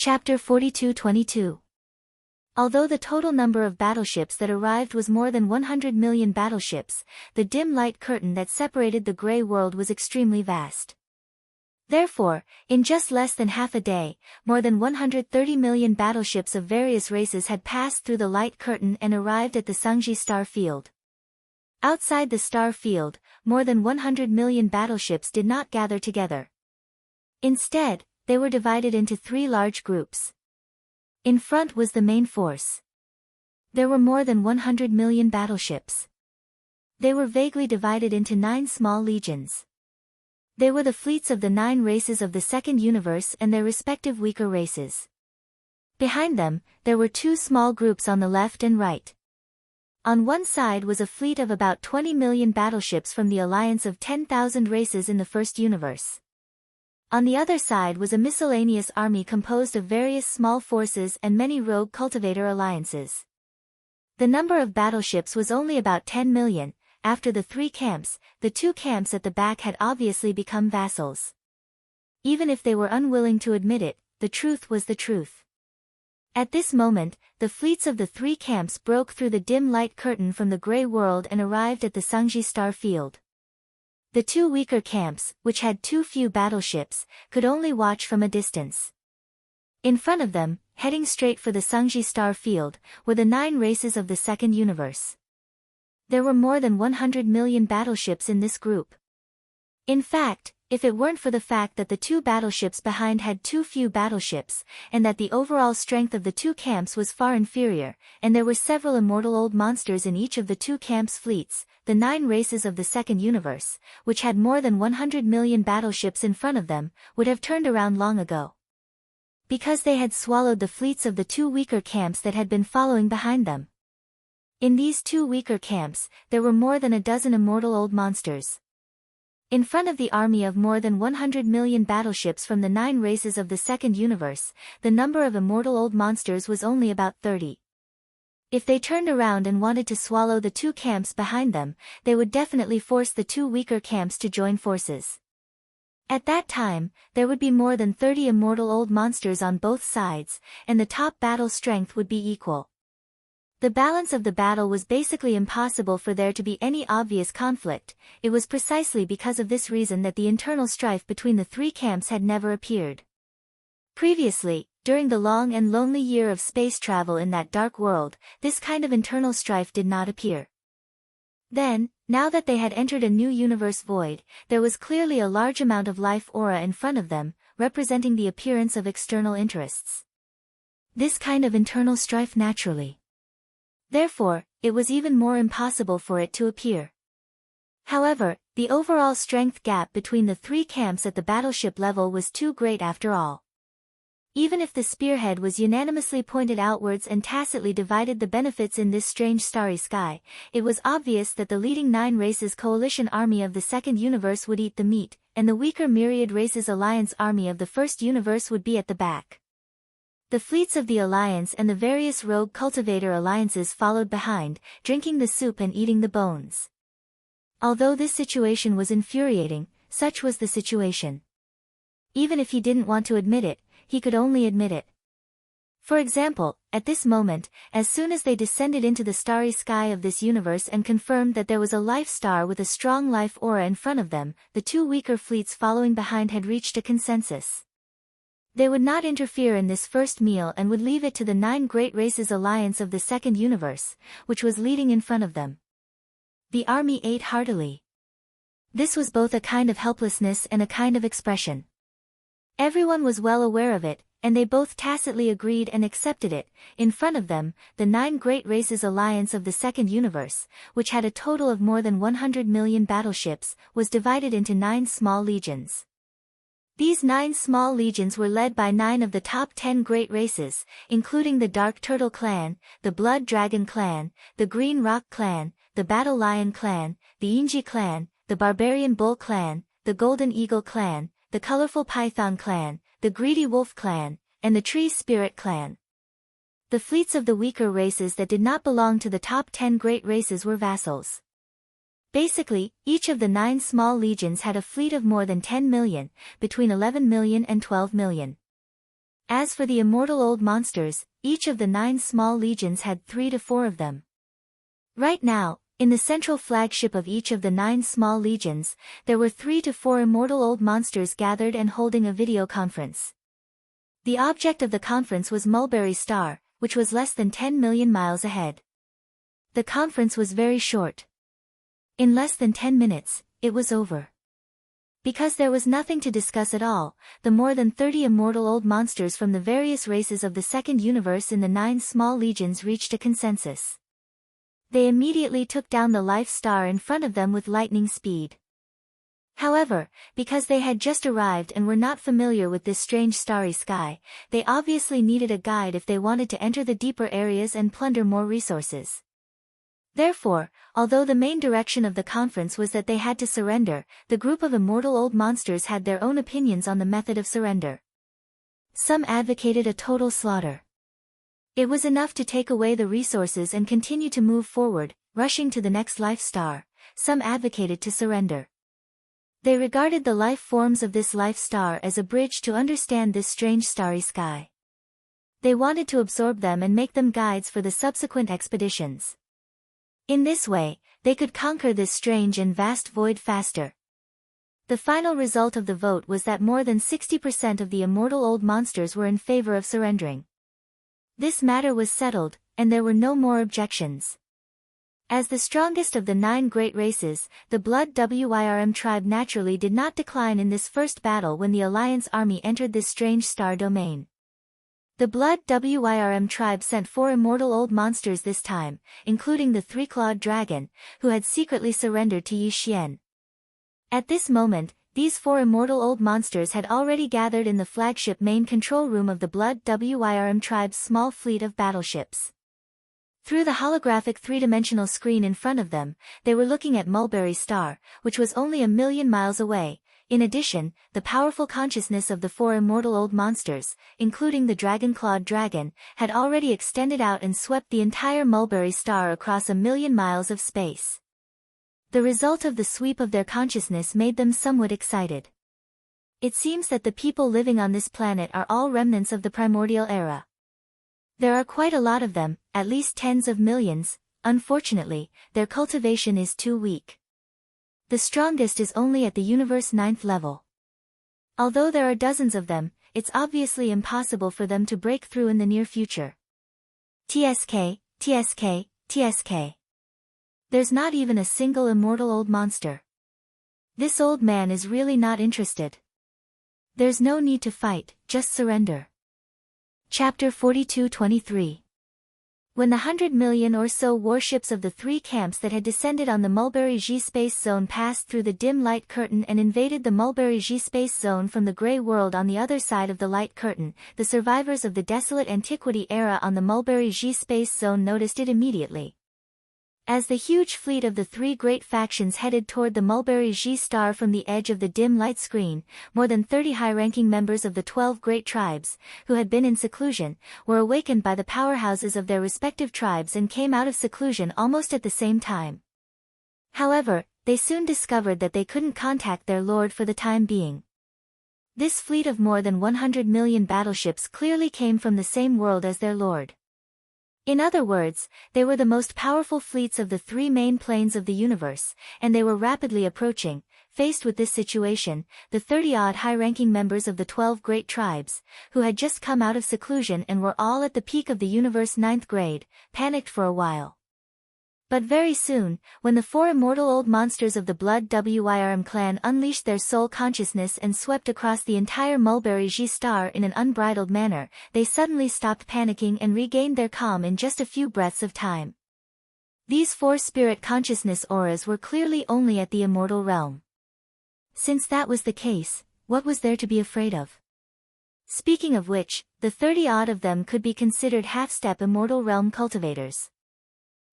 Chapter 42-22. Although the total number of battleships that arrived was more than 100 million battleships, the dim light curtain that separated the gray world was extremely vast. Therefore, in just less than half a day, more than 130 million battleships of various races had passed through the light curtain and arrived at the Sungji star field. Outside the star field, more than 100 million battleships did not gather together. Instead, they were divided into three large groups. In front was the main force. There were more than 100 million battleships. They were vaguely divided into 9 small legions. They were the fleets of the 9 races of the second universe and their respective weaker races. Behind them, there were 2 small groups on the left and right. On one side was a fleet of about 20 million battleships from the alliance of 10,000 races in the first universe. On the other side was a miscellaneous army composed of various small forces and many rogue cultivator alliances. The number of battleships was only about 10 million. After the 3 camps, the 2 camps at the back had obviously become vassals. Even if they were unwilling to admit it, the truth was the truth. At this moment, the fleets of the 3 camps broke through the dim light curtain from the gray world and arrived at the Sungji star field. The 2 weaker camps, which had too few battleships, could only watch from a distance. In front of them, heading straight for the Sungji star field, were the 9 races of the second universe. There were more than 100 million battleships in this group. In fact, if it weren't for the fact that the 2 battleships behind had too few battleships, and that the overall strength of the 2 camps was far inferior, and there were several immortal old monsters in each of the 2 camps' fleets, the 9 races of the second universe, which had more than 100 million battleships in front of them, would have turned around long ago. Because they had swallowed the fleets of the 2 weaker camps that had been following behind them. In these 2 weaker camps, there were more than a dozen immortal old monsters. In front of the army of more than 100 million battleships from the 9 races of the second universe, the number of immortal old monsters was only about 30. If they turned around and wanted to swallow the 2 camps behind them, they would definitely force the 2 weaker camps to join forces. At that time, there would be more than 30 immortal old monsters on both sides, and the top battle strength would be equal. The balance of the battle was basically impossible for there to be any obvious conflict. It was precisely because of this reason that the internal strife between the 3 camps had never appeared. Previously, during the long and lonely year of space travel in that dark world, this kind of internal strife did not appear. Then, now that they had entered a new universe void, there was clearly a large amount of life aura in front of them, representing the appearance of external interests. This kind of internal strife naturally. Therefore, it was even more impossible for it to appear. However, the overall strength gap between the 3 camps at the battleship level was too great after all. Even if the spearhead was unanimously pointed outwards and tacitly divided the benefits in this strange starry sky, it was obvious that the leading 9 races coalition army of the second universe would eat the meat, and the weaker myriad races alliance army of the first universe would be at the back. The fleets of the Alliance and the various rogue cultivator alliances followed behind, drinking the soup and eating the bones. Although this situation was infuriating, such was the situation. Even if he didn't want to admit it, he could only admit it. For example, at this moment, as soon as they descended into the starry sky of this universe and confirmed that there was a life star with a strong life aura in front of them, the 2 weaker fleets following behind had reached a consensus. They would not interfere in this first meal and would leave it to the 9 great races alliance of the second universe, which was leading in front of them. The army ate heartily. This was both a kind of helplessness and a kind of expression. Everyone was well aware of it, and they both tacitly agreed and accepted it. In front of them, the 9 great races alliance of the second universe, which had a total of more than 100 million battleships, was divided into 9 small legions. These 9 small legions were led by 9 of the top 10 great races, including the Dark Turtle Clan, the Blood Dragon Clan, the Green Rock Clan, the Battle Lion Clan, the Inji Clan, the Barbarian Bull Clan, the Golden Eagle Clan, the Colorful Python Clan, the Greedy Wolf Clan, and the Tree Spirit Clan. The fleets of the weaker races that did not belong to the top 10 great races were vassals. Basically, each of the 9 small legions had a fleet of more than 10 million, between 11 million and 12 million. As for the immortal old monsters, each of the 9 small legions had 3 to 4 of them. Right now, in the central flagship of each of the 9 small legions, there were 3 to 4 immortal old monsters gathered and holding a video conference. The object of the conference was Mulberry Star, which was less than 10 million miles ahead. The conference was very short. In less than 10 minutes, it was over. Because there was nothing to discuss at all, the more than 30 immortal old monsters from the various races of the second universe in the 9 small legions reached a consensus. They immediately took down the life star in front of them with lightning speed. However, because they had just arrived and were not familiar with this strange starry sky, they obviously needed a guide if they wanted to enter the deeper areas and plunder more resources. Therefore, although the main direction of the conference was that they had to surrender, the group of immortal old monsters had their own opinions on the method of surrender. Some advocated a total slaughter. It was enough to take away the resources and continue to move forward, rushing to the next life star. Some advocated to surrender. They regarded the life forms of this life star as a bridge to understand this strange starry sky. They wanted to absorb them and make them guides for the subsequent expeditions. In this way, they could conquer this strange and vast void faster. The final result of the vote was that more than 60% of the immortal old monsters were in favor of surrendering. This matter was settled, and there were no more objections. As the strongest of the 9 great races, the Blood Wyrm tribe naturally did not decline in this first battle when the Alliance army entered this strange star domain. The Blood Wyrm tribe sent 4 immortal old monsters this time, including the 3-clawed dragon, who had secretly surrendered to Yi Xian. At this moment, these 4 immortal old monsters had already gathered in the flagship main control room of the Blood Wyrm tribe's small fleet of battleships. Through the holographic 3-dimensional screen in front of them, they were looking at Mulberry Star, which was only 1,000,000 miles away. In addition, the powerful consciousness of the 4 immortal old monsters, including the dragon-clawed dragon, had already extended out and swept the entire Mulberry Star across 1,000,000 miles of space. The result of the sweep of their consciousness made them somewhat excited. It seems that the people living on this planet are all remnants of the primordial era. There are quite a lot of them, at least tens of millions. Unfortunately, their cultivation is too weak. The strongest is only at the universe 9th level. Although there are dozens of them, it's obviously impossible for them to break through in the near future. TSK, TSK, TSK. There's not even a single immortal old monster. This old man is really not interested. There's no need to fight, just surrender. Chapter 42-23. When the 100 million or so warships of the 3 camps that had descended on the Mulberry G space zone passed through the dim light curtain and invaded the Mulberry G space zone from the gray world on the other side of the light curtain, the survivors of the desolate antiquity era on the Mulberry G space zone noticed it immediately. As the huge fleet of the 3 great factions headed toward the Mulberry G star from the edge of the dim light screen, more than 30 high-ranking members of the 12 great tribes, who had been in seclusion, were awakened by the powerhouses of their respective tribes and came out of seclusion almost at the same time. However, they soon discovered that they couldn't contact their lord for the time being. This fleet of more than 100 million battleships clearly came from the same world as their lord. In other words, they were the most powerful fleets of the 3 main planes of the universe, and they were rapidly approaching. Faced with this situation, the 30-odd high-ranking members of the 12 great tribes, who had just come out of seclusion and were all at the peak of the universe 9th grade, panicked for a while. But very soon, when the 4 immortal old monsters of the Blood Wyrm clan unleashed their soul consciousness and swept across the entire Mulberry G star in an unbridled manner, they suddenly stopped panicking and regained their calm in just a few breaths of time. These 4 spirit consciousness auras were clearly only at the immortal realm. Since that was the case, what was there to be afraid of? Speaking of which, the 30-odd of them could be considered half-step immortal realm cultivators.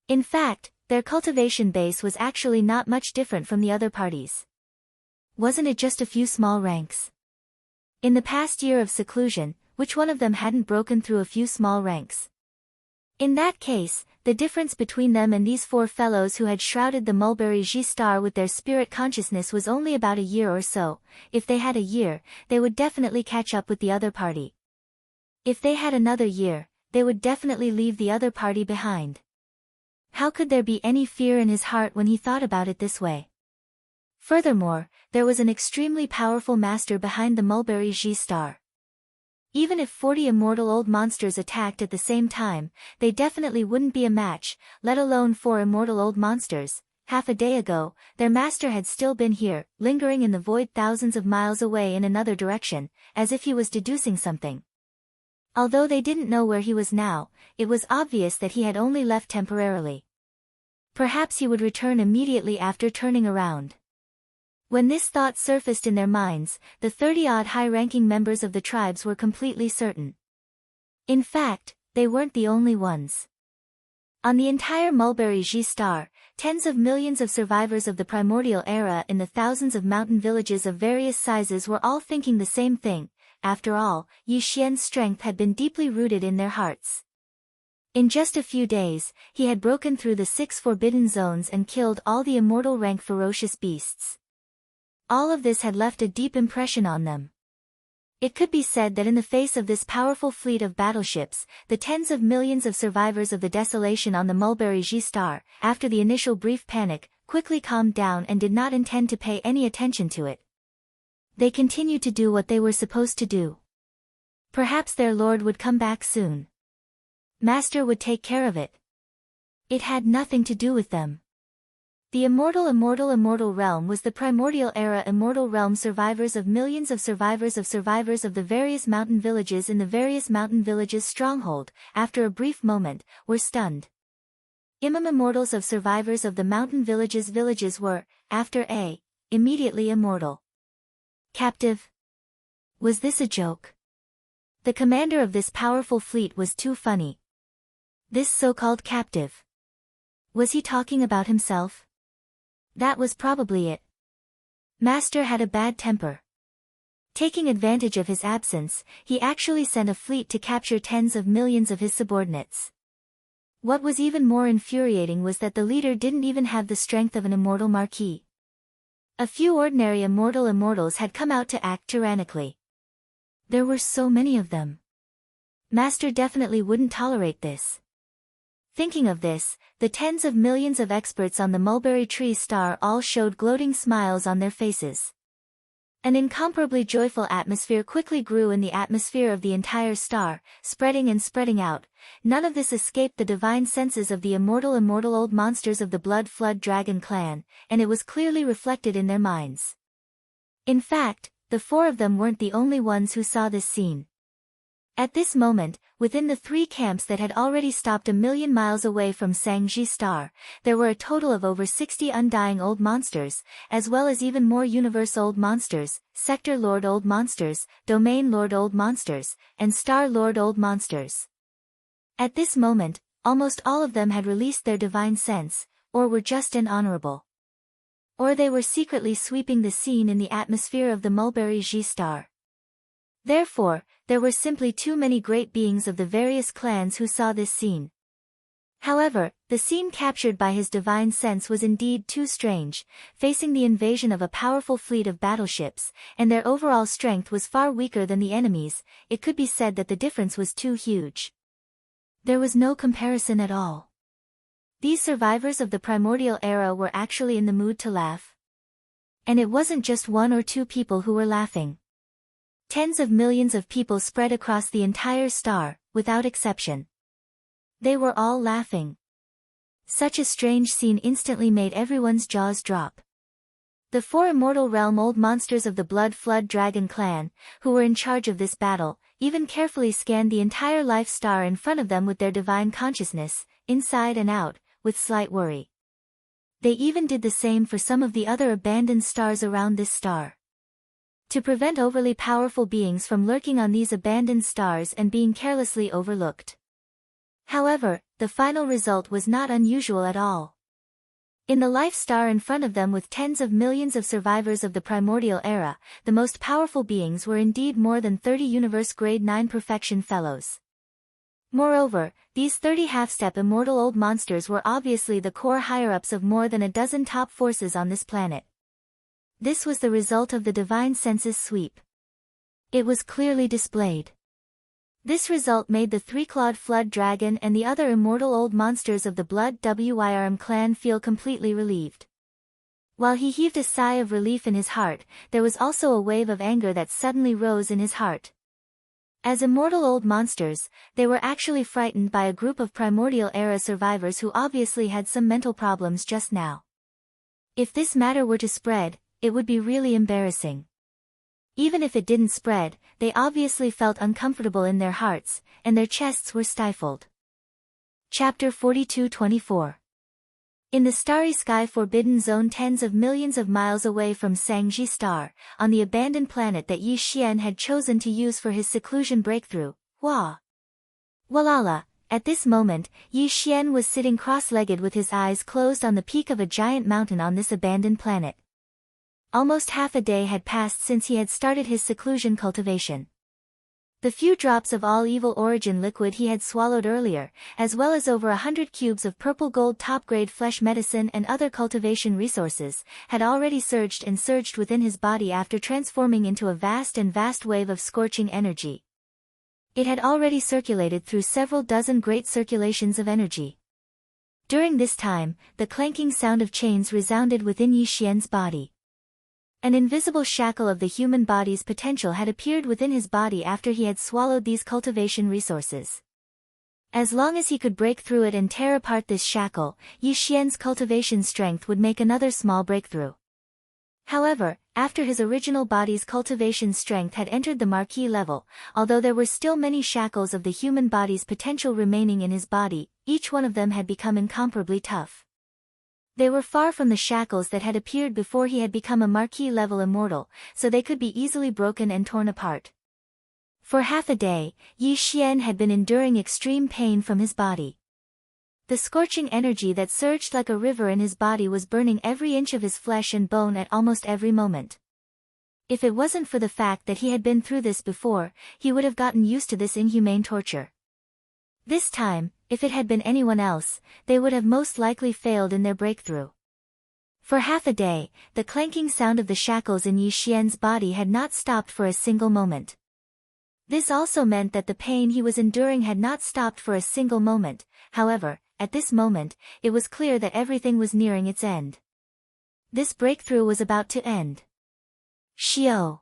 In fact, their cultivation base was actually not much different from the other parties. Wasn't it just a few small ranks? In the past year of seclusion, which one of them hadn't broken through a few small ranks? In that case, the difference between them and these 4 fellows who had shrouded the Mulberry G star with their spirit consciousness was only about a year or so. If they had a year, they would definitely catch up with the other party. If they had another year, they would definitely leave the other party behind. How could there be any fear in his heart when he thought about it this way? Furthermore, there was an extremely powerful master behind the Mulberry G star. Even if 40 immortal old monsters attacked at the same time, they definitely wouldn't be a match, let alone 4 immortal old monsters. Half a day ago, their master had still been here, lingering in the void thousands of miles away in another direction, as if he was deducing something. Although they didn't know where he was now, it was obvious that he had only left temporarily. Perhaps he would return immediately after turning around. When this thought surfaced in their minds, the 30-odd high-ranking members of the tribes were completely certain. In fact, they weren't the only ones. On the entire Mulberry G star, tens of millions of survivors of the primordial era in the thousands of mountain villages of various sizes were all thinking the same thing. After all, Yi Xian's strength had been deeply rooted in their hearts. In just a few days, he had broken through the 6 forbidden zones and killed all the immortal rank ferocious beasts. All of this had left a deep impression on them. It could be said that in the face of this powerful fleet of battleships, the tens of millions of survivors of the desolation on the Mulberry G star, after the initial brief panic, quickly calmed down and did not intend to pay any attention to it. They continued to do what they were supposed to do. Perhaps their lord would come back soon. Master would take care of it. It had nothing to do with them. The immortal realm was the primordial era immortal realm survivors of millions of survivors of the various mountain villages in the various mountain villages stronghold, after a brief moment, were stunned. Immortals of survivors of the mountain villages were, after immediately immortal. Captive? Was this a joke? The commander of this powerful fleet was too funny. This so-called captive. Was he talking about himself? That was probably it. Master had a bad temper. Taking advantage of his absence, he actually sent a fleet to capture tens of millions of his subordinates. What was even more infuriating was that the leader didn't even have the strength of an immortal marquis. A few ordinary immortals had come out to act tyrannically. There were so many of them. Master definitely wouldn't tolerate this. Thinking of this, the tens of millions of experts on the Mulberry Tree star all showed gloating smiles on their faces. An incomparably joyful atmosphere quickly grew in the atmosphere of the entire star, spreading and spreading out. None of this escaped the divine senses of the immortal old monsters of the Blood Flood Dragon clan, and it was clearly reflected in their minds. In fact, the 4 of them weren't the only ones who saw this scene. At this moment, within the 3 camps that had already stopped a million miles away from Sangji Star, there were a total of over 60 undying old monsters, as well as even more universe old monsters, sector lord old monsters, domain lord old monsters, and star lord old monsters. At this moment, almost all of them had released their divine sense, or were just and honorable. Or they were secretly sweeping the scene in the atmosphere of the Mulberry G star. Therefore, there were simply too many great beings of the various clans who saw this scene. However, the scene captured by his divine sense was indeed too strange, facing the invasion of a powerful fleet of battleships, and their overall strength was far weaker than the enemy's. It could be said that the difference was too huge. There was no comparison at all. These survivors of the primordial era were actually in the mood to laugh. And it wasn't just 1 or 2 people who were laughing. Tens of millions of people spread across the entire star, without exception. They were all laughing. Such a strange scene instantly made everyone's jaws drop. The 4 immortal realm old monsters of the Blood Flood Dragon clan, who were in charge of this battle, even carefully scanned the entire life star in front of them with their divine consciousness, inside and out, with slight worry. They even did the same for some of the other abandoned stars around this star. To prevent overly powerful beings from lurking on these abandoned stars and being carelessly overlooked. However, the final result was not unusual at all. In the life star in front of them with tens of millions of survivors of the primordial era, the most powerful beings were indeed more than 30 universe grade 9 perfection fellows. Moreover, these 30 half-step immortal old monsters were obviously the core higher-ups of more than a dozen top forces on this planet. This was the result of the divine senses sweep. It was clearly displayed. This result made the three-clawed flood dragon and the other immortal old monsters of the Blood Wyrm clan feel completely relieved. While he heaved a sigh of relief in his heart, there was also a wave of anger that suddenly rose in his heart. As immortal old monsters, they were actually frightened by a group of primordial era survivors who obviously had some mental problems just now. If this matter were to spread, it would be really embarrassing. Even if it didn't spread, they obviously felt uncomfortable in their hearts, and their chests were stifled. Chapter 42-24. In the starry sky forbidden zone tens of millions of miles away from Sangji Star, on the abandoned planet that Yi Xian had chosen to use for his seclusion breakthrough, Walala, at this moment, Yi Xian was sitting cross-legged with his eyes closed on the peak of a giant mountain on this abandoned planet. Almost half a day had passed since he had started his seclusion cultivation. The few drops of all evil origin liquid he had swallowed earlier, as well as over 100 cubes of purple gold top-grade flesh medicine and other cultivation resources, had already surged within his body after transforming into a vast wave of scorching energy. It had already circulated through several dozen great circulations of energy. During this time, the clanking sound of chains resounded within Yi Xian's body. An invisible shackle of the human body's potential had appeared within his body after he had swallowed these cultivation resources. As long as he could break through it and tear apart this shackle, Yi Xian's cultivation strength would make another small breakthrough. However, after his original body's cultivation strength had entered the marquee level, although there were still many shackles of the human body's potential remaining in his body, each one of them had become incomparably tough. They were far from the shackles that had appeared before he had become a marquee-level immortal, so they could be easily broken and torn apart. For half a day, Yi Xian had been enduring extreme pain from his body. The scorching energy that surged like a river in his body was burning every inch of his flesh and bone at almost every moment. If it wasn't for the fact that he had been through this before, he would have gotten used to this inhumane torture. This time, if it had been anyone else, they would have most likely failed in their breakthrough. For half a day, the clanking sound of the shackles in Yi Xian's body had not stopped for a single moment. This also meant that the pain he was enduring had not stopped for a single moment. However, at this moment, it was clear that everything was nearing its end. This breakthrough was about to end. Xiao.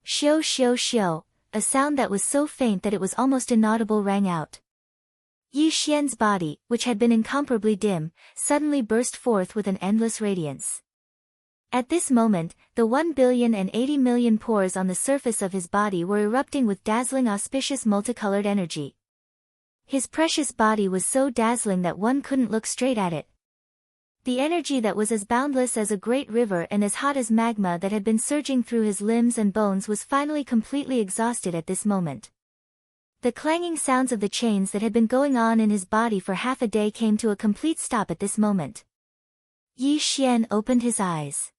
Xiao xiao xiao, a sound that was so faint that it was almost inaudible rang out. Yi Xian's body, which had been incomparably dim, suddenly burst forth with an endless radiance. At this moment, the 1,080,000,000 pores on the surface of his body were erupting with dazzling auspicious multicolored energy. His precious body was so dazzling that one couldn't look straight at it. The energy that was as boundless as a great river and as hot as magma that had been surging through his limbs and bones was finally completely exhausted at this moment. The clanging sounds of the chains that had been going on in his body for half a day came to a complete stop at this moment. Yi Xian opened his eyes.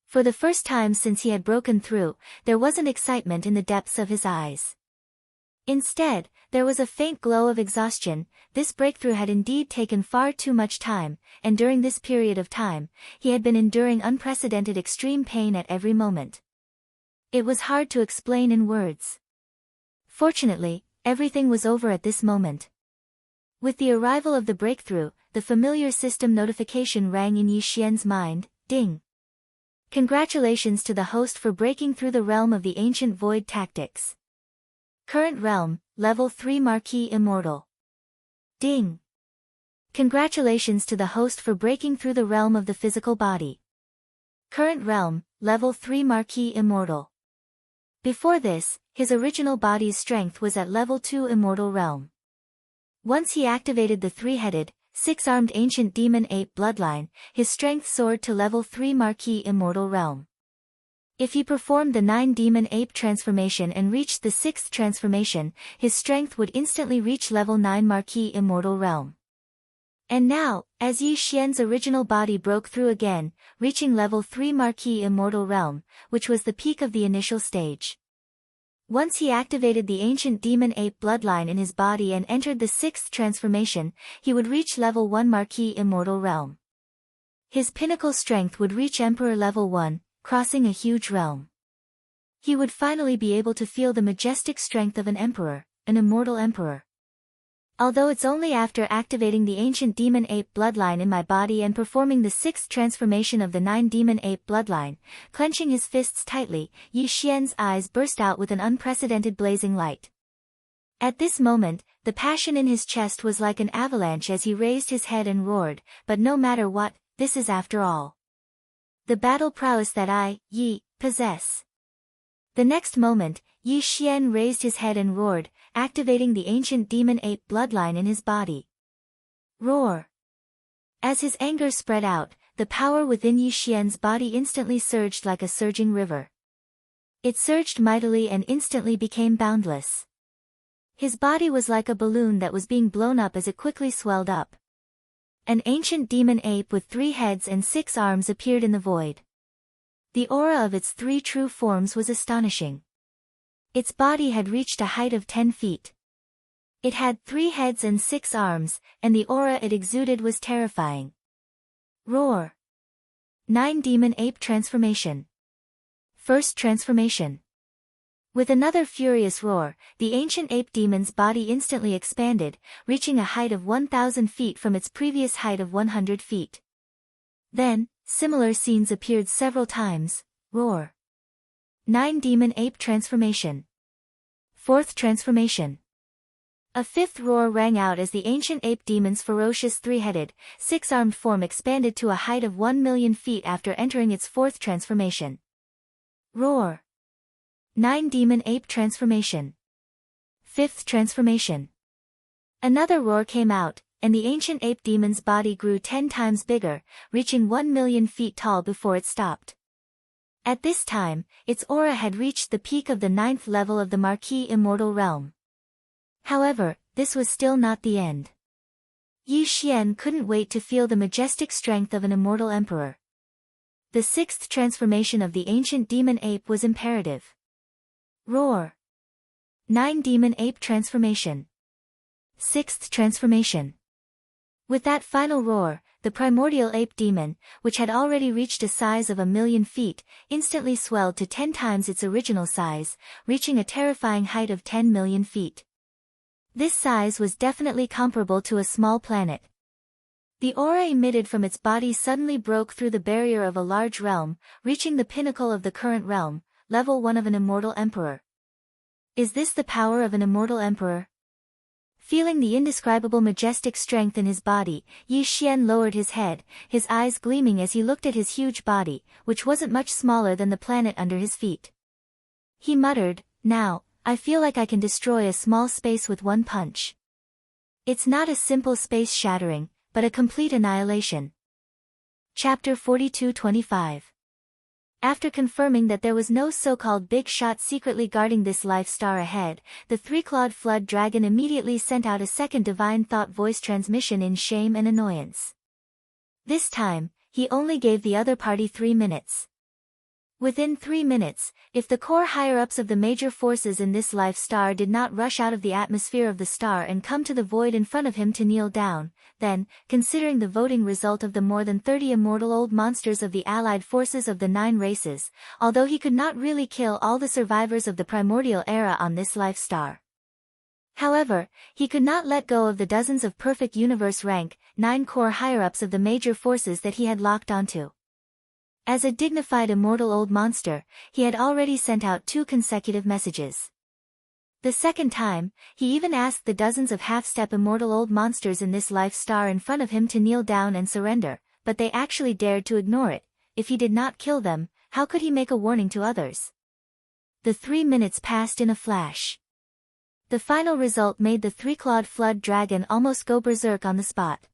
For the first time since he had broken through, there wasn't excitement in the depths of his eyes. Instead, there was a faint glow of exhaustion. This breakthrough had indeed taken far too much time, and during this period of time, he had been enduring unprecedented extreme pain at every moment. It was hard to explain in words. Fortunately, everything was over at this moment. With the arrival of the breakthrough, the familiar system notification rang in Yi Xian's mind, ding. Congratulations to the host for breaking through the realm of the ancient void tactics. Current realm, level 3 Marquee Immortal. Ding. Congratulations to the host for breaking through the realm of the physical body. Current realm, level 3 Marquee Immortal. Before this, his original body's strength was at level 2 Immortal Realm. Once he activated the three-headed, six-armed ancient demon ape bloodline, his strength soared to level 3 Marquee Immortal Realm. If he performed the 9 demon ape transformation and reached the 6th transformation, his strength would instantly reach level 9 Marquee Immortal Realm. And now, as Yi Xian's original body broke through again, reaching level 3 Marquee Immortal Realm, which was the peak of the initial stage. Once he activated the ancient demon ape bloodline in his body and entered the 6th transformation, he would reach level 1 Marquee Immortal Realm. His pinnacle strength would reach Emperor level 1, crossing a huge realm. He would finally be able to feel the majestic strength of an emperor, an immortal emperor. Although it's only after activating the ancient demon ape bloodline in my body and performing the 6th transformation of the 9 demon ape bloodline, clenching his fists tightly, Yi Xian's eyes burst out with an unprecedented blazing light. At this moment, the passion in his chest was like an avalanche as he raised his head and roared, but no matter what, this is after all the battle prowess that I, Yi, possess. The next moment, Yi Xian raised his head and roared, activating the ancient demon ape bloodline in his body. Roar! As his anger spread out, the power within Yi Xian's body instantly surged like a surging river. It surged mightily and instantly became boundless. His body was like a balloon that was being blown up as it quickly swelled up. An ancient demon ape with 3 heads and 6 arms appeared in the void. The aura of its 3 true forms was astonishing. Its body had reached a height of 10 feet. It had 3 heads and 6 arms, and the aura it exuded was terrifying. Roar! 9 Demon Ape Transformation. First Transformation. With another furious roar, the ancient ape demon's body instantly expanded, reaching a height of 1,000 feet from its previous height of 100 feet. Then, similar scenes appeared several times. Roar! 9 Demon Ape Transformation. Fourth Transformation. A 5th roar rang out as the ancient ape demon's ferocious 3-headed, 6-armed form expanded to a height of 1,000,000 feet after entering its 4th transformation. Roar! 9 Demon Ape Transformation. 5th Transformation. Another roar came out, and the ancient ape demon's body grew 10 times bigger, reaching 1,000,000 feet tall before it stopped. At this time, its aura had reached the peak of the 9th level of the Marquis Immortal Realm. However, this was still not the end. Yi Xian couldn't wait to feel the majestic strength of an immortal emperor. The 6th transformation of the ancient demon ape was imperative. Roar! 9 Demon Ape Transformation. 6th Transformation. With that final roar, the primordial ape demon, which had already reached a size of 1,000,000 feet, instantly swelled to 10 times its original size, reaching a terrifying height of 10,000,000 feet. This size was definitely comparable to a small planet. The aura emitted from its body suddenly broke through the barrier of a large realm, reaching the pinnacle of the current realm, level 1 of an immortal emperor. Is this the power of an immortal emperor? Feeling the indescribable majestic strength in his body, Yi Xian lowered his head, his eyes gleaming as he looked at his huge body, which wasn't much smaller than the planet under his feet. He muttered, "Now, I feel like I can destroy a small space with one punch." It's not a simple space shattering, but a complete annihilation. Chapter 42-25. After confirming that there was no so-called big shot secretly guarding this life star ahead, the 3-clawed flood dragon immediately sent out a second divine thought voice transmission in shame and annoyance. This time, he only gave the other party 3 minutes. Within 3 minutes, if the core higher-ups of the major forces in this life star did not rush out of the atmosphere of the star and come to the void in front of him to kneel down, then, considering the voting result of the more than 30 immortal old monsters of the allied forces of the 9 races, although he could not really kill all the survivors of the primordial era on this life star. However, he could not let go of the dozens of perfect universe rank 9 core higher-ups of the major forces that he had locked onto. As a dignified immortal old monster, he had already sent out 2 consecutive messages. The second time, he even asked the dozens of half-step immortal old monsters in this life star in front of him to kneel down and surrender, but they actually dared to ignore it. If he did not kill them, how could he make a warning to others? The 3 minutes passed in a flash. The final result made the 3-clawed flood dragon almost go berserk on the spot.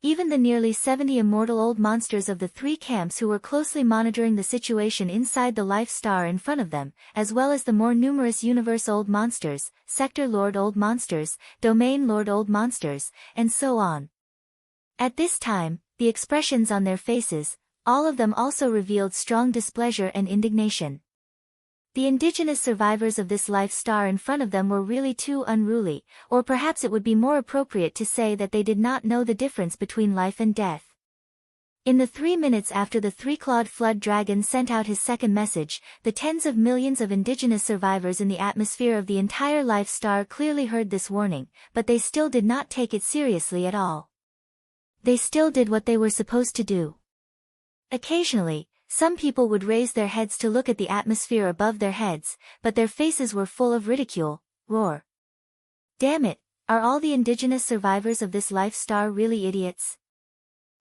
Even the nearly 70 immortal old monsters of the 3 camps who were closely monitoring the situation inside the life star in front of them, as well as the more numerous universe old monsters, sector lord old monsters, domain lord old monsters, and so on. At this time, the expressions on their faces, all of them also revealed strong displeasure and indignation. The indigenous survivors of this life star in front of them were really too unruly, or perhaps it would be more appropriate to say that they did not know the difference between life and death. In the 3 minutes after the three-clawed flood dragon sent out his second message, the tens of millions of indigenous survivors in the atmosphere of the entire life star clearly heard this warning, but they still did not take it seriously at all. They still did what they were supposed to do. Occasionally, some people would raise their heads to look at the atmosphere above their heads, but their faces were full of ridicule. Roar. Damn it, are all the indigenous survivors of this life star really idiots?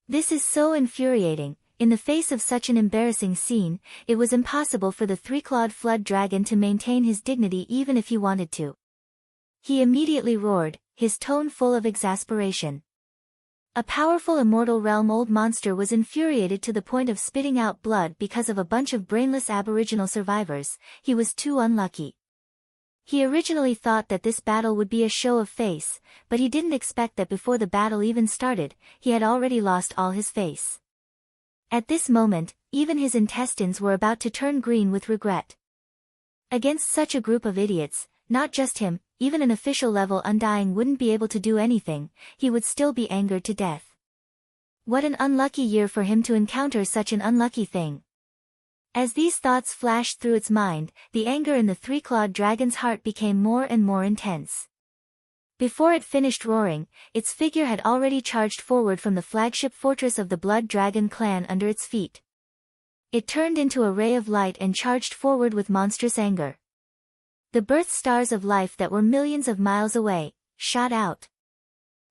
This is so infuriating. In the face of such an embarrassing scene, it was impossible for the three-clawed flood dragon to maintain his dignity even if he wanted to. He immediately roared, his tone full of exasperation. A powerful immortal realm-old monster was infuriated to the point of spitting out blood because of a bunch of brainless Aboriginal survivors. He was too unlucky. He originally thought that this battle would be a show of face, but he didn't expect that before the battle even started, he had already lost all his face. At this moment, even his intestines were about to turn green with regret. Against such a group of idiots, not just him, even an official-level Undying wouldn't be able to do anything, he would still be angered to death. What an unlucky year for him to encounter such an unlucky thing. As these thoughts flashed through its mind, the anger in the three-clawed dragon's heart became more and more intense. Before it finished roaring, its figure had already charged forward from the flagship fortress of the Blood Dragon clan under its feet. It turned into a ray of light and charged forward with monstrous anger. The birth stars of life that were millions of miles away shot out.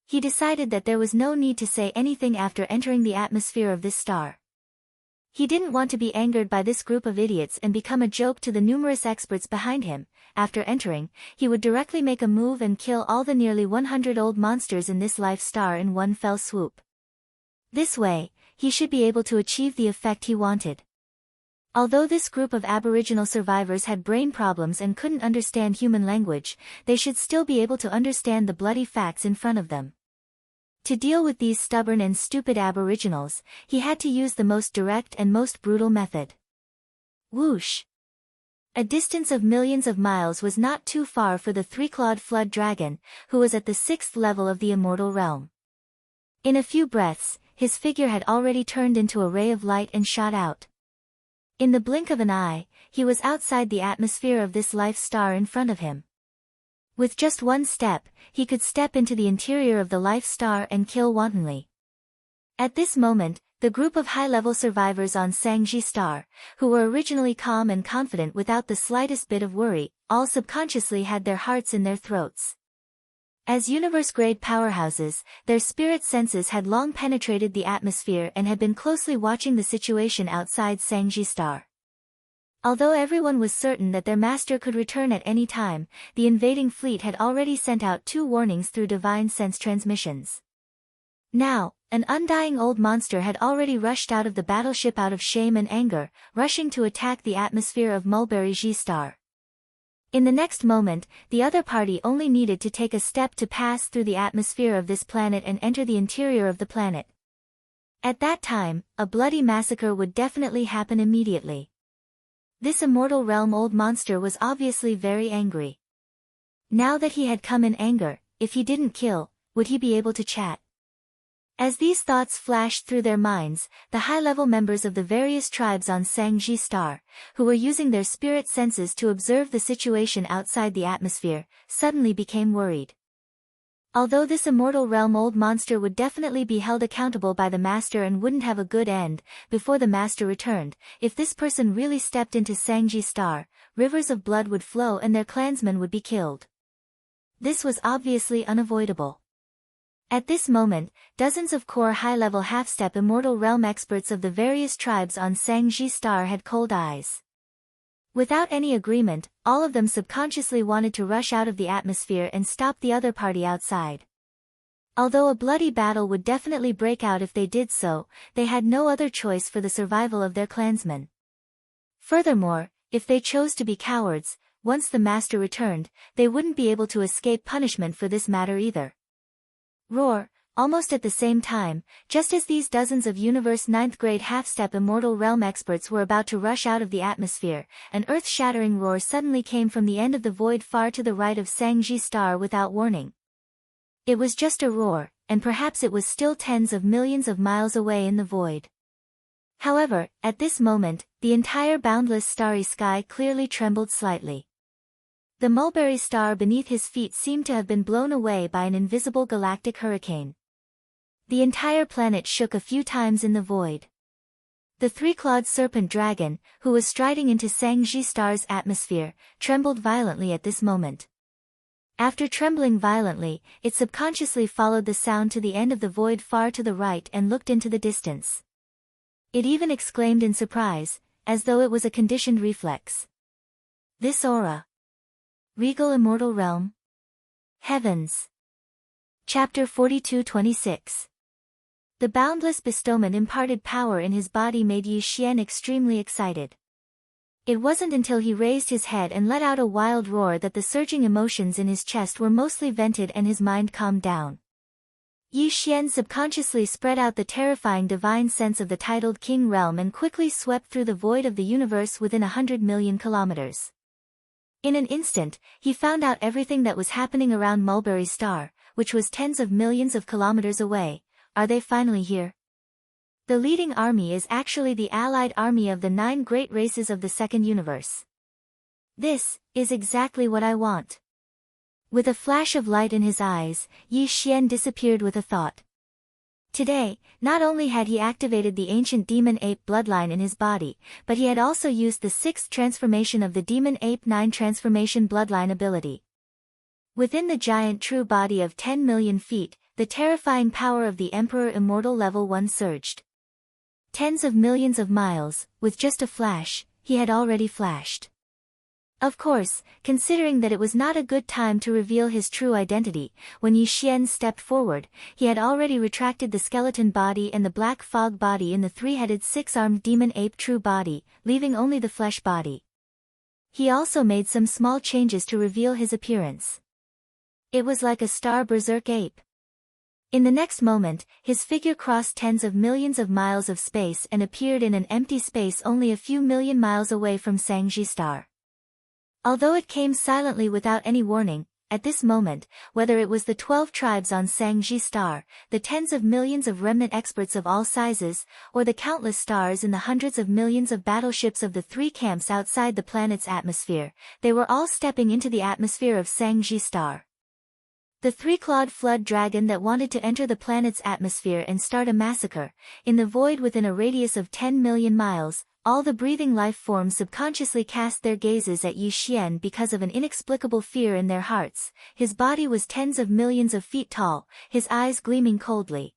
He decided that there was no need to say anything after entering the atmosphere of this star. He didn't want to be angered by this group of idiots and become a joke to the numerous experts behind him. After entering, he would directly make a move and kill all the nearly 100 old monsters in this life star in one fell swoop. This way, he should be able to achieve the effect he wanted. Although this group of Aboriginal survivors had brain problems and couldn't understand human language, they should still be able to understand the bloody facts in front of them. To deal with these stubborn and stupid Aboriginals, he had to use the most direct and most brutal method. Whoosh! A distance of millions of miles was not too far for the three-clawed flood dragon, who was at the 6th level of the immortal realm. In a few breaths, his figure had already turned into a ray of light and shot out. In the blink of an eye, he was outside the atmosphere of this life star in front of him. With just one step, he could step into the interior of the life star and kill wantonly. At this moment, the group of high-level survivors on Sangji Star, who were originally calm and confident without the slightest bit of worry, all subconsciously had their hearts in their throats. As universe-grade powerhouses, their spirit senses had long penetrated the atmosphere and had been closely watching the situation outside Sangji Star. Although everyone was certain that their master could return at any time, the invading fleet had already sent out 2 warnings through divine sense transmissions. Now, an undying old monster had already rushed out of the battleship out of shame and anger, rushing to attack the atmosphere of Mulberry G Star. In the next moment, the other party only needed to take a step to pass through the atmosphere of this planet and enter the interior of the planet. At that time, a bloody massacre would definitely happen immediately. This immortal realm-old monster was obviously very angry. Now that he had come in anger, if he didn't kill, would he be able to chat? As these thoughts flashed through their minds, the high-level members of the various tribes on Sangji Star, who were using their spirit senses to observe the situation outside the atmosphere, suddenly became worried. Although this immortal realm-old monster would definitely be held accountable by the master and wouldn't have a good end, before the master returned, if this person really stepped into Sangji Star, rivers of blood would flow and their clansmen would be killed. This was obviously unavoidable. At this moment, dozens of core high-level half-step immortal realm experts of the various tribes on Sangji Star had cold eyes. Without any agreement, all of them subconsciously wanted to rush out of the atmosphere and stop the other party outside. Although a bloody battle would definitely break out if they did so, they had no other choice for the survival of their clansmen. Furthermore, if they chose to be cowards, once the master returned, they wouldn't be able to escape punishment for this matter either. Roar! Almost at the same time, just as these dozens of Universe 9th grade half-step immortal realm experts were about to rush out of the atmosphere, an earth-shattering roar suddenly came from the end of the void far to the right of Sangji Star without warning. It was just a roar, and perhaps it was still tens of millions of miles away in the void. However, at this moment, the entire boundless starry sky clearly trembled slightly. The mulberry star beneath his feet seemed to have been blown away by an invisible galactic hurricane. The entire planet shook a few times in the void. The three-clawed serpent dragon, who was striding into Sangji Star's atmosphere, trembled violently at this moment. After trembling violently, it subconsciously followed the sound to the end of the void far to the right and looked into the distance. It even exclaimed in surprise, as though it was a conditioned reflex. This aura. Regal immortal realm? Heavens! Chapter 42-26. The boundless bestowment imparted power in his body made Yi Xian extremely excited. It wasn't until he raised his head and let out a wild roar that the surging emotions in his chest were mostly vented and his mind calmed down. Yi Xian subconsciously spread out the terrifying divine sense of the titled King Realm and quickly swept through the void of the universe within 100 million kilometers. In an instant, he found out everything that was happening around Mulberry Star, which was tens of millions of kilometers away. Are they finally here? The leading army is actually the allied army of the 9 great races of the second universe. This is exactly what I want. With a flash of light in his eyes, Yi Xian disappeared with a thought. Today, not only had he activated the ancient demon ape bloodline in his body, but he had also used the 6th transformation of the demon ape 9 transformation bloodline ability. Within the giant true body of 10 million feet, the terrifying power of the Emperor Immortal Level 1 surged. Tens of millions of miles, with just a flash, he had already flashed. Of course, considering that it was not a good time to reveal his true identity, when Yi Xian stepped forward, he had already retracted the skeleton body and the black fog body in the 3-headed 6-armed demon ape true body, leaving only the flesh body. He also made some small changes to reveal his appearance. It was like a star berserk ape. In the next moment, his figure crossed tens of millions of miles of space and appeared in an empty space only a few million miles away from Sangji Star. Although it came silently without any warning, at this moment, whether it was the 12 tribes on Sangji Star, the tens of millions of remnant experts of all sizes, or the countless stars in the hundreds of millions of battleships of the 3 camps outside the planet's atmosphere, they were all stepping into the atmosphere of Sangji Star. The 3-clawed flood dragon that wanted to enter the planet's atmosphere and start a massacre, in the void within a radius of 10 million miles, all the breathing life forms subconsciously cast their gazes at Yi Xian because of an inexplicable fear in their hearts. His body was tens of millions of feet tall, his eyes gleaming coldly.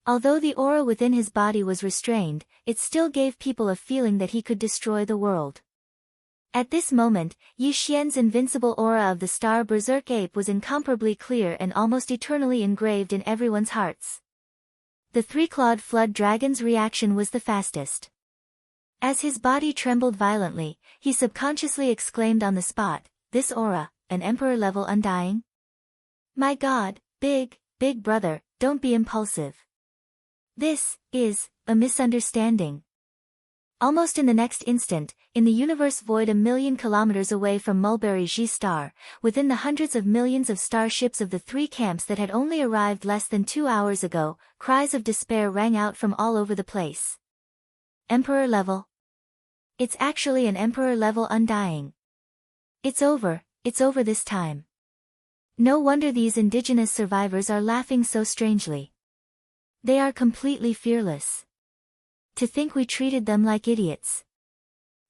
Although the aura within his body was restrained, it still gave people a feeling that he could destroy the world. At this moment, Yi Xian's invincible aura of the star berserk ape was incomparably clear and almost eternally engraved in everyone's hearts. The 3-clawed flood dragon's reaction was the fastest. As his body trembled violently, he subconsciously exclaimed on the spot, "This aura, an emperor level undying? My God, big brother, don't be impulsive. This is a misunderstanding." Almost in the next instant, in the universe void a million kilometers away from Mulberry G Star, within the hundreds of millions of starships of the 3 camps that had only arrived less than 2 hours ago, cries of despair rang out from all over the place. Emperor level. It's actually an emperor level undying. It's over this time. No wonder these indigenous survivors are laughing so strangely. They are completely fearless. To think we treated them like idiots.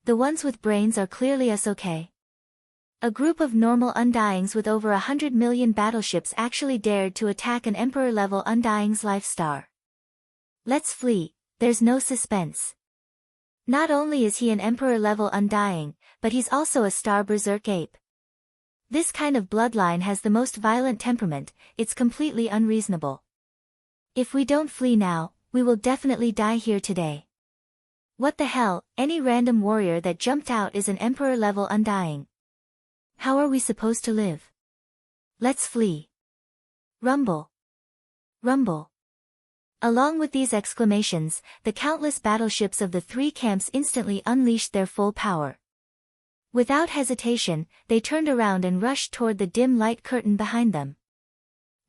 The ones with brains are clearly us okay. A group of normal undyings with over 100 million battleships actually dared to attack an emperor-level undying's life star. Let's flee, there's no suspense. Not only is he an emperor-level undying, but he's also a star berserk ape. This kind of bloodline has the most violent temperament, it's completely unreasonable. If we don't flee now, we will definitely die here today. What the hell, any random warrior that jumped out is an emperor-level undying. How are we supposed to live? Let's flee. Rumble. Rumble. Along with these exclamations, the countless battleships of the 3 camps instantly unleashed their full power. Without hesitation, they turned around and rushed toward the dim light curtain behind them.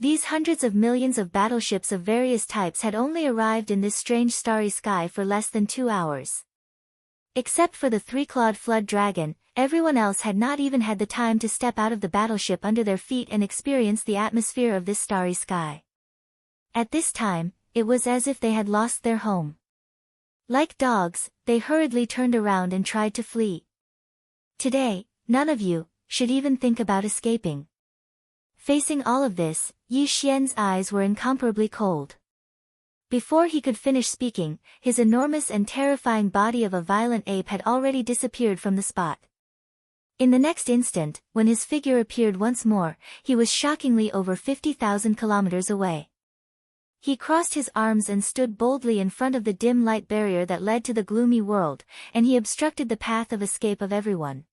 These hundreds of millions of battleships of various types had only arrived in this strange starry sky for less than 2 hours. Except for the three-clawed flood dragon, everyone else had not even had the time to step out of the battleship under their feet and experience the atmosphere of this starry sky. At this time, it was as if they had lost their home. Like dogs, they hurriedly turned around and tried to flee. Today, none of you should even think about escaping. Facing all of this, Yi Xian's eyes were incomparably cold. Before he could finish speaking, his enormous and terrifying body of a violent ape had already disappeared from the spot. In the next instant, when his figure appeared once more, he was shockingly over 50,000 kilometers away. He crossed his arms and stood boldly in front of the dim light barrier that led to the gloomy world, and he obstructed the path of escape of everyone.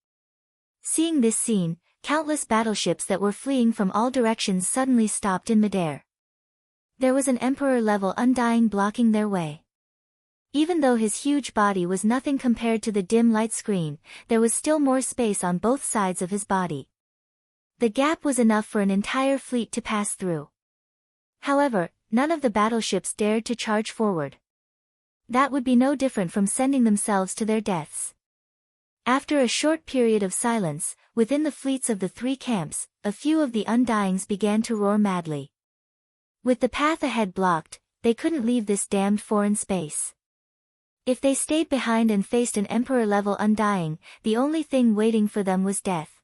Seeing this scene, countless battleships that were fleeing from all directions suddenly stopped in midair. There was an emperor-level Undying blocking their way. Even though his huge body was nothing compared to the dim light screen, there was still more space on both sides of his body. The gap was enough for an entire fleet to pass through. However, none of the battleships dared to charge forward. That would be no different from sending themselves to their deaths. After a short period of silence, within the fleets of the three camps, a few of the Undyings began to roar madly. With the path ahead blocked, they couldn't leave this damned foreign space. If they stayed behind and faced an emperor-level Undying, the only thing waiting for them was death.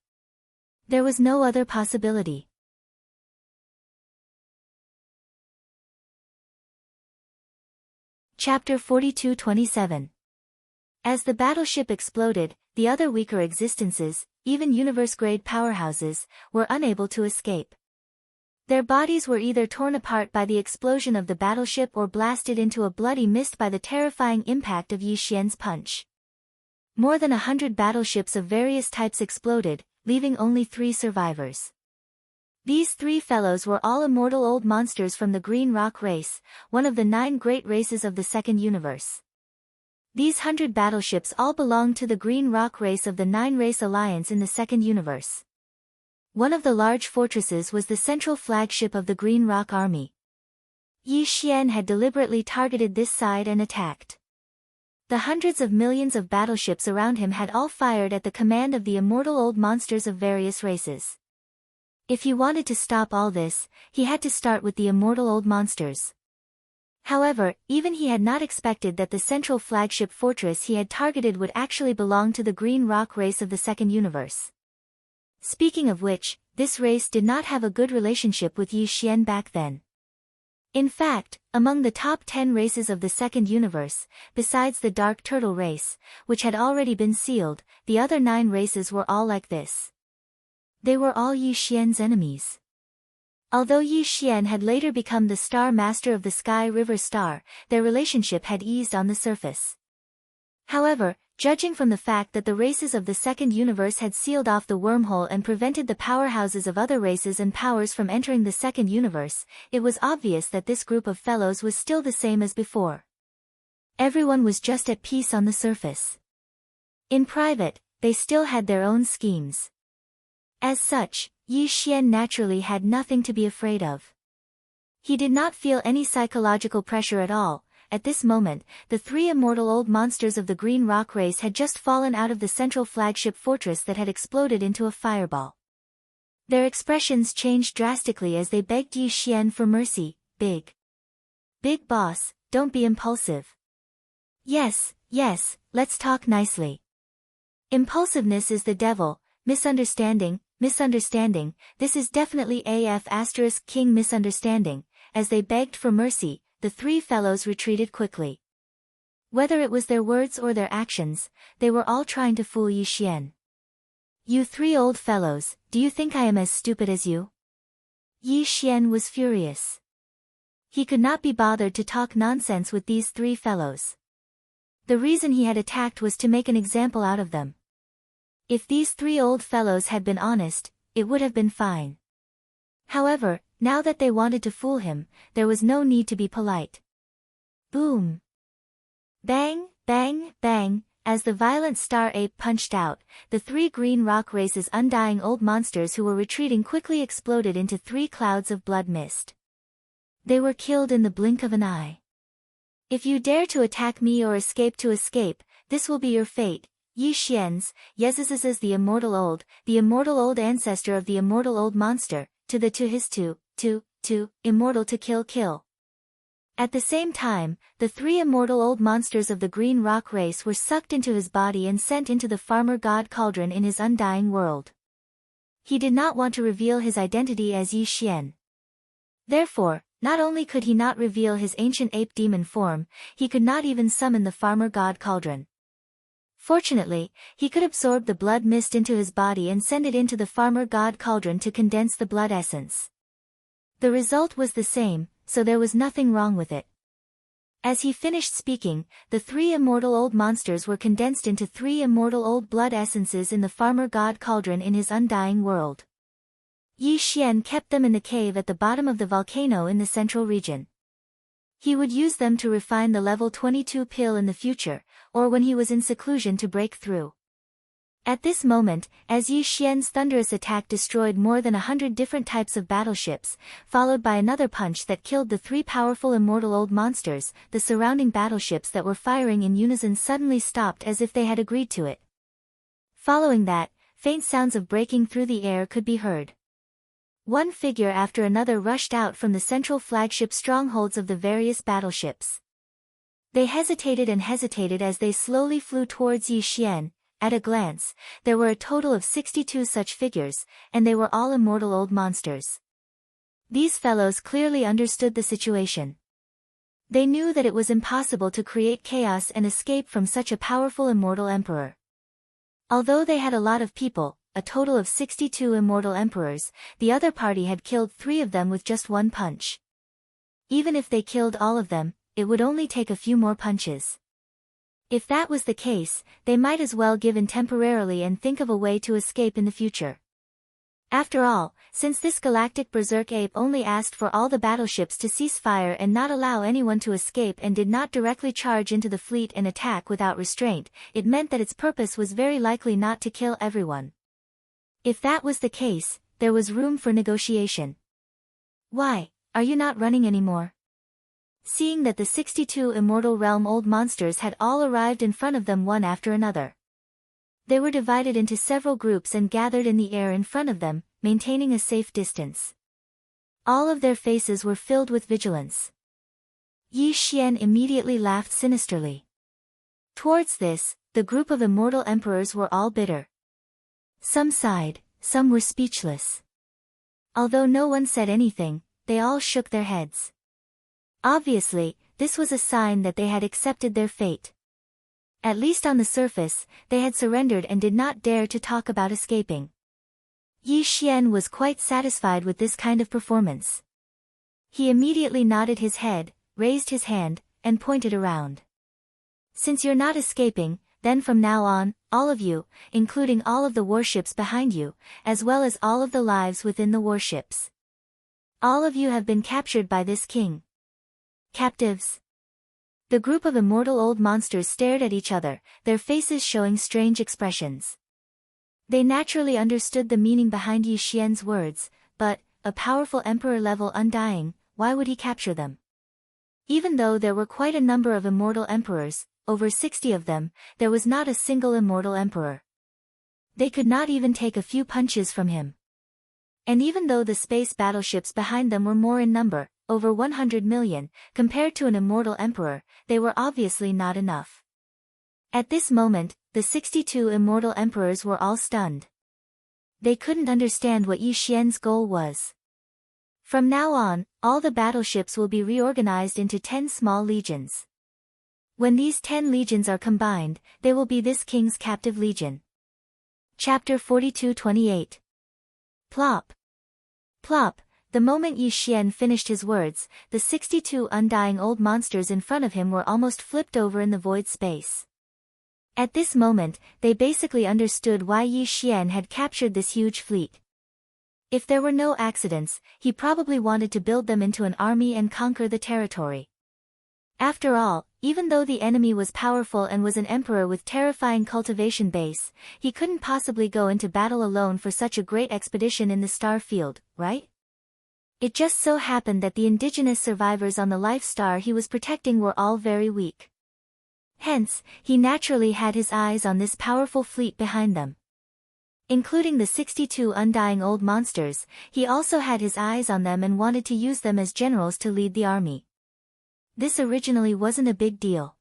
There was no other possibility. Chapter 42-27. As the battleship exploded, the other weaker existences, even universe-grade powerhouses, were unable to escape. Their bodies were either torn apart by the explosion of the battleship or blasted into a bloody mist by the terrifying impact of Yi Xian's punch. More than 100 battleships of various types exploded, leaving only 3 survivors. These 3 fellows were all immortal old monsters from the Green Rock race, one of the 9 great races of the Second Universe. These 100 battleships all belonged to the Green Rock race of the 9-race alliance in the Second Universe. One of the large fortresses was the central flagship of the Green Rock Army. Yi Xian had deliberately targeted this side and attacked. The hundreds of millions of battleships around him had all fired at the command of the immortal old monsters of various races. If he wanted to stop all this, he had to start with the immortal old monsters. However, even he had not expected that the central flagship fortress he had targeted would actually belong to the Green Rock race of the Second Universe. Speaking of which, this race did not have a good relationship with Yi Xian back then. In fact, among the top 10 races of the Second Universe, besides the Dark Turtle race, which had already been sealed, the other 9 races were all like this. They were all Yi Xian's enemies. Although Yi Xian had later become the Star Master of the Sky River Star, their relationship had eased on the surface. However, judging from the fact that the races of the Second Universe had sealed off the wormhole and prevented the powerhouses of other races and powers from entering the Second Universe, it was obvious that this group of fellows was still the same as before. Everyone was just at peace on the surface. In private, they still had their own schemes. As such, Yi Xian naturally had nothing to be afraid of. He did not feel any psychological pressure at all. At this moment, the 3 immortal old monsters of the Green Rock race had just fallen out of the central flagship fortress that had exploded into a fireball. Their expressions changed drastically as they begged Yi Xian for mercy. Big boss, don't be impulsive. Yes, let's talk nicely. Impulsiveness is the devil, misunderstanding, this is definitely King misunderstanding. As they begged for mercy, the 3 fellows retreated quickly. Whether it was their words or their actions, they were all trying to fool Yi Xian. You 3 old fellows, do you think I am as stupid as you? Yi Xian was furious. He could not be bothered to talk nonsense with these 3 fellows. The reason he had attacked was to make an example out of them. If these 3 old fellows had been honest, it would have been fine. However, now that they wanted to fool him, there was no need to be polite. Boom! Bang, bang, bang, as the violent star ape punched out, the 3 green rock race's undying old monsters who were retreating quickly exploded into 3 clouds of blood mist. They were killed in the blink of an eye. If you dare to attack me or escape, this will be your fate. Yi Xian's, Yeziz's the immortal old ancestor of the immortal old monster, to his immortal to kill. At the same time, the 3 immortal old monsters of the green rock race were sucked into his body and sent into the farmer god cauldron in his undying world. He did not want to reveal his identity as Yi Xian. Therefore, not only could he not reveal his ancient ape demon form, he could not even summon the farmer god cauldron. Fortunately, he could absorb the blood mist into his body and send it into the farmer god cauldron to condense the blood essence. The result was the same, so there was nothing wrong with it. As he finished speaking, the 3 immortal old monsters were condensed into 3 immortal old blood essences in the farmer god cauldron in his undying world. Yi Xian kept them in the cave at the bottom of the volcano in the central region. He would use them to refine the level 22 pill in the future, or when he was in seclusion to break through. At this moment, as Yi Xian's thunderous attack destroyed more than 100 different types of battleships, followed by another punch that killed the 3 powerful immortal old monsters, the surrounding battleships that were firing in unison suddenly stopped as if they had agreed to it. Following that, faint sounds of breaking through the air could be heard. One figure after another rushed out from the central flagship strongholds of the various battleships. They hesitated as they slowly flew towards Yi Xian. At a glance, there were a total of 62 such figures, and they were all immortal old monsters. These fellows clearly understood the situation. They knew that it was impossible to create chaos and escape from such a powerful immortal emperor. Although they had a lot of people, a total of 62 immortal emperors, the other party had killed 3 of them with just one punch. Even if they killed all of them, it would only take a few more punches. If that was the case, they might as well give in temporarily and think of a way to escape in the future. After all, since this galactic berserk ape only asked for all the battleships to cease fire and not allow anyone to escape and did not directly charge into the fleet and attack without restraint, it meant that its purpose was very likely not to kill everyone. If that was the case, there was room for negotiation. Why, are you not running anymore? Seeing that the 62 immortal realm old monsters had all arrived in front of them one after another. They were divided into several groups and gathered in the air in front of them, maintaining a safe distance. All of their faces were filled with vigilance. Yi Xian immediately laughed sinisterly. Towards this, the group of immortal emperors were all bitter. Some sighed, some were speechless. Although no one said anything, they all shook their heads. Obviously, this was a sign that they had accepted their fate. At least on the surface, they had surrendered and did not dare to talk about escaping. Yi Xian was quite satisfied with this kind of performance. He immediately nodded his head, raised his hand, and pointed around. Since you're not escaping, then from now on, all of you, including all of the warships behind you, as well as all of the lives within the warships. All of you have been captured by this king. Captives. The group of immortal old monsters stared at each other, their faces showing strange expressions. They naturally understood the meaning behind Yi Xian's words, but, a powerful emperor-level undying, why would he capture them? Even though there were quite a number of immortal emperors, over 60 of them, there was not a single immortal emperor. They could not even take a few punches from him. And even though the space battleships behind them were more in number, over 100 million, compared to an immortal emperor, they were obviously not enough. At this moment, the 62 immortal emperors were all stunned. They couldn't understand what Yi Xian's goal was. From now on, all the battleships will be reorganized into 10 small legions. When these 10 legions are combined, they will be this king's captive legion. Chapter 42-28. Plop. Plop. The moment Yi Xian finished his words, the 62 undying old monsters in front of him were almost flipped over in the void space. At this moment, they basically understood why Yi Xian had captured this huge fleet. If there were no accidents, he probably wanted to build them into an army and conquer the territory. After all, even though the enemy was powerful and was an emperor with terrifying cultivation base, he couldn't possibly go into battle alone for such a great expedition in the star field, right? It just so happened that the indigenous survivors on the life star he was protecting were all very weak. Hence, he naturally had his eyes on this powerful fleet behind them. Including the 62 undying old monsters, he also had his eyes on them and wanted to use them as generals to lead the army. This originally wasn't a big deal.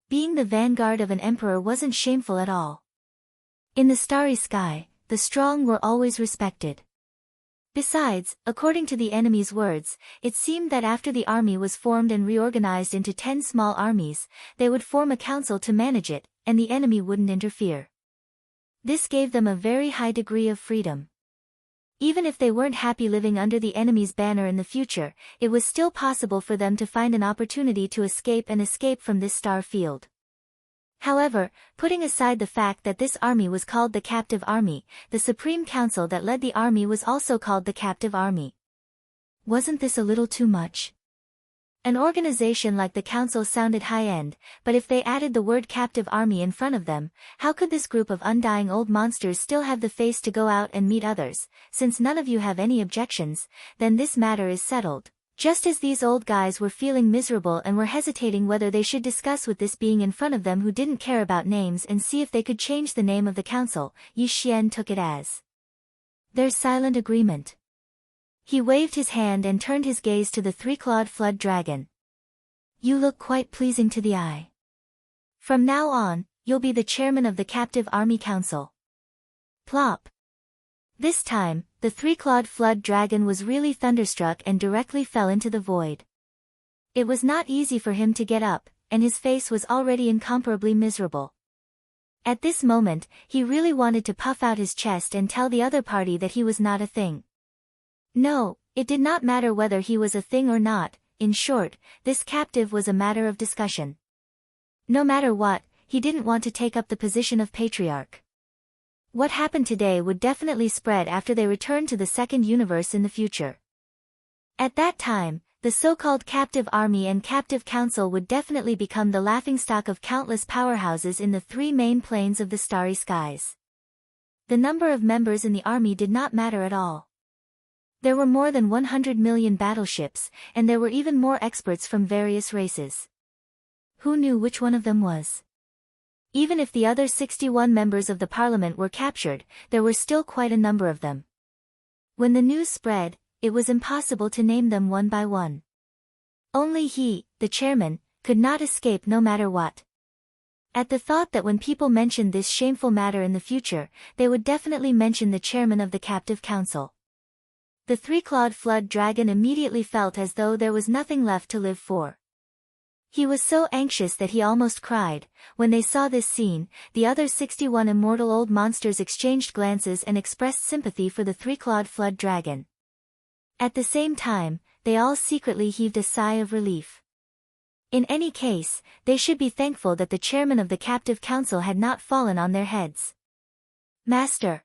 Being the vanguard of an emperor wasn't shameful at all. In the starry sky, the strong were always respected. Besides, according to the enemy's words, it seemed that after the army was formed and reorganized into 10 small armies, they would form a council to manage it, and the enemy wouldn't interfere. This gave them a very high degree of freedom. Even if they weren't happy living under the enemy's banner in the future, it was still possible for them to find an opportunity to escape from this star field. However, putting aside the fact that this army was called the Captive Army, the Supreme Council that led the army was also called the Captive Army. Wasn't this a little too much? An organization like the Council sounded high-end, but if they added the word Captive Army in front of them, how could this group of undying old monsters still have the face to go out and meet others? Since none of you have any objections, then this matter is settled. Just as these old guys were feeling miserable and were hesitating whether they should discuss with this being in front of them who didn't care about names and see if they could change the name of the council, Yi Xian took it as their silent agreement. He waved his hand and turned his gaze to the three-clawed flood dragon. You look quite pleasing to the eye. From now on, you'll be the chairman of the Captive Army Council. Plop. This time, the three-clawed flood dragon was really thunderstruck and directly fell into the void. It was not easy for him to get up, and his face was already incomparably miserable. At this moment, he really wanted to puff out his chest and tell the other party that he was not a thing. No, it did not matter whether he was a thing or not. In short, this captive was a matter of discussion. No matter what, he didn't want to take up the position of patriarch. What happened today would definitely spread after they returned to the second universe in the future. At that time, the so-called Captive Army and Captive Council would definitely become the laughingstock of countless powerhouses in the 3 main planes of the starry skies. The number of members in the army did not matter at all. There were more than 100 million battleships, and there were even more experts from various races. Who knew which one of them was? Even if the other 61 members of the parliament were captured, there were still quite a number of them. When the news spread, it was impossible to name them one by one. Only he, the chairman, could not escape no matter what. At the thought that when people mentioned this shameful matter in the future, they would definitely mention the chairman of the Captive Council. The three-clawed flood dragon immediately felt as though there was nothing left to live for. He was so anxious that he almost cried. When they saw this scene, the other 61 immortal old monsters exchanged glances and expressed sympathy for the three-clawed flood dragon. At the same time, they all secretly heaved a sigh of relief. In any case, they should be thankful that the chairman of the Captive Council had not fallen on their heads. Master.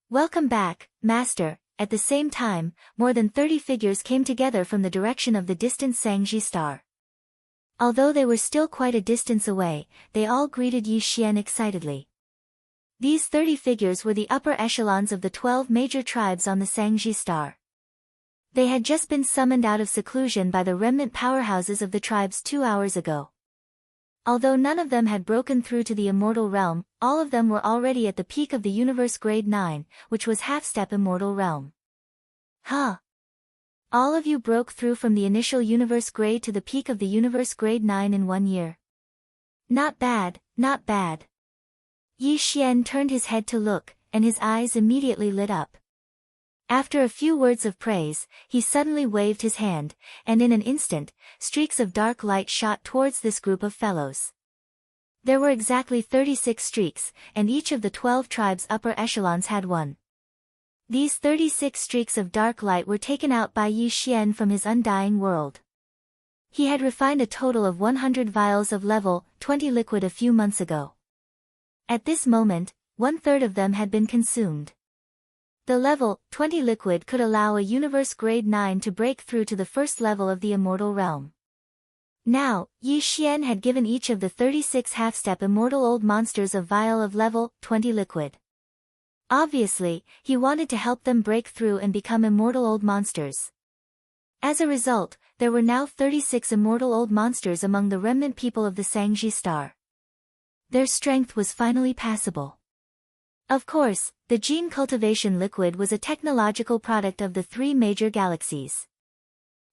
Welcome back, Master. At the same time, more than 30 figures came together from the direction of the distant Sangji star. Although they were still quite a distance away, they all greeted Yi Xian excitedly. These 30 figures were the upper echelons of the 12 major tribes on the Sangji star. They had just been summoned out of seclusion by the remnant powerhouses of the tribes 2 hours ago. Although none of them had broken through to the immortal realm, all of them were already at the peak of the universe grade 9, which was half-step immortal realm. Huh? All of you broke through from the initial universe grade to the peak of the universe grade 9 in 1 year. Not bad, not bad. Yi Xian turned his head to look, and his eyes immediately lit up. After a few words of praise, he suddenly waved his hand, and in an instant, streaks of dark light shot towards this group of fellows. There were exactly 36 streaks, and each of the 12 tribes' upper echelons had one. These 36 streaks of dark light were taken out by Yi Xian from his undying world. He had refined a total of 100 vials of level 20 liquid a few months ago. At this moment, 1/3 of them had been consumed. The level 20 liquid could allow a universe grade 9 to break through to the first level of the immortal realm. Now, Yi Xian had given each of the 36 half-step immortal old monsters a vial of level 20 liquid. Obviously, he wanted to help them break through and become immortal old monsters. As a result, there were now 36 immortal old monsters among the remnant people of the Sangji star. Their strength was finally passable. Of course, the gene cultivation liquid was a technological product of the 3 major galaxies.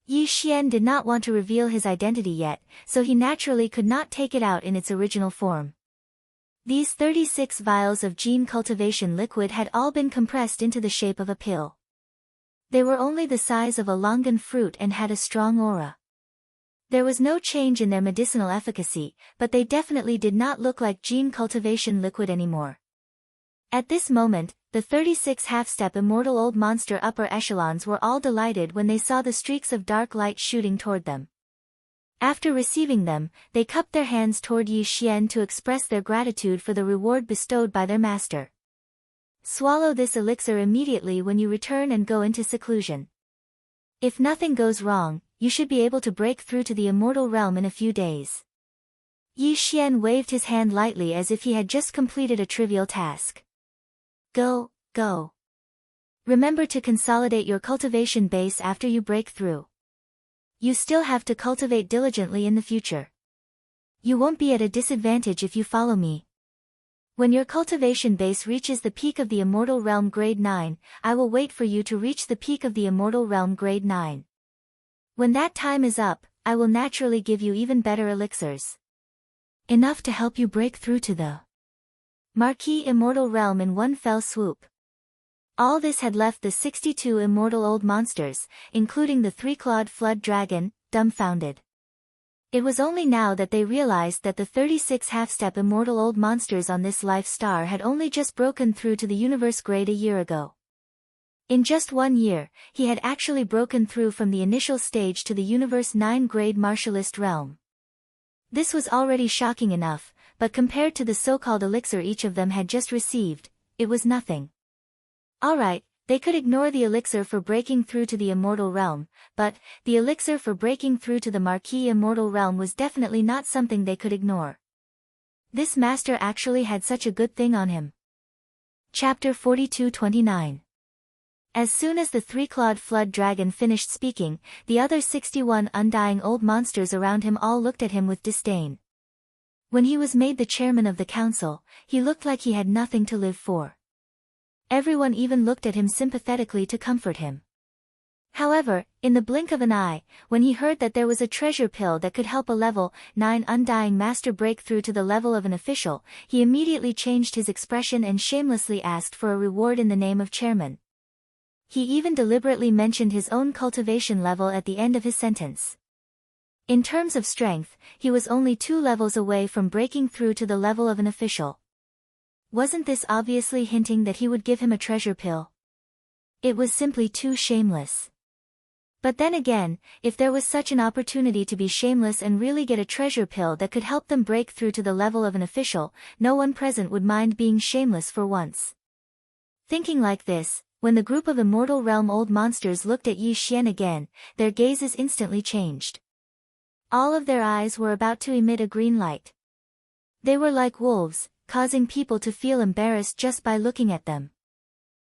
Yi Xian did not want to reveal his identity yet, so he naturally could not take it out in its original form. These 36 vials of gene cultivation liquid had all been compressed into the shape of a pill. They were only the size of a longan fruit and had a strong aura. There was no change in their medicinal efficacy, but they definitely did not look like gene cultivation liquid anymore. At this moment, the 36 half-step immortal old monster upper echelons were all delighted when they saw the streaks of dark light shooting toward them. After receiving them, they cupped their hands toward Yi Xian to express their gratitude for the reward bestowed by their master. Swallow this elixir immediately when you return and go into seclusion. If nothing goes wrong, you should be able to break through to the immortal realm in a few days. Yi Xian waved his hand lightly as if he had just completed a trivial task. Go, go. Remember to consolidate your cultivation base after you break through. You still have to cultivate diligently in the future. You won't be at a disadvantage if you follow me. When your cultivation base reaches the peak of the Immortal Realm Grade 9, I will wait for you to reach the peak of the Immortal Realm Grade 9. When that time is up, I will naturally give you even better elixirs. Enough to help you break through to the Marquis Immortal Realm in one fell swoop. All this had left the 62 immortal old monsters, including the 3-clawed flood dragon, dumbfounded. It was only now that they realized that the 36 half-step immortal old monsters on this life star had only just broken through to the universe grade a year ago. In just 1 year, he had actually broken through from the initial stage to the universe 9 grade martialist realm. This was already shocking enough, but compared to the so-called elixir each of them had just received, it was nothing. Alright, they could ignore the elixir for breaking through to the immortal realm, but the elixir for breaking through to the Marquis Immortal Realm was definitely not something they could ignore. This master actually had such a good thing on him. Chapter 42-29. As soon as the 3-clawed flood dragon finished speaking, the other 61 undying old monsters around him all looked at him with disdain. When he was made the chairman of the council, he looked like he had nothing to live for. Everyone even looked at him sympathetically to comfort him. However, in the blink of an eye, when he heard that there was a treasure pill that could help a level 9 undying master break through to the level of an official, he immediately changed his expression and shamelessly asked for a reward in the name of chairman. He even deliberately mentioned his own cultivation level at the end of his sentence. In terms of strength, he was only 2 levels away from breaking through to the level of an official. Wasn't this obviously hinting that he would give him a treasure pill? It was simply too shameless. But then again, if there was such an opportunity to be shameless and really get a treasure pill that could help them break through to the level of an official, no one present would mind being shameless for once. Thinking like this, when the group of Immortal Realm old monsters looked at Yi Xian again, their gazes instantly changed. All of their eyes were about to emit a green light. They were like wolves, causing people to feel embarrassed just by looking at them.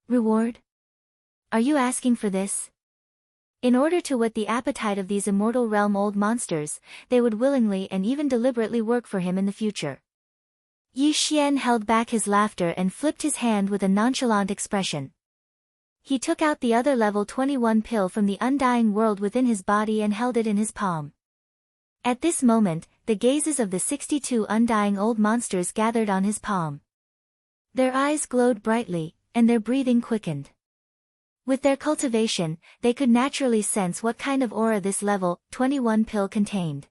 Reward? Are you asking for this? In order to whet the appetite of these Immortal Realm old monsters, they would willingly and even deliberately work for him in the future. Yi Xian held back his laughter and flipped his hand with a nonchalant expression. He took out the other level 21 pill from the undying world within his body and held it in his palm. At this moment, the gazes of the 62 undying old monsters gathered on his palm. Their eyes glowed brightly, and their breathing quickened. With their cultivation, they could naturally sense what kind of aura this level 21 pill contained.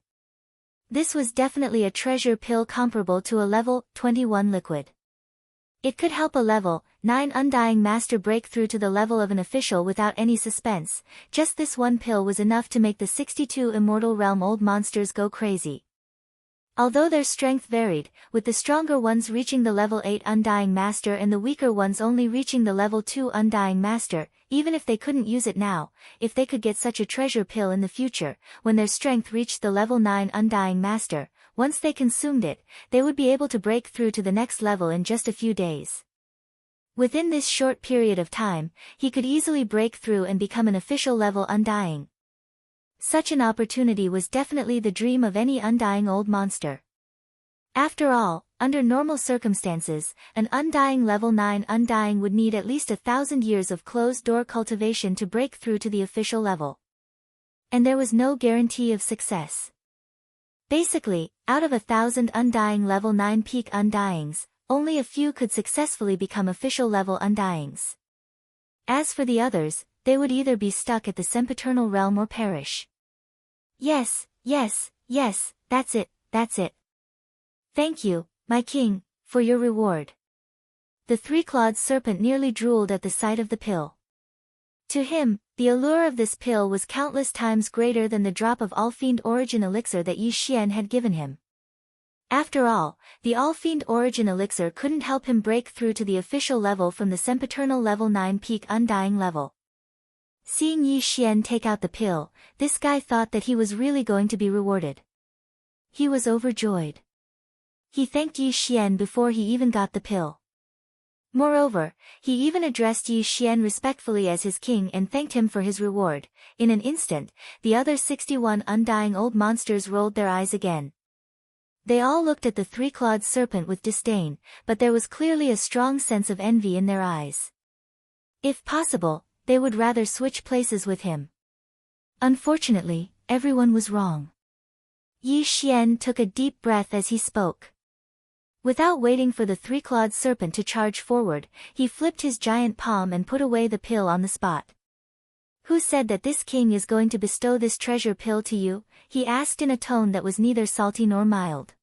This was definitely a treasure pill comparable to a level 21 liquid. It could help a level 9 undying master break through to the level of an official without any suspense. Just this one pill was enough to make the 62 Immortal Realm old monsters go crazy. Although their strength varied, with the stronger ones reaching the level 8 Undying Master and the weaker ones only reaching the level 2 Undying Master, even if they couldn't use it now, if they could get such a treasure pill in the future, when their strength reached the level 9 Undying Master, once they consumed it, they would be able to break through to the next level in just a few days. Within this short period of time, he could easily break through and become an official level Undying. Such an opportunity was definitely the dream of any undying old monster. After all, under normal circumstances, an Undying level 9 Undying would need at least 1,000 years of closed-door cultivation to break through to the official level. And there was no guarantee of success. Basically, out of 1,000 Undying level 9 peak Undyings, only a few could successfully become official level Undyings. As for the others, they would either be stuck at the sempiternal realm or perish. Yes, that's it. Thank you, my king, for your reward. The three-clawed serpent nearly drooled at the sight of the pill. To him, the allure of this pill was countless times greater than the drop of All-Fiend Origin Elixir that Yi Xian had given him. After all, the All-Fiend Origin Elixir couldn't help him break through to the official level from the sempiternal level 9 peak Undying level. Seeing Yi Xian take out the pill, this guy thought that he was really going to be rewarded. He was overjoyed. He thanked Yi Xian before he even got the pill. Moreover, he even addressed Yi Xian respectfully as his king and thanked him for his reward. In an instant, the other 61 undying old monsters rolled their eyes again. They all looked at the three-clawed serpent with disdain, but there was clearly a strong sense of envy in their eyes. If possible, they would rather switch places with him. Unfortunately, everyone was wrong. Yi Xian took a deep breath as he spoke. Without waiting for the three-clawed serpent to charge forward, he flipped his giant palm and put away the pill on the spot. "Who said that this king is going to bestow this treasure pill to you?" he asked in a tone that was neither salty nor mild.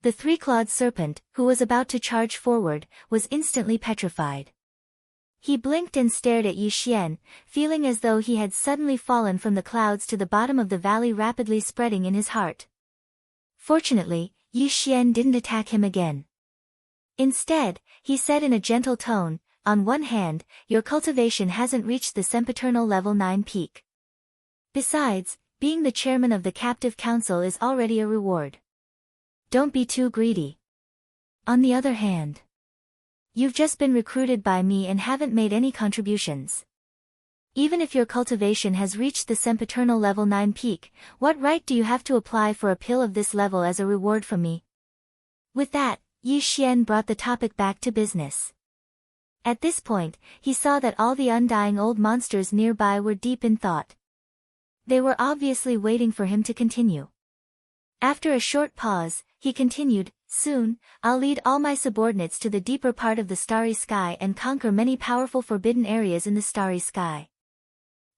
The three-clawed serpent, who was about to charge forward, was instantly petrified. He blinked and stared at Yi Xian, feeling as though he had suddenly fallen from the clouds to the bottom of the valley, rapidly spreading in his heart. Fortunately, Yi Xian didn't attack him again. Instead, he said in a gentle tone, "On one hand, your cultivation hasn't reached the sempiternal level 9 peak. Besides, being the chairman of the captive council is already a reward. Don't be too greedy. On the other hand, you've just been recruited by me and haven't made any contributions. Even if your cultivation has reached the sempiternal level 9 peak, what right do you have to apply for a pill of this level as a reward from me?" With that, Yi Xian brought the topic back to business. At this point, he saw that all the undying old monsters nearby were deep in thought. They were obviously waiting for him to continue. After a short pause, he continued, "Soon, I'll lead all my subordinates to the deeper part of the starry sky and conquer many powerful forbidden areas in the starry sky.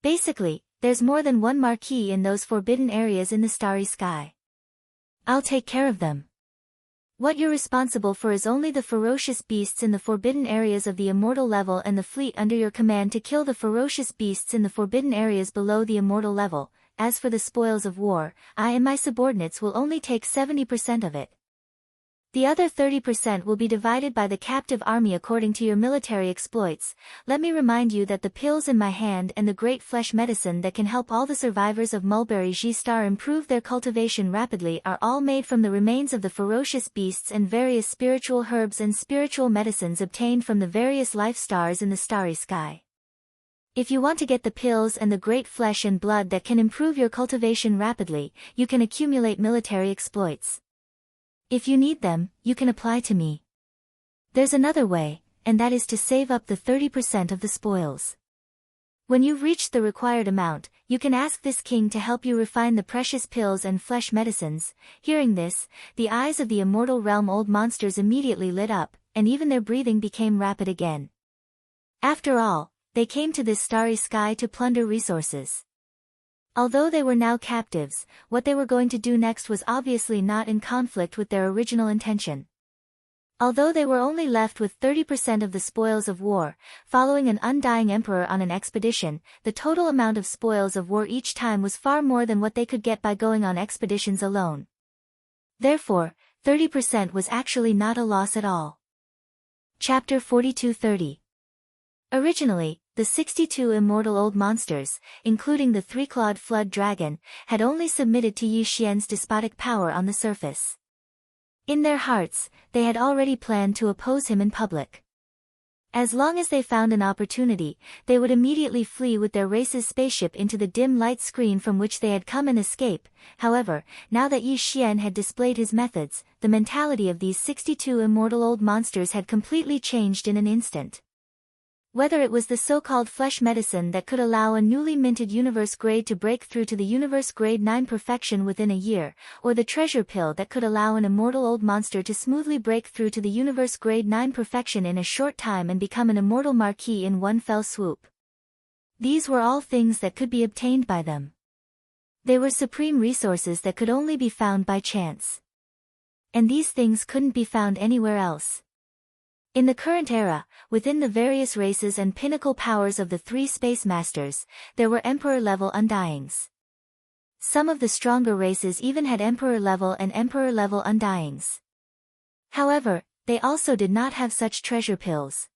Basically, there's more than one marquee in those forbidden areas in the starry sky. I'll take care of them. What you're responsible for is only the ferocious beasts in the forbidden areas of the immortal level and the fleet under your command to kill the ferocious beasts in the forbidden areas below the immortal level. As for the spoils of war, I and my subordinates will only take 70% of it. The other 30% will be divided by the captive army according to your military exploits. Let me remind you that the pills in my hand and the great flesh medicine that can help all the survivors of Mulberry G-Star improve their cultivation rapidly are all made from the remains of the ferocious beasts and various spiritual herbs and spiritual medicines obtained from the various life stars in the starry sky. If you want to get the pills and the great flesh and blood that can improve your cultivation rapidly, you can accumulate military exploits. If you need them, you can apply to me. There's another way, and that is to save up the 30% of the spoils. When you've reached the required amount, you can ask this king to help you refine the precious pills and flesh medicines." Hearing this, the eyes of the immortal realm old monsters immediately lit up, and even their breathing became rapid again. After all, they came to this starry sky to plunder resources. Although they were now captives, what they were going to do next was obviously not in conflict with their original intention. Although they were only left with 30% of the spoils of war, following an undying emperor on an expedition, the total amount of spoils of war each time was far more than what they could get by going on expeditions alone. Therefore, 30% was actually not a loss at all. Chapter 42:30. Originally, the 62 immortal old monsters, including the three-clawed flood dragon, had only submitted to Yi Xian's despotic power on the surface. In their hearts, they had already planned to oppose him in public. As long as they found an opportunity, they would immediately flee with their race's spaceship into the dim light screen from which they had come and escape. However, now that Yi Xian had displayed his methods, the mentality of these 62 immortal old monsters had completely changed in an instant. Whether it was the so-called flesh medicine that could allow a newly minted universe grade to break through to the universe grade 9 perfection within a year, or the treasure pill that could allow an immortal old monster to smoothly break through to the universe grade 9 perfection in a short time and become an immortal marquis in one fell swoop. These were all things that could be obtained by them. They were supreme resources that could only be found by chance. And these things couldn't be found anywhere else. In the current era, within the various races and pinnacle powers of the three space masters, there were emperor-level undyings. Some of the stronger races even had emperor-level and emperor-level undyings. However, they also did not have such treasure pills.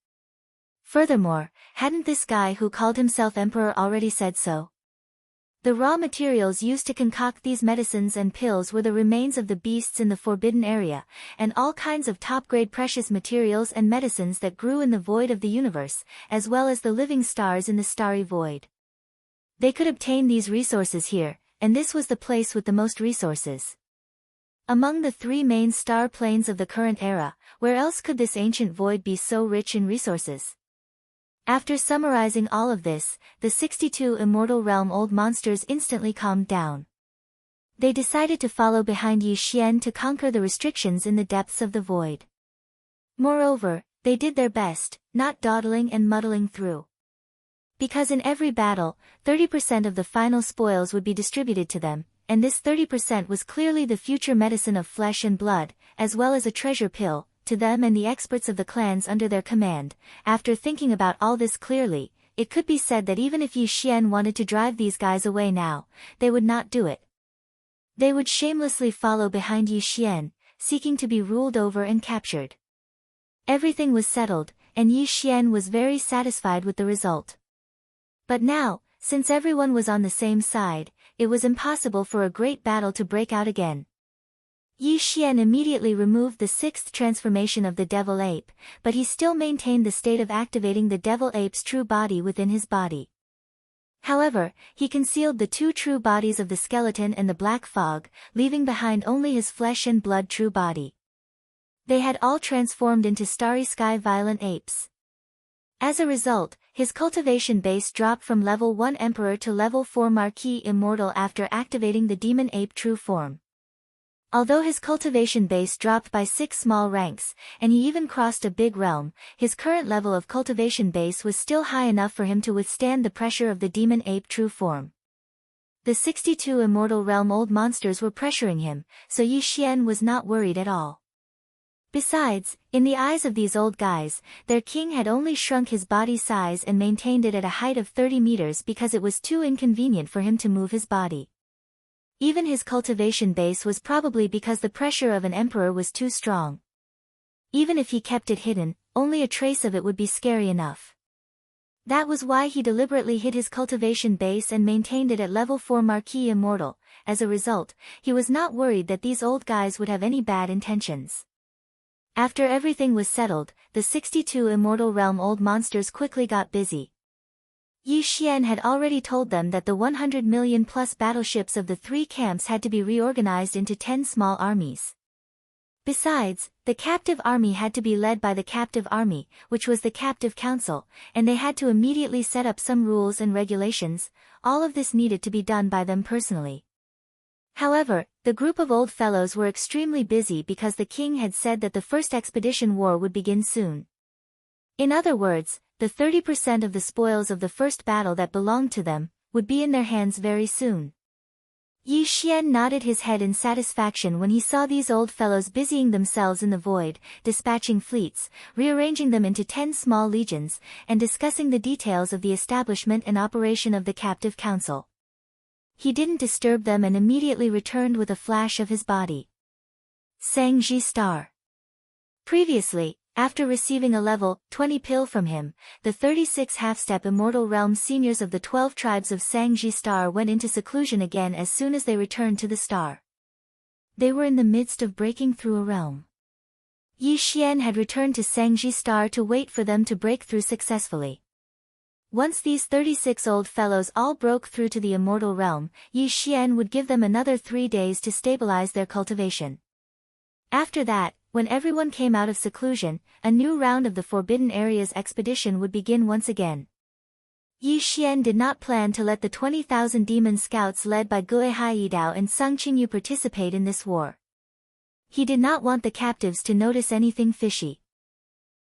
Furthermore, hadn't this guy who called himself emperor already said so? The raw materials used to concoct these medicines and pills were the remains of the beasts in the forbidden area, and all kinds of top-grade precious materials and medicines that grew in the void of the universe, as well as the living stars in the starry void. They could obtain these resources here, and this was the place with the most resources. Among the three main star planes of the current era, where else could this ancient void be so rich in resources? After summarizing all of this, the 62 immortal realm old monsters instantly calmed down. They decided to follow behind Yi Xian to conquer the restrictions in the depths of the void. Moreover, they did their best, not dawdling and muddling through. Because in every battle, 30% of the final spoils would be distributed to them, and this 30% was clearly the future medicine of flesh and blood, as well as a treasure pill, to them and the experts of the clans under their command. After thinking about all this clearly, it could be said that even if Yi Xian wanted to drive these guys away now, they would not do it. They would shamelessly follow behind Yi Xian, seeking to be ruled over and captured. Everything was settled, and Yi Xian was very satisfied with the result. But now, since everyone was on the same side, it was impossible for a great battle to break out again. Yi Xian immediately removed the sixth transformation of the devil ape, but he still maintained the state of activating the devil ape's true body within his body. However, he concealed the two true bodies of the skeleton and the black fog, leaving behind only his flesh and blood true body. They had all transformed into starry sky violent apes. As a result, his cultivation base dropped from level 1 emperor to level 4 marquis immortal after activating the demon ape true form. Although his cultivation base dropped by 6 small ranks, and he even crossed a big realm, his current level of cultivation base was still high enough for him to withstand the pressure of the demon ape true form. The 62 immortal realm old monsters were pressuring him, so Yi Xian was not worried at all. Besides, in the eyes of these old guys, their king had only shrunk his body size and maintained it at a height of 30 meters because it was too inconvenient for him to move his body. Even his cultivation base was probably because the pressure of an emperor was too strong. Even if he kept it hidden, only a trace of it would be scary enough. That was why he deliberately hid his cultivation base and maintained it at level 4 marquis immortal. As a result, he was not worried that these old guys would have any bad intentions. After everything was settled, the 62 immortal realm old monsters quickly got busy. Yi Xian had already told them that the 100 million plus battleships of the three camps had to be reorganized into 10 small armies. Besides, the captive army had to be led by the captive army, which was the captive council, and they had to immediately set up some rules and regulations. All of this needed to be done by them personally. However, the group of old fellows were extremely busy because the king had said that the first expedition war would begin soon. In other words, the 30% of the spoils of the first battle that belonged to them would be in their hands very soon. Yi Xian nodded his head in satisfaction when he saw these old fellows busying themselves in the void, dispatching fleets, rearranging them into 10 small legions, and discussing the details of the establishment and operation of the captive council. He didn't disturb them and immediately returned with a flash of his body. Sangji Star. Previously, after receiving a level 20 pill from him, the 36 half-step immortal realm seniors of the 12 tribes of Sangji Star went into seclusion again as soon as they returned to the star. They were in the midst of breaking through a realm. Yi Xian had returned to Sangji Star to wait for them to break through successfully. Once these 36 old fellows all broke through to the immortal realm, Yi Xian would give them another 3 days to stabilize their cultivation. After that, when everyone came out of seclusion, a new round of the Forbidden Areas expedition would begin once again. Yi Xian did not plan to let the 20,000 demon scouts led by Gue Haidao and Sung Qingyu participate in this war. He did not want the captives to notice anything fishy.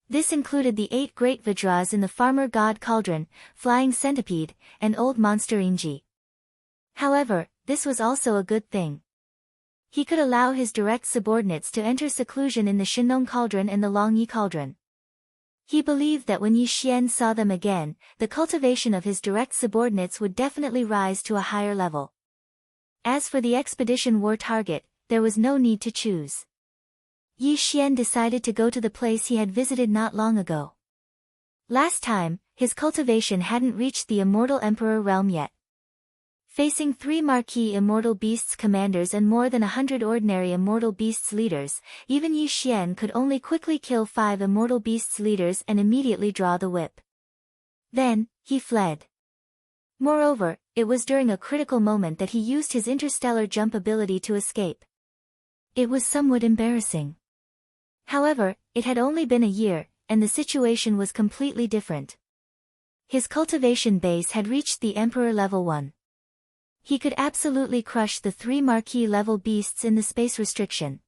This included the 8 great Vajras in the Farmer God Cauldron, Flying Centipede, and Old Monster Inji. However, this was also a good thing. He could allow his direct subordinates to enter seclusion in the Shinong Cauldron and the Longyi Cauldron. He believed that when Yi Xian saw them again, the cultivation of his direct subordinates would definitely rise to a higher level. As for the expedition war target, there was no need to choose. Yi Xian decided to go to the place he had visited not long ago. Last time, his cultivation hadn't reached the Immortal Emperor realm yet. Facing 3 marquee immortal beasts commanders and more than 100 ordinary immortal beasts leaders, even Yi Xian could only quickly kill 5 immortal beasts leaders and immediately draw the whip. Then, he fled. Moreover, it was during a critical moment that he used his interstellar jump ability to escape. It was somewhat embarrassing. However, it had only been a year, and the situation was completely different. His cultivation base had reached the Emperor level 1. He could absolutely crush the 3 marquee level beasts in the space restriction.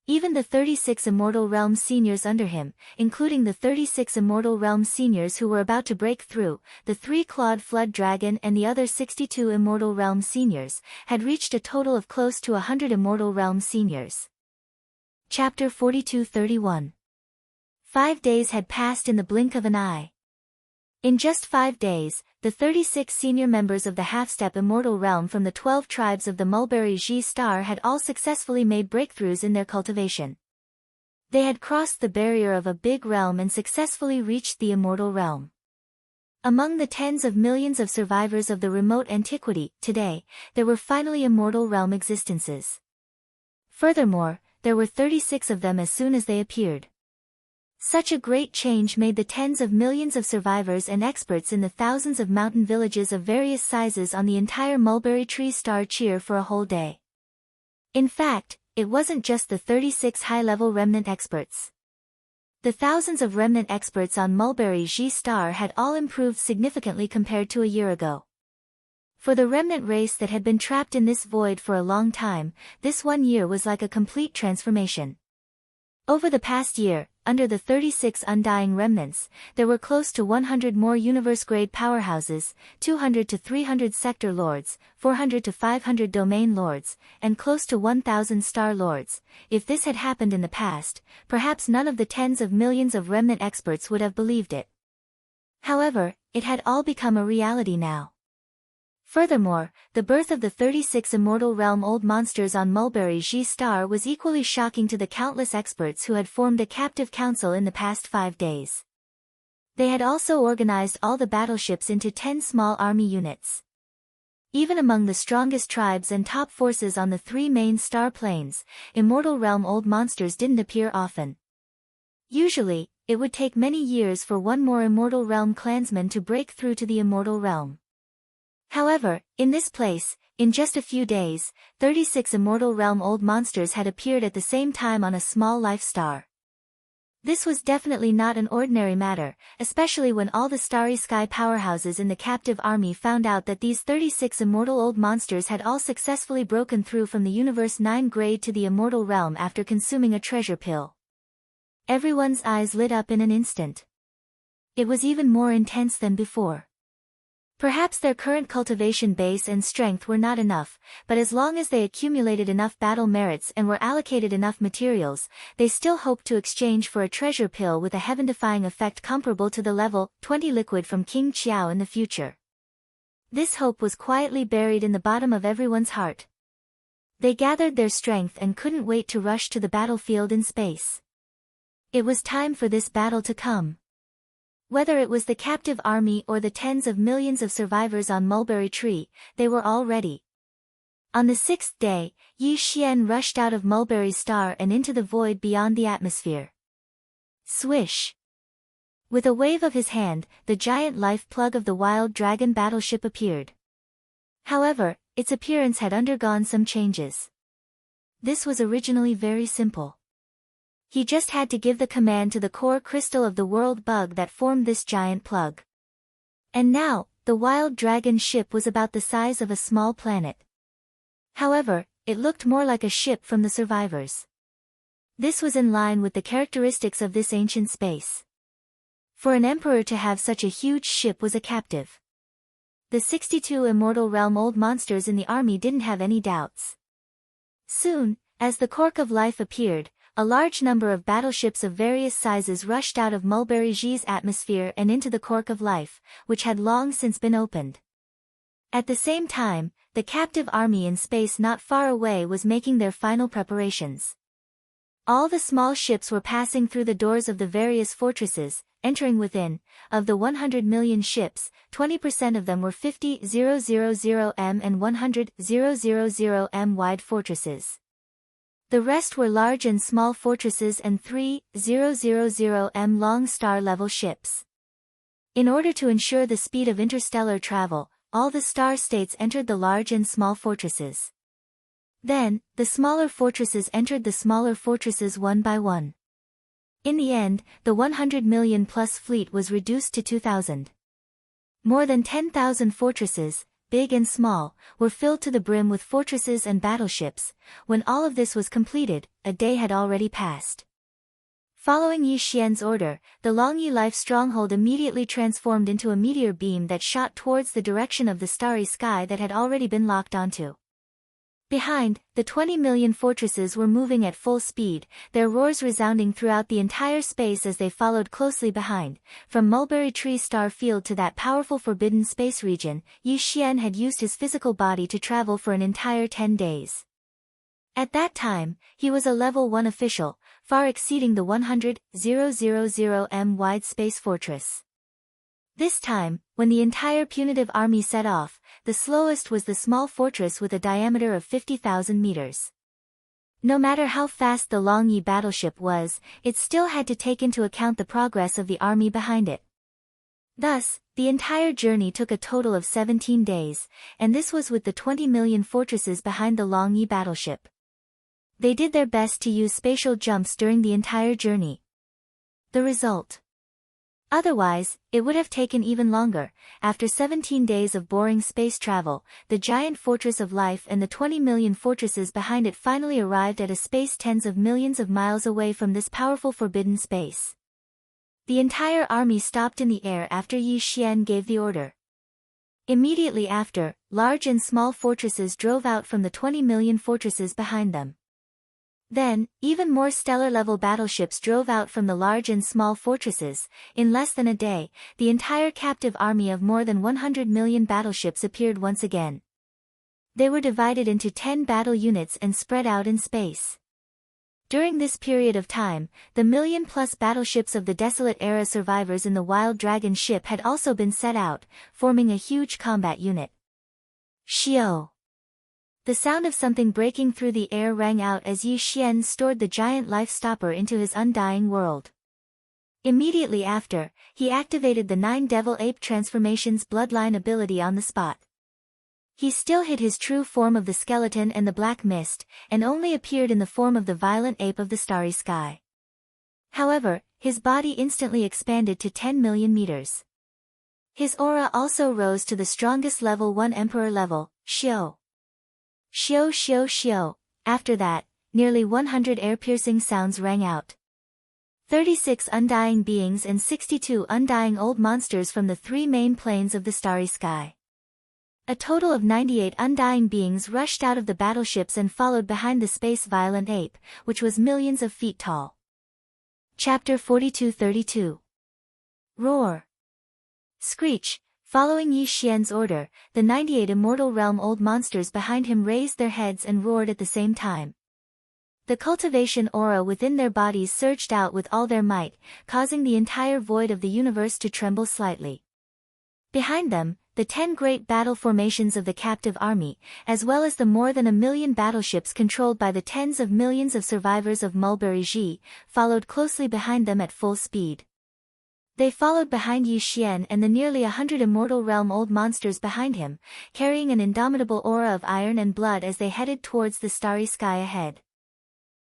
Even the 36 Immortal Realm seniors under him, including the 36 Immortal Realm seniors who were about to break through, the 3-clawed Flood Dragon and the other 62 Immortal Realm seniors, had reached a total of close to 100 Immortal Realm seniors. Chapter 42-31. 5 days had passed in the blink of an eye. In just 5 days, the 36 senior members of the half-step immortal realm from the 12 tribes of the Mulberry Ji Star had all successfully made breakthroughs in their cultivation. They had crossed the barrier of a big realm and successfully reached the immortal realm. Among the tens of millions of survivors of the remote antiquity, today, there were finally immortal realm existences. Furthermore, there were 36 of them as soon as they appeared. Such a great change made the tens of millions of survivors and experts in the thousands of mountain villages of various sizes on the entire Mulberry Tree Star cheer for a whole day. In fact, it wasn't just the 36 high-level remnant experts. The thousands of remnant experts on Mulberry Ji Star had all improved significantly compared to a year ago. For the remnant race that had been trapped in this void for a long time, this 1 year was like a complete transformation. Over the past year, under the 36 undying remnants, there were close to 100 more universe-grade powerhouses, 200 to 300 sector lords, 400 to 500 domain lords, and close to 1,000 star lords. If this had happened in the past, perhaps none of the tens of millions of remnant experts would have believed it. However, it had all become a reality now. Furthermore, the birth of the 36 Immortal Realm Old Monsters on Mulberry Ji Star was equally shocking to the countless experts who had formed a captive council in the past 5 days. They had also organized all the battleships into 10 small army units. Even among the strongest tribes and top forces on the 3 main star planes, Immortal Realm Old Monsters didn't appear often. Usually, it would take many years for one more Immortal Realm clansman to break through to the Immortal Realm. However, in this place, in just a few days, 36 Immortal Realm Old Monsters had appeared at the same time on a small life star. This was definitely not an ordinary matter, especially when all the Starry Sky powerhouses in the captive army found out that these 36 Immortal Old Monsters had all successfully broken through from the Universe 9 grade to the Immortal Realm after consuming a treasure pill. Everyone's eyes lit up in an instant. It was even more intense than before. Perhaps their current cultivation base and strength were not enough, but as long as they accumulated enough battle merits and were allocated enough materials, they still hoped to exchange for a treasure pill with a heaven-defying effect comparable to the level 20 liquid from King Qiao in the future. This hope was quietly buried in the bottom of everyone's heart. They gathered their strength and couldn't wait to rush to the battlefield in space. It was time for this battle to come. Whether it was the captive army or the tens of millions of survivors on Mulberry Tree, they were all ready. On the sixth day, Yi Xian rushed out of Mulberry Star and into the void beyond the atmosphere. Swish! With a wave of his hand, the giant life plug of the Wild Dragon battleship appeared. However, its appearance had undergone some changes. This was originally very simple. He just had to give the command to the core crystal of the world bug that formed this giant plug. And now, the Wild Dragon ship was about the size of a small planet. However, it looked more like a ship from the survivors. This was in line with the characteristics of this ancient space. For an emperor to have such a huge ship was a captive. The 62 immortal realm old monsters in the army didn't have any doubts. Soon, as the cork of life appeared, a large number of battleships of various sizes rushed out of Mulberry G's atmosphere and into the cork of life, which had long since been opened. At the same time, the captive army in space not far away was making their final preparations. All the small ships were passing through the doors of the various fortresses, entering within. Of the 100 million ships, 20% of them were 50,000 m and 100,000 m wide fortresses. The rest were large and small fortresses and 3,000 m long star-level ships. In order to ensure the speed of interstellar travel, all the star states entered the large and small fortresses. Then, the smaller fortresses entered the smaller fortresses one by one. In the end, the 100 million plus fleet was reduced to 2,000. More than 10,000 fortresses, big and small, were filled to the brim with fortresses and battleships. When all of this was completed, a day had already passed. Following Yi Xian's order, the Longyi Life stronghold immediately transformed into a meteor beam that shot towards the direction of the starry sky that had already been locked onto. Behind, the 20 million fortresses were moving at full speed, their roars resounding throughout the entire space as they followed closely behind. From Mulberry Tree Star Field to that powerful forbidden space region, Yi Xian had used his physical body to travel for an entire 10 days. At that time, he was a level 1 official, far exceeding the 100,000 m wide space fortress. This time, when the entire punitive army set off, the slowest was the small fortress with a diameter of 50,000 meters. No matter how fast the Longyi battleship was, it still had to take into account the progress of the army behind it. Thus, the entire journey took a total of 17 days, and this was with the 20 million fortresses behind the Longyi battleship. They did their best to use spatial jumps during the entire journey. The result. Otherwise, it would have taken even longer. After 17 days of boring space travel, the giant fortress of life and the 20 million fortresses behind it finally arrived at a space tens of millions of miles away from this powerful forbidden space. The entire army stopped in the air after Yi Xian gave the order. Immediately after, large and small fortresses drove out from the 20 million fortresses behind them. Then, even more stellar-level battleships drove out from the large and small fortresses. In less than a day, the entire captive army of more than 100 million battleships appeared once again. They were divided into 10 battle units and spread out in space. During this period of time, the million-plus battleships of the Desolate Era survivors in the Wild Dragon ship had also been set out, forming a huge combat unit. Xiao! The sound of something breaking through the air rang out as Yi Xian stored the giant life stopper into his undying world. Immediately after, he activated the 9 Devil Ape Transformations bloodline ability on the spot. He still hid his true form of the skeleton and the black mist, and only appeared in the form of the violent ape of the starry sky. However, his body instantly expanded to 10 million meters. His aura also rose to the strongest level 1 Emperor level, Xiao. Xiao xiao xiao. After that, nearly 100 air-piercing sounds rang out. 36 undying beings and 62 undying old monsters from the 3 main planes of the starry sky. A total of 98 undying beings rushed out of the battleships and followed behind the space violent ape, which was millions of feet tall. Chapter 42-32. Roar. Screech. Following Yi Xian's order, the 98 immortal realm-old monsters behind him raised their heads and roared at the same time. The cultivation aura within their bodies surged out with all their might, causing the entire void of the universe to tremble slightly. Behind them, the 10 great battle formations of the captive army, as well as the more than 1 million battleships controlled by the tens of millions of survivors of Mulberry Ji, followed closely behind them at full speed. They followed behind Yi Xian and the nearly 100 immortal realm-old monsters behind him, carrying an indomitable aura of iron and blood as they headed towards the starry sky ahead.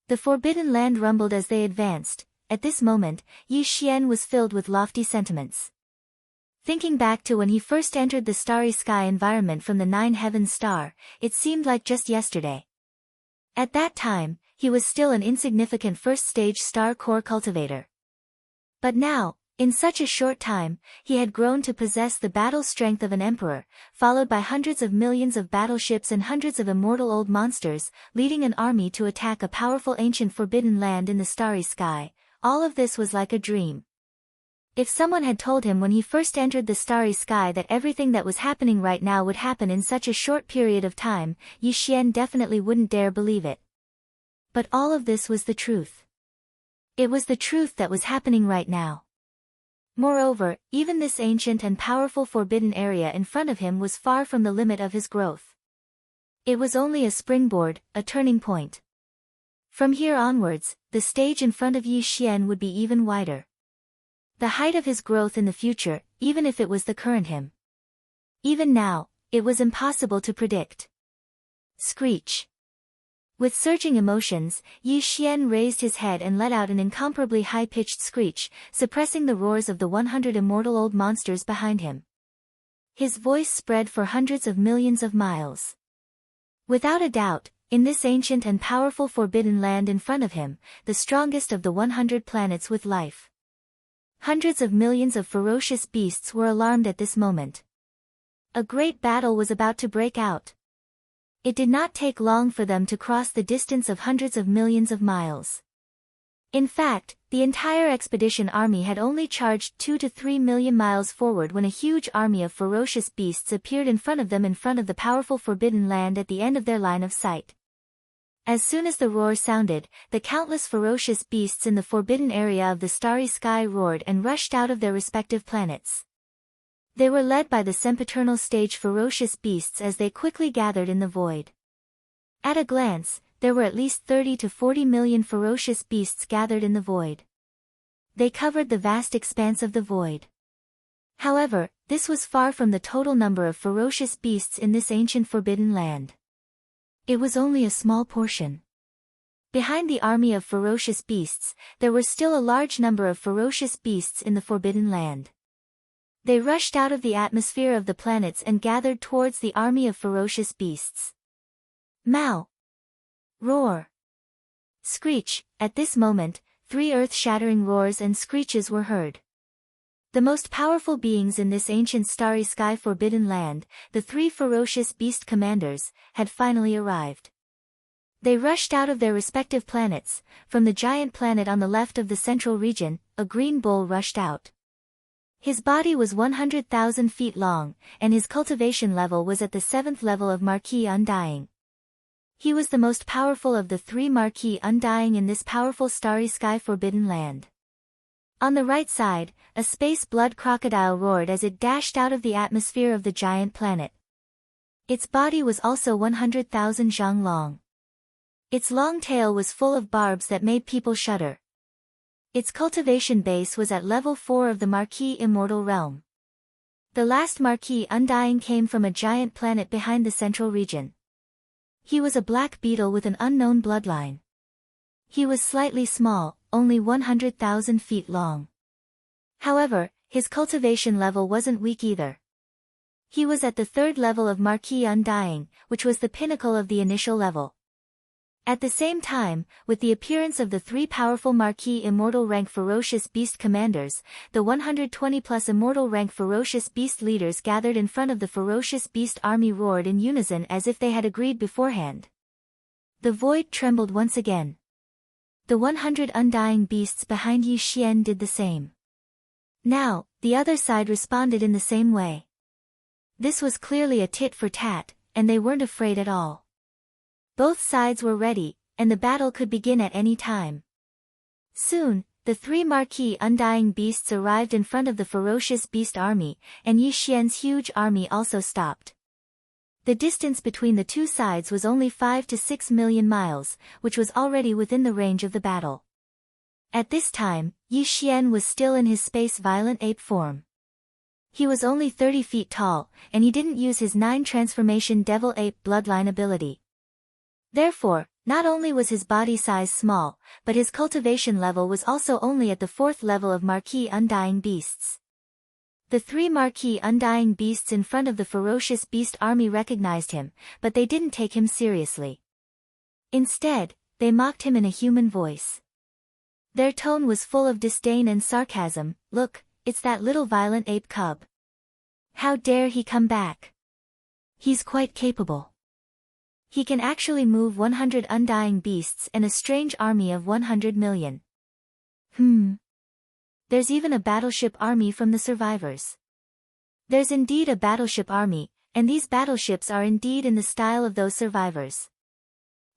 The Forbidden Land rumbled as they advanced. At this moment, Yi Xian was filled with lofty sentiments. Thinking back to when he first entered the starry sky environment from the 9 Heavens star, it seemed like just yesterday. At that time, he was still an insignificant first-stage star core cultivator. But now, in such a short time, he had grown to possess the battle strength of an emperor, followed by hundreds of millions of battleships and hundreds of immortal old monsters, leading an army to attack a powerful ancient forbidden land in the starry sky. All of this was like a dream. If someone had told him when he first entered the starry sky that everything that was happening right now would happen in such a short period of time, Yi Xian definitely wouldn't dare believe it. But all of this was the truth. It was the truth that was happening right now. Moreover, even this ancient and powerful forbidden area in front of him was far from the limit of his growth. It was only a springboard, a turning point. From here onwards, the stage in front of Yi Xian would be even wider. The height of his growth in the future, even if it was the current him. Even now, it was impossible to predict. Screech. With surging emotions, Yi Xian raised his head and let out an incomparably high-pitched screech, suppressing the roars of the 100 immortal old monsters behind him. His voice spread for hundreds of millions of miles. Without a doubt, in this ancient and powerful forbidden land in front of him, the strongest of the 100 planets with life. Hundreds of millions of ferocious beasts were alarmed at this moment. A great battle was about to break out. It did not take long for them to cross the distance of hundreds of millions of miles. In fact, the entire expedition army had only charged 2 to 3 million miles forward when a huge army of ferocious beasts appeared in front of them in front of the powerful forbidden land at the end of their line of sight. As soon as the roar sounded, the countless ferocious beasts in the forbidden area of the starry sky roared and rushed out of their respective planets. They were led by the sempiternal stage ferocious beasts as they quickly gathered in the void. At a glance, there were at least 30 to 40 million ferocious beasts gathered in the void. They covered the vast expanse of the void. However, this was far from the total number of ferocious beasts in this ancient forbidden land. It was only a small portion. Behind the army of ferocious beasts, there were still a large number of ferocious beasts in the forbidden land. They rushed out of the atmosphere of the planets and gathered towards the army of ferocious beasts. Mao! Roar! Screech! At this moment, 3 earth-shattering roars and screeches were heard. The most powerful beings in this ancient starry sky forbidden land, the 3 ferocious beast commanders, had finally arrived. They rushed out of their respective planets. From the giant planet on the left of the central region, a green bull rushed out. His body was 100,000 feet long, and his cultivation level was at the 7th level of Marquis Undying. He was the most powerful of the 3 Marquis Undying in this powerful starry sky forbidden land. On the right side, a space blood crocodile roared as it dashed out of the atmosphere of the giant planet. Its body was also 100,000 zhang long. Its long tail was full of barbs that made people shudder. Its cultivation base was at level 4 of the Marquis Immortal Realm. The last Marquis Undying came from a giant planet behind the central region. He was a black beetle with an unknown bloodline. He was slightly small, only 100,000 feet long. However, his cultivation level wasn't weak either. He was at the 3rd level of Marquis Undying, which was the pinnacle of the initial level. At the same time, with the appearance of the 3 powerful Marquis Immortal Rank Ferocious Beast Commanders, the 120-plus Immortal Rank Ferocious Beast leaders gathered in front of the Ferocious Beast army roared in unison as if they had agreed beforehand. The void trembled once again. The 100 undying beasts behind Yi Xian did the same. Now, the other side responded in the same way. This was clearly a tit for tat, and they weren't afraid at all. Both sides were ready, and the battle could begin at any time. Soon, the three marquee undying beasts arrived in front of the ferocious beast army, and Yi Xian's huge army also stopped. The distance between the two sides was only 5 to 6 million miles, which was already within the range of the battle. At this time, Yi Xian was still in his space violent ape form. He was only 30 feet tall, and he didn't use his 9 transformation devil ape bloodline ability. Therefore, not only was his body size small, but his cultivation level was also only at the 4th level of marquee undying beasts. The 3 marquee undying beasts in front of the ferocious beast army recognized him, but they didn't take him seriously. Instead, they mocked him in a human voice. Their tone was full of disdain and sarcasm. "Look, it's that little violent ape cub. How dare he come back? He's quite capable. He can actually move 100 undying beasts and a strange army of 100 million. There's even a battleship army from the survivors. There's indeed a battleship army, and these battleships are indeed in the style of those survivors.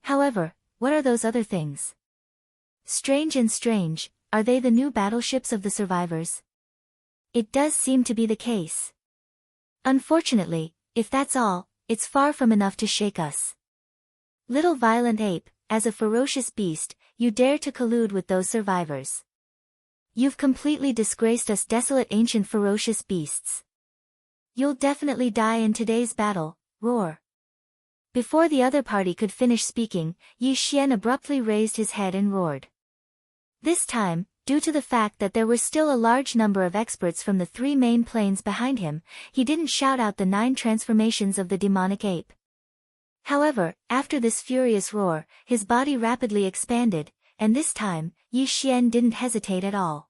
However, what are those other things? Strange and strange, are they the new battleships of the survivors? It does seem to be the case. Unfortunately, if that's all, it's far from enough to shake us. Little violent ape, as a ferocious beast, you dare to collude with those survivors. You've completely disgraced us desolate ancient ferocious beasts. You'll definitely die in today's battle, roar." Before the other party could finish speaking, Yi Xian abruptly raised his head and roared. This time, due to the fact that there were still a large number of experts from the 3 main planes behind him, he didn't shout out the 9 transformations of the demonic ape. However, after this furious roar, his body rapidly expanded, and this time, Yi Xian didn't hesitate at all.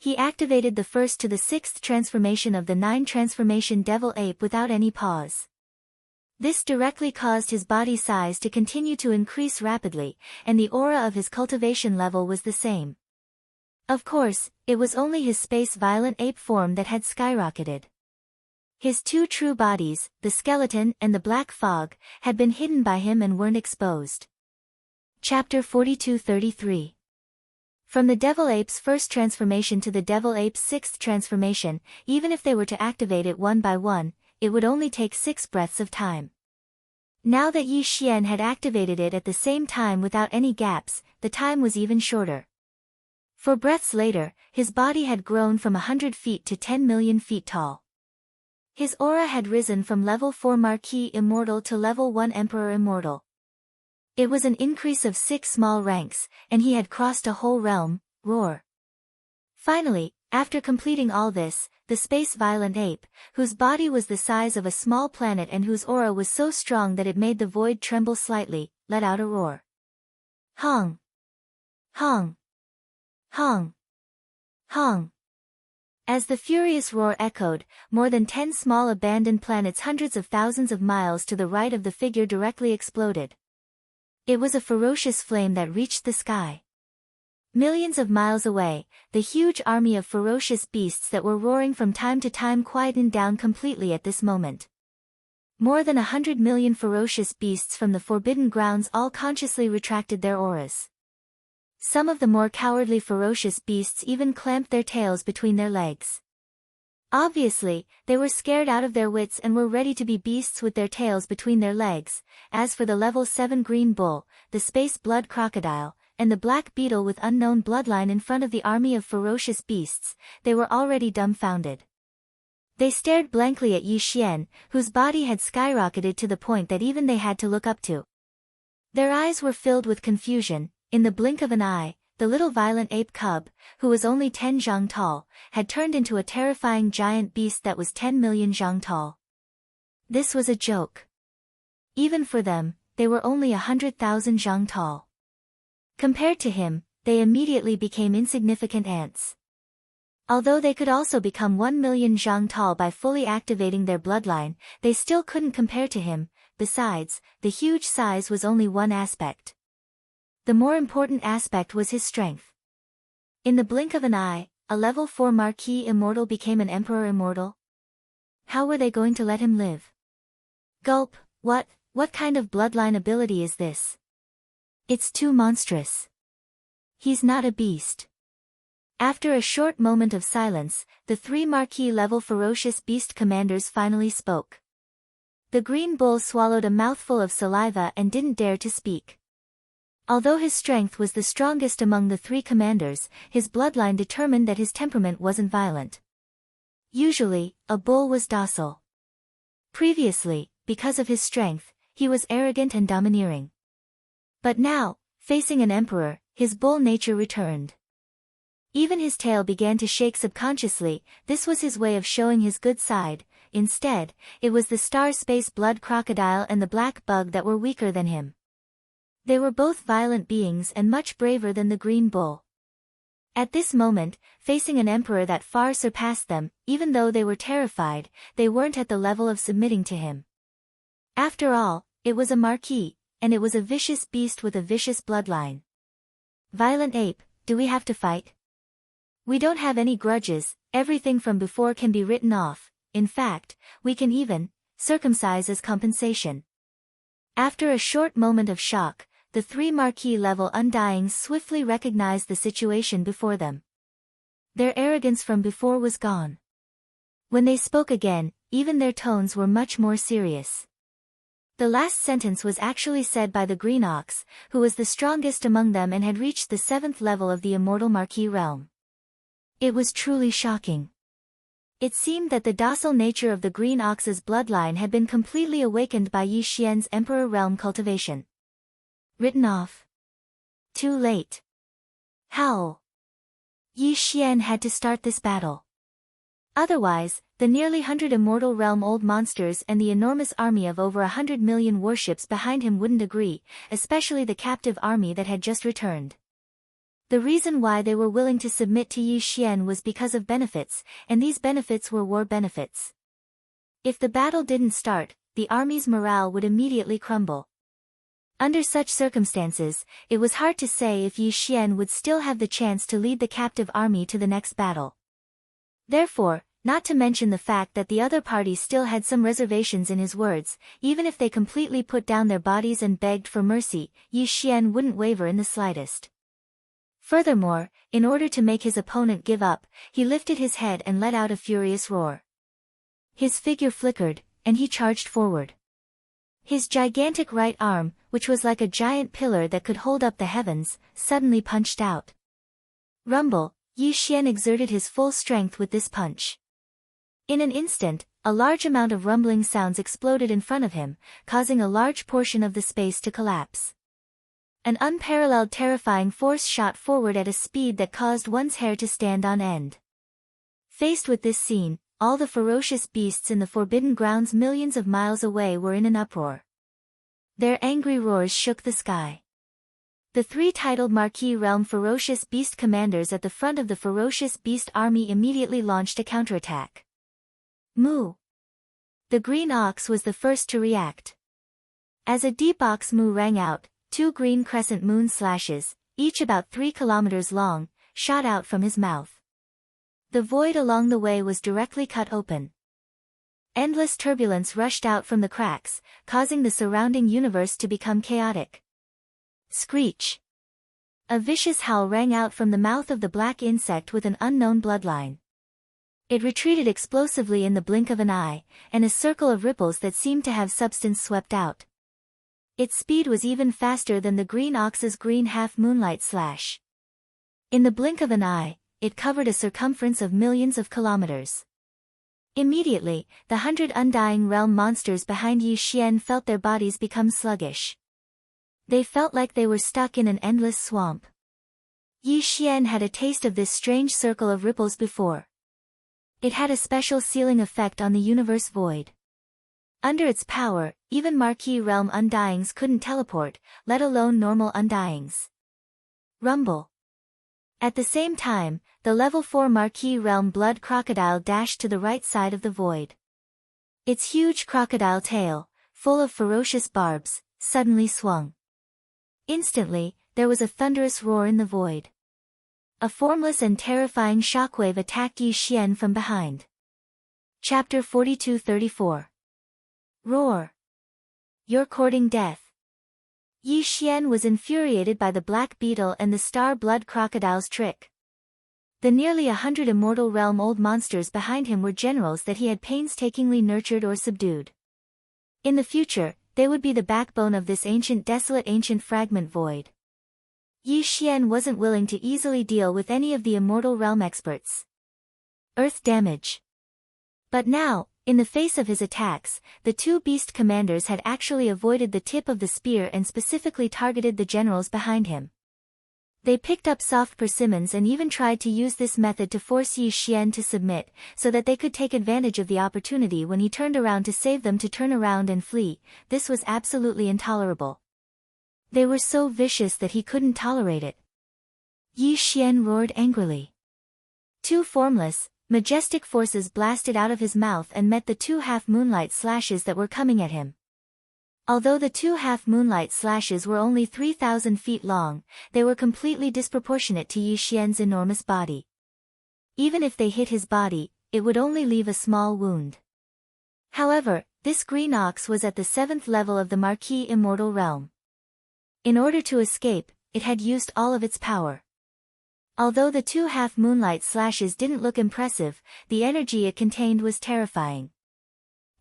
He activated the 1st to the 6th transformation of the 9 transformation devil ape without any pause. This directly caused his body size to continue to increase rapidly, and the aura of his cultivation level was the same. Of course, it was only his space violent ape form that had skyrocketed. His 2 true bodies, the skeleton and the black fog, had been hidden by him and weren't exposed. Chapter 42-33. From the devil ape's 1st transformation to the devil ape's 6th transformation, even if they were to activate it one by one, it would only take 6 breaths of time. Now that Yi Xian had activated it at the same time without any gaps, the time was even shorter. 4 breaths later, his body had grown from 100 feet to 10 million feet tall. His aura had risen from level 4 Marquis Immortal to level 1 Emperor Immortal. It was an increase of 6 small ranks, and he had crossed a whole realm, roar. Finally, after completing all this, the space violent ape, whose body was the size of a small planet and whose aura was so strong that it made the void tremble slightly, let out a roar. Hong! Hong! Hong! Hong! As the furious roar echoed, more than 10 small abandoned planets hundreds of thousands of miles to the right of the figure directly exploded. It was a ferocious flame that reached the sky. Millions of miles away, the huge army of ferocious beasts that were roaring from time to time quietened down completely at this moment. More than 100 million ferocious beasts from the Forbidden Grounds all consciously retracted their auras. Some of the more cowardly ferocious beasts even clamped their tails between their legs. Obviously, they were scared out of their wits and were ready to be beasts with their tails between their legs. As for the level 7 green bull, the space blood crocodile, and the black beetle with unknown bloodline in front of the army of ferocious beasts, they were already dumbfounded. They stared blankly at Yi Xian, whose body had skyrocketed to the point that even they had to look up to. Their eyes were filled with confusion. In the blink of an eye, the little violent ape cub, who was only 10 zhang tall, had turned into a terrifying giant beast that was 10 million zhang tall. This was a joke. Even for them, they were only 100,000 zhang tall. Compared to him, they immediately became insignificant ants. Although they could also become 1 million zhang tall by fully activating their bloodline, they still couldn't compare to him. Besides, the huge size was only one aspect. The more important aspect was his strength. In the blink of an eye, a level 4 Marquis Immortal became an Emperor Immortal. How were they going to let him live? Gulp, what kind of bloodline ability is this? It's too monstrous. He's not a beast. After a short moment of silence, the 3 Marquis-level ferocious beast commanders finally spoke. The green bull swallowed a mouthful of saliva and didn't dare to speak. Although his strength was the strongest among the 3 commanders, his bloodline determined that his temperament wasn't violent. Usually, a bull was docile. Previously, because of his strength, he was arrogant and domineering. But now, facing an emperor, his bull nature returned. Even his tail began to shake subconsciously. This was his way of showing his good side. Instead, it was the star space blood crocodile and the black bug that were weaker than him. They were both violent beings and much braver than the green bull. At this moment, facing an emperor that far surpassed them, even though they were terrified, they weren't at the level of submitting to him. After all, it was a marquis, and it was a vicious beast with a vicious bloodline. Violent ape, do we have to fight? We don't have any grudges, everything from before can be written off. In fact, we can even circumcise as compensation. After a short moment of shock, the 3 Marquis-level Undyings swiftly recognized the situation before them. Their arrogance from before was gone. When they spoke again, even their tones were much more serious. The last sentence was actually said by the Green Ox, who was the strongest among them and had reached the 7th level of the immortal Marquis realm. It was truly shocking. It seemed that the docile nature of the Green Ox's bloodline had been completely awakened by Yi Xian's Emperor realm cultivation. Written off. Too late. Howl. Yi Xian had to start this battle. Otherwise, the nearly 100 immortal realm old monsters and the enormous army of over 100 million warships behind him wouldn't agree, especially the captive army that had just returned. The reason why they were willing to submit to Yi Xian was because of benefits, and these benefits were war benefits. If the battle didn't start, the army's morale would immediately crumble. Under such circumstances, it was hard to say if Yi Xian would still have the chance to lead the captive army to the next battle. Therefore, not to mention the fact that the other party still had some reservations in his words, even if they completely put down their bodies and begged for mercy, Yi Xian wouldn't waver in the slightest. Furthermore, in order to make his opponent give up, he lifted his head and let out a furious roar. His figure flickered, and he charged forward. His gigantic right arm, which was like a giant pillar that could hold up the heavens, suddenly punched out. Rumble, Yi Xian exerted his full strength with this punch. In an instant, a large amount of rumbling sounds exploded in front of him, causing a large portion of the space to collapse. An unparalleled terrifying force shot forward at a speed that caused one's hair to stand on end. Faced with this scene, all the ferocious beasts in the Forbidden Grounds millions of miles away were in an uproar. Their angry roars shook the sky. The 3 titled Marquis Realm ferocious beast commanders at the front of the ferocious beast army immediately launched a counterattack. Moo! The Green Ox was the first to react. As a deep ox moo rang out, 2 green crescent moon slashes, each about 3 kilometers long, shot out from his mouth. The void along the way was directly cut open. Endless turbulence rushed out from the cracks, causing the surrounding universe to become chaotic. Screech! A vicious howl rang out from the mouth of the black insect with an unknown bloodline. It retreated explosively in the blink of an eye, and a circle of ripples that seemed to have substance swept out. Its speed was even faster than the Green Ox's green half-moonlight slash. In the blink of an eye, it covered a circumference of millions of kilometers. Immediately, the 100 Undying Realm monsters behind Yi Xian felt their bodies become sluggish. They felt like they were stuck in an endless swamp. Yi Xian had a taste of this strange circle of ripples before. It had a special sealing effect on the universe void. Under its power, even Marquis Realm Undyings couldn't teleport, let alone normal Undyings. Rumble. At the same time, the level 4 Marquis Realm Blood Crocodile dashed to the right side of the void. Its huge crocodile tail, full of ferocious barbs, suddenly swung. Instantly, there was a thunderous roar in the void. A formless and terrifying shockwave attacked Yi Xian from behind. Chapter 42-34. Roar. You're courting death. Yi Xian was infuriated by the black beetle and the star-blood crocodile's trick. The nearly 100 immortal realm-old monsters behind him were generals that he had painstakingly nurtured or subdued. In the future, they would be the backbone of this desolate ancient fragment void. Yi Xian wasn't willing to easily deal with any of the immortal realm experts. Earth damage. But now, in the face of his attacks, the two beast commanders had actually avoided the tip of the spear and specifically targeted the generals behind him. They picked up soft persimmons and even tried to use this method to force Yi Xian to submit, so that they could take advantage of the opportunity when he turned around to save them to turn around and flee. This was absolutely intolerable. They were so vicious that he couldn't tolerate it. Yi Xian roared angrily. Two formless, majestic forces blasted out of his mouth and met the two half-moonlight slashes that were coming at him. Although the two half-moonlight slashes were only 3,000 feet long, they were completely disproportionate to Yi Xian's enormous body. Even if they hit his body, it would only leave a small wound. However, this green ox was at the 7th level of the Marquis Immortal Realm. In order to escape, it had used all of its power. Although the two half-moonlight slashes didn't look impressive, the energy it contained was terrifying.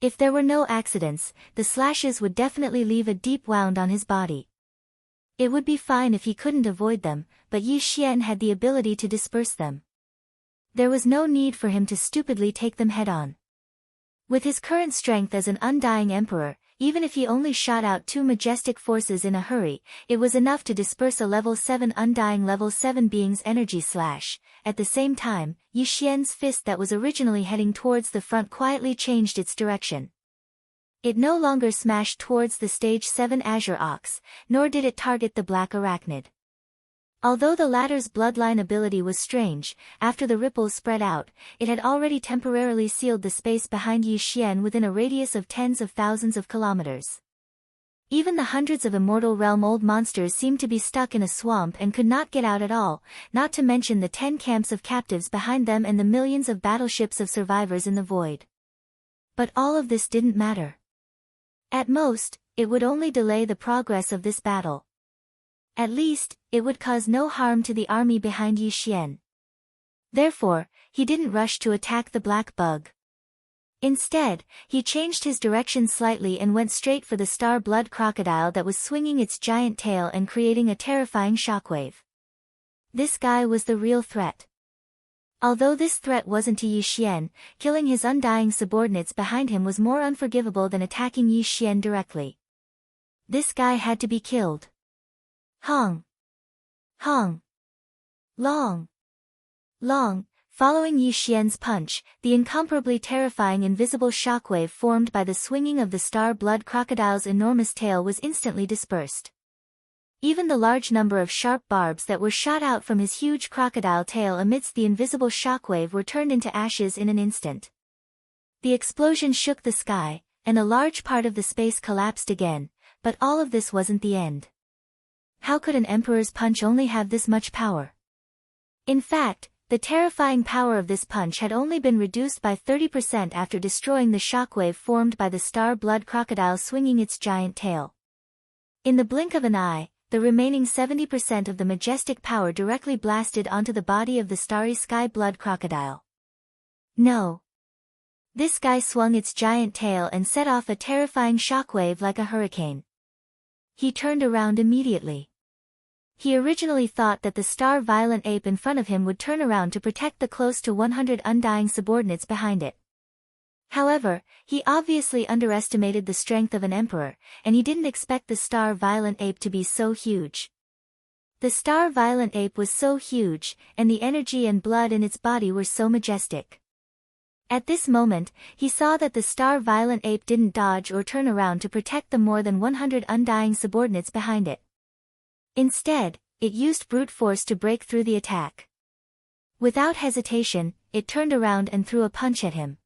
If there were no accidents, the slashes would definitely leave a deep wound on his body. It would be fine if he couldn't avoid them, but Yi Xian had the ability to disperse them. There was no need for him to stupidly take them head-on. With his current strength as an undying emperor, even if he only shot out two majestic forces in a hurry, it was enough to disperse a level 7 undying level 7 being's energy slash. At the same time, Yi Xian's fist that was originally heading towards the front quietly changed its direction. It no longer smashed towards the stage 7 Azure Ox, nor did it target the black arachnid. Although the latter's bloodline ability was strange, after the ripples spread out, it had already temporarily sealed the space behind Yi Xian within a radius of tens of thousands of kilometers. Even the hundreds of immortal realm-old monsters seemed to be stuck in a swamp and could not get out at all, not to mention the 10 camps of captives behind them and the millions of battleships of survivors in the void. But all of this didn't matter. At most, it would only delay the progress of this battle. At least, it would cause no harm to the army behind Yi Xian. Therefore, he didn't rush to attack the black bug. Instead, he changed his direction slightly and went straight for the star-blood crocodile that was swinging its giant tail and creating a terrifying shockwave. This guy was the real threat. Although this threat wasn't to Yi Xian, killing his undying subordinates behind him was more unforgivable than attacking Yi Xian directly. This guy had to be killed. Hong. Hong. Long. Long. Following Yi Xian's punch, the incomparably terrifying invisible shockwave formed by the swinging of the star-blood crocodile's enormous tail was instantly dispersed. Even the large number of sharp barbs that were shot out from his huge crocodile tail amidst the invisible shockwave were turned into ashes in an instant. The explosion shook the sky, and a large part of the space collapsed again, but all of this wasn't the end. How could an emperor's punch only have this much power? In fact, the terrifying power of this punch had only been reduced by 30% after destroying the shockwave formed by the star-blood crocodile swinging its giant tail. In the blink of an eye, the remaining 70% of the majestic power directly blasted onto the body of the starry sky-blood crocodile. No. This guy swung its giant tail and set off a terrifying shockwave like a hurricane. He turned around immediately. He originally thought that the star-violent ape in front of him would turn around to protect the close to 100 undying subordinates behind it. However, he obviously underestimated the strength of an emperor, and he didn't expect the star-violent ape to be so huge. The star-violent ape was so huge, and the energy and blood in its body were so majestic. At this moment, he saw that the star-violent ape didn't dodge or turn around to protect the more than 100 undying subordinates behind it. Instead, it used brute force to break through the attack. Without hesitation, it turned around and threw a punch at him.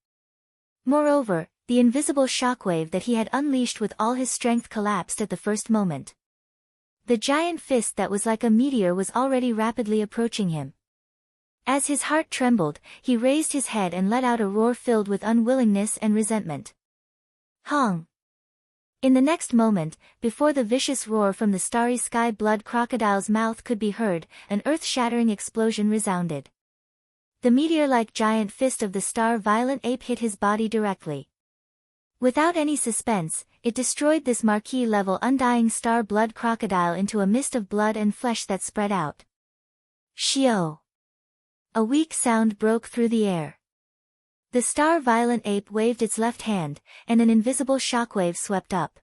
Moreover, the invisible shockwave that he had unleashed with all his strength collapsed at the first moment. The giant fist that was like a meteor was already rapidly approaching him. As his heart trembled, he raised his head and let out a roar filled with unwillingness and resentment. Hong! In the next moment, before the vicious roar from the starry sky blood crocodile's mouth could be heard, an earth-shattering explosion resounded. The meteor-like giant fist of the star-violent ape hit his body directly. Without any suspense, it destroyed this marquee-level undying star blood crocodile into a mist of blood and flesh that spread out. Shio! A weak sound broke through the air. The star-violent ape waved its left hand, and an invisible shockwave swept up.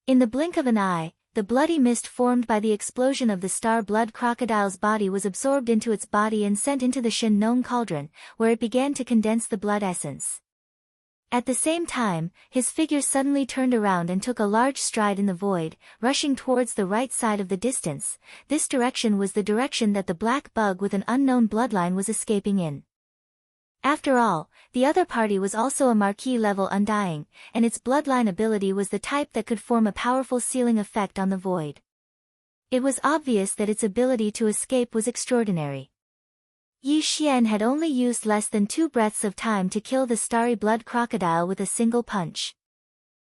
In the blink of an eye, the bloody mist formed by the explosion of the star blood crocodile's body was absorbed into its body and sent into the Shen Nong cauldron, where it began to condense the blood essence. At the same time, his figure suddenly turned around and took a large stride in the void, rushing towards the right side of the distance. This direction was the direction that the black bug with an unknown bloodline was escaping in. After all, the other party was also a marquee-level undying, and its bloodline ability was the type that could form a powerful sealing effect on the void. It was obvious that its ability to escape was extraordinary. Yi Xian had only used less than 2 breaths of time to kill the starry blood crocodile with a single punch.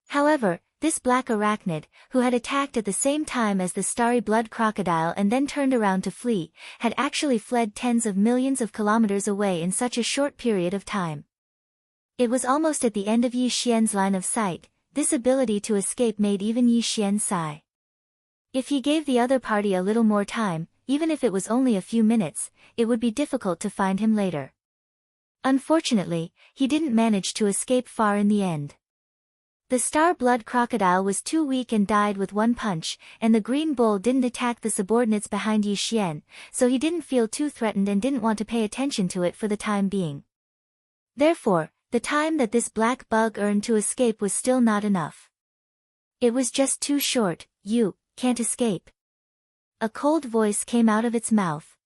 However, this black arachnid, who had attacked at the same time as the starry blood crocodile and then turned around to flee, had actually fled tens of millions of kilometers away in such a short period of time. It was almost at the end of Yi Xian's line of sight. This ability to escape made even Yi Xian sigh. If he gave the other party a little more time, even if it was only a few minutes, it would be difficult to find him later. Unfortunately, he didn't manage to escape far in the end. The star blood crocodile was too weak and died with one punch, and the green bull didn't attack the subordinates behind Yi Xian, so he didn't feel too threatened and didn't want to pay attention to it for the time being. Therefore, the time that this black bug earned to escape was still not enough. It was just too short. You can't escape. A cold voice came out of its mouth.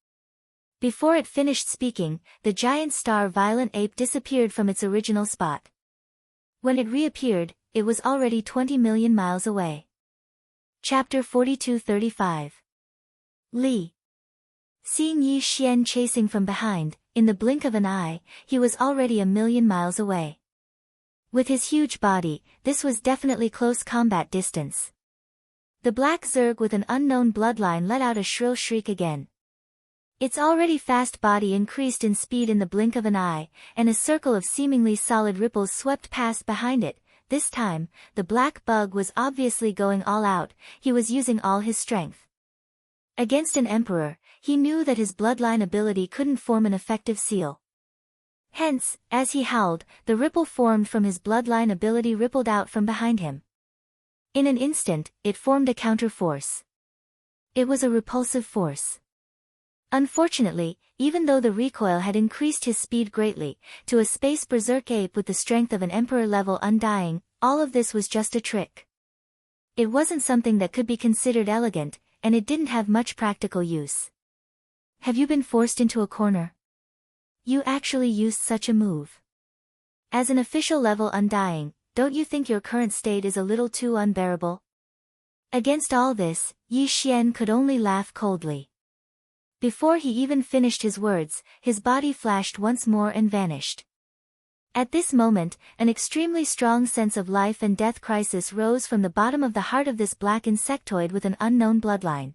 Before it finished speaking, the giant star-violent ape disappeared from its original spot. When it reappeared, it was already 20 million miles away. Chapter 42-35. Li. Seeing Yi Xian chasing from behind, in the blink of an eye, he was already 1,000,000 miles away. With his huge body, this was definitely close combat distance. The black zerg with an unknown bloodline let out a shrill shriek again. Its already fast body increased in speed in the blink of an eye, and a circle of seemingly solid ripples swept past behind it. This time, the black bug was obviously going all out. He was using all his strength. Against an emperor, he knew that his bloodline ability couldn't form an effective seal. Hence, as he howled, the ripple formed from his bloodline ability rippled out from behind him. In an instant, it formed a counter-force. It was a repulsive force. Unfortunately, even though the recoil had increased his speed greatly, to a space berserk ape with the strength of an emperor-level undying, all of this was just a trick. It wasn't something that could be considered elegant, and it didn't have much practical use. Have you been forced into a corner? You actually used such a move. As an official level undying, don't you think your current state is a little too unbearable? Against all this, Yi Xian could only laugh coldly. Before he even finished his words, his body flashed once more and vanished. At this moment, an extremely strong sense of life and death crisis rose from the bottom of the heart of this black insectoid with an unknown bloodline.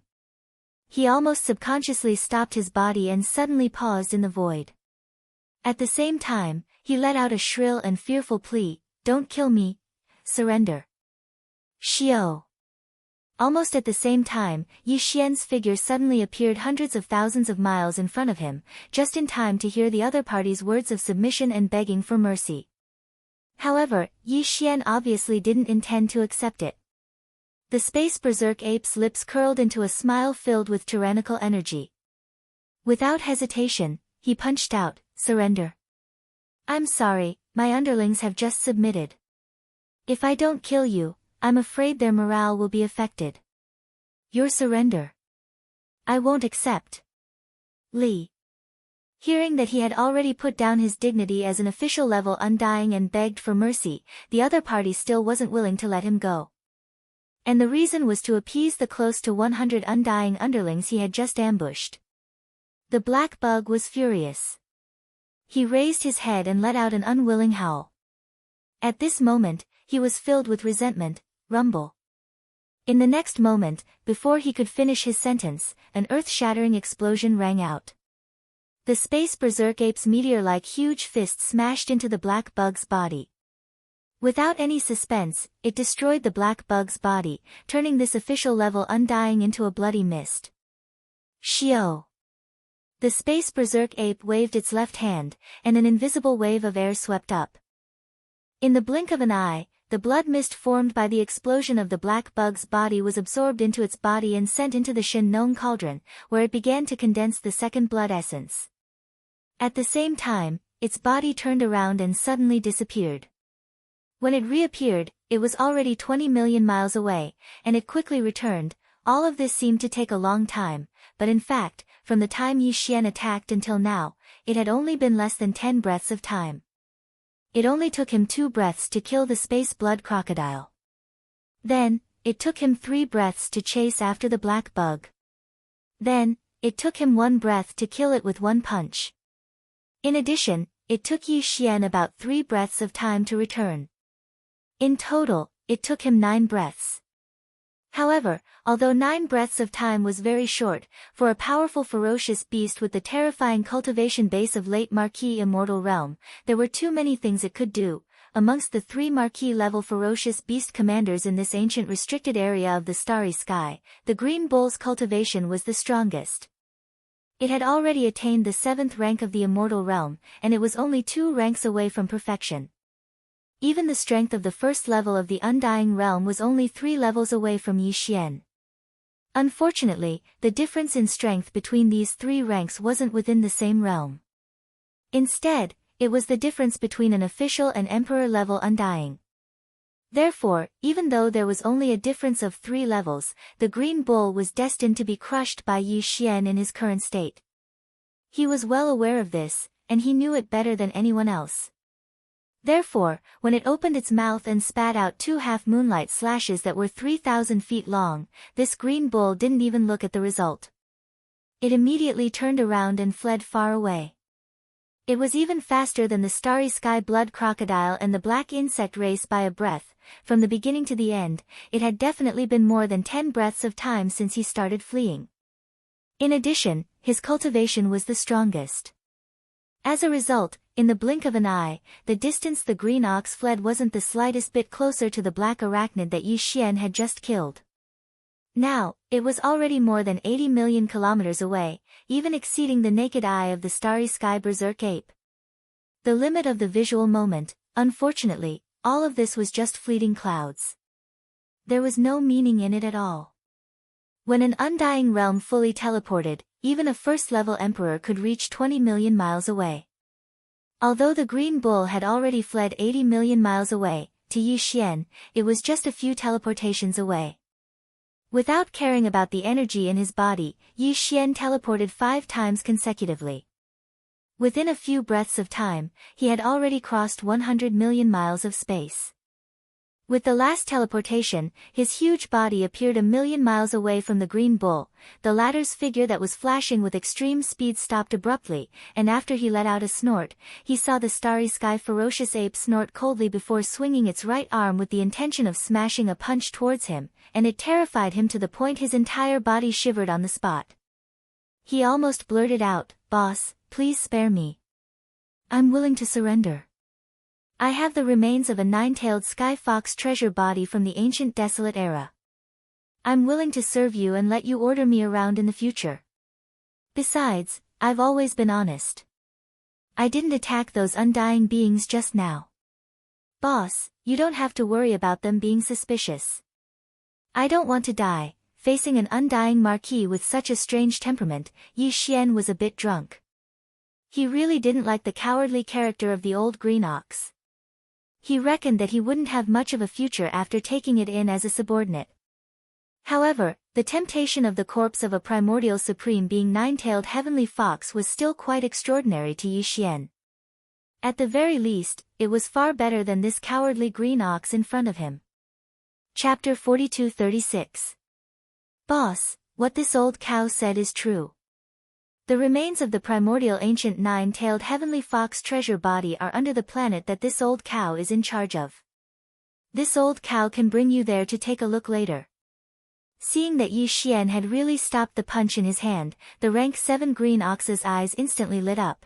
He almost subconsciously stopped his body and suddenly paused in the void. At the same time, he let out a shrill and fearful plea, "Don't kill me. Surrender." Shio. Almost at the same time, Yi Xian's figure suddenly appeared hundreds of thousands of miles in front of him, just in time to hear the other party's words of submission and begging for mercy. However, Yi Xian obviously didn't intend to accept it. The space berserk ape's lips curled into a smile filled with tyrannical energy. Without hesitation, he punched out, "Surrender. I'm sorry, my underlings have just submitted. If I don't kill you, I'm afraid their morale will be affected. Your surrender. I won't accept." Li. Hearing that he had already put down his dignity as an official level undying and begged for mercy, the other party still wasn't willing to let him go. And the reason was to appease the close to 100 undying underlings he had just ambushed. The black bug was furious. He raised his head and let out an unwilling howl. At this moment, he was filled with resentment. Rumble. In the next moment, before he could finish his sentence, an earth-shattering explosion rang out. The space berserk ape's meteor-like huge fist smashed into the black bug's body. Without any suspense, it destroyed the black bug's body, turning this official level undying into a bloody mist. Shio! The space berserk ape waved its left hand, and an invisible wave of air swept up. In the blink of an eye, the blood mist formed by the explosion of the black bug's body was absorbed into its body and sent into the Shin Nong cauldron, where it began to condense the second blood essence. At the same time, its body turned around and suddenly disappeared. When it reappeared, it was already 20 million miles away, and it quickly returned. All of this seemed to take a long time, but in fact, from the time Yi Xian attacked until now, it had only been less than 10 breaths of time. It only took him 2 breaths to kill the space blood crocodile. Then, it took him 3 breaths to chase after the black bug. Then, it took him 1 breath to kill it with 1 punch. In addition, it took Yi Xian about 3 breaths of time to return. In total, it took him 9 breaths. However, although 9 breaths of time was very short, for a powerful ferocious beast with the terrifying cultivation base of late Marquis Immortal Realm, there were too many things it could do. Amongst the 3 Marquis-level ferocious beast commanders in this ancient restricted area of the starry sky, the Green Bull's cultivation was the strongest. It had already attained the 7th rank of the Immortal Realm, and it was only 2 ranks away from perfection. Even the strength of the first level of the Undying Realm was only 3 levels away from Yi Xian. Unfortunately, the difference in strength between these 3 ranks wasn't within the same realm. Instead, it was the difference between an official and emperor-level Undying. Therefore, even though there was only a difference of 3 levels, the Green Bull was destined to be crushed by Yi Xian in his current state. He was well aware of this, and he knew it better than anyone else. Therefore, when it opened its mouth and spat out 2 half-moonlight slashes that were 3,000 feet long, this Green Bull didn't even look at the result. It immediately turned around and fled far away. It was even faster than the starry sky blood crocodile and the black insect race by a breath. From the beginning to the end, it had definitely been more than 10 breaths of time since he started fleeing. In addition, his cultivation was the strongest. As a result, in the blink of an eye, the distance the green ox fled wasn't the slightest bit closer to the black arachnid that Yi Xian had just killed. Now, it was already more than 80 million kilometers away, even exceeding the naked eye of the starry sky berserk ape. The limit of the visual moment. Unfortunately, all of this was just fleeting clouds. There was no meaning in it at all. When an Undying Realm fully teleported, even a first-level emperor could reach 20 million miles away. Although the Green Bull had already fled 80 million miles away, to Yi Xian, it was just a few teleportations away. Without caring about the energy in his body, Yi Xian teleported 5 times consecutively. Within a few breaths of time, he had already crossed 100 million miles of space. With the last teleportation, his huge body appeared a million miles away from the Green Bull. The latter's figure that was flashing with extreme speed stopped abruptly, and after he let out a snort, he saw the starry sky ferocious ape snort coldly before swinging its right arm with the intention of smashing a punch towards him, and it terrified him to the point his entire body shivered on the spot. He almost blurted out, "Boss, please spare me. I'm willing to surrender. I have the remains of a 9-tailed sky fox treasure body from the ancient desolate era. I'm willing to serve you and let you order me around in the future. Besides, I've always been honest. I didn't attack those undying beings just now. Boss, you don't have to worry about them being suspicious. I don't want to die." Facing an undying marquis with such a strange temperament, Yi Xian was a bit drunk. He really didn't like the cowardly character of the old green ox. He reckoned that he wouldn't have much of a future after taking it in as a subordinate. However, the temptation of the corpse of a primordial supreme being 9-tailed heavenly fox was still quite extraordinary to Yi Xian. At the very least, it was far better than this cowardly green ox in front of him. Chapter 42-36. Boss, what this old cow said is true. The remains of the primordial ancient nine-tailed heavenly fox treasure body are under the planet that this old cow is in charge of. This old cow can bring you there to take a look later. Seeing that Yi Xian had really stopped the punch in his hand, the rank 7 green ox's eyes instantly lit up.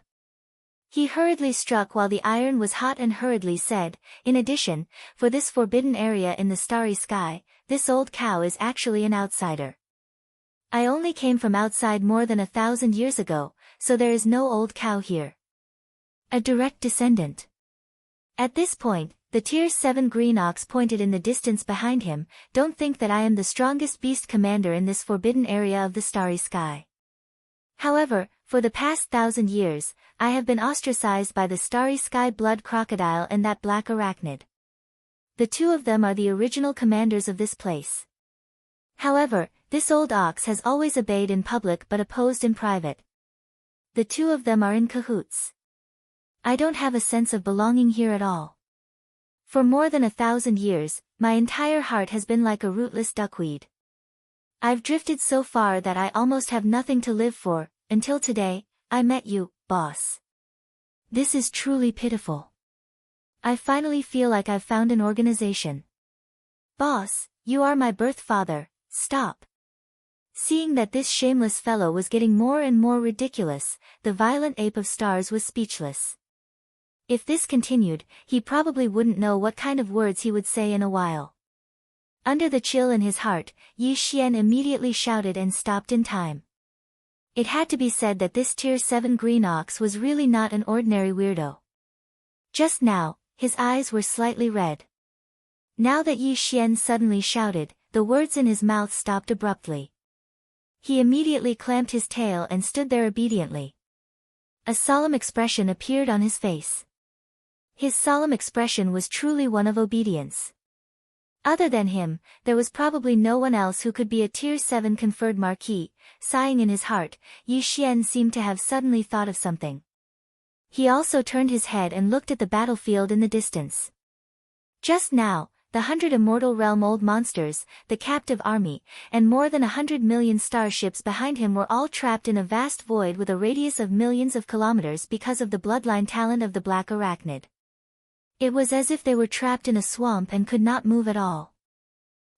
He hurriedly struck while the iron was hot and hurriedly said, "In addition, for this forbidden area in the starry sky, this old cow is actually an outsider. I only came from outside more than 1,000 years ago, so there is no old cow here. A direct descendant." At this point, the Tier 7 green ox pointed in the distance behind him, "Don't think that I am the strongest beast commander in this forbidden area of the starry sky. However, for the past 1,000 years, I have been ostracized by the starry sky blood crocodile and that black arachnid. The two of them are the original commanders of this place. However, this old ox has always obeyed in public but opposed in private. The two of them are in cahoots. I don't have a sense of belonging here at all. For more than 1,000 years, my entire heart has been like a rootless duckweed. I've drifted so far that I almost have nothing to live for, until today, I met you, boss. This is truly pitiful. I finally feel like I've found an organization. Boss, you are my birth father, stop." Seeing that this shameless fellow was getting more and more ridiculous, the violent ape of stars was speechless. If this continued, he probably wouldn't know what kind of words he would say in a while. Under the chill in his heart, Yi Xian immediately shouted and stopped in time. It had to be said that this Tier 7 green ox was really not an ordinary weirdo. Just now, his eyes were slightly red. Now that Yi Xian suddenly shouted, the words in his mouth stopped abruptly. He immediately clamped his tail and stood there obediently. A solemn expression appeared on his face. His solemn expression was truly one of obedience. Other than him, there was probably no one else who could be a Tier 7 conferred marquis. Sighing in his heart, Yi Xian seemed to have suddenly thought of something. He also turned his head and looked at the battlefield in the distance. Just now, the 100 immortal realm old monsters, the captive army, and more than 100 million starships behind him were all trapped in a vast void with a radius of millions of kilometers because of the bloodline talent of the black arachnid. It was as if they were trapped in a swamp and could not move at all.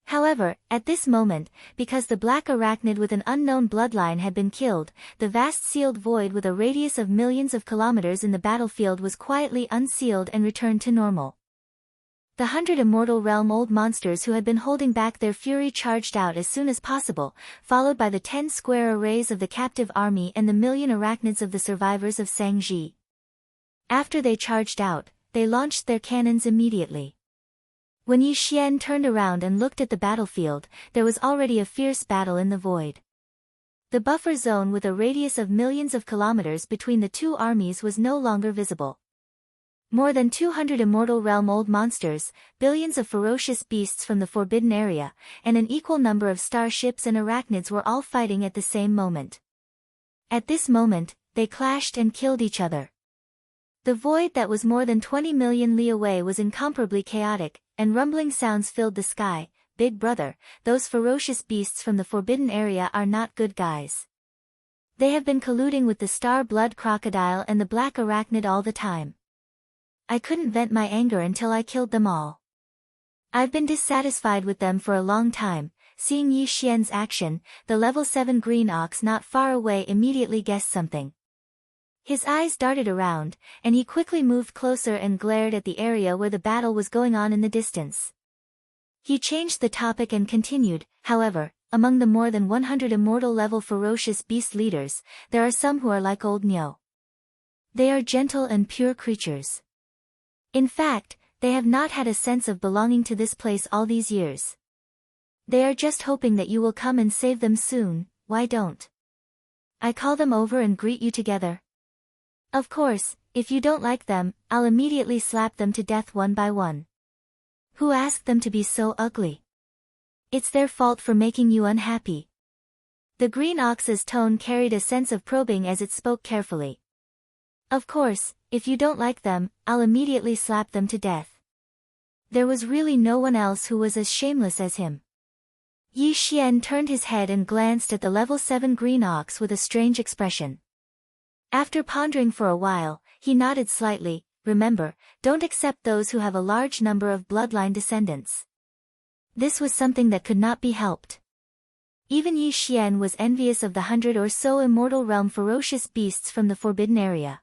However, at this moment, because the black arachnid with an unknown bloodline had been killed, the vast sealed void with a radius of millions of kilometers in the battlefield was quietly unsealed and returned to normal. The 100 immortal realm old monsters who had been holding back their fury charged out as soon as possible, followed by the 10 square arrays of the captive army and the million arachnids of the survivors of Sangji. After they charged out, they launched their cannons immediately. When Yi Xian turned around and looked at the battlefield, there was already a fierce battle in the void. The buffer zone with a radius of millions of kilometers between the two armies was no longer visible. More than 200 immortal realm old monsters, billions of ferocious beasts from the forbidden area, and an equal number of starships and arachnids were all fighting at the same moment. At this moment, they clashed and killed each other. The void that was more than 20 million li away was incomparably chaotic, and rumbling sounds filled the sky. "Big brother, those ferocious beasts from the forbidden area are not good guys. They have been colluding with the star blood crocodile and the black arachnid all the time. I couldn't vent my anger until I killed them all. I've been dissatisfied with them for a long time." Seeing Yi Xian's action, the level 7 green ox not far away immediately guessed something. His eyes darted around, and he quickly moved closer and glared at the area where the battle was going on in the distance. He changed the topic and continued, "However, among the more than 100 immortal level ferocious beast leaders, there are some who are like old Nyo. They are gentle and pure creatures. In fact, they have not had a sense of belonging to this place all these years. They are just hoping that you will come and save them soon. Why don't I call them over and greet you together? Of course, if you don't like them, I'll immediately slap them to death one by one. Who asked them to be so ugly? It's their fault for making you unhappy." The green ox's tone carried a sense of probing as it spoke carefully. "Of course, if you don't like them, I'll immediately slap them to death." There was really no one else who was as shameless as him. Yi Xian turned his head and glanced at the level 7 green ox with a strange expression. After pondering for a while, he nodded slightly. Remember, don't accept those who have a large number of bloodline descendants. This was something that could not be helped. Even Yi Xian was envious of the 100 or so immortal realm ferocious beasts from the forbidden area.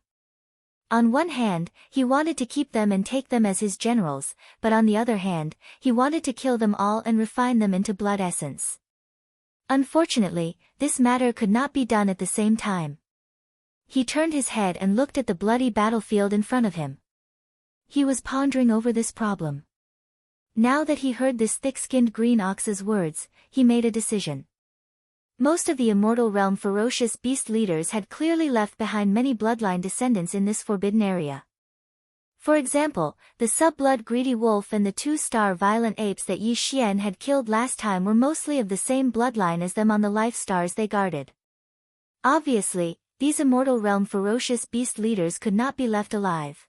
On one hand, he wanted to keep them and take them as his generals, but on the other hand, he wanted to kill them all and refine them into blood essence. Unfortunately, this matter could not be done at the same time. He turned his head and looked at the bloody battlefield in front of him. He was pondering over this problem. Now that he heard this thick-skinned green ox's words, he made a decision. Most of the immortal realm ferocious beast leaders had clearly left behind many bloodline descendants in this forbidden area. For example, the sub-blood greedy wolf and the 2-star violent apes that Yi Xian had killed last time were mostly of the same bloodline as them on the life stars they guarded. Obviously, these immortal realm ferocious beast leaders could not be left alive.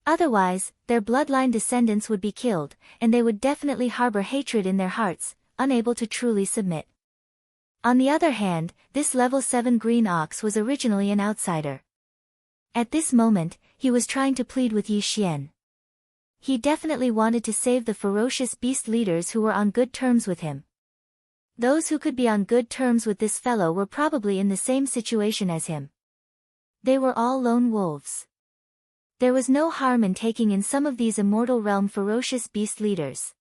Otherwise, their bloodline descendants would be killed, and they would definitely harbor hatred in their hearts, unable to truly submit. On the other hand, this level 7 green ox was originally an outsider. At this moment, he was trying to plead with Yi Xian. He definitely wanted to save the ferocious beast leaders who were on good terms with him. Those who could be on good terms with this fellow were probably in the same situation as him. They were all lone wolves. There was no harm in taking in some of these immortal realm ferocious beast leaders.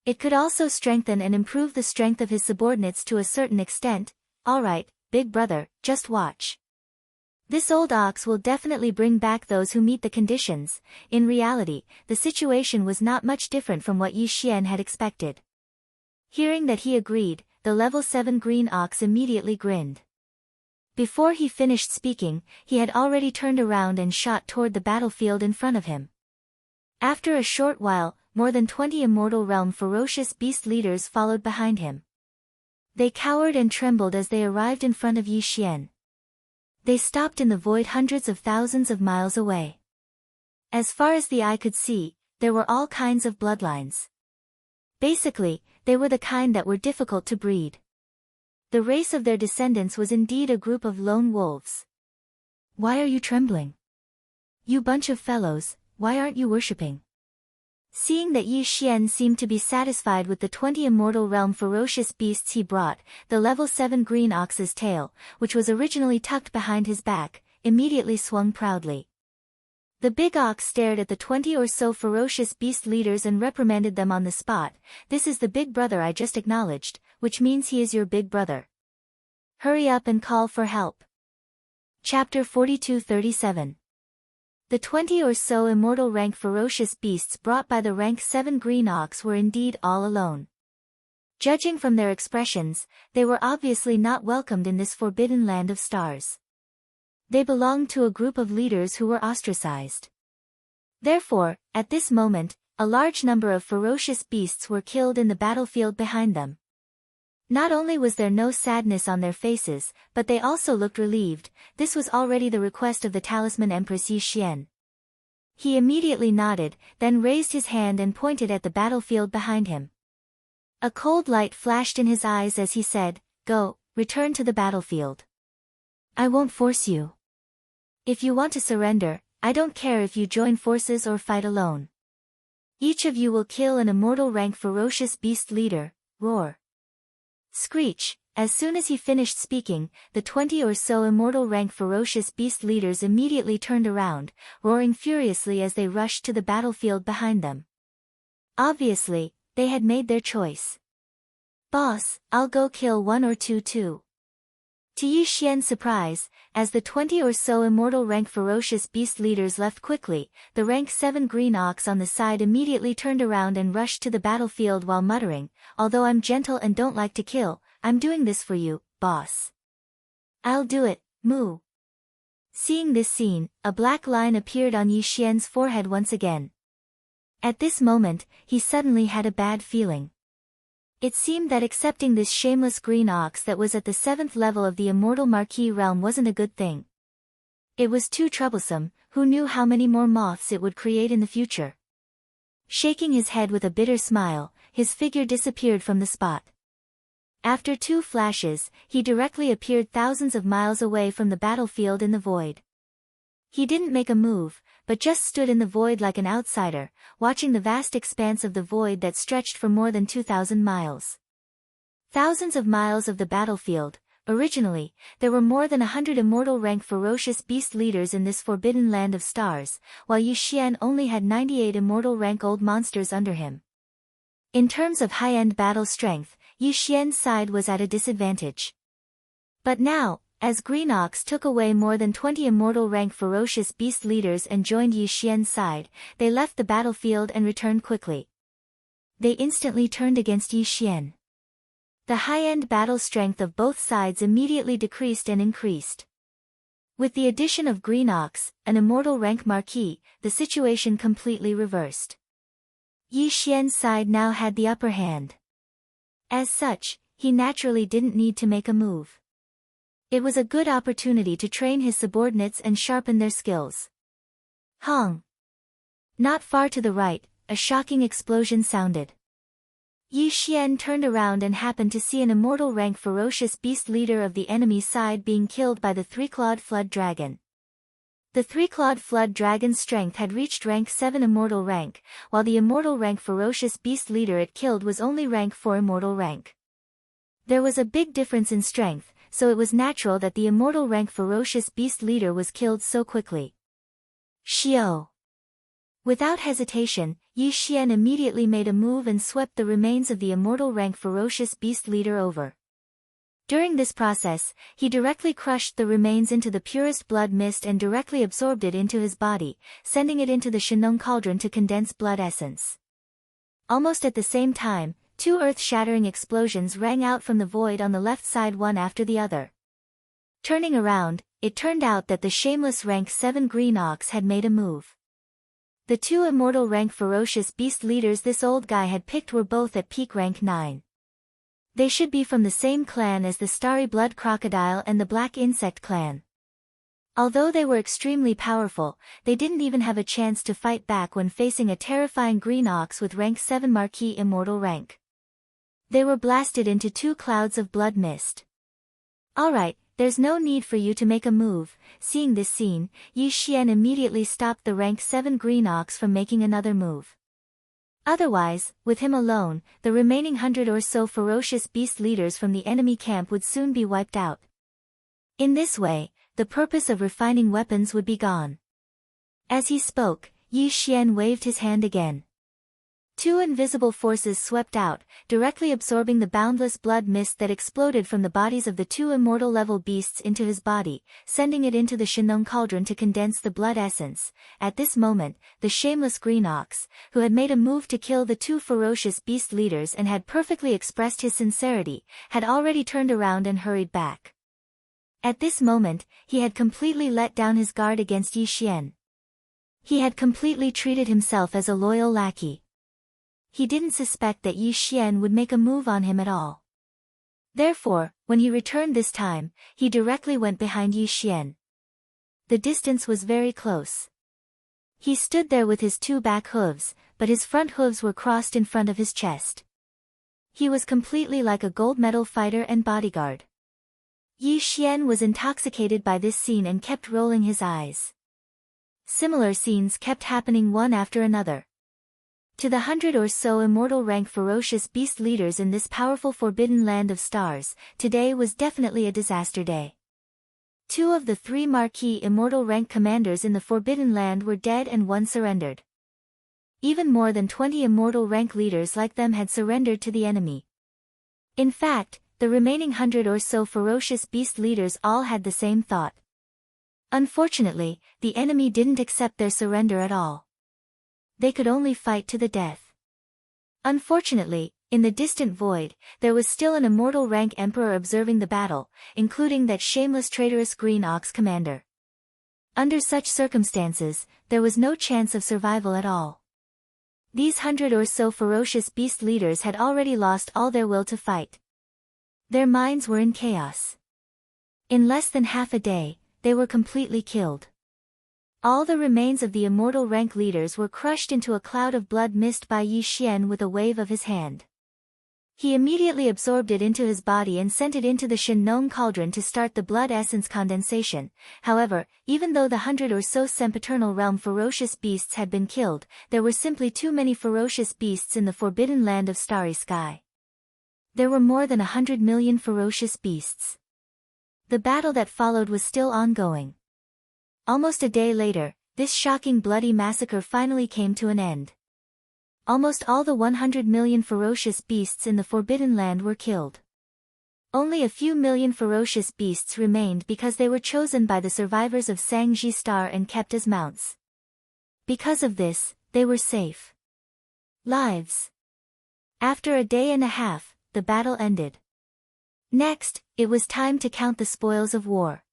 It could also strengthen and improve the strength of his subordinates to a certain extent. Alright, big brother, just watch. This old ox will definitely bring back those who meet the conditions. In reality, the situation was not much different from what Yi Xian had expected. Hearing that he agreed, the level 7 green ox immediately grinned. Before he finished speaking, he had already turned around and shot toward the battlefield in front of him. After a short while, more than 20 immortal realm ferocious beast leaders followed behind him. They cowered and trembled as they arrived in front of Yi Xian. They stopped in the void hundreds of thousands of miles away. As far as the eye could see, there were all kinds of bloodlines. Basically, they were the kind that were difficult to breed. The race of their descendants was indeed a group of lone wolves. Why are you trembling? You bunch of fellows, why aren't you worshipping? Seeing that Yi Xian seemed to be satisfied with the 20 immortal realm ferocious beasts he brought, the level 7 green ox's tail, which was originally tucked behind his back, immediately swung proudly. The big ox stared at the 20 or so ferocious beast leaders and reprimanded them on the spot. This is the big brother I just acknowledged, which means he is your big brother. Hurry up and call for help. Chapter 42:37. The 20 or so immortal rank ferocious beasts brought by the rank 7 green ox were indeed all alone. Judging from their expressions, they were obviously not welcomed in this forbidden land of stars. They belonged to a group of leaders who were ostracized. Therefore, at this moment, a large number of ferocious beasts were killed in the battlefield behind them. Not only was there no sadness on their faces, but they also looked relieved. This was already the request of the Talisman Empress Yi Xian. He immediately nodded, then raised his hand and pointed at the battlefield behind him. A cold light flashed in his eyes as he said, "Go, return to the battlefield. I won't force you. If you want to surrender, I don't care if you join forces or fight alone. Each of you will kill an immortal rank ferocious beast leader." Roar. Screech. As soon as he finished speaking, the 20 or so immortal rank ferocious beast leaders immediately turned around, roaring furiously as they rushed to the battlefield behind them. Obviously, they had made their choice. "Boss, I'll go kill one or two too." To Yi Xian's surprise, as the 20 or so immortal rank ferocious beast leaders left quickly, the rank 7 green ox on the side immediately turned around and rushed to the battlefield while muttering, "Although I'm gentle and don't like to kill, I'm doing this for you, boss. I'll do it, moo." Seeing this scene, a black line appeared on Yi Xian's forehead once again. At this moment, he suddenly had a bad feeling. It seemed that accepting this shameless green ox that was at the 7th level of the immortal Marquis realm wasn't a good thing. It was too troublesome, who knew how many more moths it would create in the future. Shaking his head with a bitter smile, his figure disappeared from the spot. After 2 flashes, he directly appeared thousands of miles away from the battlefield in the void. He didn't make a move, but just stood in the void like an outsider, watching the vast expanse of the void that stretched for more than 2,000 miles. Thousands of miles of the battlefield. Originally, there were more than 100 immortal rank ferocious beast leaders in this forbidden land of stars, while Yi Xian only had 98 immortal rank old monsters under him. In terms of high-end battle strength, Yi Xian's side was at a disadvantage. But now, as Green Ox took away more than 20 immortal rank ferocious beast leaders and joined Yi Xian's side, they left the battlefield and returned quickly. They instantly turned against Yi Xian. The high-end battle strength of both sides immediately decreased and increased. With the addition of Green Ox, an immortal rank marquis, the situation completely reversed. Yi Xian's side now had the upper hand. As such, he naturally didn't need to make a move. It was a good opportunity to train his subordinates and sharpen their skills. Hong! Not far to the right, a shocking explosion sounded. Yi Xian turned around and happened to see an immortal rank ferocious beast leader of the enemy's side being killed by the 3-clawed flood dragon. The 3-clawed flood dragon's strength had reached rank 7 immortal rank, while the immortal rank ferocious beast leader it killed was only rank 4 immortal rank. There was a big difference in strength, so it was natural that the immortal rank ferocious beast leader was killed so quickly. Xiao! Without hesitation, Yi Xian immediately made a move and swept the remains of the immortal rank ferocious beast leader over. During this process, he directly crushed the remains into the purest blood mist and directly absorbed it into his body, sending it into the Shenong cauldron to condense blood essence. Almost at the same time, 2 earth-shattering explosions rang out from the void on the left side one after the other. Turning around, it turned out that the shameless rank 7 Green Ox had made a move. The 2 immortal rank ferocious beast leaders this old guy had picked were both at peak rank 9. They should be from the same clan as the Starry Blood Crocodile and the Black Insect clan. Although they were extremely powerful, they didn't even have a chance to fight back when facing a terrifying Green Ox with rank 7 marquis immortal rank. They were blasted into 2 clouds of blood mist. Alright, there's no need for you to make a move. Seeing this scene, Yi Xian immediately stopped the rank 7 Green Ox from making another move. Otherwise, with him alone, the remaining 100 or so ferocious beast leaders from the enemy camp would soon be wiped out. In this way, the purpose of refining weapons would be gone. As he spoke, Yi Xian waved his hand again. 2 invisible forces swept out, directly absorbing the boundless blood mist that exploded from the bodies of the 2 immortal-level beasts into his body, sending it into the Shenong cauldron to condense the blood essence. At this moment, the shameless Green Ox, who had made a move to kill the 2 ferocious beast leaders and had perfectly expressed his sincerity, had already turned around and hurried back. At this moment, he had completely let down his guard against Yi Xian. He had completely treated himself as a loyal lackey. He didn't suspect that Yi Xian would make a move on him at all. Therefore, when he returned this time, he directly went behind Yi Xian. The distance was very close. He stood there with his 2 back hooves, but his front hooves were crossed in front of his chest. He was completely like a gold medal fighter and bodyguard. Yi Xian was intoxicated by this scene and kept rolling his eyes. Similar scenes kept happening one after another. To the 100 or so immortal rank ferocious beast leaders in this powerful forbidden land of stars, today was definitely a disaster day. 2 of the 3 marquis immortal rank commanders in the forbidden land were dead and 1 surrendered. Even more than 20 immortal rank leaders like them had surrendered to the enemy. In fact, the remaining 100 or so ferocious beast leaders all had the same thought. Unfortunately, the enemy didn't accept their surrender at all. They could only fight to the death. Unfortunately, in the distant void, there was still an immortal rank emperor observing the battle, including that shameless traitorous Green Ox commander. Under such circumstances, there was no chance of survival at all. These 100 or so ferocious beast leaders had already lost all their will to fight. Their minds were in chaos. In less than half a day, they were completely killed. All the remains of the immortal rank leaders were crushed into a cloud of blood mist by Yi Xian with a wave of his hand. He immediately absorbed it into his body and sent it into the Shin-nong cauldron to start the blood essence condensation. However, even though the 100 or so sempiternal realm ferocious beasts had been killed, there were simply too many ferocious beasts in the forbidden land of starry sky. There were more than 100 million ferocious beasts. The battle that followed was still ongoing. Almost a day later, this shocking bloody massacre finally came to an end. Almost all the 100 million ferocious beasts in the Forbidden Land were killed. Only a few million ferocious beasts remained because they were chosen by the survivors of Sangji Star and kept as mounts. Because of this, they were safe lives. After a day and a half, the battle ended. Next, it was time to count the spoils of war.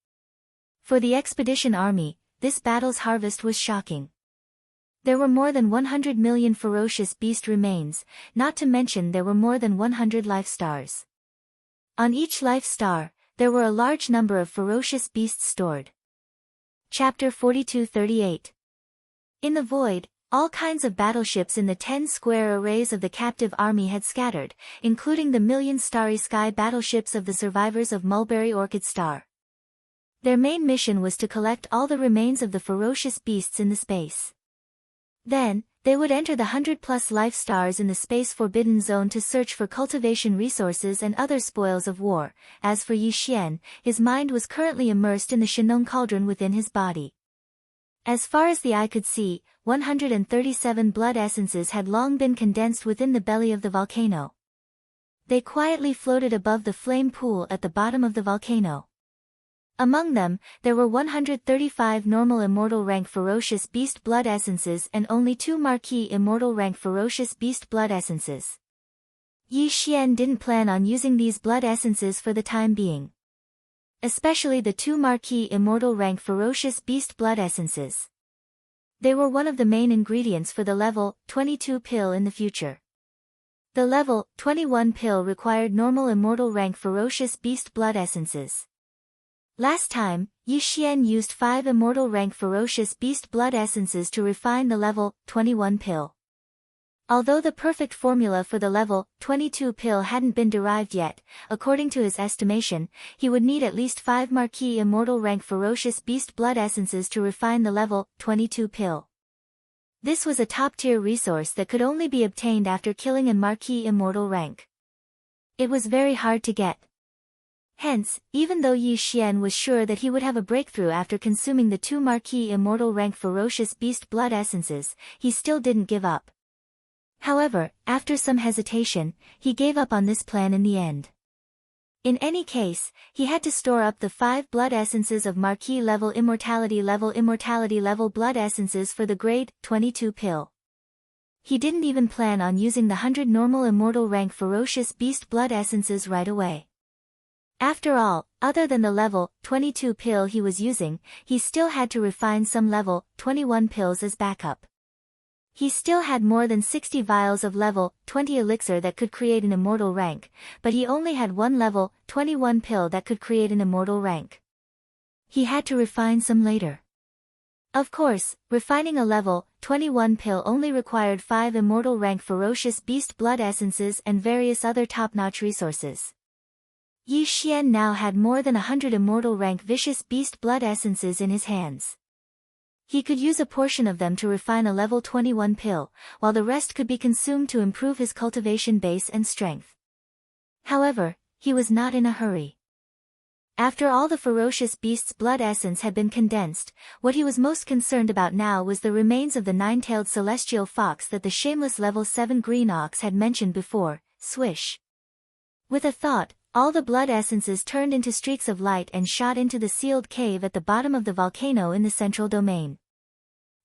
For the expedition army, this battle's harvest was shocking. There were more than 100 million ferocious beast remains, not to mention there were more than 100 life stars. On each life star, there were a large number of ferocious beasts stored. Chapter 42-38. In the void, all kinds of battleships in the 10 square arrays of the captive army had scattered, including the million starry sky battleships of the survivors of Mulberry Orchid Star. Their main mission was to collect all the remains of the ferocious beasts in the space. Then, they would enter the 100+ life stars in the space forbidden zone to search for cultivation resources and other spoils of war. As for Yi Xian, his mind was currently immersed in the Shinong cauldron within his body. As far as the eye could see, 137 blood essences had long been condensed within the belly of the volcano. They quietly floated above the flame pool at the bottom of the volcano. Among them, there were 135 normal immortal rank ferocious beast blood essences and only 2 marquee immortal rank ferocious beast blood essences. Yi Xian didn't plan on using these blood essences for the time being. Especially the 2 marquee immortal rank ferocious beast blood essences. They were one of the main ingredients for the level 22 pill in the future. The level 21 pill required normal immortal rank ferocious beast blood essences. Last time, Yi Xian used 5 immortal rank ferocious beast blood essences to refine the level 21 pill. Although the perfect formula for the level 22 pill hadn't been derived yet, according to his estimation, he would need at least 5 marquee immortal rank ferocious beast blood essences to refine the level 22 pill. This was a top-tier resource that could only be obtained after killing a marquee immortal rank. It was very hard to get. Hence, even though Yi Xian was sure that he would have a breakthrough after consuming the 2 marquee immortal rank ferocious beast blood essences, he still didn't give up. However, after some hesitation, he gave up on this plan in the end. In any case, he had to store up the 5 blood essences of marquee level immortality level blood essences for the grade 22 pill. He didn't even plan on using the 100 normal immortal rank ferocious beast blood essences right away. After all, other than the level 22 pill he was using, he still had to refine some level 21 pills as backup. He still had more than 60 vials of level 20 elixir that could create an immortal rank, but he only had 1 level 21 pill that could create an immortal rank. He had to refine some later. Of course, refining a level 21 pill only required 5 immortal rank ferocious beast blood essences and various other top-notch resources. Yi Xian now had more than 100 immortal rank vicious beast blood essences in his hands. He could use a portion of them to refine a level 21 pill, while the rest could be consumed to improve his cultivation base and strength. However, he was not in a hurry. After all the ferocious beast's blood essence had been condensed, what he was most concerned about now was the remains of the 9-tailed celestial fox that the shameless level 7 green ox had mentioned before. Swish. With a thought, all the blood essences turned into streaks of light and shot into the sealed cave at the bottom of the volcano in the central domain.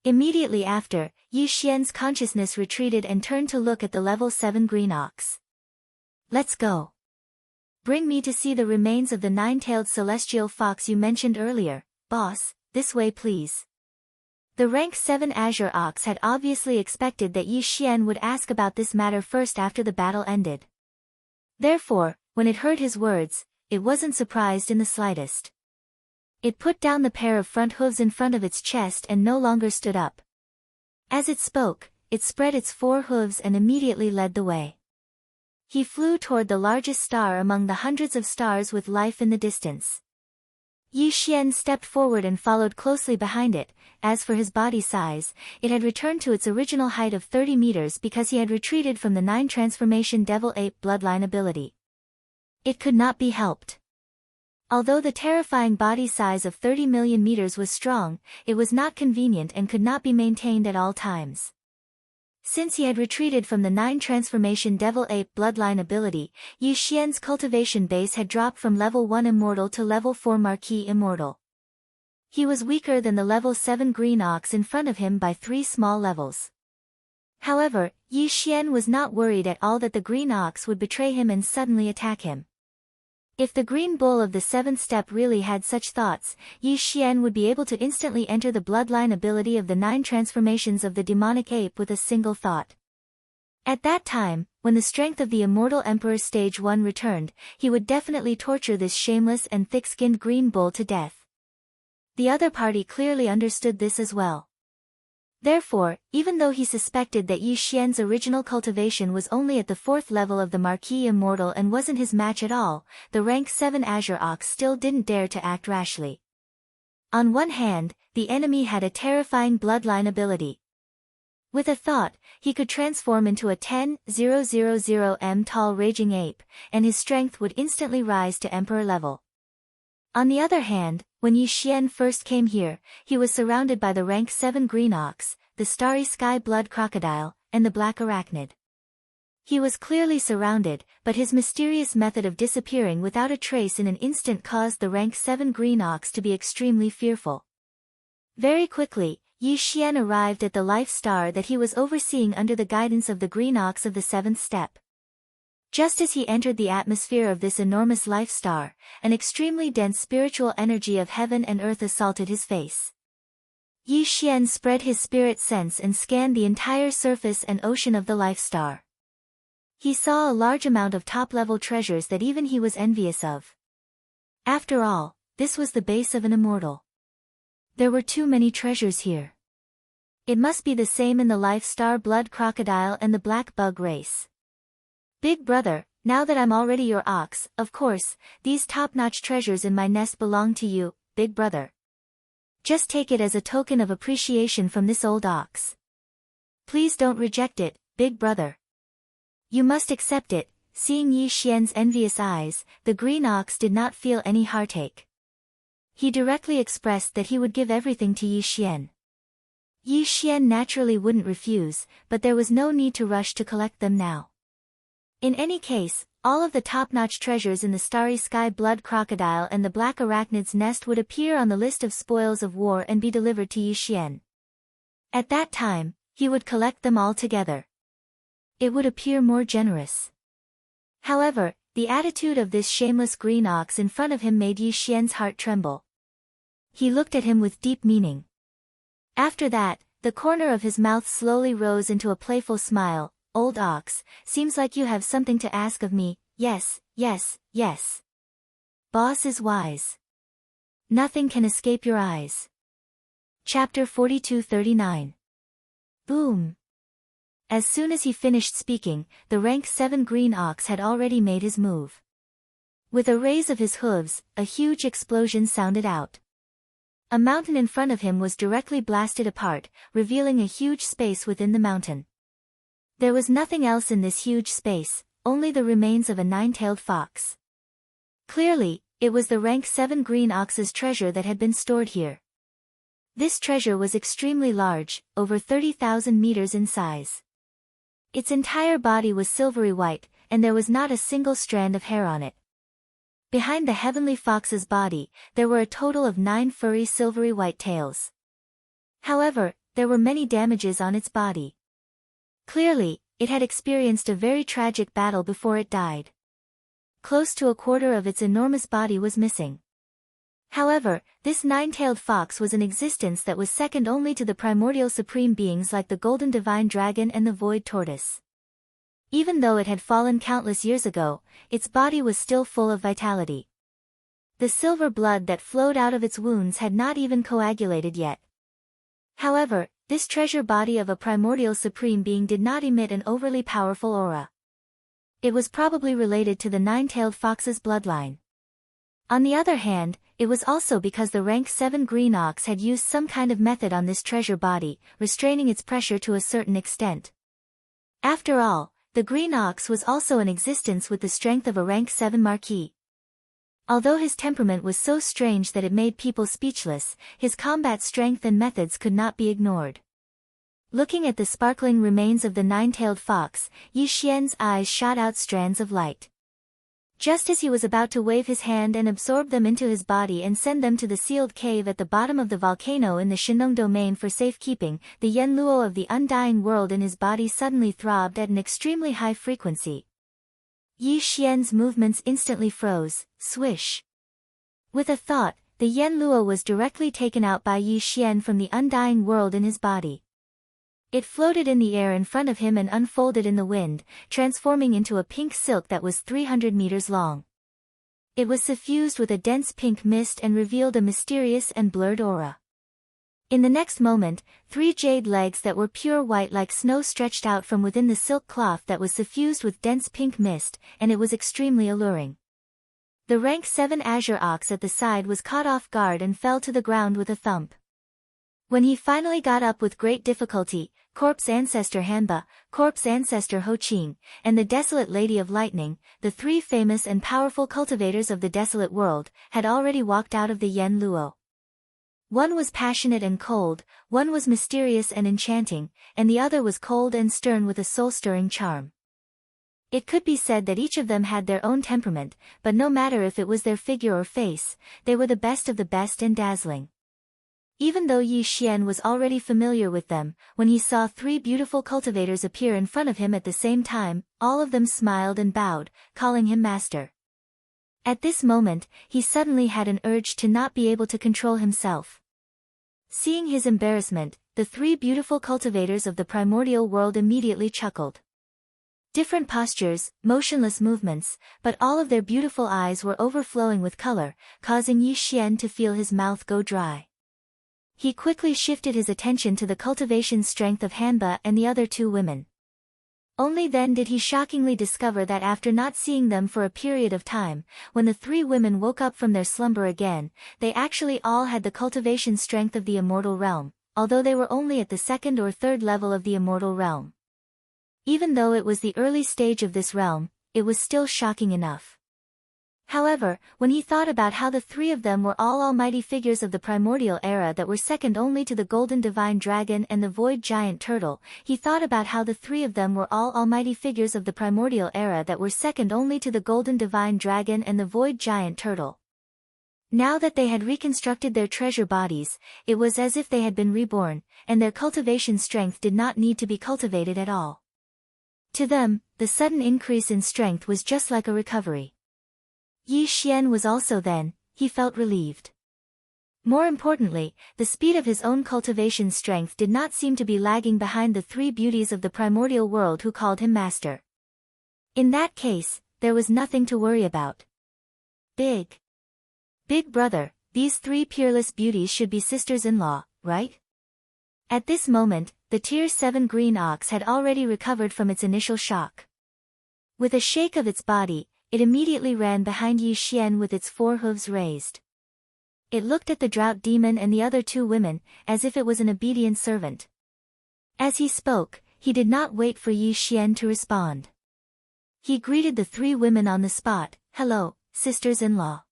Immediately after, Yi Xian's consciousness retreated and turned to look at the level 7 green ox. Let's go. Bring me to see the remains of the 9-tailed celestial fox you mentioned earlier, boss, this way please. The rank 7 azure ox had obviously expected that Yi Xian would ask about this matter first after the battle ended. Therefore, when it heard his words, it wasn't surprised in the slightest. It put down the pair of front hooves in front of its chest and no longer stood up. As it spoke, it spread its 4 hooves and immediately led the way. He flew toward the largest star among the hundreds of stars with life in the distance. Yi Xian stepped forward and followed closely behind it. As for his body size, it had returned to its original height of 30 meters because he had retreated from the 9 transformation devil-ape bloodline ability. It could not be helped. Although the terrifying body size of 30 million meters was strong, it was not convenient and could not be maintained at all times. Since he had retreated from the 9 transformation devil-ape bloodline ability, Yi Xian's cultivation base had dropped from level 1 immortal to level 4 marquee immortal. He was weaker than the level 7 green ox in front of him by 3 small levels. However, Yi Xian was not worried at all that the green ox would betray him and suddenly attack him. If the green bull of the 7th step really had such thoughts, Yi Xian would be able to instantly enter the bloodline ability of the 9 transformations of the demonic ape with a single thought. At that time, when the strength of the immortal emperor stage 1 returned, he would definitely torture this shameless and thick-skinned green bull to death. The other party clearly understood this as well. Therefore, even though he suspected that Yi Xian's original cultivation was only at the 4th level of the Marquis Immortal and wasn't his match at all, the rank 7 Azure Ox still didn't dare to act rashly. On one hand, the enemy had a terrifying bloodline ability. With a thought, he could transform into a 10,000 m tall raging ape, and his strength would instantly rise to Emperor level. On the other hand, when Yi Xian first came here, he was surrounded by the rank 7 green ox, the starry sky blood crocodile, and the black arachnid. He was clearly surrounded, but his mysterious method of disappearing without a trace in an instant caused the rank 7 green ox to be extremely fearful. Very quickly, Yi Xian arrived at the life star that he was overseeing under the guidance of the green ox of the 7th step. Just as he entered the atmosphere of this enormous life star, an extremely dense spiritual energy of heaven and earth assaulted his face. Yi Xian spread his spirit sense and scanned the entire surface and ocean of the life star. He saw a large amount of top-level treasures that even he was envious of. After all, this was the base of an immortal. There were too many treasures here. It must be the same in the life star blood crocodile and the black bug race. Big brother, now that I'm already your ox, of course, these top-notch treasures in my nest belong to you, big brother. Just take it as a token of appreciation from this old ox. Please don't reject it, big brother. You must accept it. Seeing Yi Xian's envious eyes, the green ox did not feel any heartache. He directly expressed that he would give everything to Yi Xian. Yi Xian naturally wouldn't refuse, but there was no need to rush to collect them now. In any case, all of the top-notch treasures in the starry sky blood crocodile and the black arachnid's nest would appear on the list of spoils of war and be delivered to Yi Xian. At that time, he would collect them all together. It would appear more generous. However, the attitude of this shameless green ox in front of him made Yi Xian's heart tremble. He looked at him with deep meaning. After that, the corner of his mouth slowly rose into a playful smile. Old ox, seems like you have something to ask of me. Yes, yes, yes. Boss is wise. Nothing can escape your eyes. Chapter 42-39. Boom. As soon as he finished speaking, the rank 7 green ox had already made his move. With a raise of his hooves, a huge explosion sounded out. A mountain in front of him was directly blasted apart, revealing a huge space within the mountain. There was nothing else in this huge space, only the remains of a 9-tailed fox. Clearly, it was the rank 7 green ox's treasure that had been stored here. This treasure was extremely large, over 30,000 meters in size. Its entire body was silvery white, and there was not a single strand of hair on it. Behind the heavenly fox's body, there were a total of 9 furry silvery white tails. However, there were many damages on its body. Clearly, it had experienced a very tragic battle before it died. Close to a quarter of its enormous body was missing. However, this 9-tailed fox was an existence that was second only to the primordial supreme beings like the golden divine dragon and the void tortoise. Even though it had fallen countless years ago, its body was still full of vitality. The silver blood that flowed out of its wounds had not even coagulated yet. However, this treasure body of a primordial supreme being did not emit an overly powerful aura. It was probably related to the nine-tailed fox's bloodline. On the other hand, it was also because the rank 7 green ox had used some kind of method on this treasure body, restraining its pressure to a certain extent. After all, the green ox was also in existence with the strength of a rank 7 marquis. Although his temperament was so strange that it made people speechless, his combat strength and methods could not be ignored. Looking at the sparkling remains of the nine-tailed fox, Yi Xian's eyes shot out strands of light. Just as he was about to wave his hand and absorb them into his body and send them to the sealed cave at the bottom of the volcano in the Shenong domain for safekeeping, the Yen Luo of the undying world in his body suddenly throbbed at an extremely high frequency. Yi Xian's movements instantly froze, swish. With a thought, the Yen Luo was directly taken out by Yi Xian from the undying world in his body. It floated in the air in front of him and unfolded in the wind, transforming into a pink silk that was 300 meters long. It was suffused with a dense pink mist and revealed a mysterious and blurred aura. In the next moment, 3 jade legs that were pure white like snow stretched out from within the silk cloth that was suffused with dense pink mist, and it was extremely alluring. The rank 7 azure ox at the side was caught off guard and fell to the ground with a thump. When he finally got up with great difficulty, Corpse Ancestor Hanba, Corpse Ancestor Ho Qing, and the Desolate Lady of Lightning, the 3 famous and powerful cultivators of the desolate world, had already walked out of the Yen Luo. One was passionate and cold, one was mysterious and enchanting, and the other was cold and stern with a soul-stirring charm. It could be said that each of them had their own temperament, but no matter if it was their figure or face, they were the best of the best and dazzling. Even though Yi Xian was already familiar with them, when he saw 3 beautiful cultivators appear in front of him at the same time, all of them smiled and bowed, calling him master. At this moment, he suddenly had an urge to not be able to control himself. Seeing his embarrassment, the 3 beautiful cultivators of the primordial world immediately chuckled. Different postures, motionless movements, but all of their beautiful eyes were overflowing with color, causing Yi Xian to feel his mouth go dry. He quickly shifted his attention to the cultivation strength of Hanba and the other 2 women. Only then did he shockingly discover that after not seeing them for a period of time, when the 3 women woke up from their slumber again, they actually all had the cultivation strength of the immortal realm, although they were only at the 2nd or 3rd level of the immortal realm. Even though it was the early stage of this realm, it was still shocking enough. However, when he thought about how the 3 of them were all almighty figures of the primordial era that were second only to the golden divine dragon and the void giant turtle, he thought about how the 3 of them were all almighty figures of the primordial era that were second only to the golden divine dragon and the void giant turtle. Now that they had reconstructed their treasure bodies, it was as if they had been reborn, and their cultivation strength did not need to be cultivated at all. To them, the sudden increase in strength was just like a recovery. Yi Xian was also then, he felt relieved. More importantly, the speed of his own cultivation strength did not seem to be lagging behind the 3 beauties of the primordial world who called him master. In that case, there was nothing to worry about. Big brother, these 3 peerless beauties should be sisters-in-law, right? At this moment, the Tier 7 green ox had already recovered from its initial shock. With a shake of its body, it immediately ran behind Yi Xian with its 4 hooves raised. It looked at the drought demon and the other 2 women, as if it was an obedient servant. As he spoke, he did not wait for Yi Xian to respond. He greeted the 3 women on the spot. Hello, sisters-in-law.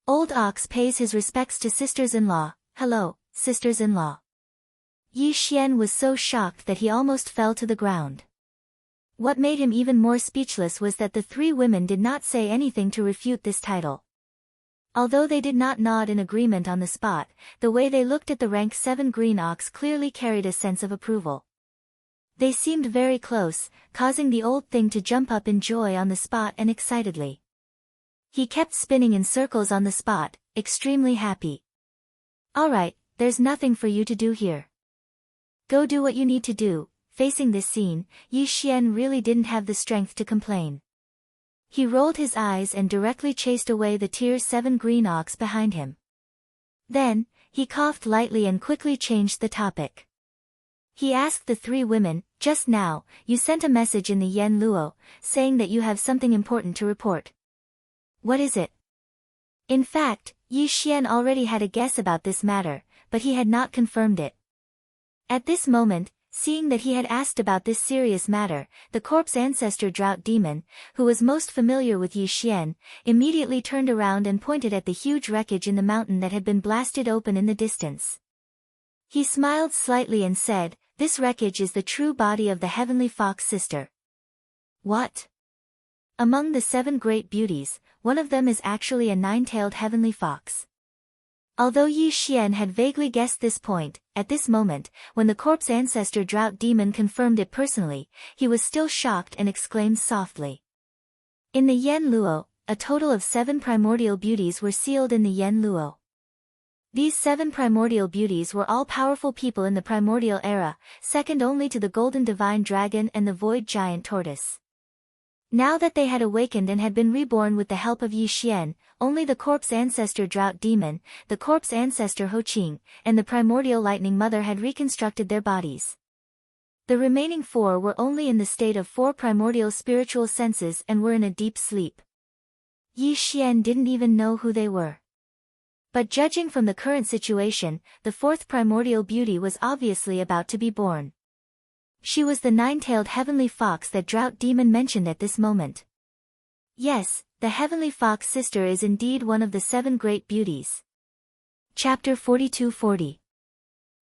Old ox pays his respects to sisters-in-law. Hello, sisters-in-law. Yi Xian was so shocked that he almost fell to the ground. What made him even more speechless was that the 3 women did not say anything to refute this title. Although they did not nod in agreement on the spot, the way they looked at the rank 7 green ox clearly carried a sense of approval. They seemed very close, causing the old thing to jump up in joy on the spot and excitedly. He kept spinning in circles on the spot, extremely happy. Alright, there's nothing for you to do here. Go do what you need to do. Facing this scene, Yi Xian really didn't have the strength to complain. He rolled his eyes and directly chased away the Tier 7 green ox behind him. Then, he coughed lightly and quickly changed the topic. He asked the three women, "Just now, you sent a message in the Yen Luo, saying that you have something important to report. What is it?" In fact, Yi Xian already had a guess about this matter, but he had not confirmed it. At this moment, seeing that he had asked about this serious matter, the corpse ancestor Drought Demon, who was most familiar with Yi Xian, immediately turned around and pointed at the huge wreckage in the mountain that had been blasted open in the distance. He smiled slightly and said, "This wreckage is the true body of the heavenly fox sister." What? Among the 7 great beauties, one of them is actually a 9-tailed heavenly fox. Although Yi Xian had vaguely guessed this point, at this moment, when the corpse ancestor Drought Demon confirmed it personally, he was still shocked and exclaimed softly. In the Yen Luo, a total of 7 primordial beauties were sealed in the Yen Luo. These 7 primordial beauties were all powerful people in the primordial era, second only to the golden divine dragon and the void giant tortoise. Now that they had awakened and had been reborn with the help of Yi Xian, only the corpse ancestor Drought Demon, the corpse ancestor Ho Qing, and the primordial lightning mother had reconstructed their bodies. The remaining 4 were only in the state of 4 primordial spiritual senses and were in a deep sleep. Yi Xian didn't even know who they were. But judging from the current situation, the 4th primordial beauty was obviously about to be born. She was the 9-tailed heavenly fox that Drought Demon mentioned at this moment. Yes, the heavenly fox sister is indeed one of the 7 great beauties. Chapter 42-40.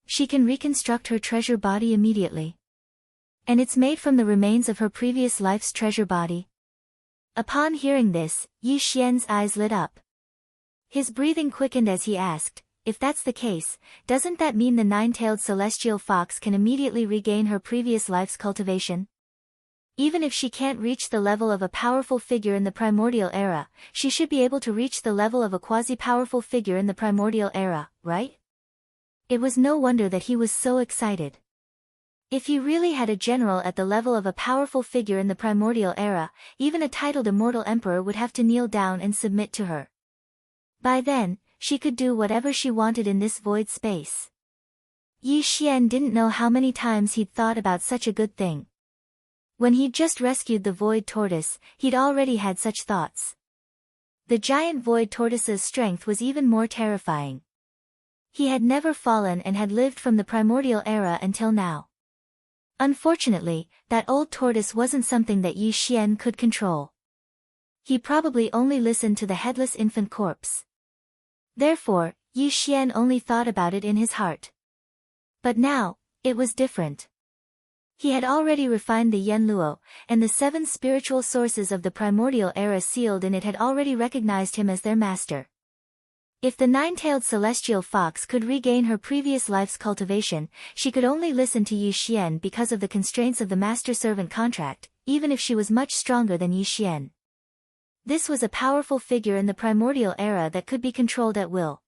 She can reconstruct her treasure body immediately. And it's made from the remains of her previous life's treasure body. Upon hearing this, Yi Xian's eyes lit up. His breathing quickened as he asked, "If that's the case, doesn't that mean the 9-tailed celestial fox can immediately regain her previous life's cultivation? Even if she can't reach the level of a powerful figure in the primordial era, she should be able to reach the level of a quasi-powerful figure in the primordial era, right?" It was no wonder that he was so excited. If he really had a general at the level of a powerful figure in the primordial era, even a titled immortal emperor would have to kneel down and submit to her. By then, she could do whatever she wanted in this void space. Yi Xian didn't know how many times he'd thought about such a good thing. When he'd just rescued the void tortoise, he'd already had such thoughts. The giant void tortoise's strength was even more terrifying. He had never fallen and had lived from the primordial era until now. Unfortunately, that old tortoise wasn't something that Yi Xian could control. He probably only listened to the headless infant corpse. Therefore, Yi Xian only thought about it in his heart. But now, it was different. He had already refined the Yen Luo, and the 7 spiritual sources of the primordial era sealed in it had already recognized him as their master. If the 9-tailed celestial fox could regain her previous life's cultivation, she could only listen to Yi Xian because of the constraints of the master-servant contract, even if she was much stronger than Yi Xian. This was a powerful figure in the primordial era that could be controlled at will.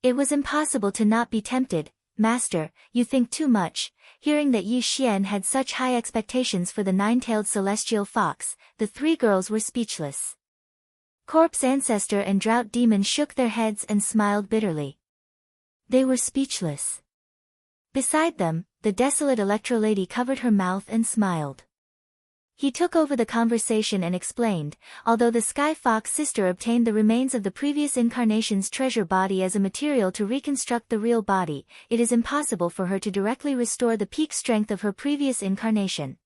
It was impossible to not be tempted. "Master, you think too much." Hearing that Yi Xian had such high expectations for the 9-tailed celestial fox, the 3 girls were speechless. Corpse ancestor and Drought Demon shook their heads and smiled bitterly. They were speechless. Beside them, the desolate Electro Lady covered her mouth and smiled. He took over the conversation and explained, although the Sky Fox sister obtained the remains of the previous incarnation's treasure body as a material to reconstruct the real body, it is impossible for her to directly restore the peak strength of her previous incarnation.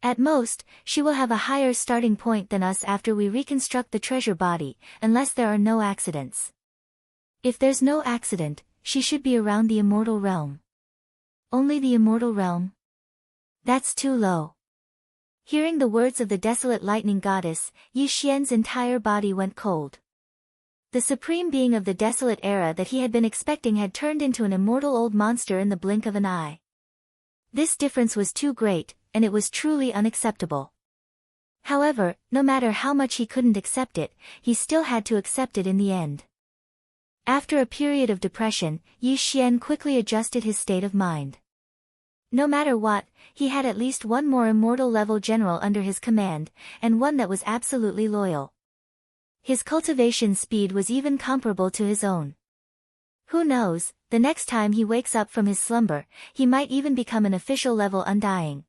At most, she will have a higher starting point than us after we reconstruct the treasure body, unless there are no accidents. If there's no accident, she should be around the immortal realm. Only the immortal realm? That's too low. Hearing the words of the desolate lightning goddess, Yi Xian's entire body went cold. The supreme being of the desolate era that he had been expecting had turned into an immortal old monster in the blink of an eye. This difference was too great, and it was truly unacceptable. However, no matter how much he couldn't accept it, he still had to accept it in the end. After a period of depression, Yi Xian quickly adjusted his state of mind. No matter what, he had at least one more immortal-level general under his command, and one that was absolutely loyal. His cultivation speed was even comparable to his own. Who knows, the next time he wakes up from his slumber, he might even become an official level undying.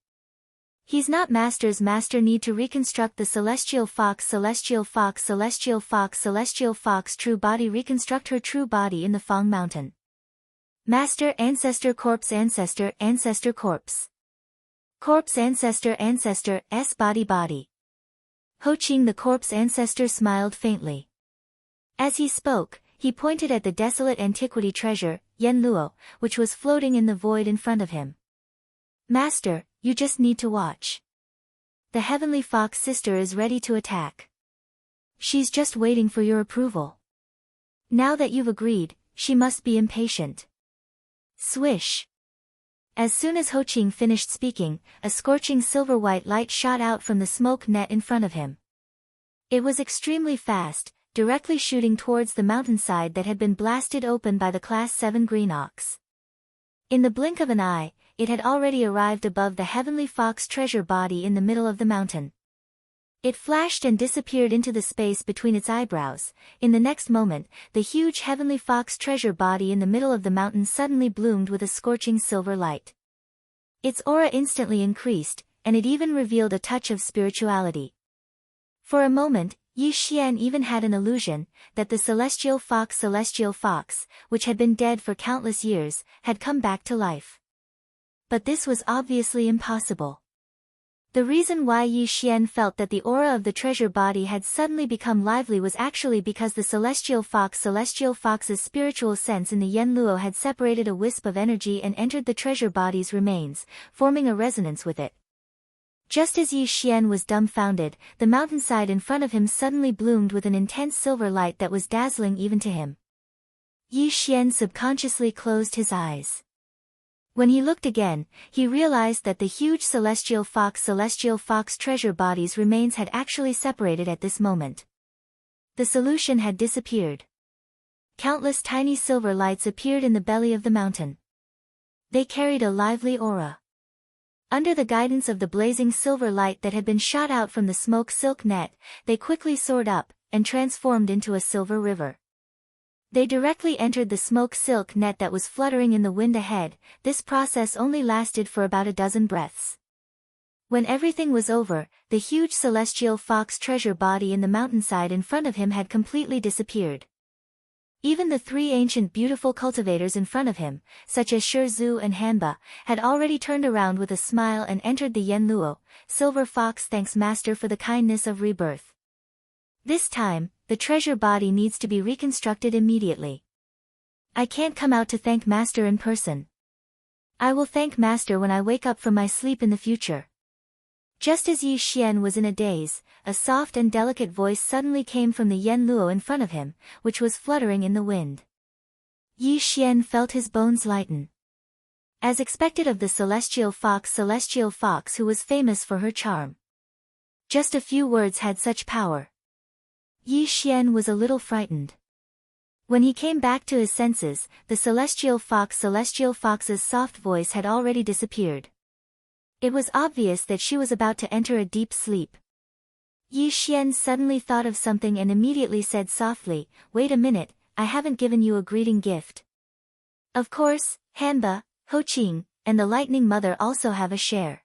He's not Master's master. Need to reconstruct the celestial fox, celestial fox, celestial fox, celestial fox true body. Reconstruct her true body in the Fang Mountain. Master, ancestor, corpse, ancestor, ancestor, corpse. Corpse, ancestor, ancestor, body, body. Ho Qing, the corpse ancestor, smiled faintly. As he spoke, he pointed at the desolate antiquity treasure, Yen Luo, which was floating in the void in front of him. Master, you just need to watch. The heavenly fox sister is ready to attack. She's just waiting for your approval. Now that you've agreed, she must be impatient. Swish. As soon as Ho Qing finished speaking, a scorching silver-white light shot out from the smoke net in front of him. It was extremely fast, directly shooting towards the mountainside that had been blasted open by the Class 7 green ox. In the blink of an eye, it had already arrived above the heavenly fox treasure body in the middle of the mountain. It flashed and disappeared into the space between its eyebrows. In the next moment, the huge heavenly fox treasure body in the middle of the mountain suddenly bloomed with a scorching silver light. Its aura instantly increased, and it even revealed a touch of spirituality. For a moment, Yi Xian even had an illusion that the celestial fox, which had been dead for countless years, had come back to life. But this was obviously impossible. The reason why Yi Xian felt that the aura of the treasure body had suddenly become lively was actually because the celestial fox's spiritual sense in the Yen Luo had separated a wisp of energy and entered the treasure body's remains, forming a resonance with it. Just as Yi Xian was dumbfounded, the mountainside in front of him suddenly bloomed with an intense silver light that was dazzling even to him. Yi Xian subconsciously closed his eyes. When he looked again, he realized that the huge celestial fox treasure body's remains had actually separated at this moment. The solution had disappeared. Countless tiny silver lights appeared in the belly of the mountain. They carried a lively aura. Under the guidance of the blazing silver light that had been shot out from the smoke silk net, they quickly soared up, and transformed into a silver river. They directly entered the smoke silk net that was fluttering in the wind ahead. This process only lasted for about a dozen breaths. When everything was over, the huge celestial fox treasure body in the mountainside in front of him had completely disappeared. Even the three ancient beautiful cultivators in front of him, such as Shi Zhu and Hanba, had already turned around with a smile and entered the Yen Luo. Silver Fox thanks Master for the kindness of rebirth. This time, the treasure body needs to be reconstructed immediately. I can't come out to thank Master in person. I will thank Master when I wake up from my sleep in the future. Just as Yi Xian was in a daze, a soft and delicate voice suddenly came from the Yen Luo in front of him, which was fluttering in the wind. Yi Xian felt his bones lighten. As expected of the celestial fox who was famous for her charm. Just a few words had such power. Yi Xian was a little frightened. When he came back to his senses, the celestial fox's soft voice had already disappeared. It was obvious that she was about to enter a deep sleep. Yi Xian suddenly thought of something and immediately said softly, "Wait a minute, I haven't given you a greeting gift." Of course, Hanba, Ho Qing, and the Lightning Mother also have a share.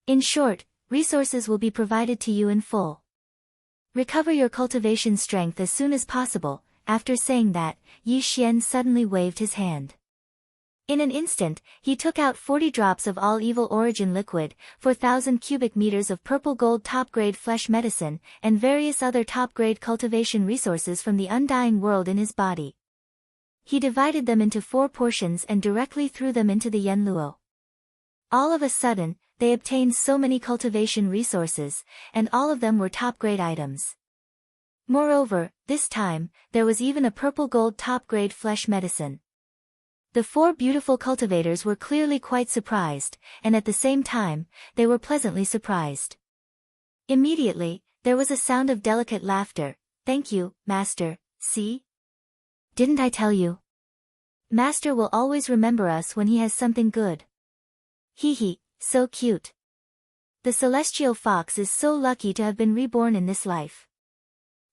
In short, resources will be provided to you in full. Recover your cultivation strength as soon as possible. After saying that, Yi Xian suddenly waved his hand. In an instant, he took out 40 drops of all evil origin liquid, 4,000 cubic meters of purple gold top-grade flesh medicine, and various other top-grade cultivation resources from the undying world in his body. He divided them into 4 portions and directly threw them into the Yen Luo. All of a sudden, they obtained so many cultivation resources, and all of them were top-grade items. Moreover, this time, there was even a purple gold top-grade flesh medicine. The 4 beautiful cultivators were clearly quite surprised, and at the same time, they were pleasantly surprised. Immediately, there was a sound of delicate laughter. "Thank you, Master, see? Didn't I tell you? Master will always remember us when he has something good. Hee hee, so cute. The celestial fox is so lucky to have been reborn in this life.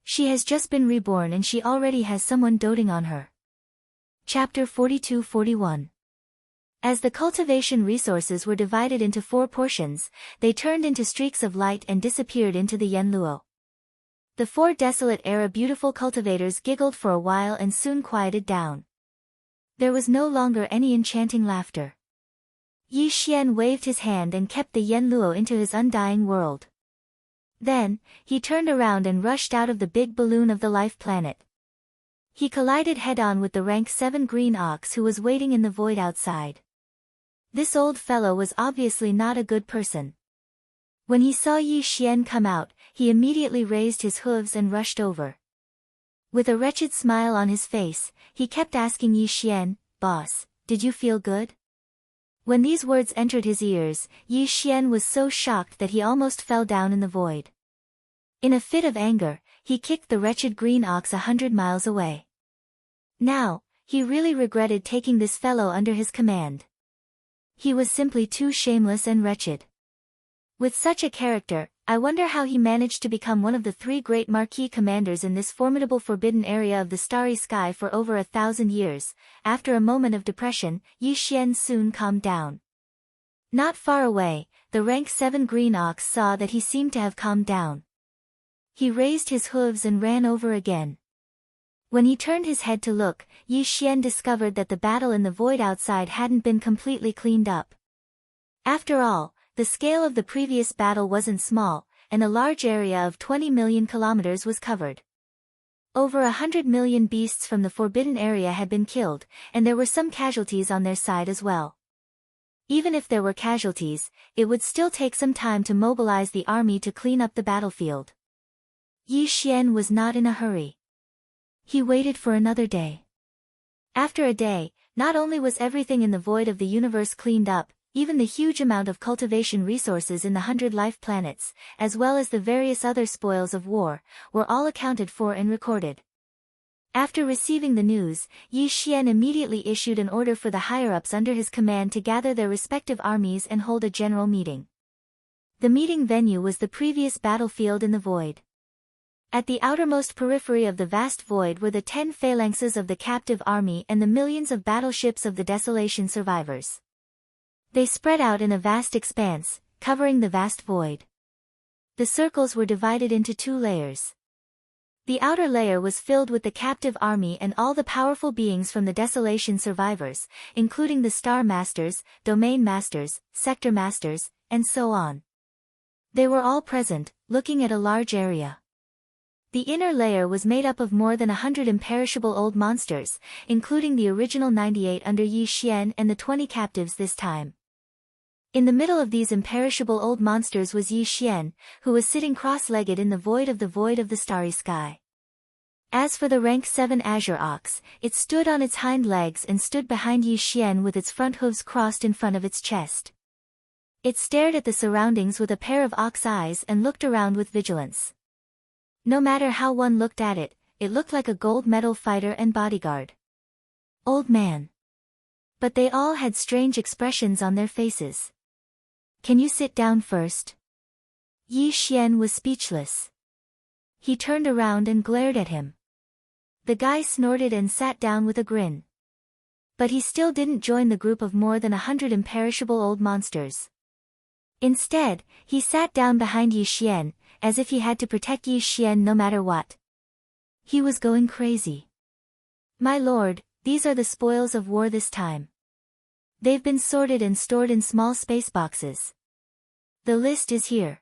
She has just been reborn and she already has someone doting on her. Chapter 42-41. As the cultivation resources were divided into 4 portions, they turned into streaks of light and disappeared into the Yenluo. The 4 desolate-era beautiful cultivators giggled for a while and soon quieted down. There was no longer any enchanting laughter. Yi Xian waved his hand and kept the Yenluo into his undying world. Then, he turned around and rushed out of the big balloon of the life planet. He collided head-on with the rank 7 green ox who was waiting in the void outside. This old fellow was obviously not a good person. When he saw Yi Xian come out, he immediately raised his hooves and rushed over. With a wretched smile on his face, he kept asking Yi Xian, "Boss, did you feel good?" When these words entered his ears, Yi Xian was so shocked that he almost fell down in the void. In a fit of anger, he kicked the wretched green ox 100 miles away. Now, he really regretted taking this fellow under his command. He was simply too shameless and wretched. With such a character, I wonder how he managed to become one of the 3 great marquee commanders in this formidable forbidden area of the starry sky for over 1,000 years. After a moment of depression, Yi Xian soon calmed down. Not far away, the rank 7 green ox saw that he seemed to have calmed down. He raised his hooves and ran over again. When he turned his head to look, Yi Xian discovered that the battle in the void outside hadn't been completely cleaned up. After all, the scale of the previous battle wasn't small, and a large area of 20 million kilometers was covered. Over 100 million beasts from the forbidden area had been killed, and there were some casualties on their side as well. Even if there were casualties, it would still take some time to mobilize the army to clean up the battlefield. Yi Xian was not in a hurry. He waited for another day. After a day, not only was everything in the void of the universe cleaned up, even the huge amount of cultivation resources in the 100 life planets, as well as the various other spoils of war, were all accounted for and recorded. After receiving the news, Yi Xian immediately issued an order for the higher-ups under his command to gather their respective armies and hold a general meeting. The meeting venue was the previous battlefield in the void. At the outermost periphery of the vast void were the 10 phalanxes of the captive army and the millions of battleships of the desolation survivors. They spread out in a vast expanse, covering the vast void. The circles were divided into 2 layers. The outer layer was filled with the captive army and all the powerful beings from the desolation survivors, including the Star Masters, Domain Masters, Sector Masters, and so on. They were all present, looking at a large area. The inner layer was made up of more than 100 imperishable old monsters, including the original 98 under Yi Xian and the 20 captives this time. In the middle of these imperishable old monsters was Yi Xian, who was sitting cross-legged in the void of the starry sky. As for the rank 7 azure ox, it stood on its hind legs and stood behind Yi Xian with its front hooves crossed in front of its chest. It stared at the surroundings with a pair of ox eyes and looked around with vigilance. No matter how one looked at it, it looked like a gold medal fighter and bodyguard. Old man. But they all had strange expressions on their faces. "Can you sit down first?" Yi Xian was speechless. He turned around and glared at him. The guy snorted and sat down with a grin. But he still didn't join the group of more than 100 imperishable old monsters. Instead, he sat down behind Yi Xian, as if he had to protect Yi Xian no matter what. He was going crazy. "My lord, these are the spoils of war this time. They've been sorted and stored in small space boxes. The list is here."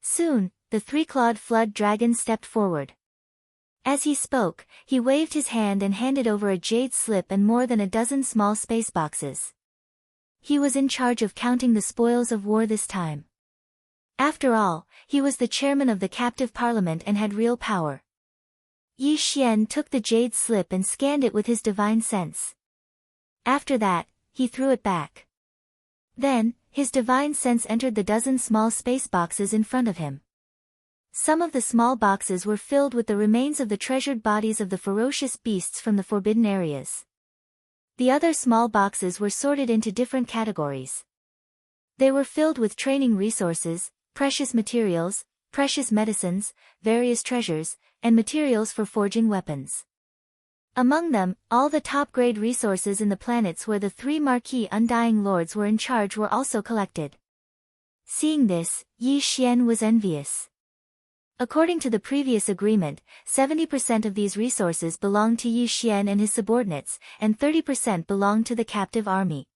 Soon, the 3-clawed flood dragon stepped forward. As he spoke, he waved his hand and handed over a jade slip and more than a dozen small space boxes. He was in charge of counting the spoils of war this time. After all, he was the chairman of the captive parliament and had real power. Yi Xian took the jade slip and scanned it with his divine sense. After that, he threw it back. Then, his divine sense entered the dozen small space boxes in front of him. Some of the small boxes were filled with the remains of the treasured bodies of the ferocious beasts from the forbidden areas. The other small boxes were sorted into different categories. They were filled with training resources, precious materials, precious medicines, various treasures, and materials for forging weapons. Among them, all the top-grade resources in the planets where the three marquee Undying Lords were in charge were also collected. Seeing this, Yi Xian was envious. According to the previous agreement, 70% of these resources belonged to Yi Xian and his subordinates, and 30% belonged to the captive army.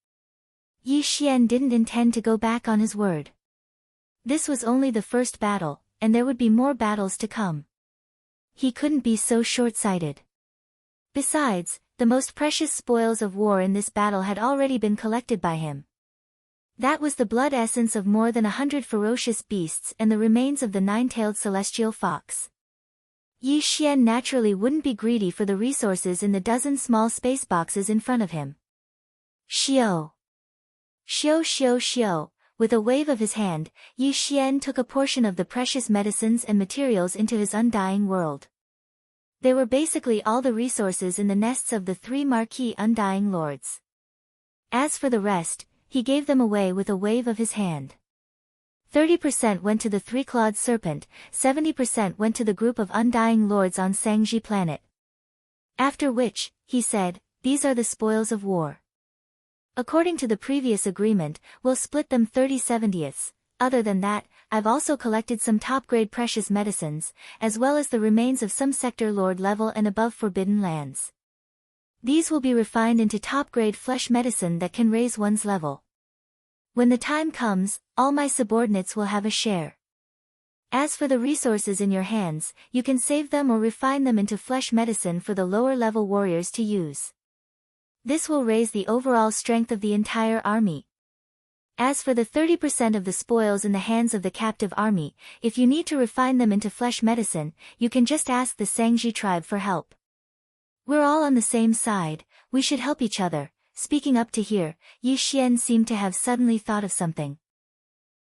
Yi Xian didn't intend to go back on his word. This was only the first battle, and there would be more battles to come. He couldn't be so short-sighted. Besides, the most precious spoils of war in this battle had already been collected by him. That was the blood essence of more than 100 ferocious beasts and the remains of the nine-tailed celestial fox. Yi Xian naturally wouldn't be greedy for the resources in the dozen small space boxes in front of him. Xiao! Xiao xiao xiao! With a wave of his hand, Yi Xian took a portion of the precious medicines and materials into his undying world. They were basically all the resources in the nests of the three marquee Undying Lords. As for the rest, he gave them away with a wave of his hand. 30% went to the three-clawed serpent, 70% went to the group of Undying Lords on Sangji planet. After which, he said, "These are the spoils of war. According to the previous agreement, we'll split them 30/70ths. Other than that, I've also collected some top-grade precious medicines, as well as the remains of some sector lord level and above forbidden lands. These will be refined into top-grade flesh medicine that can raise one's level. When the time comes, all my subordinates will have a share. As for the resources in your hands, you can save them or refine them into flesh medicine for the lower-level warriors to use. This will raise the overall strength of the entire army. As for the 30% of the spoils in the hands of the captive army, if you need to refine them into flesh medicine, you can just ask the Sangji tribe for help. We're all on the same side, we should help each other." Speaking up to hear, Yi Xian seemed to have suddenly thought of something.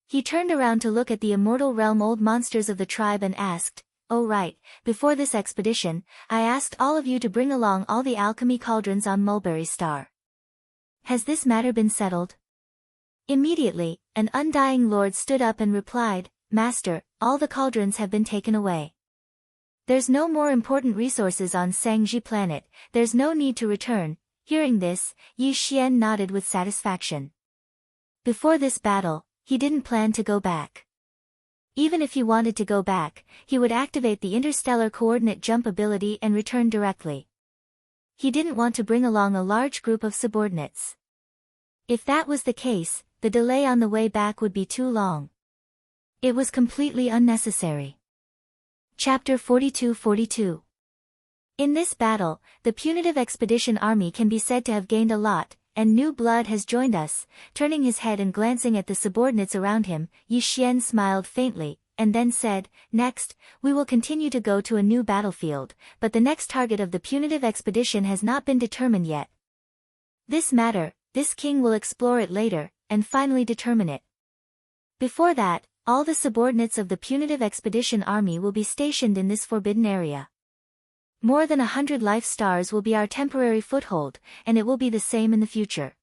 He turned around to look at the immortal realm old monsters of the tribe and asked, "Oh right, before this expedition, I asked all of you to bring along all the alchemy cauldrons on Mulberry Star. Has this matter been settled?" Immediately, an Undying Lord stood up and replied, "Master, all the cauldrons have been taken away. There's no more important resources on Sangji planet, there's no need to return." Hearing this, Yi Xian nodded with satisfaction. Before this battle, he didn't plan to go back. Even if he wanted to go back, he would activate the interstellar coordinate jump ability and return directly. He didn't want to bring along a large group of subordinates. If that was the case, the delay on the way back would be too long. It was completely unnecessary. Chapter 42-42. In this battle, the punitive expedition army can be said to have gained a lot, and new blood has joined us. Turning his head and glancing at the subordinates around him, Yi Xian smiled faintly, and then said, "Next, we will continue to go to a new battlefield, but the next target of the punitive expedition has not been determined yet. This matter, this king will explore it later, and finally determine it. Before that, all the subordinates of the punitive expedition army will be stationed in this forbidden area. More than 100 life stars will be our temporary foothold, and it will be the same in the future.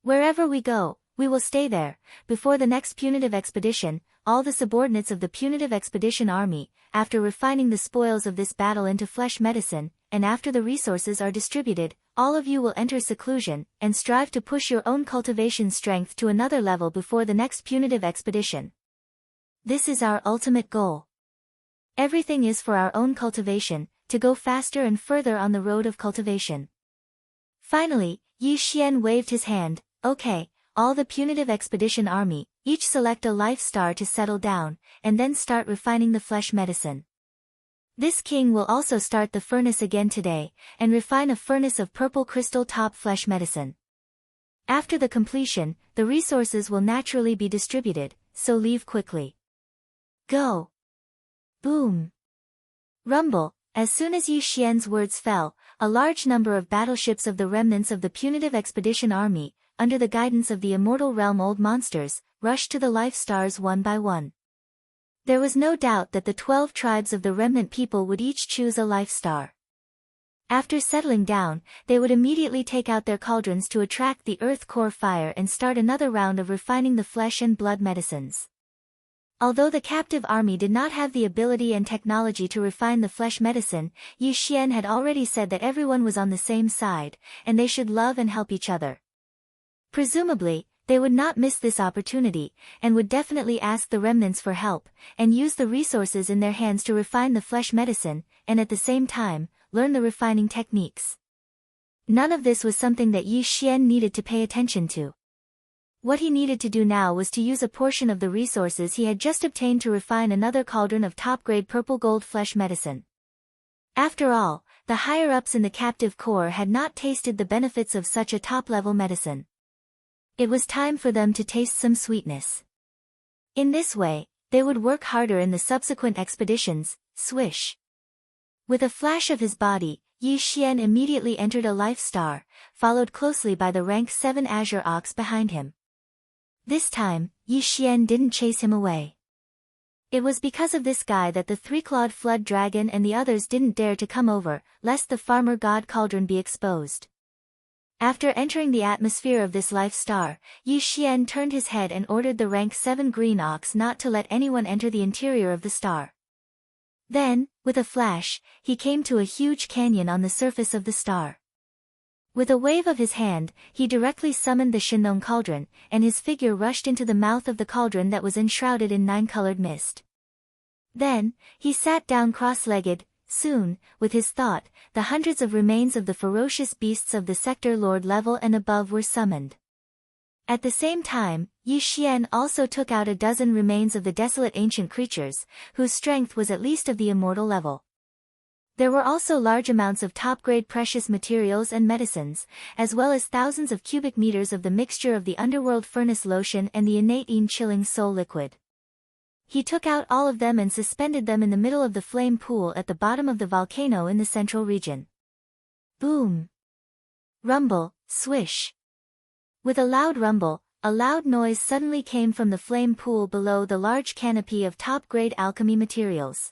Wherever we go, we will stay there. Before the next punitive expedition, all the subordinates of the punitive expedition army, after refining the spoils of this battle into flesh medicine, and after the resources are distributed, all of you will enter seclusion, and strive to push your own cultivation strength to another level before the next punitive expedition. This is our ultimate goal. Everything is for our own cultivation, to go faster and further on the road of cultivation." Finally, Yi Xian waved his hand. "Okay, all the punitive expedition army, each select a life star to settle down, and then start refining the flesh medicine. This king will also start the furnace again today, and refine a furnace of purple crystal top flesh medicine. After the completion, the resources will naturally be distributed, so leave quickly. Go!" Boom! Rumble! As soon as Yi Xian's words fell, a large number of battleships of the remnants of the punitive expedition army, under the guidance of the immortal realm old monsters, rushed to the life stars one by one. There was no doubt that the 12 tribes of the remnant people would each choose a life star. After settling down, they would immediately take out their cauldrons to attract the earth core fire and start another round of refining the flesh and blood medicines. Although the captive army did not have the ability and technology to refine the flesh medicine, Yi Xian had already said that everyone was on the same side, and they should love and help each other. Presumably, they would not miss this opportunity, and would definitely ask the remnants for help, and use the resources in their hands to refine the flesh medicine, and at the same time, learn the refining techniques. None of this was something that Yi Xian needed to pay attention to. What he needed to do now was to use a portion of the resources he had just obtained to refine another cauldron of top-grade purple gold flesh medicine. After all, the higher-ups in the captive corps had not tasted the benefits of such a top-level medicine. It was time for them to taste some sweetness. In this way, they would work harder in the subsequent expeditions. Swish. With a flash of his body, Yi Xian immediately entered a life star, followed closely by the rank 7 azure ox behind him. This time, Yi Xian didn't chase him away. It was because of this guy that the three-clawed flood dragon and the others didn't dare to come over, lest the farmer god cauldron be exposed. After entering the atmosphere of this life star, Yi Xian turned his head and ordered the rank 7 green ox not to let anyone enter the interior of the star. Then, with a flash, he came to a huge canyon on the surface of the star. With a wave of his hand, he directly summoned the Shinong cauldron, and his figure rushed into the mouth of the cauldron that was enshrouded in 9-colored mist. Then, he sat down cross-legged. Soon, with his thought, the hundreds of remains of the ferocious beasts of the sector lord level and above were summoned. At the same time, Yi Xian also took out a dozen remains of the desolate ancient creatures, whose strength was at least of the immortal level. There were also large amounts of top-grade precious materials and medicines, as well as thousands of cubic meters of the mixture of the underworld furnace lotion and the innate chilling soul liquid. He took out all of them and suspended them in the middle of the flame pool at the bottom of the volcano in the central region. Boom! Rumble, swish! With a loud rumble, a loud noise suddenly came from the flame pool below the large canopy of top-grade alchemy materials.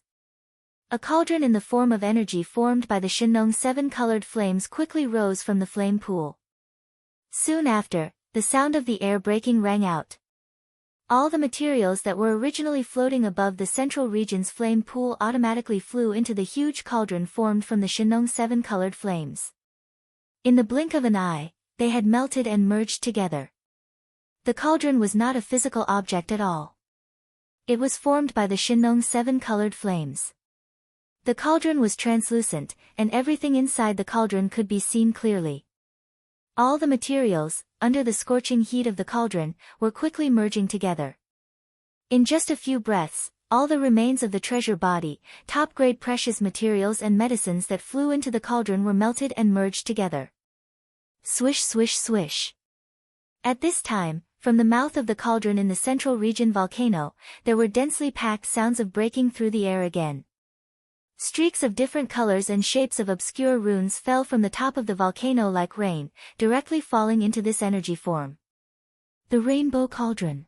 A cauldron in the form of energy formed by the Shinong 7-colored flames quickly rose from the flame pool. Soon after, the sound of the air breaking rang out. All the materials that were originally floating above the central region's flame pool automatically flew into the huge cauldron formed from the Shinong 7-colored flames. In the blink of an eye, they had melted and merged together. The cauldron was not a physical object at all. It was formed by the Shinong 7-colored flames. The cauldron was translucent, and everything inside the cauldron could be seen clearly. All the materials, under the scorching heat of the cauldron, were quickly merging together. In just a few breaths, all the remains of the treasure body, top-grade precious materials and medicines that flew into the cauldron were melted and merged together. Swish swish swish. At this time, from the mouth of the cauldron in the central region volcano, there were densely packed sounds of breaking through the air again. Streaks of different colors and shapes of obscure runes fell from the top of the volcano like rain, directly falling into this energy form. The Rainbow Cauldron.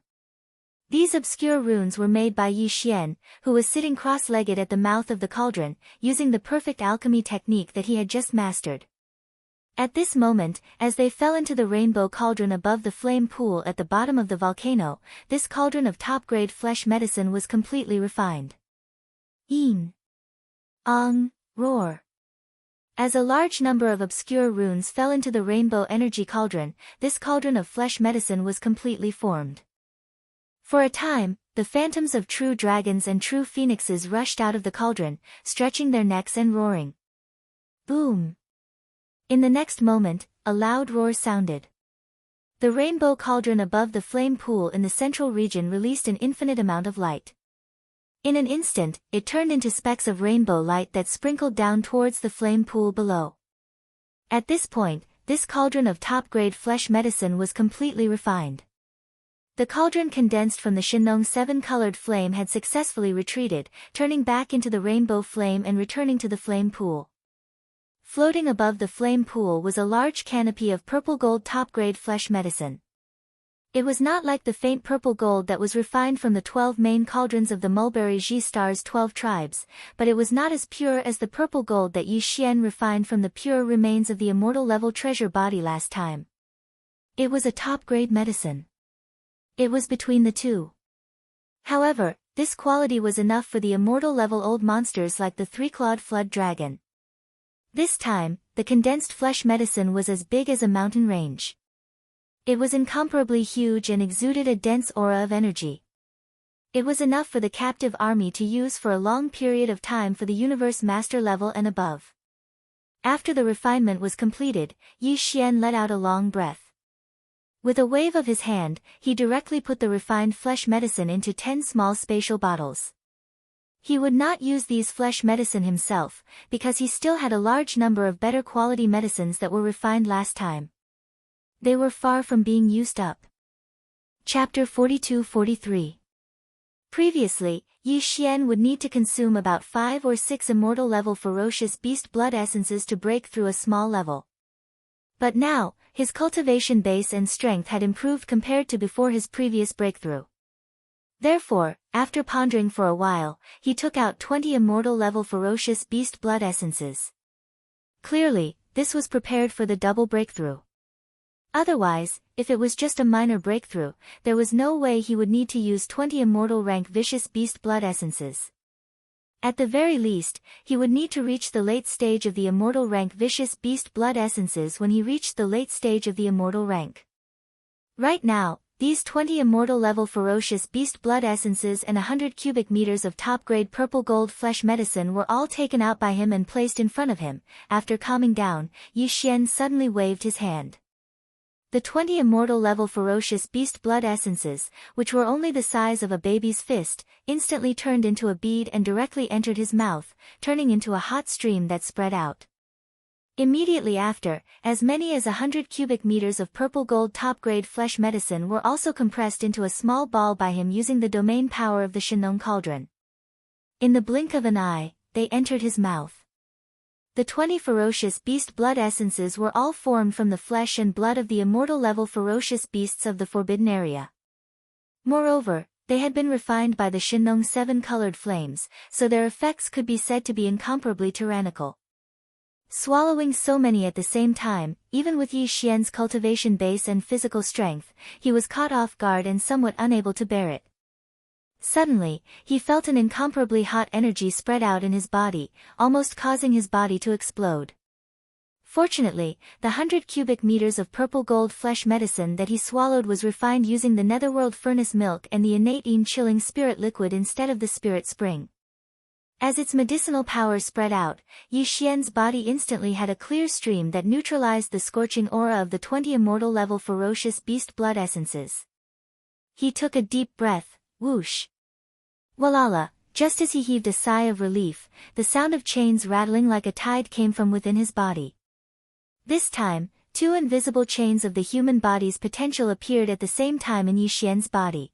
These obscure runes were made by Yi Xian, who was sitting cross-legged at the mouth of the cauldron, using the perfect alchemy technique that he had just mastered. At this moment, as they fell into the rainbow cauldron above the flame pool at the bottom of the volcano, this cauldron of top-grade flesh medicine was completely refined. Een. Roar. As a large number of obscure runes fell into the rainbow energy cauldron, this cauldron of flesh medicine was completely formed. For a time, the phantoms of true dragons and true phoenixes rushed out of the cauldron, stretching their necks and roaring. Boom! In the next moment, a loud roar sounded. The rainbow cauldron above the flame pool in the central region released an infinite amount of light. In an instant, it turned into specks of rainbow light that sprinkled down towards the flame pool below. At this point, this cauldron of top-grade flesh medicine was completely refined. The cauldron condensed from the Shinong 7-colored flame had successfully retreated, turning back into the rainbow flame and returning to the flame pool. Floating above the flame pool was a large canopy of purple gold top-grade flesh medicine. It was not like the faint purple gold that was refined from the 12 main cauldrons of the Mulberry Ji Star's 12 tribes, but it was not as pure as the purple gold that Yi Xian refined from the pure remains of the immortal level treasure body last time. It was a top-grade medicine. It was between the two. However, This quality was enough for the immortal-level old monsters like the three-clawed flood dragon. This time, the condensed flesh medicine was as big as a mountain range. It was incomparably huge and exuded a dense aura of energy. It was enough for the captive army to use for a long period of time for the universe master level and above. After the refinement was completed, Yi Xian let out a long breath. With a wave of his hand, he directly put the refined flesh medicine into 10 small spatial bottles. He would not use these flesh medicine himself, because he still had a large number of better quality medicines that were refined last time. They were far from being used up. Chapter 42-43. Previously, Yi Xian would need to consume about 5 or 6 immortal-level ferocious beast blood essences to break through a small level. But now, his cultivation base and strength had improved compared to before his previous breakthrough. Therefore, after pondering for a while, he took out 20 immortal-level ferocious beast blood essences. Clearly, this was prepared for the double breakthrough. Otherwise, if it was just a minor breakthrough, there was no way he would need to use 20 immortal-rank vicious beast blood essences. At the very least, he would need to reach the late stage of the immortal rank vicious beast blood essences when he reached the late stage of the immortal rank. Right now, these 20 immortal-level ferocious beast blood essences and 100 cubic meters of top-grade purple gold flesh medicine were all taken out by him and placed in front of him. After calming down, Yi Xian suddenly waved his hand. The 20 immortal-level ferocious beast blood essences, which were only the size of a baby's fist, instantly turned into a bead and directly entered his mouth, turning into a hot stream that spread out. Immediately after, as many as 100 cubic meters of purple gold top-grade flesh medicine were also compressed into a small ball by him using the domain power of the Shenong cauldron. In the blink of an eye, they entered his mouth. The 20 ferocious beast blood essences were all formed from the flesh and blood of the immortal-level ferocious beasts of the forbidden area. Moreover, they had been refined by the Shenong 7-colored flames, so their effects could be said to be incomparably tyrannical. Swallowing so many at the same time, even with Yi Xian's cultivation base and physical strength, he was caught off guard and somewhat unable to bear it. Suddenly, he felt an incomparably hot energy spread out in his body, almost causing his body to explode. Fortunately, the 100 cubic meters of purple gold flesh medicine that he swallowed was refined using the netherworld furnace milk and the innate chilling spirit liquid instead of the spirit spring. As its medicinal power spread out, Yi Xian's body instantly had a clear stream that neutralized the scorching aura of the 20 immortal-level ferocious beast blood essences. He took a deep breath, whoosh. Walala, just as he heaved a sigh of relief, the sound of chains rattling like a tide came from within his body. This time, 2 invisible chains of the human body's potential appeared at the same time in Yi Xian's body.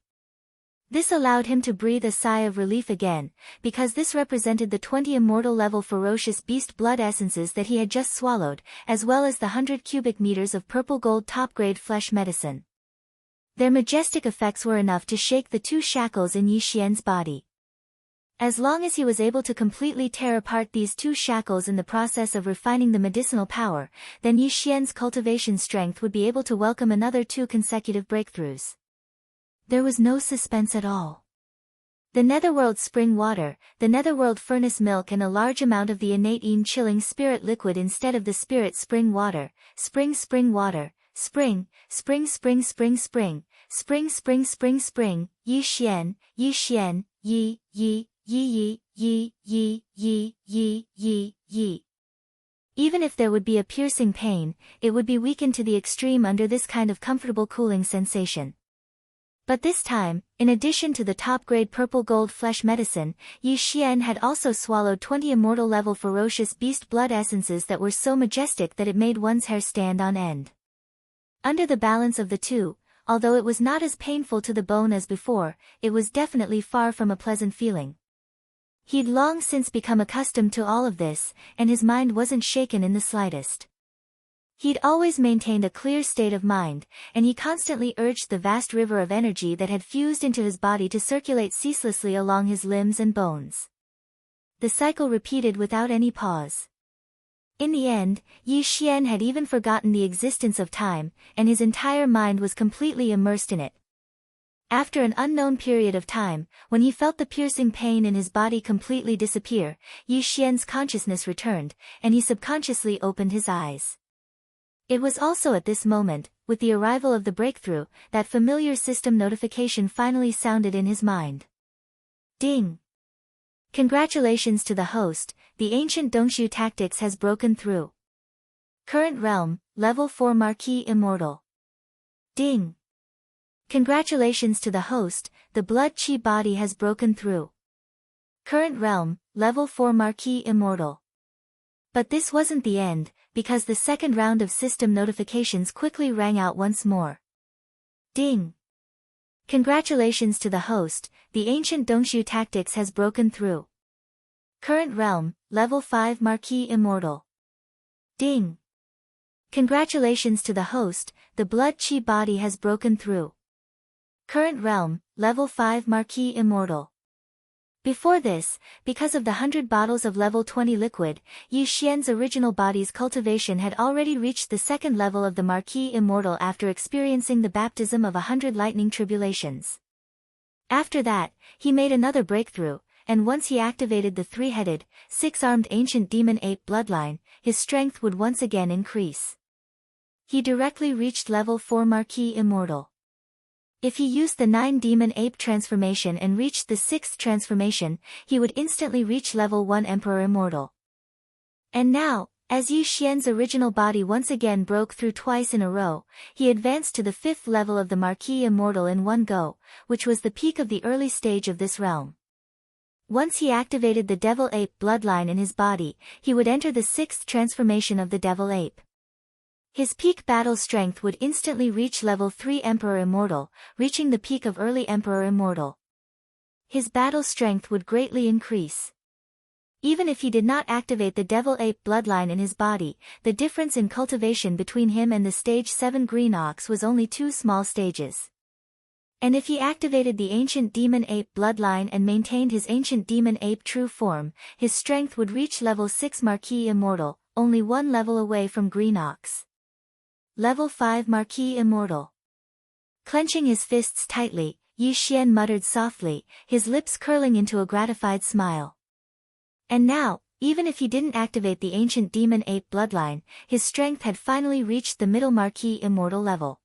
This allowed him to breathe a sigh of relief again, because this represented the 20 immortal-level ferocious beast blood essences that he had just swallowed, as well as the 100 cubic meters of purple gold top-grade flesh medicine. Their majestic effects were enough to shake the 2 shackles in Yi Xian's body. As long as he was able to completely tear apart these 2 shackles in the process of refining the medicinal power, then Yi Xian's cultivation strength would be able to welcome another 2 consecutive breakthroughs. There was no suspense at all. The netherworld spring water, the netherworld furnace milk and a large amount of the innate chilling spirit liquid instead of the spirit spring water, spring water, spring, spring, Yi Xian, Yi, Yi. Even if there would be a piercing pain, it would be weakened to the extreme under this kind of comfortable cooling sensation. But this time, in addition to the top-grade purple gold flesh medicine, Yi Xian had also swallowed 20 immortal-level ferocious beast blood essences that were so majestic that it made one's hair stand on end. Under the balance of the 2, although it was not as painful to the bone as before, it was definitely far from a pleasant feeling. He'd long since become accustomed to all of this, and his mind wasn't shaken in the slightest. He'd always maintained a clear state of mind, and he constantly urged the vast river of energy that had fused into his body to circulate ceaselessly along his limbs and bones. The cycle repeated without any pause. In the end, Yi Xian had even forgotten the existence of time, and his entire mind was completely immersed in it. After an unknown period of time, when he felt the piercing pain in his body completely disappear, Yi Xian's consciousness returned, and he subconsciously opened his eyes. It was also at this moment, with the arrival of the breakthrough, that familiar system notification finally sounded in his mind. Ding! Congratulations to the host, the ancient Dongshu tactics has broken through. Current realm, level 4 Marquis Immortal. Ding! Congratulations to the host, the blood chi body has broken through. Current realm, level 4 Marquis Immortal. But this wasn't the end, because the second round of system notifications quickly rang out once more. Ding! Congratulations to the host, the ancient Dongshu tactics has broken through. Current realm, level 5 Marquis Immortal. Ding! Congratulations to the host, the blood chi body has broken through. Current realm, level 5 Marquis Immortal. Before this, because of the 100 bottles of level 20 liquid, Yi Xian's original body's cultivation had already reached the second level of the Marquis Immortal after experiencing the baptism of 100 lightning tribulations. After that, he made another breakthrough, and once he activated the three-headed, six-armed ancient demon ape bloodline, his strength would once again increase. He directly reached level 4 Marquis Immortal. If he used the 9 demon ape transformation and reached the 6th transformation, he would instantly reach level 1 Emperor Immortal. And now, as Yi Xian's original body once again broke through twice in a row, he advanced to the 5th level of the Marquis Immortal in one go, which was the peak of the early stage of this realm. Once he activated the devil ape bloodline in his body, he would enter the 6th transformation of the devil ape. His peak battle strength would instantly reach level 3 Emperor Immortal, reaching the peak of early Emperor Immortal. His battle strength would greatly increase. Even if he did not activate the devil ape bloodline in his body, the difference in cultivation between him and the stage 7 green ox was only 2 small stages. And if he activated the ancient demon ape bloodline and maintained his ancient demon ape true form, his strength would reach level 6 Marquis Immortal, only 1 level away from green ox. Level 5 Marquis Immortal. Clenching his fists tightly, Yi Xian muttered softly, his lips curling into a gratified smile. And now, even if he didn't activate the ancient demon ape bloodline, his strength had finally reached the middle Marquis Immortal level.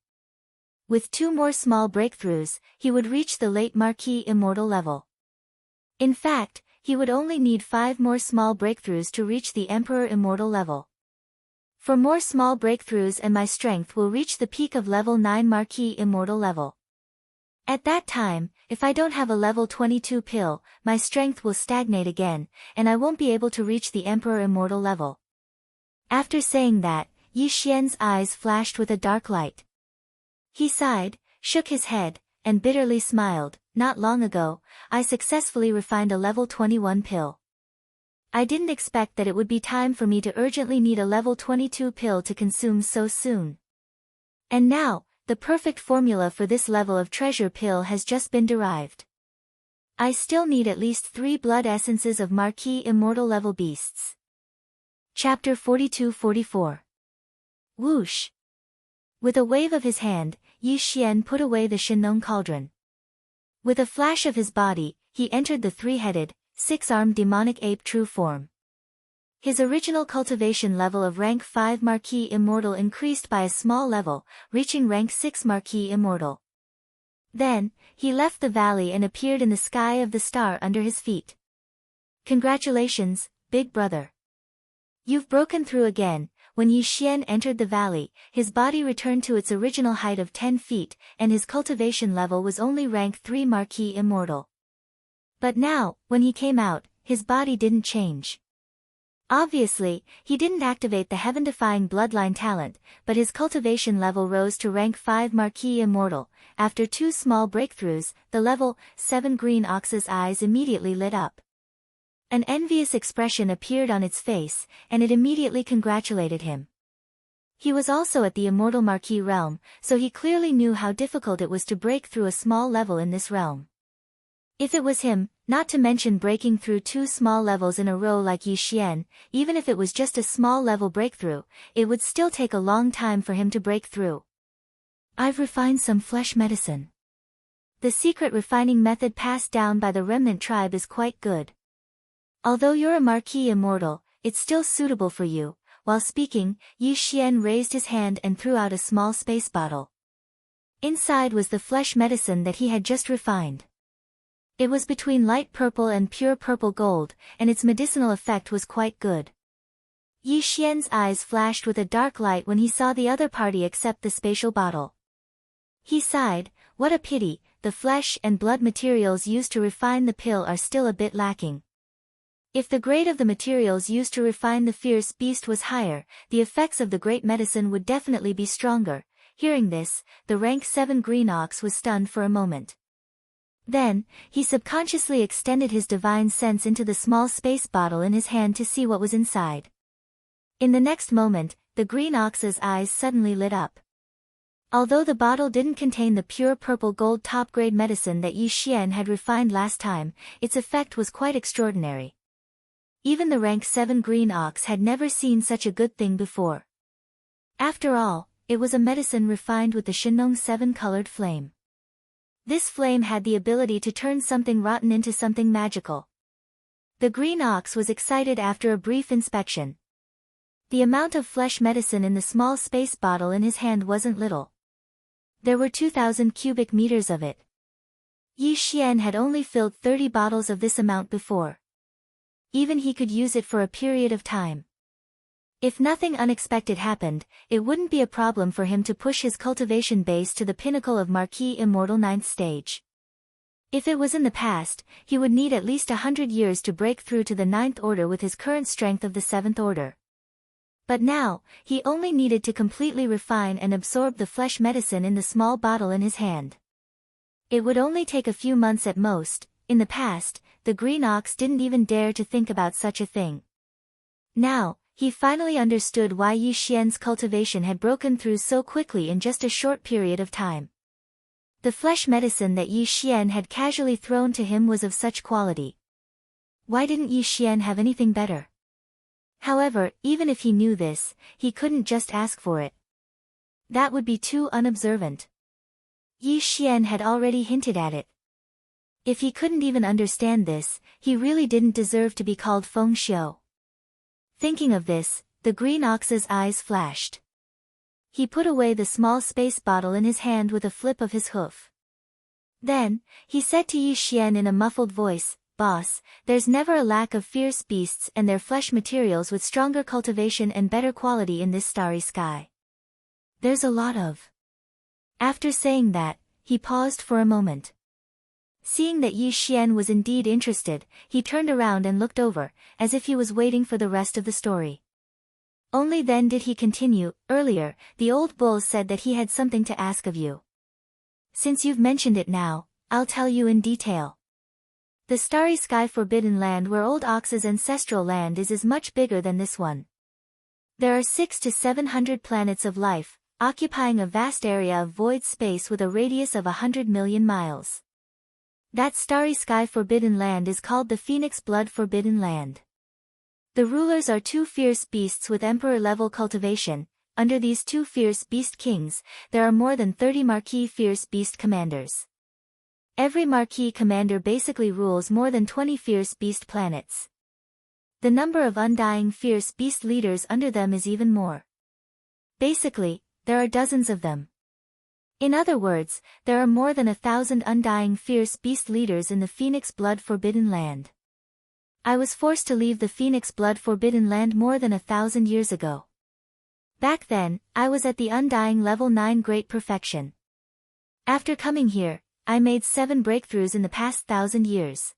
With 2 more small breakthroughs, he would reach the late Marquis Immortal level. In fact, he would only need 5 more small breakthroughs to reach the Emperor Immortal level. For more small breakthroughs and my strength will reach the peak of level 9 Marquis Immortal level. At that time, if I don't have a level 22 pill, my strength will stagnate again, and I won't be able to reach the Emperor Immortal level. After saying that, Yi Xian's eyes flashed with a dark light. He sighed, shook his head, and bitterly smiled. Not long ago, I successfully refined a level 21 pill. I didn't expect that it would be time for me to urgently need a level 22 pill to consume so soon. And now, the perfect formula for this level of treasure pill has just been derived. I still need at least 3 blood essences of Marquis Immortal level beasts. Chapter 42-44. Whoosh! With a wave of his hand, Yi Xian put away the Shinnon cauldron. With a flash of his body, he entered the 3-headed, 6-armed demonic ape true form. His original cultivation level of rank 5 Marquis Immortal increased by a small level, reaching rank 6 Marquis Immortal. Then, he left the valley and appeared in the sky of the star under his feet. Congratulations, big brother. You've broken through again. When Yi Xian entered the valley, his body returned to its original height of 10 feet, and his cultivation level was only rank 3 Marquis Immortal. But now, when he came out, his body didn't change. Obviously, he didn't activate the heaven-defying bloodline talent, but his cultivation level rose to rank 5 Marquis Immortal. After 2 small breakthroughs, the level 7 green ox's eyes immediately lit up. An envious expression appeared on its face, and it immediately congratulated him. He was also at the Immortal Marquis realm, so he clearly knew how difficult it was to break through a small level in this realm. If it was him, not to mention breaking through 2 small levels in a row like Yi Xian, even if it was just a small level breakthrough, it would still take a long time for him to break through. I've refined some flesh medicine. The secret refining method passed down by the remnant tribe is quite good. Although you're a marquis immortal, it's still suitable for you." While speaking, Yi Xian raised his hand and threw out a small space bottle. Inside was the flesh medicine that he had just refined. It was between light purple and pure purple gold, and its medicinal effect was quite good. Yi Xian's eyes flashed with a dark light when he saw the other party accept the spatial bottle. He sighed, "What a pity, the flesh and blood materials used to refine the pill are still a bit lacking. If the grade of the materials used to refine the fierce beast was higher, the effects of the great medicine would definitely be stronger." Hearing this, the rank 7 green ox was stunned for a moment. Then, he subconsciously extended his divine sense into the small space bottle in his hand to see what was inside. In the next moment, the green ox's eyes suddenly lit up. Although the bottle didn't contain the pure purple gold top-grade medicine that Yi Xian had refined last time, its effect was quite extraordinary. Even the rank 7 green ox had never seen such a good thing before. After all, it was a medicine refined with the Shenong 7-colored flame. This flame had the ability to turn something rotten into something magical. The green ox was excited after a brief inspection. The amount of flesh medicine in the small space bottle in his hand wasn't little. There were 2,000 cubic meters of it. Yi Xian had only filled 30 bottles of this amount before. Even he could use it for a period of time. If nothing unexpected happened, it wouldn't be a problem for him to push his cultivation base to the pinnacle of Marquis Immortal 9th stage. If it was in the past, he would need at least 100 years to break through to the 9th order with his current strength of the 7th order. But now, he only needed to completely refine and absorb the flesh medicine in the small bottle in his hand. It would only take a few months at most. In the past, the green ox didn't even dare to think about such a thing. Now, he finally understood why Yi Xian's cultivation had broken through so quickly in just a short period of time. The flesh medicine that Yi Xian had casually thrown to him was of such quality. Why didn't Yi Xian have anything better? However, even if he knew this, he couldn't just ask for it. That would be too unobservant. Yi Xian had already hinted at it. If he couldn't even understand this, he really didn't deserve to be called Feng Xiu. Thinking of this, the green ox's eyes flashed. He put away the small space bottle in his hand with a flip of his hoof. Then, he said to Yi Xian in a muffled voice, "Boss, there's never a lack of fierce beasts and their flesh materials with stronger cultivation and better quality in this starry sky. There's a lot of." After saying that, he paused for a moment. Seeing that Yi Xian was indeed interested, he turned around and looked over, as if he was waiting for the rest of the story. Only then did he continue, "Earlier, the old bull said that he had something to ask of you. Since you've mentioned it now, I'll tell you in detail. The starry sky Forbidden Land where Old Ox's ancestral land is much bigger than this one. There are 600 to 700 planets of life, occupying a vast area of void space with a radius of 100 million miles. That starry sky Forbidden Land is called the Phoenix Blood Forbidden Land. The rulers are 2 fierce beasts with emperor-level cultivation. Under these 2 fierce beast kings, there are more than 30 Marquis fierce beast commanders. Every Marquis commander basically rules more than 20 fierce beast planets. The number of undying fierce beast leaders under them is even more. Basically, there are dozens of them. In other words, there are more than 1,000 undying fierce beast leaders in the Phoenix Blood Forbidden Land. I was forced to leave the Phoenix Blood Forbidden Land more than 1,000 years ago. Back then, I was at the undying level 9 Great Perfection. After coming here, I made 7 breakthroughs in the past 1,000 years.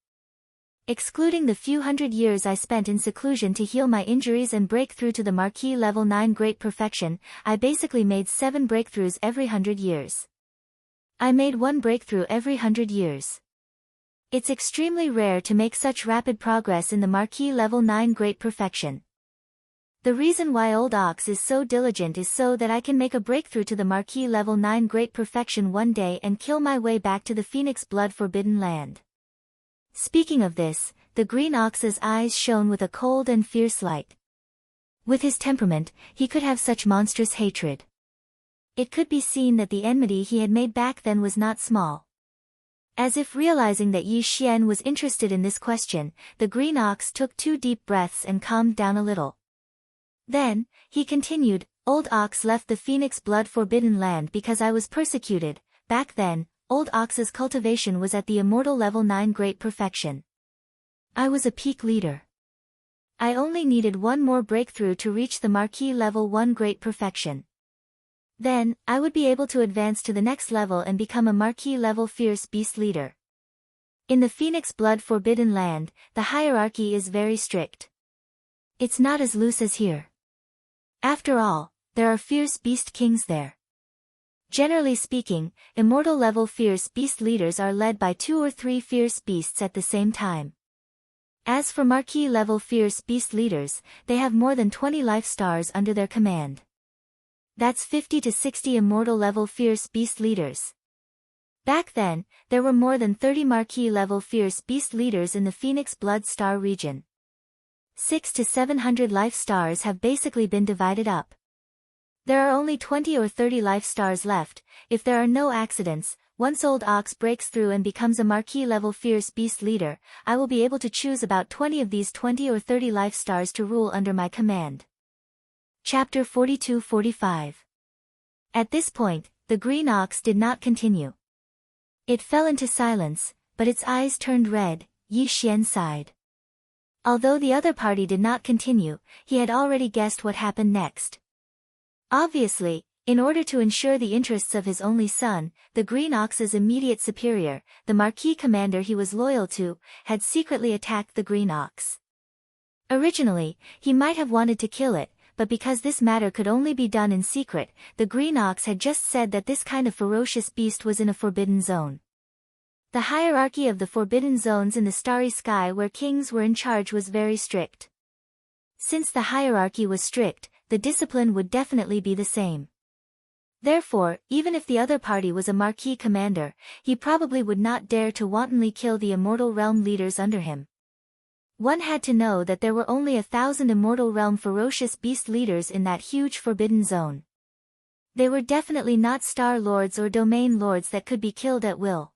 Excluding the few hundred years I spent in seclusion to heal my injuries and break through to the Marquis level 9 Great Perfection, I basically made 7 breakthroughs every 100 years. I made 1 breakthrough every 100 years. It's extremely rare to make such rapid progress in the Marquis level 9 Great Perfection. The reason why Old Ox is so diligent is so that I can make a breakthrough to the Marquis level 9 Great Perfection one day and kill my way back to the Phoenix Blood Forbidden Land. Speaking of this, the green ox's eyes shone with a cold and fierce light. With his temperament, he could have such monstrous hatred. It could be seen that the enmity he had made back then was not small. As if realizing that Yi Xian was interested in this question, the green ox took 2 deep breaths and calmed down a little. Then, he continued, Old Ox left the Phoenix Blood Forbidden Land because I was persecuted. Back then, Old Ox's cultivation was at the immortal level 9 great perfection. I was a peak leader. I only needed one more breakthrough to reach the Marquis level 1 great perfection. Then, I would be able to advance to the next level and become a Marquis level fierce beast leader. In the Phoenix Blood Forbidden Land, the hierarchy is very strict. It's not as loose as here. After all, there are fierce beast kings there. Generally speaking, immortal level fierce beast leaders are led by 2 or 3 fierce beasts at the same time. As for Marquis level fierce beast leaders, they have more than 20 life stars under their command. That's 50 to 60 immortal level fierce beast leaders. Back then, there were more than 30 Marquis level fierce beast leaders in the Phoenix Blood Star region. 600 to 700 life stars have basically been divided up. There are only 20 or 30 life stars left. If there are no accidents, once Old Ox breaks through and becomes a Marquis level fierce beast leader, I will be able to choose about 20 of these 20 or 30 life stars to rule under my command. Chapter 42-45. At this point, the green ox did not continue. It fell into silence, but its eyes turned red. Yi Xian sighed. Although the other party did not continue, he had already guessed what happened next. Obviously, in order to ensure the interests of his only son, the green ox's immediate superior, the Marquis commander he was loyal to, had secretly attacked the green ox. Originally, he might have wanted to kill it, but because this matter could only be done in secret, the green ox had just said that this kind of ferocious beast was in a forbidden zone. The hierarchy of the forbidden zones in the starry sky where kings were in charge was very strict. Since the hierarchy was strict, the discipline would definitely be the same. Therefore, even if the other party was a Marquis commander, he probably would not dare to wantonly kill the immortal realm leaders under him. One had to know that there were only 1,000 immortal realm ferocious beast leaders in that huge forbidden zone. They were definitely not star lords or domain lords that could be killed at will.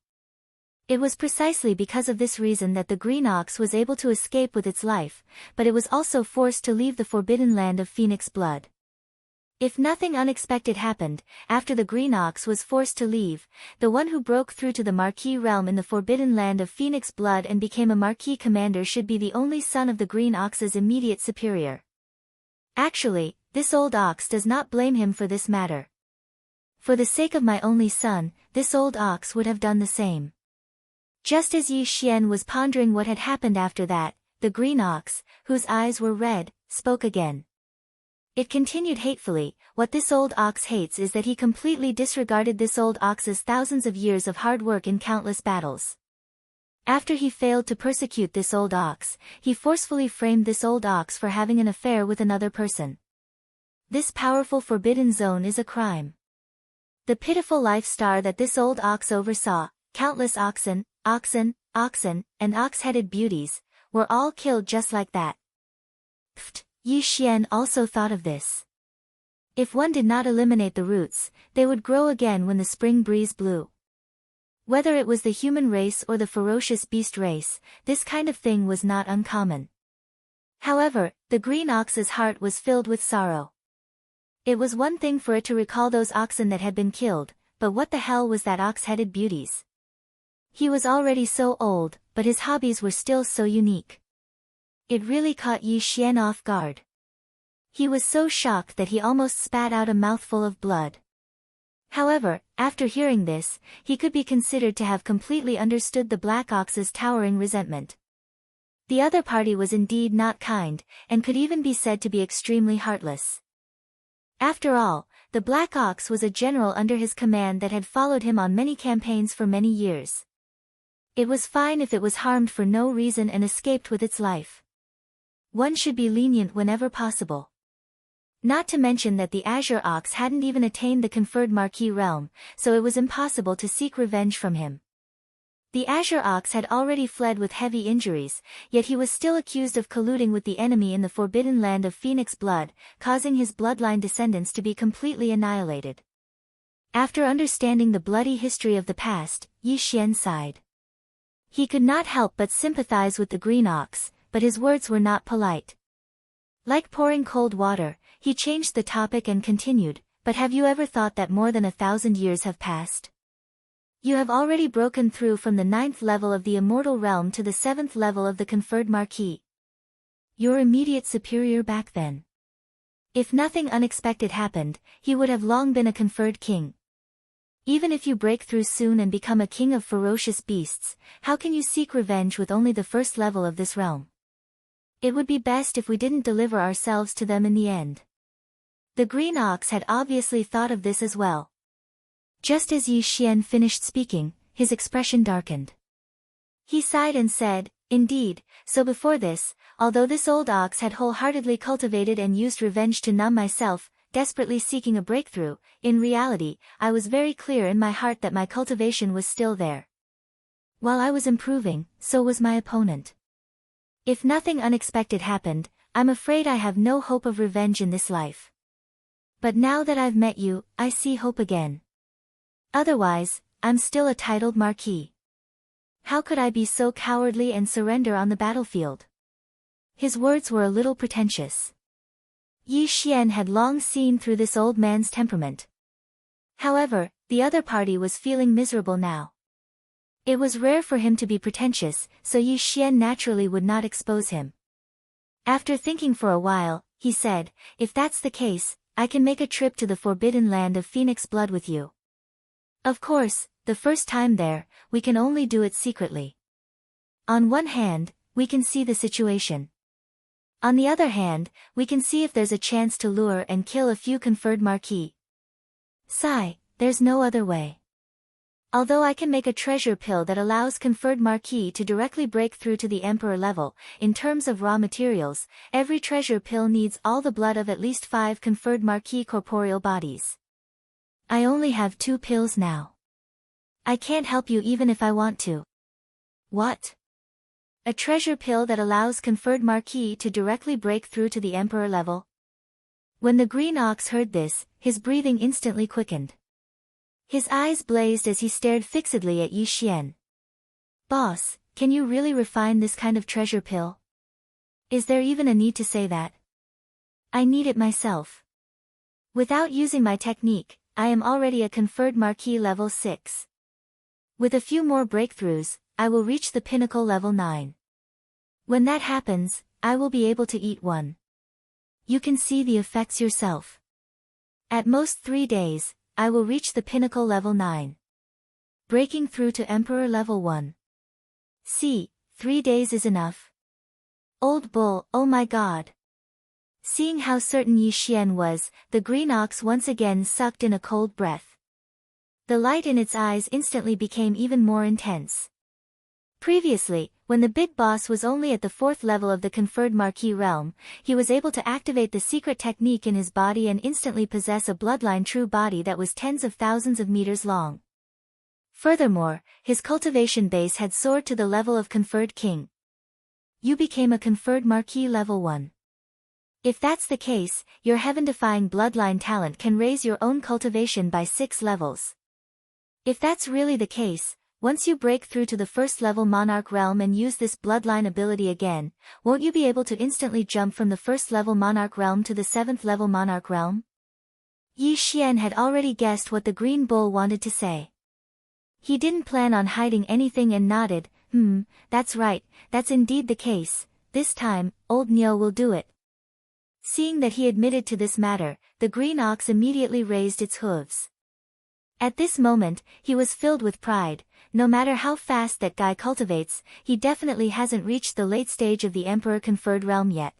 It was precisely because of this reason that the green ox was able to escape with its life, but it was also forced to leave the forbidden land of Phoenix Blood. If nothing unexpected happened, after the green ox was forced to leave, the one who broke through to the Marquis realm in the forbidden land of Phoenix Blood and became a Marquis commander should be the only son of the green ox's immediate superior. Actually, this old ox does not blame him for this matter. For the sake of my only son, this old ox would have done the same. Just as Yi Xian was pondering what had happened after that, the green ox, whose eyes were red, spoke again. It continued hatefully, what this old ox hates is that he completely disregarded this old ox's thousands of years of hard work in countless battles. After he failed to persecute this old ox, he forcefully framed this old ox for having an affair with another person. This powerful forbidden zone is a crime. The pitiful life star that this old ox oversaw, countless oxen, and ox-headed beauties, were all killed just like that. Pfft, Yi Xian also thought of this. If one did not eliminate the roots, they would grow again when the spring breeze blew. Whether it was the human race or the ferocious beast race, this kind of thing was not uncommon. However, the green ox's heart was filled with sorrow. It was one thing for it to recall those oxen that had been killed, but what the hell was that ox-headed beauties? He was already so old, but his hobbies were still so unique. It really caught Yi Xian off guard. He was so shocked that he almost spat out a mouthful of blood. However, after hearing this, he could be considered to have completely understood the black ox's towering resentment. The other party was indeed not kind, and could even be said to be extremely heartless. After all, the black ox was a general under his command that had followed him on many campaigns for many years. It was fine if it was harmed for no reason and escaped with its life. One should be lenient whenever possible. Not to mention that the Azure Ox hadn't even attained the conferred Marquis realm, so it was impossible to seek revenge from him. The Azure Ox had already fled with heavy injuries, yet he was still accused of colluding with the enemy in the forbidden land of Phoenix Blood, causing his bloodline descendants to be completely annihilated. After understanding the bloody history of the past, Yi Xian sighed. He could not help but sympathize with the green ox, but his words were not polite. Like pouring cold water, he changed the topic and continued, "But have you ever thought that more than 1,000 years have passed? You have already broken through from the 9th level of the immortal realm to the 7th level of the conferred marquee. Your immediate superior back then. If nothing unexpected happened, he would have long been a conferred king. Even if you break through soon and become a king of ferocious beasts, how can you seek revenge with only the 1st level of this realm? It would be best if we didn't deliver ourselves to them in the end." The green ox had obviously thought of this as well. Just as Yi Xian finished speaking, his expression darkened. He sighed and said, "Indeed, so before this, although this old ox had wholeheartedly cultivated and used revenge to numb myself, desperately seeking a breakthrough, in reality, I was very clear in my heart that my cultivation was still there. While I was improving, so was my opponent. If nothing unexpected happened, I'm afraid I have no hope of revenge in this life. But now that I've met you, I see hope again. Otherwise, I'm still a titled marquis. How could I be so cowardly and surrender on the battlefield?" His words were a little pretentious. Yi Xian had long seen through this old man's temperament. However, the other party was feeling miserable now. It was rare for him to be pretentious, so Yi Xian naturally would not expose him. After thinking for a while, he said, "If that's the case, I can make a trip to the forbidden land of Phoenix Blood with you. Of course, the first time there, we can only do it secretly. On one hand, we can see the situation. On the other hand, we can see if there's a chance to lure and kill a few conferred marquis. Sigh, there's no other way. Although I can make a treasure pill that allows conferred marquis to directly break through to the emperor level, in terms of raw materials, every treasure pill needs all the blood of at least 5 conferred marquis corporeal bodies. I only have 2 pills now. I can't help you even if I want to." "What? A treasure pill that allows conferred marquis to directly break through to the emperor level?" When the green ox heard this, his breathing instantly quickened. His eyes blazed as he stared fixedly at Yi Xian. "Boss, can you really refine this kind of treasure pill? Is there even a need to say that? I need it myself. Without using my technique, I am already a conferred marquis level 6. With a few more breakthroughs, I will reach the pinnacle level 9. When that happens, I will be able to eat one. You can see the effects yourself. At most 3 days, I will reach the pinnacle level 9. Breaking through to Emperor level 1. See, 3 days is enough." Old bull, oh my god. Seeing how certain Yi Xian was, the green ox once again sucked in a cold breath. The light in its eyes instantly became even more intense. Previously, when the big boss was only at the 4th level of the conferred marquis realm, he was able to activate the secret technique in his body and instantly possess a bloodline true body that was tens of thousands of meters long. Furthermore, his cultivation base had soared to the level of conferred king. You became a conferred marquis level 1. If that's the case, your heaven-defying bloodline talent can raise your own cultivation by 6 levels. If that's really the case, once you break through to the 1st level monarch realm and use this bloodline ability again, won't you be able to instantly jump from the 1st level monarch realm to the 7th level monarch realm? Yi Xian had already guessed what the green bull wanted to say. He didn't plan on hiding anything and nodded, that's right, that's indeed the case, this time, old Nyo will do it. Seeing that he admitted to this matter, the green ox immediately raised its hooves. At this moment, he was filled with pride. No matter how fast that guy cultivates, he definitely hasn't reached the late stage of the Emperor conferred realm yet.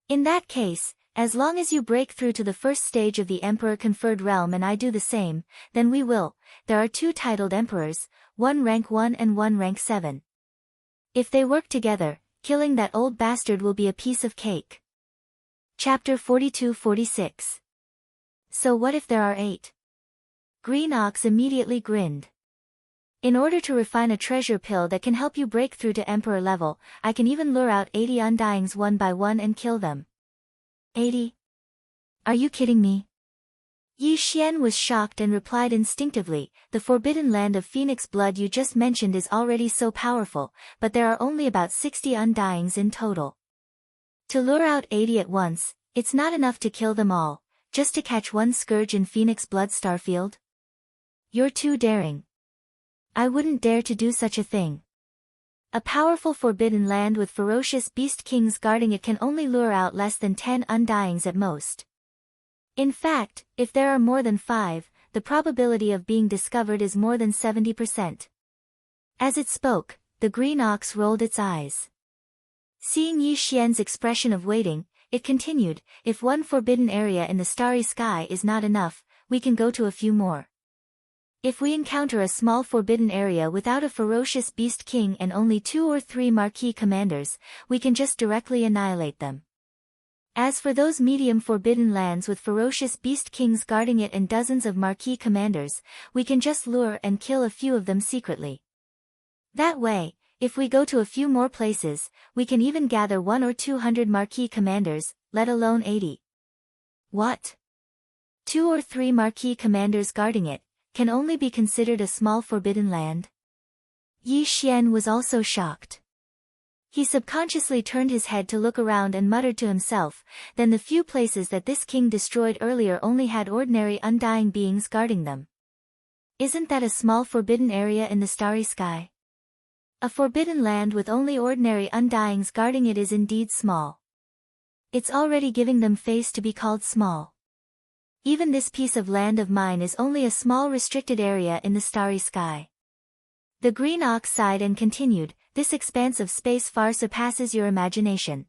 In that case, as long as you break through to the 1st stage of the Emperor conferred realm and I do the same, then we will. There are 2 titled Emperors, one rank 1 and one rank 7. If they work together, killing that old bastard will be a piece of cake. Chapter 42-46. So what if there are 8? Green Ox immediately grinned. In order to refine a treasure pill that can help you break through to Emperor level, I can even lure out 80 Undyings one by one and kill them. 80? Are you kidding me? Yi Xian was shocked and replied instinctively, "The forbidden land of phoenix blood you just mentioned is already so powerful, but there are only about 60 undyings in total. To lure out 80 at once, it's not enough to kill them all, just to catch one scourge in phoenix blood starfield? You're too daring. I wouldn't dare to do such a thing. A powerful forbidden land with ferocious beast kings guarding it can only lure out less than 10 undyings at most. In fact, if there are more than 5, the probability of being discovered is more than 70%. As it spoke, the green ox rolled its eyes. Seeing Yi Xian's expression of waiting, it continued, "If one forbidden area in the starry sky is not enough, we can go to a few more. If we encounter a small forbidden area without a ferocious beast king and only 2 or 3 marquee commanders, we can just directly annihilate them. As for those medium forbidden lands with ferocious beast kings guarding it and dozens of marquee commanders, we can just lure and kill a few of them secretly. That way, if we go to a few more places, we can even gather 100 or 200 marquee commanders, let alone 80. What? 2 or 3 marquee commanders guarding it, can only be considered a small forbidden land?" Yi Xian was also shocked. He subconsciously turned his head to look around and muttered to himself, "Then the few places that this king destroyed earlier only had ordinary undying beings guarding them. Isn't that a small forbidden area in the starry sky? A forbidden land with only ordinary undyings guarding it is indeed small. It's already giving them face to be called small. Even this piece of land of mine is only a small restricted area in the starry sky." The green ox sighed and continued, "This expanse of space far surpasses your imagination.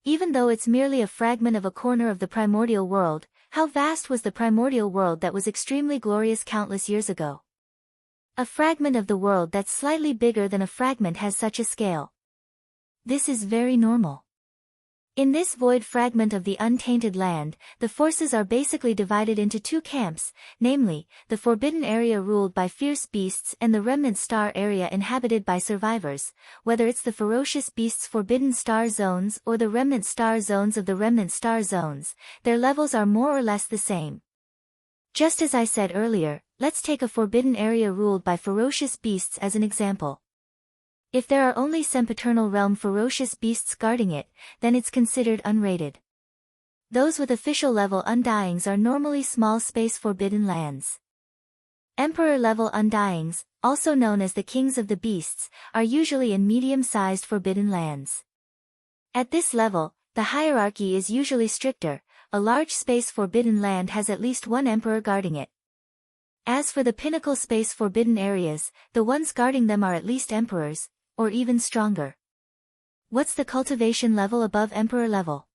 Even though it's merely a fragment of a corner of the primordial world, how vast was the primordial world that was extremely glorious countless years ago? A fragment of the world that's slightly bigger than a fragment has such a scale. This is very normal. In this void fragment of the untainted land, the forces are basically divided into 2 camps, namely, the forbidden area ruled by fierce beasts and the remnant star area inhabited by survivors, whether it's the ferocious beasts' forbidden star zones or the remnant star zones of the remnant star zones, their levels are more or less the same. Just as I said earlier, let's take a forbidden area ruled by ferocious beasts as an example. If there are only sempiternal realm ferocious beasts guarding it, then it's considered unrated. Those with official level undyings are normally small space forbidden lands. Emperor level undyings, also known as the kings of the beasts, are usually in medium-sized forbidden lands. At this level, the hierarchy is usually stricter. A large space forbidden land has at least 1 emperor guarding it. As for the pinnacle space forbidden areas, the ones guarding them are at least emperors, or even stronger. What's the cultivation level above emperor level?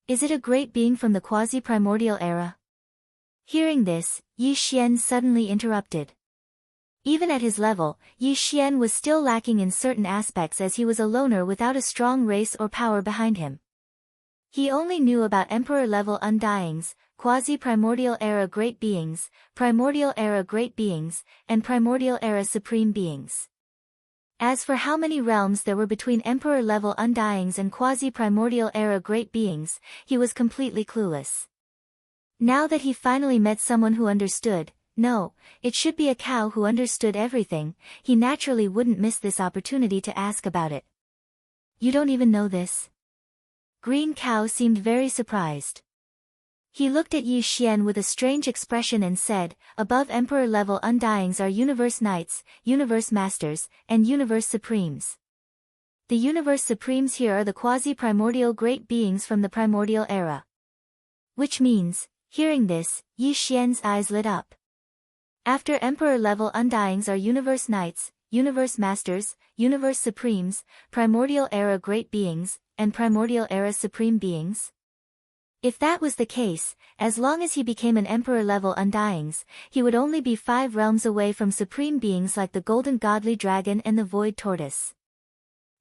Is it a great being from the quasi-primordial era? Hearing this, Yi Xian suddenly interrupted. Even at his level, Yi Xian was still lacking in certain aspects as he was a loner without a strong race or power behind him. He only knew about emperor-level undyings, quasi-primordial era great beings, primordial era great beings, and primordial era supreme beings. As for how many realms there were between emperor-level undyings and quasi-primordial era great beings, he was completely clueless. Now that he finally met someone who understood, no, it should be a cow who understood everything, he naturally wouldn't miss this opportunity to ask about it. "You don't even know this?" Green Cow seemed very surprised. He looked at Yi Xian with a strange expression and said, "Above emperor-level undyings are universe knights, universe masters, and universe supremes. The universe supremes here are the quasi-primordial great beings from the primordial era." Which means, hearing this, Yi Xian's eyes lit up. After emperor-level undyings are universe knights, universe masters, universe supremes, primordial era great beings, and primordial era supreme beings? If that was the case, as long as he became an emperor-level undyings, he would only be 5 realms away from supreme beings like the golden godly dragon and the void tortoise.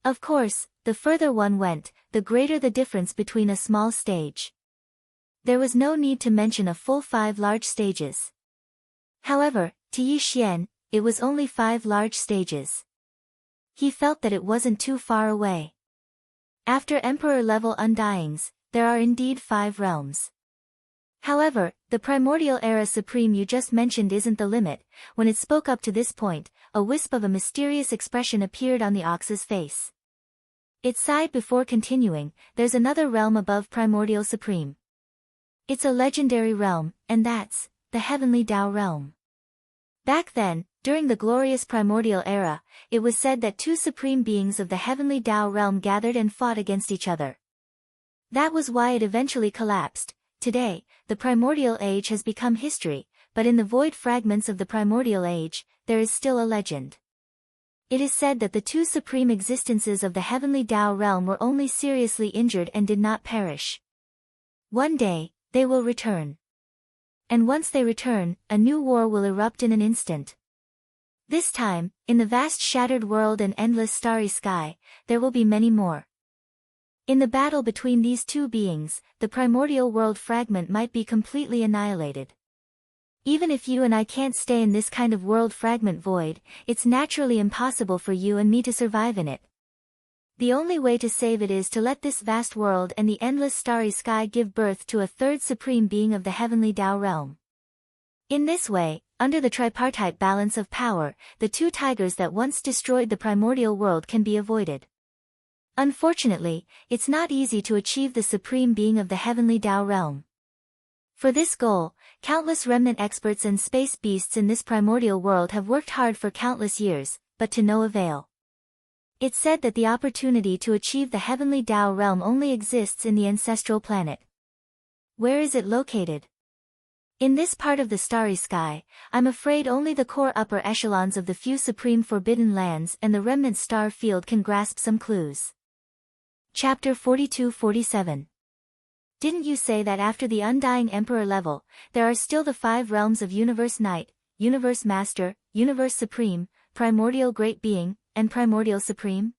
Of course, the further one went, the greater the difference between a small stage. There was no need to mention a full 5 large stages. However, to Yi Xian, it was only 5 large stages. He felt that it wasn't too far away. After emperor-level undyings, there are indeed 5 realms. However, the primordial era supreme you just mentioned isn't the limit. When it spoke up to this point, a wisp of a mysterious expression appeared on the ox's face. It sighed before continuing, "There's another realm above primordial supreme. It's a legendary realm, and that's the heavenly Tao realm." Back then, during the glorious primordial era, it was said that two supreme beings of the heavenly Tao realm gathered and fought against each other. That was why it eventually collapsed. Today, the primordial age has become history, but in the void fragments of the primordial age, there is still a legend. It is said that the two supreme existences of the heavenly Tao realm were only seriously injured and did not perish. One day, they will return. And once they return, a new war will erupt in an instant. This time, in the vast shattered world and endless starry sky, there will be many more. In the battle between these two beings, the primordial world fragment might be completely annihilated. Even if you and I can't stay in this kind of world fragment void, it's naturally impossible for you and me to survive in it. The only way to save it is to let this vast world and the endless starry sky give birth to a third supreme being of the heavenly Tao realm. In this way, under the tripartite balance of power, the two tigers that once destroyed the primordial world can be avoided. Unfortunately, it's not easy to achieve the supreme being of the heavenly Tao realm. For this goal, countless remnant experts and space beasts in this primordial world have worked hard for countless years, but to no avail. It's said that the opportunity to achieve the heavenly Tao realm only exists in the ancestral planet. Where is it located? In this part of the starry sky, I'm afraid only the core upper echelons of the few supreme forbidden lands and the remnant star field can grasp some clues. Chapter 42-47. Didn't you say that after the Undying Emperor level, there are still the 5 realms of Universe Knight, Universe Master, Universe Supreme, Primordial Great Being, and Primordial Supreme?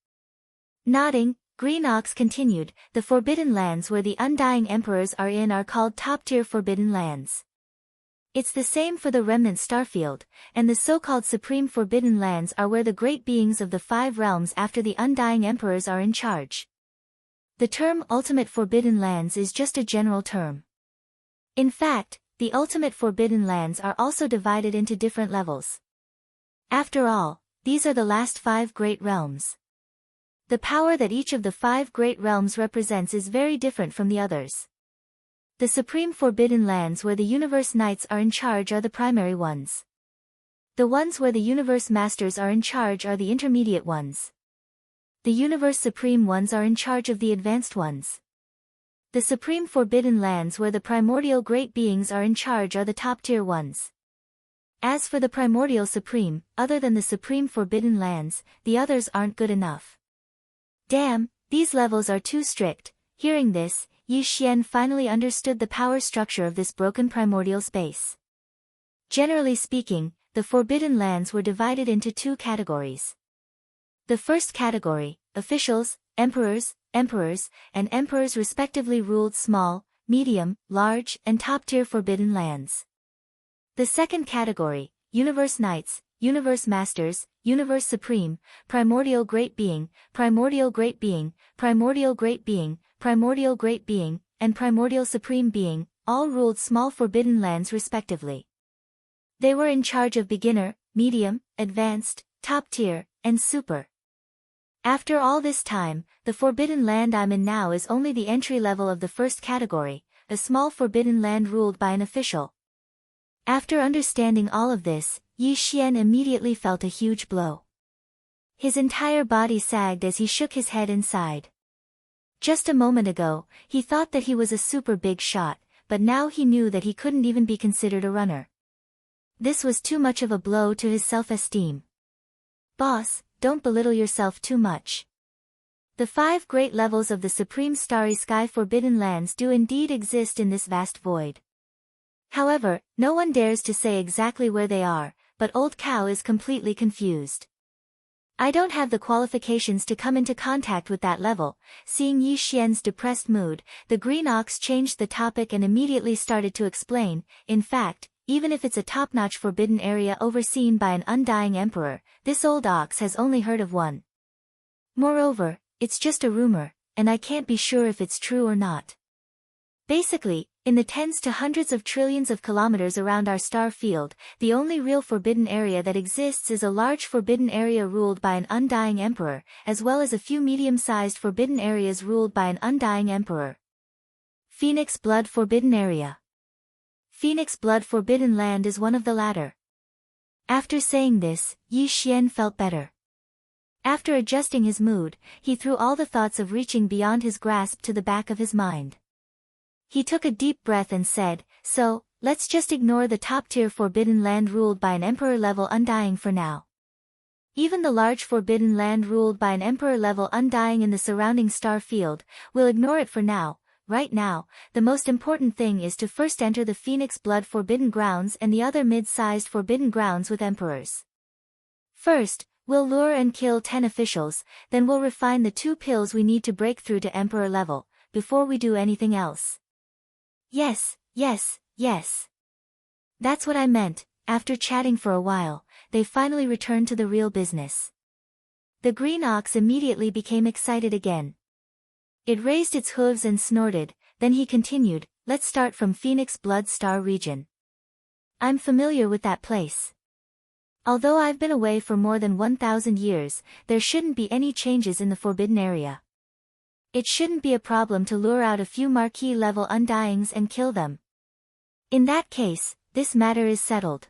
Nodding, Green Ox continued, the Forbidden Lands where the Undying Emperors are in are called top-tier Forbidden Lands. It's the same for the Remnant Starfield, and the so-called Supreme Forbidden Lands are where the great beings of the 5 realms after the Undying Emperors are in charge. The term Ultimate Forbidden Lands is just a general term. In fact, the Ultimate Forbidden Lands are also divided into different levels. After all, these are the last 5 great realms. The power that each of the 5 great realms represents is very different from the others. The Supreme Forbidden Lands where the Universe Knights are in charge are the primary ones. The ones where the Universe Masters are in charge are the intermediate ones. The Universe Supreme ones are in charge of the advanced ones. The Supreme Forbidden Lands where the Primordial Great Beings are in charge are the top-tier ones. As for the Primordial Supreme, other than the Supreme Forbidden Lands, the others aren't good enough. Damn, these levels are too strict. Hearing this, Yi Xian finally understood the power structure of this broken primordial space. Generally speaking, the Forbidden Lands were divided into 2 categories. The first category, officials, emperors, and emperors respectively ruled small, medium, large, and top-tier Forbidden Lands. The second category, Universe Knights, Universe Masters, Universe Supreme, Primordial Great Being, Primordial Great Being, Primordial Great Being, Primordial Great Being, and Primordial Supreme Being, all ruled small Forbidden Lands respectively. They were in charge of beginner, medium, advanced, top-tier, and super. After all this time, the Forbidden Land I'm in now is only the entry level of the first category, a small Forbidden Land ruled by an official. After understanding all of this, Yi Xian immediately felt a huge blow. His entire body sagged as he shook his head and sighed. Just a moment ago, he thought that he was a super big shot, but now he knew that he couldn't even be considered a runner. This was too much of a blow to his self-esteem. Boss, don't belittle yourself too much. The 5 great levels of the Supreme Starry Sky Forbidden Lands do indeed exist in this vast void. However, no one dares to say exactly where they are, but Old Cow is completely confused. I don't have the qualifications to come into contact with that level. Seeing Yi Xian's depressed mood, the Green Ox changed the topic and immediately started to explain. In fact, even if it's a top-notch forbidden area overseen by an undying emperor, this old ox has only heard of one. Moreover, it's just a rumor, and I can't be sure if it's true or not. Basically, In the tens to hundreds of trillions of kilometers around our star field, the only real forbidden area that exists is a large forbidden area ruled by an undying emperor, as well as a few medium-sized forbidden areas ruled by an undying emperor. Phoenix Blood Forbidden Area. Phoenix Blood Forbidden Land is one of the latter. After saying this, Yi Xian felt better. After adjusting his mood, he threw all the thoughts of reaching beyond his grasp to the back of his mind. He took a deep breath and said, "So, let's just ignore the top-tier forbidden land ruled by an emperor-level undying for now. Even the large forbidden land ruled by an emperor-level undying in the surrounding star field, we'll ignore it for now. Right now, the most important thing is to first enter the Phoenix Blood Forbidden Grounds and the other mid-sized forbidden grounds with emperors. First, we'll lure and kill 10 officials, then we'll refine the 2 pills we need to break through to emperor level, before we do anything else." Yes. That's what I meant. After chatting for a while, they finally returned to the real business. The green ox immediately became excited again. It raised its hooves and snorted, then he continued, "Let's start from Phoenix Blood Star region. I'm familiar with that place. Although I've been away for more than 1,000 years, there shouldn't be any changes in the forbidden area. It shouldn't be a problem to lure out a few marquee-level undyings and kill them. In that case, this matter is settled.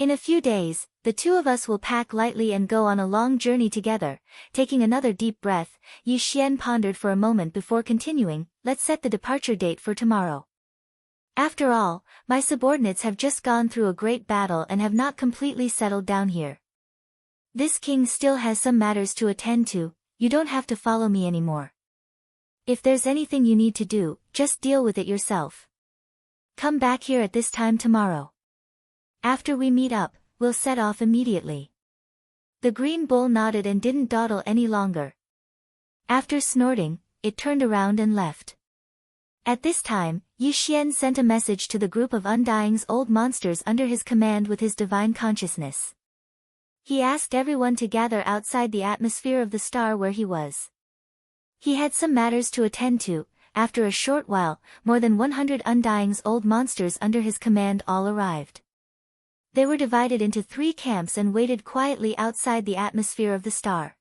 In a few days, the 2 of us will pack lightly and go on a long journey together." Taking another deep breath, Yi Xian pondered for a moment before continuing, "Let's set the departure date for tomorrow. After all, my subordinates have just gone through a great battle and have not completely settled down here. This king still has some matters to attend to. You don't have to follow me anymore. If there's anything you need to do, just deal with it yourself. Come back here at this time tomorrow. After we meet up, we'll set off immediately." The green bull nodded and didn't dawdle any longer. After snorting, it turned around and left. At this time, Yi Xian sent a message to the group of undying's old monsters under his command with his divine consciousness. He asked everyone to gather outside the atmosphere of the star where he was. He had some matters to attend to. After a short while, more than 100 undying's old monsters under his command all arrived. They were divided into 3 camps and waited quietly outside the atmosphere of the star.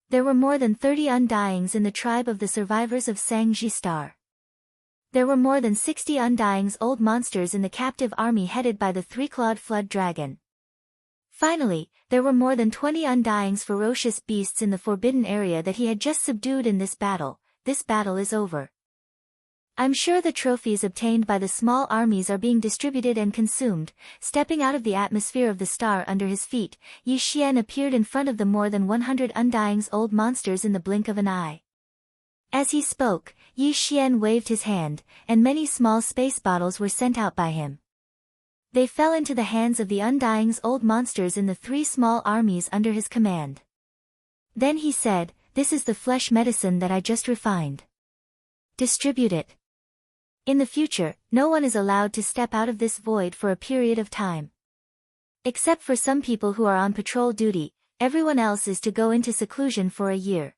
There were more than 30 undyings in the tribe of the survivors of Sangji Star. There were more than 60 undying's old monsters in the captive army headed by the 3-clawed flood dragon. Finally, there were more than 20 undying's ferocious beasts in the forbidden area that he had just subdued in this battle. This battle is over. I'm sure the trophies obtained by the small armies are being distributed and consumed. Stepping out of the atmosphere of the star under his feet, Yi Xian appeared in front of the more than 100 undying's old monsters in the blink of an eye. As he spoke, Yi Xian waved his hand, and many small space bottles were sent out by him. They fell into the hands of the undying's old monsters in the 3 small armies under his command. Then he said, "This is the flesh medicine that I just refined. Distribute it. In the future, no one is allowed to step out of this void for a period of time. Except for some people who are on patrol duty, everyone else is to go into seclusion for a year.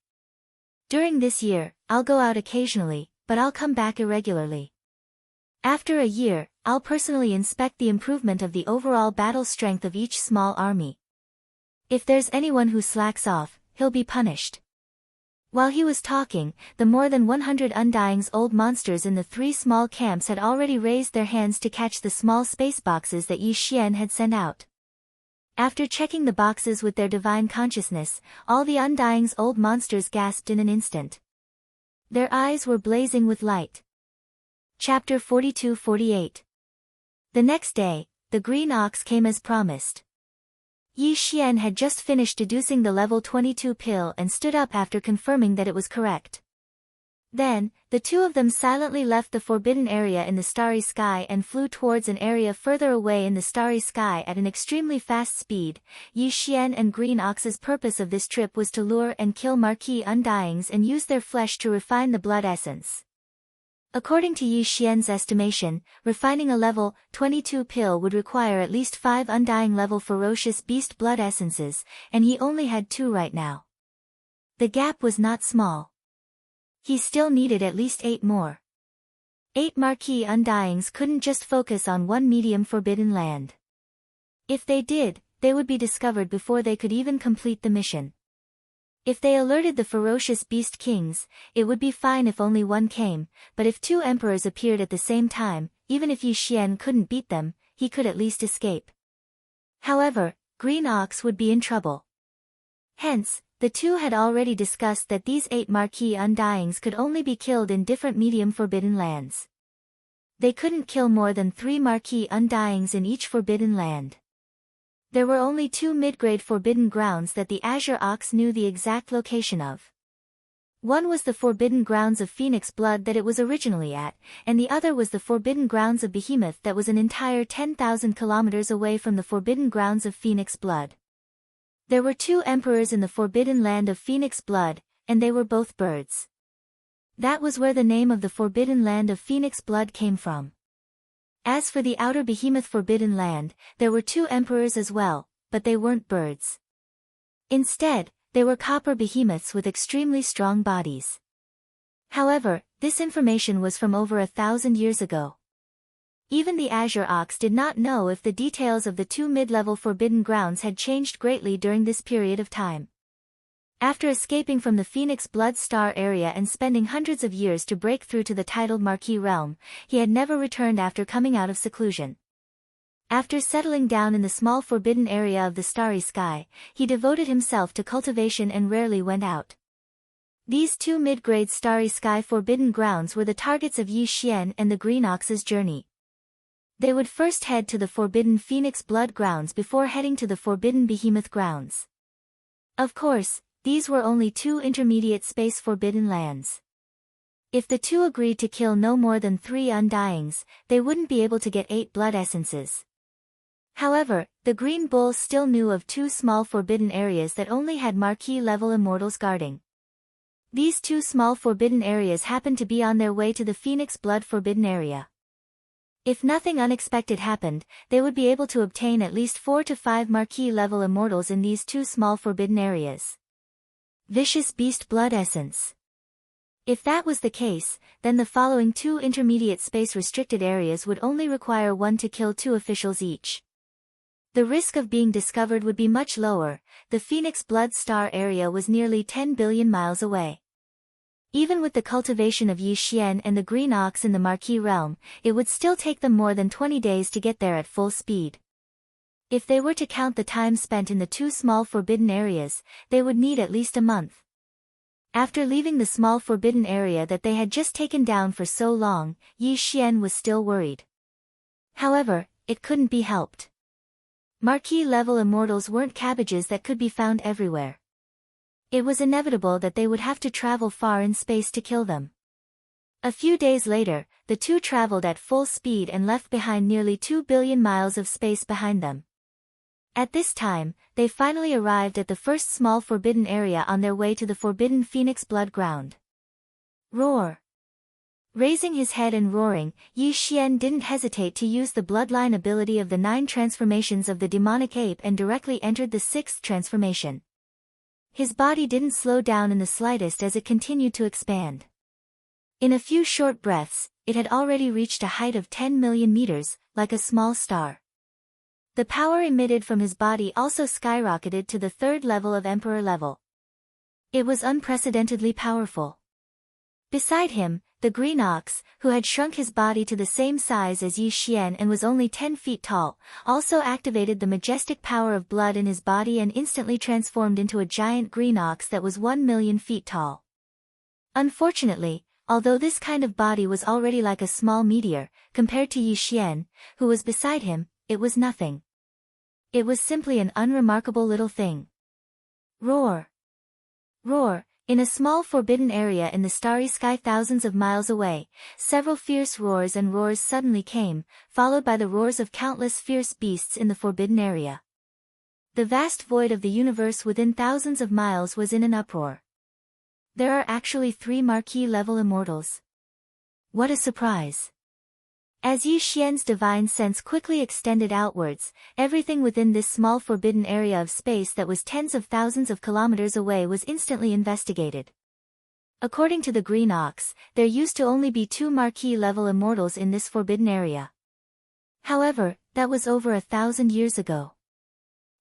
During this year, I'll go out occasionally, but I'll come back irregularly. After a year, I'll personally inspect the improvement of the overall battle strength of each small army. If there's anyone who slacks off, he'll be punished." While he was talking, the more than 100 undying's old monsters in the 3 small camps had already raised their hands to catch the small space boxes that Yi Xian had sent out. After checking the boxes with their divine consciousness, all the undying's old monsters gasped in an instant. Their eyes were blazing with light. Chapter 42-48. The next day, the green ox came as promised. Yi Xian had just finished deducing the level 22 pill and stood up after confirming that it was correct. Then, the 2 of them silently left the forbidden area in the starry sky and flew towards an area further away in the starry sky at an extremely fast speed. Yi Xian and Green Ox's purpose of this trip was to lure and kill marquee undyings and use their flesh to refine the blood essence. According to Yi Xian's estimation, refining a level 22 pill would require at least 5 undying level ferocious beast blood essences, and he only had 2 right now. The gap was not small. He still needed at least 8 more. 8 Marquis Undyings couldn't just focus on one medium forbidden land. If they did, they would be discovered before they could even complete the mission. If they alerted the ferocious beast kings, it would be fine if only one came, but if 2 emperors appeared at the same time, even if Yi Xian couldn't beat them, he could at least escape. However, Green Ox would be in trouble. Hence, the two had already discussed that these 8 Marquis Undyings could only be killed in different medium forbidden lands. They couldn't kill more than 3 Marquis Undyings in each forbidden land. There were only 2 mid-grade forbidden grounds that the Azure Ox knew the exact location of. One was the forbidden grounds of Phoenix Blood that it was originally at, and the other was the forbidden grounds of Behemoth that was an entire 10,000 kilometers away from the forbidden grounds of Phoenix Blood. There were 2 emperors in the forbidden land of Phoenix Blood, and they were both birds. That was where the name of the forbidden land of Phoenix Blood came from. As for the outer Behemoth forbidden land, there were 2 emperors as well, but they weren't birds. Instead, they were copper behemoths with extremely strong bodies. However, this information was from over 1,000 years ago. Even the Azure Ox did not know if the details of the 2 mid-level forbidden grounds had changed greatly during this period of time. After escaping from the Phoenix Blood Star area and spending hundreds of years to break through to the titled Marquis realm, he had never returned after coming out of seclusion. After settling down in the small forbidden area of the starry sky, he devoted himself to cultivation and rarely went out. These 2 mid-grade starry sky forbidden grounds were the targets of Yi Xian and the Green Ox's journey. They would first head to the forbidden Phoenix Blood grounds before heading to the forbidden Behemoth grounds. Of course, these were only 2 intermediate space forbidden lands. If the 2 agreed to kill no more than 3 Undyings, they wouldn't be able to get 8 blood essences. However, the Green Bull still knew of 2 small forbidden areas that only had Marquis-level immortals guarding. These 2 small forbidden areas happened to be on their way to the Phoenix Blood forbidden area. If nothing unexpected happened, they would be able to obtain at least 4 to 5 Marquis-level immortals in these 2 small forbidden areas. Vicious Beast Blood Essence. If that was the case, then the following 2 intermediate space-restricted areas would only require 1 to kill 2 officials each. The risk of being discovered would be much lower. The Phoenix Blood Star area was nearly 10 billion miles away. Even with the cultivation of Yi Xian and the Green Ox in the Marquis realm, it would still take them more than 20 days to get there at full speed. If they were to count the time spent in the 2 small forbidden areas, they would need at least a month. After leaving the small forbidden area that they had just taken down for so long, Yi Xian was still worried. However, it couldn't be helped. Marquis-level immortals weren't cabbages that could be found everywhere. It was inevitable that they would have to travel far in space to kill them. A few days later, the 2 traveled at full speed and left behind nearly 2 billion miles of space behind them. At this time, they finally arrived at the first small forbidden area on their way to the forbidden Phoenix Blood ground. Roar! Raising his head and roaring, Yi Xian didn't hesitate to use the bloodline ability of the 9 transformations of the demonic ape and directly entered the 6th transformation. His body didn't slow down in the slightest as it continued to expand. In a few short breaths, it had already reached a height of 10 million meters, like a small star. The power emitted from his body also skyrocketed to the 3rd level of Emperor level. It was unprecedentedly powerful. Beside him, the Green Ox, who had shrunk his body to the same size as Yi Xian and was only 10 feet tall, also activated the majestic power of blood in his body and instantly transformed into a giant green ox that was 1 million feet tall. Unfortunately, although this kind of body was already like a small meteor, compared to Yi Xian, who was beside him, it was nothing. It was simply an unremarkable little thing. Roar! Roar! In a small forbidden area in the starry sky thousands of miles away, several fierce roars and roars suddenly came, followed by the roars of countless fierce beasts in the forbidden area. The vast void of the universe within thousands of miles was in an uproar. There are actually 3 Marquis-level immortals. What a surprise! As Yi Xian's divine sense quickly extended outwards, everything within this small forbidden area of space that was tens of thousands of kilometers away was instantly investigated. According to the Green Ox, there used to only be 2 Marquis-level immortals in this forbidden area. However, that was over 1,000 years ago.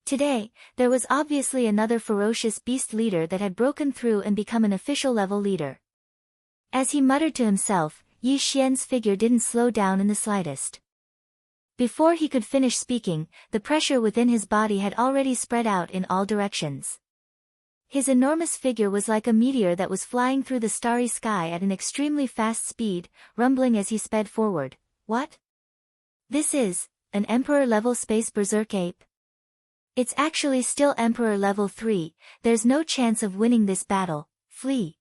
Today, there was obviously another ferocious beast leader that had broken through and become an official level leader. As he muttered to himself, Yi Xian's figure didn't slow down in the slightest. Before he could finish speaking, the pressure within his body had already spread out in all directions. His enormous figure was like a meteor that was flying through the starry sky at an extremely fast speed, rumbling as he sped forward. What? This is an Emperor-level Space Berserk ape? It's actually still Emperor level 3, there's no chance of winning this battle, flee.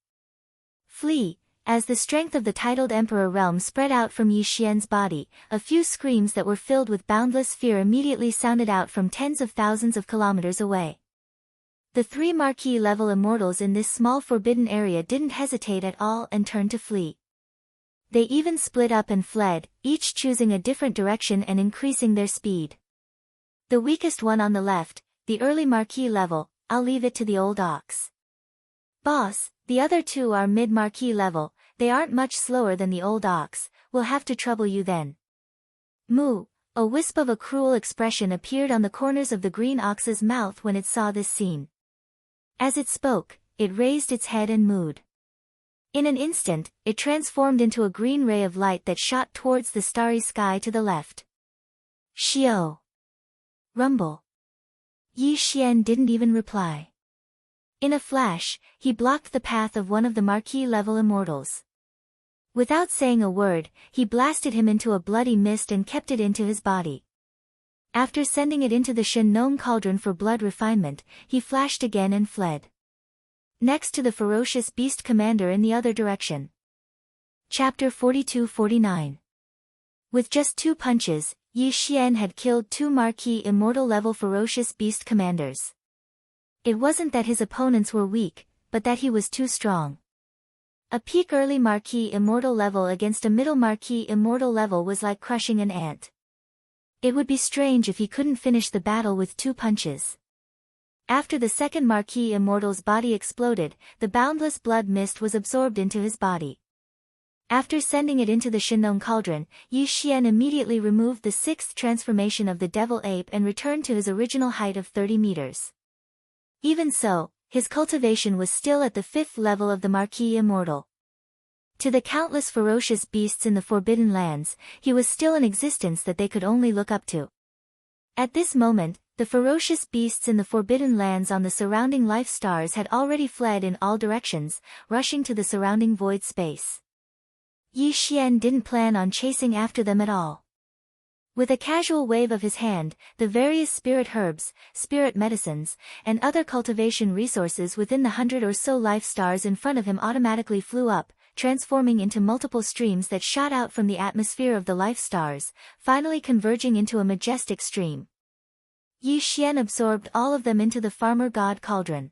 Flee. As the strength of the titled Emperor realm spread out from Yi Xian's body, a few screams that were filled with boundless fear immediately sounded out from tens of thousands of kilometers away. The 3 Marquis-level immortals in this small forbidden area didn't hesitate at all and turned to flee. They even split up and fled, each choosing a different direction and increasing their speed. The weakest one on the left, the early Marquis level, I'll leave it to the old ox. Boss, the other 2 are mid-Marquis level, they aren't much slower than the old ox, we'll have to trouble you then. Moo, a wisp of a cruel expression appeared on the corners of the green ox's mouth when it saw this scene. As it spoke, it raised its head and mooed. In an instant, it transformed into a green ray of light that shot towards the starry sky to the left. Xiao. Rumble. Yi Xian didn't even reply. In a flash, he blocked the path of one of the Marquis-level immortals. Without saying a word, he blasted him into a bloody mist and kept it into his body. After sending it into the Shenong cauldron for blood refinement, he flashed again and fled. Next to the ferocious beast commander in the other direction. Chapter 42-49. With just 2 punches, Yi Xian had killed 2 Marquis immortal-level ferocious beast commanders. It wasn't that his opponents were weak, but that he was too strong. A peak early Marquis immortal level against a middle Marquis immortal level was like crushing an ant. It would be strange if he couldn't finish the battle with 2 punches. After the second Marquis immortal's body exploded, the boundless blood mist was absorbed into his body. After sending it into the Shenong cauldron, Yi Xian immediately removed the 6th transformation of the devil ape and returned to his original height of 30 meters. Even so, his cultivation was still at the 5th level of the Marquis Immortal. To the countless ferocious beasts in the Forbidden Lands, he was still an existence that they could only look up to. At this moment, the ferocious beasts in the Forbidden Lands on the surrounding life stars had already fled in all directions, rushing to the surrounding void space. Yi Xian didn't plan on chasing after them at all. With a casual wave of his hand, the various spirit herbs, spirit medicines, and other cultivation resources within the 100 or so life stars in front of him automatically flew up, transforming into multiple streams that shot out from the atmosphere of the life stars, finally converging into a majestic stream. Yi Xian absorbed all of them into the farmer god cauldron.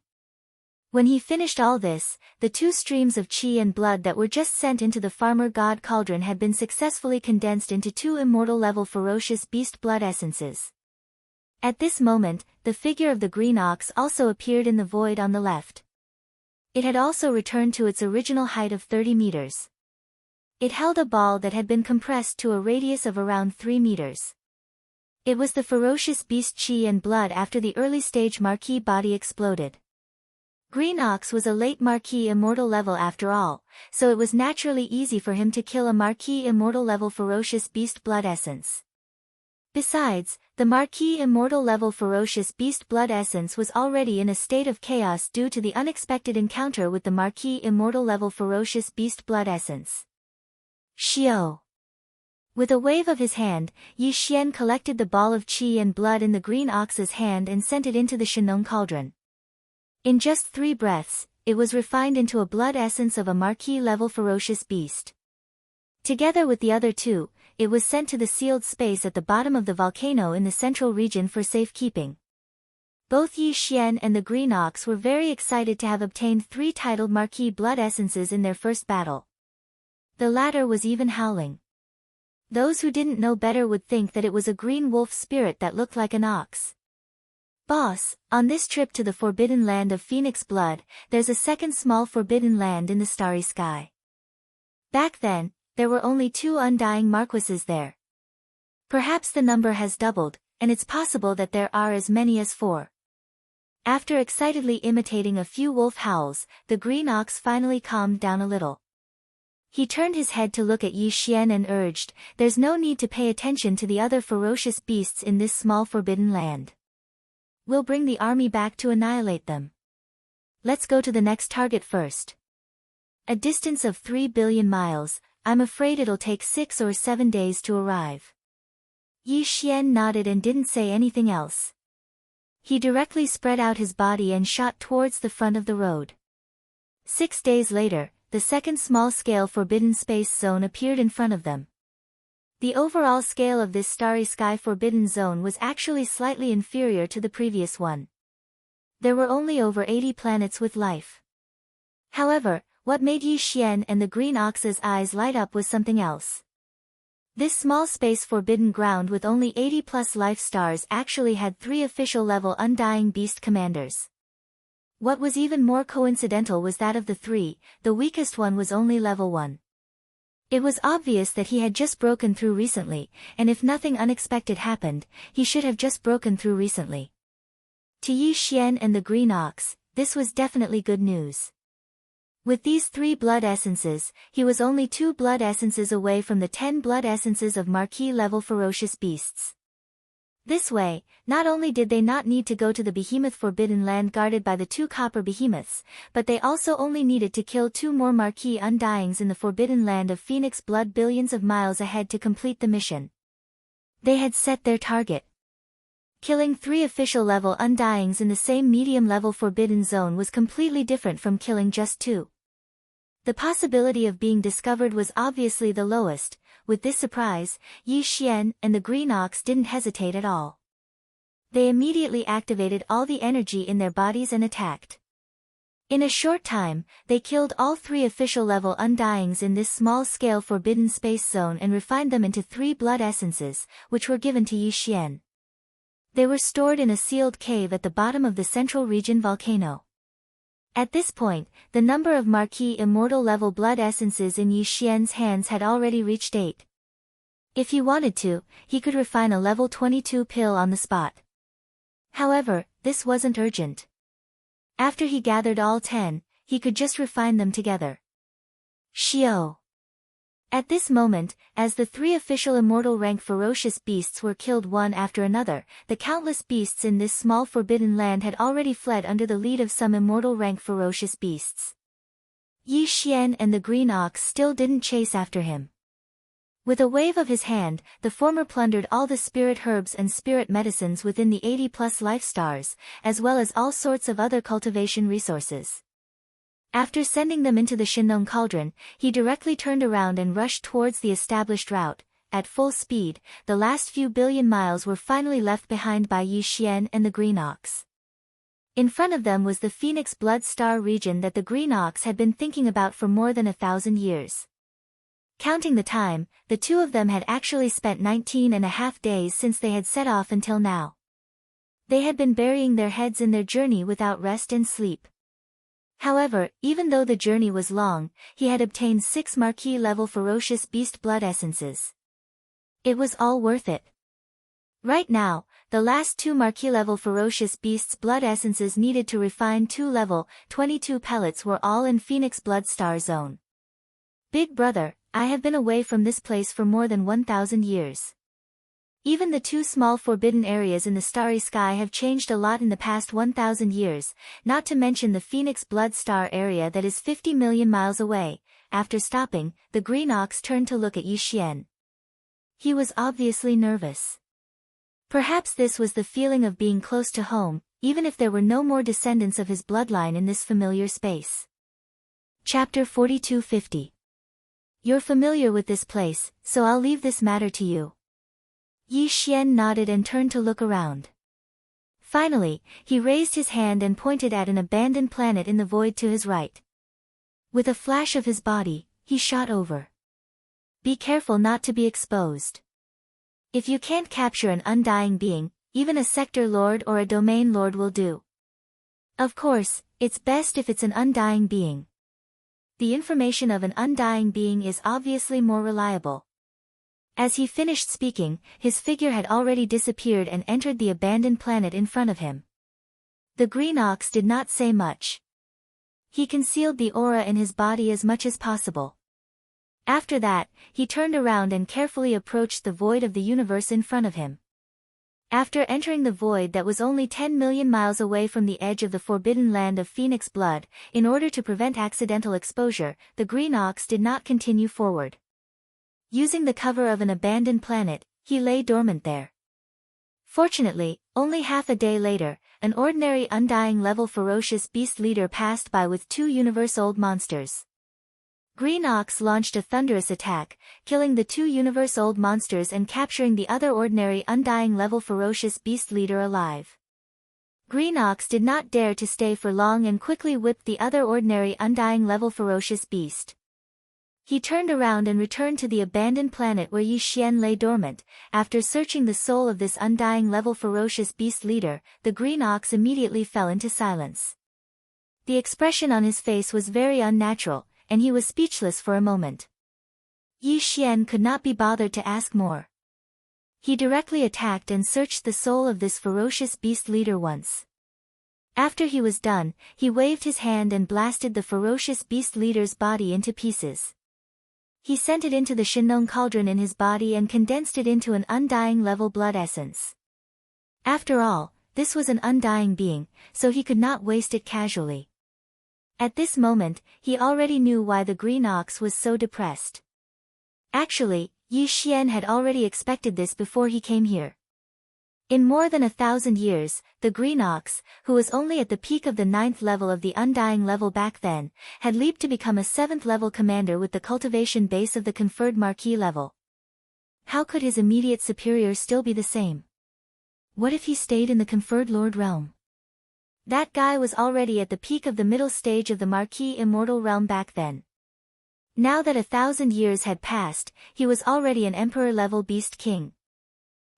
When he finished all this, the 2 streams of qi and blood that were just sent into the farmer god cauldron had been successfully condensed into 2 immortal-level ferocious beast blood essences. At this moment, the figure of the green ox also appeared in the void on the left. It had also returned to its original height of 30 meters. It held a ball that had been compressed to a radius of around 3 meters. It was the ferocious beast qi and blood after the early stage Marquis body exploded. Green Ox was a late Marquis immortal level after all, so it was naturally easy for him to kill a Marquis immortal level ferocious beast blood essence. Besides, the Marquis immortal level ferocious beast blood essence was already in a state of chaos due to the unexpected encounter with the Marquis immortal level ferocious beast blood essence. Xiao. With a wave of his hand, Yi Xian collected the ball of qi and blood in the green ox's hand and sent it into the Shenong cauldron. In just 3 breaths, it was refined into a blood essence of a Marquis-level ferocious beast. Together with the other 2, it was sent to the sealed space at the bottom of the volcano in the central region for safekeeping. Both Yi Xian and the Green Ox were very excited to have obtained 3 titled Marquis blood essences in their first battle. The latter was even howling. Those who didn't know better would think that it was a green wolf spirit that looked like an ox. Boss, on this trip to the forbidden land of Phoenix Blood, there's a second small forbidden land in the starry sky. Back then, there were only 2 undying marquises there. Perhaps the number has doubled, and it's possible that there are as many as 4. After excitedly imitating a few wolf howls, the green ox finally calmed down a little. He turned his head to look at Yi Xian and urged, "There's no need to pay attention to the other ferocious beasts in this small forbidden land. We'll bring the army back to annihilate them. Let's go to the next target first. A distance of 3 billion miles, I'm afraid it'll take 6 or 7 days to arrive." Yi Xian nodded and didn't say anything else. He directly spread out his body and shot towards the front of the road. 6 days later, the second small-scale forbidden space zone appeared in front of them. The overall scale of this starry sky forbidden zone was actually slightly inferior to the previous one. There were only over 80 planets with life. However, what made Yi Xian and the green ox's eyes light up was something else. This small space forbidden ground with only 80+ life stars actually had 3 official-level undying beast commanders. What was even more coincidental was that of the 3, the weakest one was only level 1. It was obvious that he had just broken through recently, and if nothing unexpected happened, he should have just broken through recently. To Yi Xian and the green ox, this was definitely good news. With these 3 blood essences, he was only 2 blood essences away from the 10 blood essences of marquis-level ferocious beasts. This way, not only did they not need to go to the behemoth forbidden land guarded by the 2 copper behemoths, but they also only needed to kill 2 more marquis undyings in the forbidden land of Phoenix Blood billions of miles ahead to complete the mission. They had set their target. Killing 3 official-level undyings in the same medium-level forbidden zone was completely different from killing just 2. The possibility of being discovered was obviously the lowest. With this surprise, Yi Xian and the green ox didn't hesitate at all. They immediately activated all the energy in their bodies and attacked. In a short time, they killed all 3 official-level undyings in this small-scale forbidden space zone and refined them into 3 blood essences, which were given to Yi Xian. They were stored in a sealed cave at the bottom of the central region volcano. At this point, the number of marquis immortal-level blood essences in Yi Xian's hands had already reached 8. If he wanted to, he could refine a level 22 pill on the spot. However, this wasn't urgent. After he gathered all 10, he could just refine them together. Xiao. At this moment, as the 3 official immortal rank ferocious beasts were killed one after another, the countless beasts in this small forbidden land had already fled under the lead of some immortal rank ferocious beasts. Yi Xian and the green ox still didn't chase after him. With a wave of his hand, the former plundered all the spirit herbs and spirit medicines within the 80+ life stars, as well as all sorts of other cultivation resources. After sending them into the Shinong cauldron, he directly turned around and rushed towards the established route. At full speed, the last few billion miles were finally left behind by Yi Xian and the green ox. In front of them was the Phoenix Blood Star region that the green ox had been thinking about for more than 1,000 years. Counting the time, the 2 of them had actually spent 19.5 days since they had set off until now. They had been burying their heads in their journey without rest and sleep. However, even though the journey was long, he had obtained 6 marquis-level ferocious beast blood essences. It was all worth it. Right now, the last 2 marquis-level ferocious beasts blood essences needed to refine 2 level 22 pellets were all in Phoenix Blood Star Zone. Big brother, I have been away from this place for more than 1,000 years. Even the 2 small forbidden areas in the starry sky have changed a lot in the past 1,000 years, not to mention the Phoenix Blood Star area that is 50 million miles away. After stopping, the green ox turned to look at Yi Xian. He was obviously nervous. Perhaps this was the feeling of being close to home, even if there were no more descendants of his bloodline in this familiar space. Chapter 4250. You're familiar with this place, so I'll leave this matter to you. Yi Xian nodded and turned to look around. Finally, he raised his hand and pointed at an abandoned planet in the void to his right. With a flash of his body, he shot over. Be careful not to be exposed. If you can't capture an undying being, even a sector lord or a domain lord will do. Of course, it's best if it's an undying being. The information of an undying being is obviously more reliable. As he finished speaking, his figure had already disappeared and entered the abandoned planet in front of him. The green ox did not say much. He concealed the aura in his body as much as possible. After that, he turned around and carefully approached the void of the universe in front of him. After entering the void that was only 10 million miles away from the edge of the forbidden land of Phoenix blood, in order to prevent accidental exposure, the green ox did not continue forward. Using the cover of an abandoned planet, he lay dormant there. Fortunately, only half a day later, an ordinary undying level ferocious beast leader passed by with 2 universe-old monsters. Green Ox launched a thunderous attack, killing the 2 universe-old monsters and capturing the other ordinary undying level ferocious beast leader alive. Green Ox did not dare to stay for long and quickly whipped the other ordinary undying level ferocious beast. He turned around and returned to the abandoned planet where Yi Xian lay dormant. After searching the soul of this undying level ferocious beast leader, the Green Ox immediately fell into silence. The expression on his face was very unnatural, and he was speechless for a moment. Yi Xian could not be bothered to ask more. He directly attacked and searched the soul of this ferocious beast leader once. After he was done, he waved his hand and blasted the ferocious beast leader's body into pieces. He sent it into the Shinong cauldron in his body and condensed it into an undying level blood essence. After all, this was an undying being, so he could not waste it casually. At this moment, he already knew why the Green Ox was so depressed. Actually, Yi Xian had already expected this before he came here. In more than 1,000 years, the Green Ox, who was only at the peak of the 9th level of the undying level back then, had leaped to become a 7th level commander with the cultivation base of the conferred Marquis level. How could his immediate superior still be the same? What if he stayed in the conferred Lord realm? That guy was already at the peak of the middle stage of the Marquis immortal realm back then. Now that 1,000 years had passed, he was already an emperor-level beast king.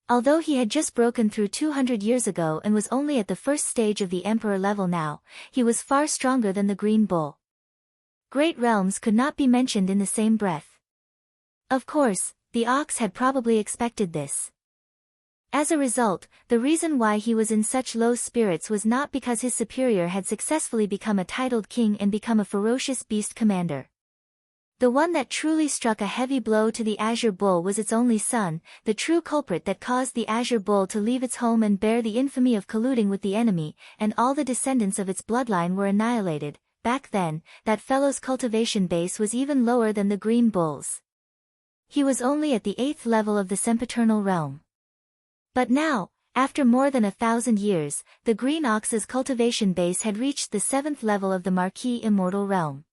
Although he had just broken through 200 years ago and was only at the first stage of the emperor level now, he was far stronger than the Green Bull. Great realms could not be mentioned in the same breath. Of course, the ox had probably expected this. As a result, the reason why he was in such low spirits was not because his superior had successfully become a titled king and become a ferocious beast commander. The one that truly struck a heavy blow to the Azure Bull was its only son, the true culprit that caused the Azure Bull to leave its home and bear the infamy of colluding with the enemy, and all the descendants of its bloodline were annihilated. Back then, that fellow's cultivation base was even lower than the Green Bull's. He was only at the 8th level of the sempiternal realm. But now, after more than 1,000 years, the Green Ox's cultivation base had reached the 7th level of the Marquis immortal realm.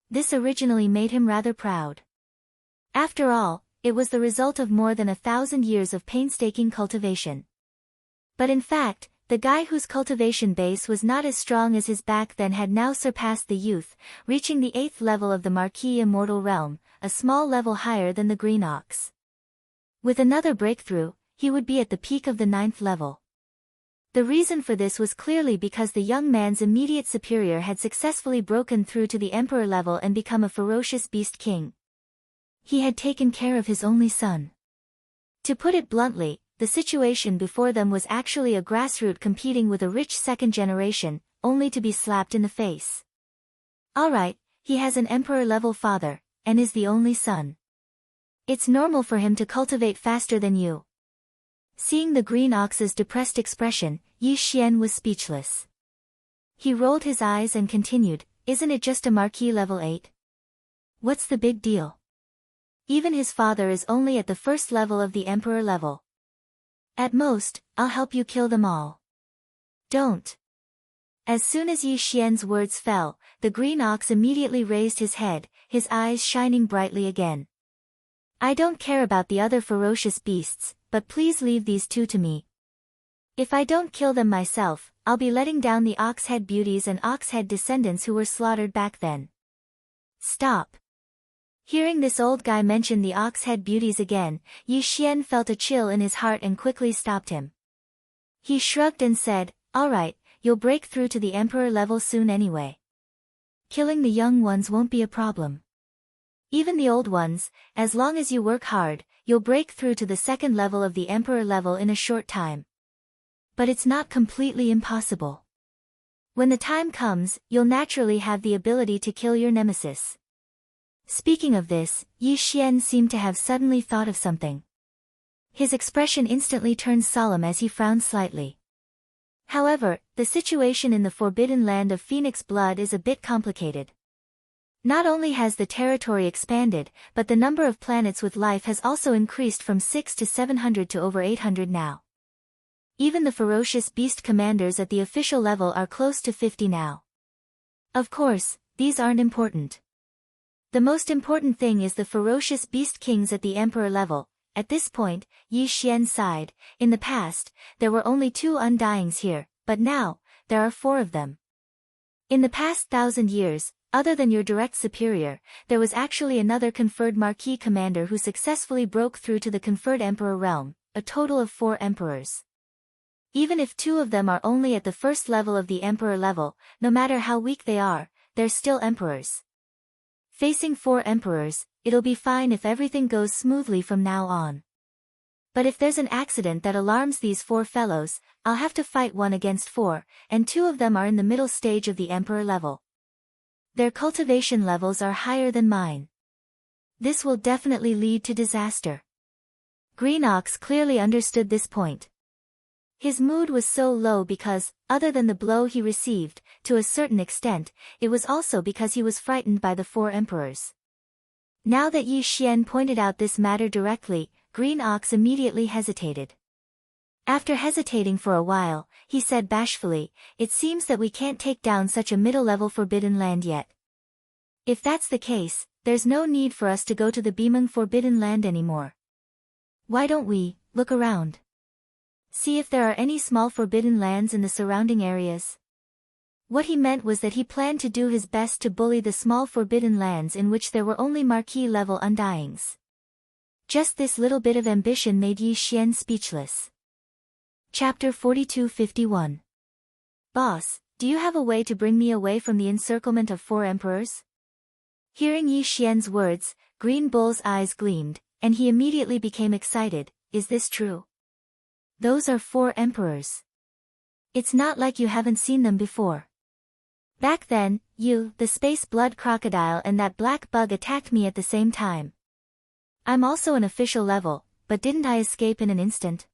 This originally made him rather proud. After all, it was the result of more than 1,000 years of painstaking cultivation. But in fact, the guy whose cultivation base was not as strong as his back then had now surpassed the youth, reaching the 8th level of the Marquis immortal realm, a small level higher than the Green Ox. With another breakthrough, he would be at the peak of the 9th level. The reason for this was clearly because the young man's immediate superior had successfully broken through to the emperor level and become a ferocious beast king. He had taken care of his only son. To put it bluntly, the situation before them was actually a grassroots competing with a rich second generation, only to be slapped in the face. Alright, he has an emperor-level father, and is the only son. It's normal for him to cultivate faster than you. Seeing the Green Ox's depressed expression, Yi Xian was speechless. He rolled his eyes and continued, "Isn't it just a Marquis level 8? What's the big deal? Even his father is only at the first level of the Emperor level. At most, I'll help you kill them all." "Don't." As soon as Yi Xian's words fell, the Green Ox immediately raised his head, his eyes shining brightly again. "I don't care about the other ferocious beasts, but please leave these 2 to me. If I don't kill them myself, I'll be letting down the Oxhead beauties and Oxhead descendants who were slaughtered back then." "Stop." Hearing this old guy mention the Oxhead beauties again, Yi Xian felt a chill in his heart and quickly stopped him. He shrugged and said, "Alright, you'll break through to the Emperor level soon anyway. Killing the young ones won't be a problem. Even the old ones, as long as you work hard, you'll break through to the second level of the Emperor level in a short time. But it's not completely impossible. When the time comes, you'll naturally have the ability to kill your nemesis." Speaking of this, Yi Xian seemed to have suddenly thought of something. His expression instantly turned solemn as he frowned slightly. However, the situation in the forbidden land of Phoenix Blood is a bit complicated. Not only has the territory expanded, but the number of planets with life has also increased from 6 to 700 to over 800 now. Even the ferocious beast commanders at the official level are close to 50 now. Of course, these aren't important. The most important thing is the ferocious beast kings at the Emperor level. At this point, Yi Xian sighed. In the past, there were only 2 Undyings here, but now, there are 4 of them. In the past 1,000 years, other than your direct superior, there was actually another conferred Marquis commander who successfully broke through to the conferred Emperor realm, a total of 4 emperors. Even if 2 of them are only at the first level of the Emperor level, no matter how weak they are, they're still emperors. Facing 4 emperors, it'll be fine if everything goes smoothly from now on. But if there's an accident that alarms these 4 fellows, I'll have to fight 1 against 4, and 2 of them are in the middle stage of the Emperor level. Their cultivation levels are higher than mine. This will definitely lead to disaster. Green Ox clearly understood this point. His mood was so low because, other than the blow he received, to a certain extent, it was also because he was frightened by the 4 emperors. Now that Yi Xian pointed out this matter directly, Green Ox immediately hesitated. After hesitating for a while, he said bashfully, "It seems that we can't take down such a middle-level forbidden land yet. If that's the case, there's no need for us to go to the Bimeng Forbidden Land anymore. Why don't we look around? See if there are any small forbidden lands in the surrounding areas?" What he meant was that he planned to do his best to bully the small forbidden lands in which there were only Marquis-level Undyings. Just this little bit of ambition made Yi Xian speechless. Chapter 4251. Boss, do you have a way to bring me away from the encirclement of 4 emperors? Hearing Yi Xian's words, Green Bull's eyes gleamed, and he immediately became excited. Is this true? Those are 4 emperors. It's not like you haven't seen them before. Back then, you, the space blood crocodile and that black bug attacked me at the same time. I'm also an official level, but didn't I escape in an instant?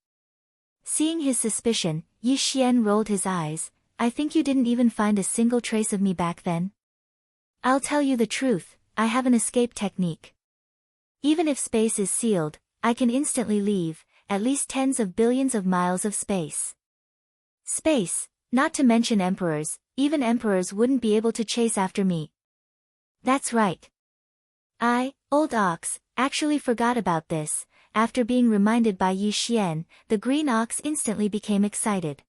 Seeing his suspicion, Yi Xian rolled his eyes. I think you didn't even find a single trace of me back then. I'll tell you the truth, I have an escape technique. Even if space is sealed, I can instantly leave, at least tens of billions of miles of space. Space, not to mention emperors, even emperors wouldn't be able to chase after me. That's right. I, Old Ox, actually forgot about this. After being reminded by Yi Xian, the Green Ox instantly became excited.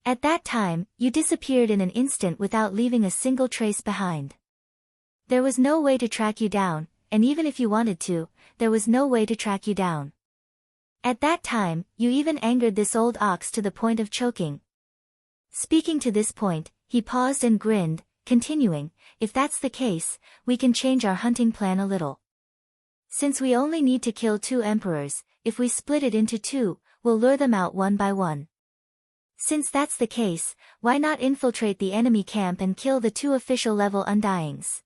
At that time, you disappeared in an instant without leaving a single trace behind. There was no way to track you down, and even if you wanted to, there was no way to track you down. At that time, you even angered this old ox to the point of choking. Speaking to this point, he paused and grinned, continuing, if that's the case, we can change our hunting plan a little. Since we only need to kill 2 emperors, if we split it into 2, we'll lure them out one by one. Since that's the case, why not infiltrate the enemy camp and kill the 2 official-level Undyings?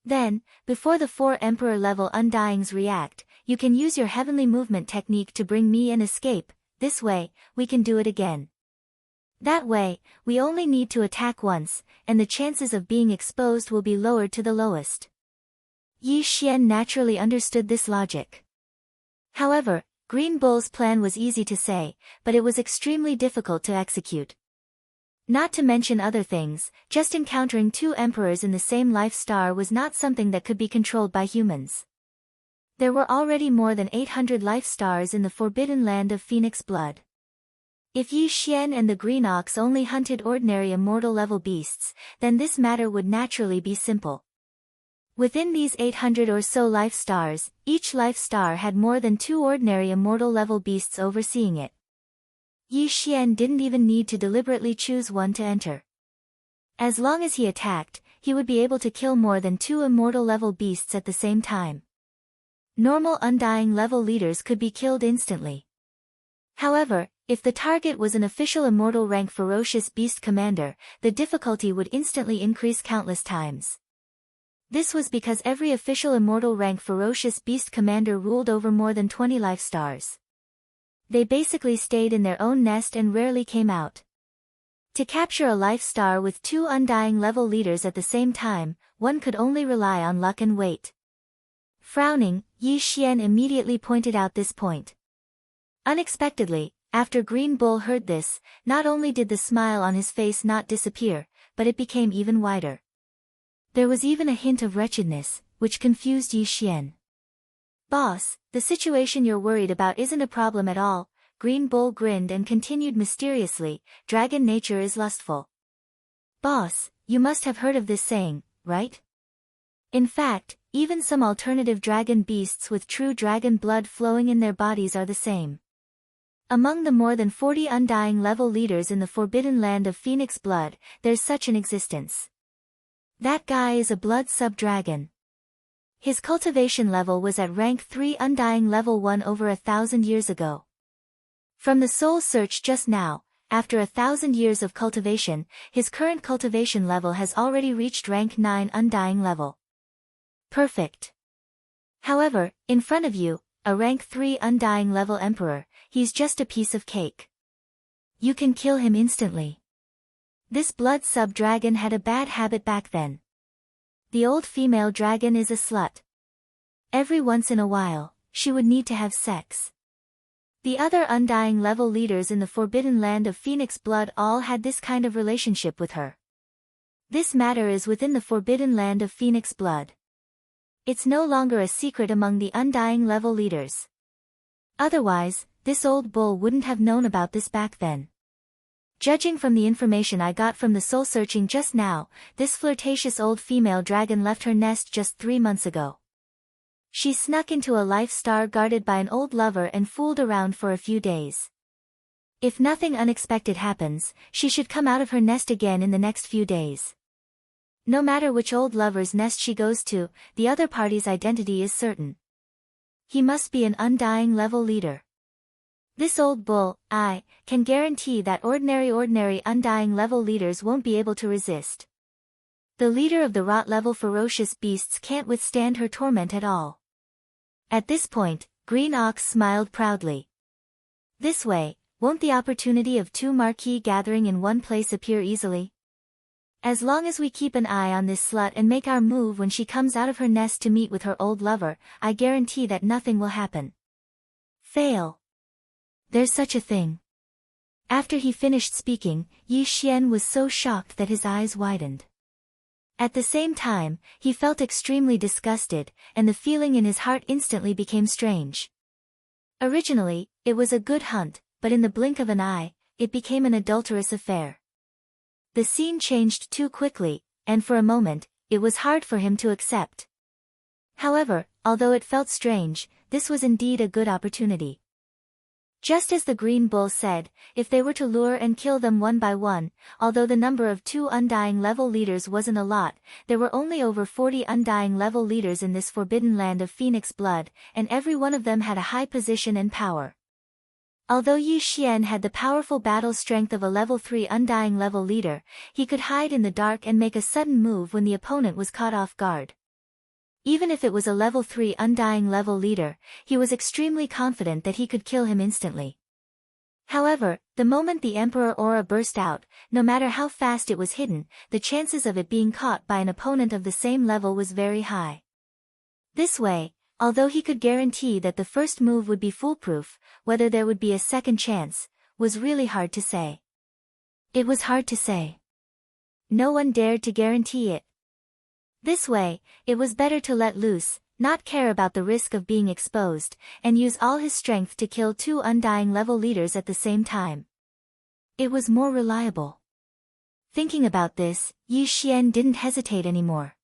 Then, before the 4 Emperor-level Undyings react, you can use your heavenly movement technique to bring me and escape. This way, we can do it again. That way, we only need to attack once, and the chances of being exposed will be lowered to the lowest. Yi Xian naturally understood this logic. However, Green Bull's plan was easy to say, but it was extremely difficult to execute. Not to mention other things, just encountering 2 emperors in the same life star was not something that could be controlled by humans. There were already more than 800 life stars in the forbidden land of Phoenix Blood. If Yi Xian and the Green Ox only hunted ordinary immortal-level beasts, then this matter would naturally be simple. Within these 800 or so life stars, each life star had more than 2 ordinary immortal-level beasts overseeing it. Yi Xian didn't even need to deliberately choose one to enter. As long as he attacked, he would be able to kill more than 2 immortal level beasts at the same time. Normal undying level leaders could be killed instantly. However, if the target was an official immortal rank ferocious beast commander, the difficulty would instantly increase countless times. This was because every official immortal rank ferocious beast commander ruled over more than 20 life stars. They basically stayed in their own nest and rarely came out. To capture a life star with 2 undying level leaders at the same time, one could only rely on luck and wait. Frowning, Yi Xian immediately pointed out this point. Unexpectedly, after Green Bull heard this, not only did the smile on his face not disappear, but it became even wider. There was even a hint of wretchedness, which confused Yi Xian. "Boss, the situation you're worried about isn't a problem at all," Green Bull grinned and continued mysteriously, "Dragon nature is lustful." "Boss, you must have heard of this saying, right? In fact, even some alternative dragon beasts with true dragon blood flowing in their bodies are the same. Among the more than 40 undying level leaders in the forbidden land of Phoenix Blood, there's such an existence. That guy is a blood sub-dragon. His cultivation level was at rank 3 undying level 1 over 1,000 years ago. From the soul search just now, after 1,000 years of cultivation, his current cultivation level has already reached rank 9 undying level. Perfect. However, in front of you, a rank 3 undying level emperor, he's just a piece of cake. You can kill him instantly. This blood sub-dragon had a bad habit back then. The old female dragon is a slut. Every once in a while, she would need to have sex. The other undying level leaders in the forbidden land of Phoenix Blood all had this kind of relationship with her. This matter is within the forbidden land of Phoenix Blood. It's no longer a secret among the undying level leaders. Otherwise, this old bull wouldn't have known about this back then. Judging from the information I got from the soul searching just now, this flirtatious old female dragon left her nest just 3 months ago. She snuck into a life star guarded by an old lover and fooled around for a few days. If nothing unexpected happens, she should come out of her nest again in the next few days. No matter which old lover's nest she goes to, the other party's identity is certain. He must be an undying level leader. This old bull, I can guarantee that ordinary undying level leaders won't be able to resist. The leader of the rot level ferocious beasts can't withstand her torment at all. At this point, Green Ox smiled proudly. This way, won't the opportunity of 2 marquee gathering in one place appear easily? As long as we keep an eye on this slut and make our move when she comes out of her nest to meet with her old lover, I guarantee that nothing will happen. Fail. There's such a thing. After he finished speaking, Yi Xian was so shocked that his eyes widened. At the same time, he felt extremely disgusted, and the feeling in his heart instantly became strange. Originally, it was a good hunt, but in the blink of an eye, it became an adulterous affair. The scene changed too quickly, and for a moment, it was hard for him to accept. However, although it felt strange, this was indeed a good opportunity. Just as the Green Bull said, if they were to lure and kill them one by one, although the number of 2 undying level leaders wasn't a lot, there were only over 40 undying level leaders in this forbidden land of Phoenix Blood, and every one of them had a high position and power. Although Yi Xian had the powerful battle strength of a level 3 undying level leader, he could hide in the dark and make a sudden move when the opponent was caught off guard. Even if it was a level 3 undying level leader, he was extremely confident that he could kill him instantly. However, the moment the Emperor aura burst out, no matter how fast it was hidden, the chances of it being caught by an opponent of the same level was very high. This way, although he could guarantee that the first move would be foolproof, whether there would be a second chance, was really hard to say. It was hard to say. No one dared to guarantee it. This way, it was better to let loose, not care about the risk of being exposed, and use all his strength to kill 2 undying level leaders at the same time. It was more reliable. Thinking about this, Yi Xian didn't hesitate anymore.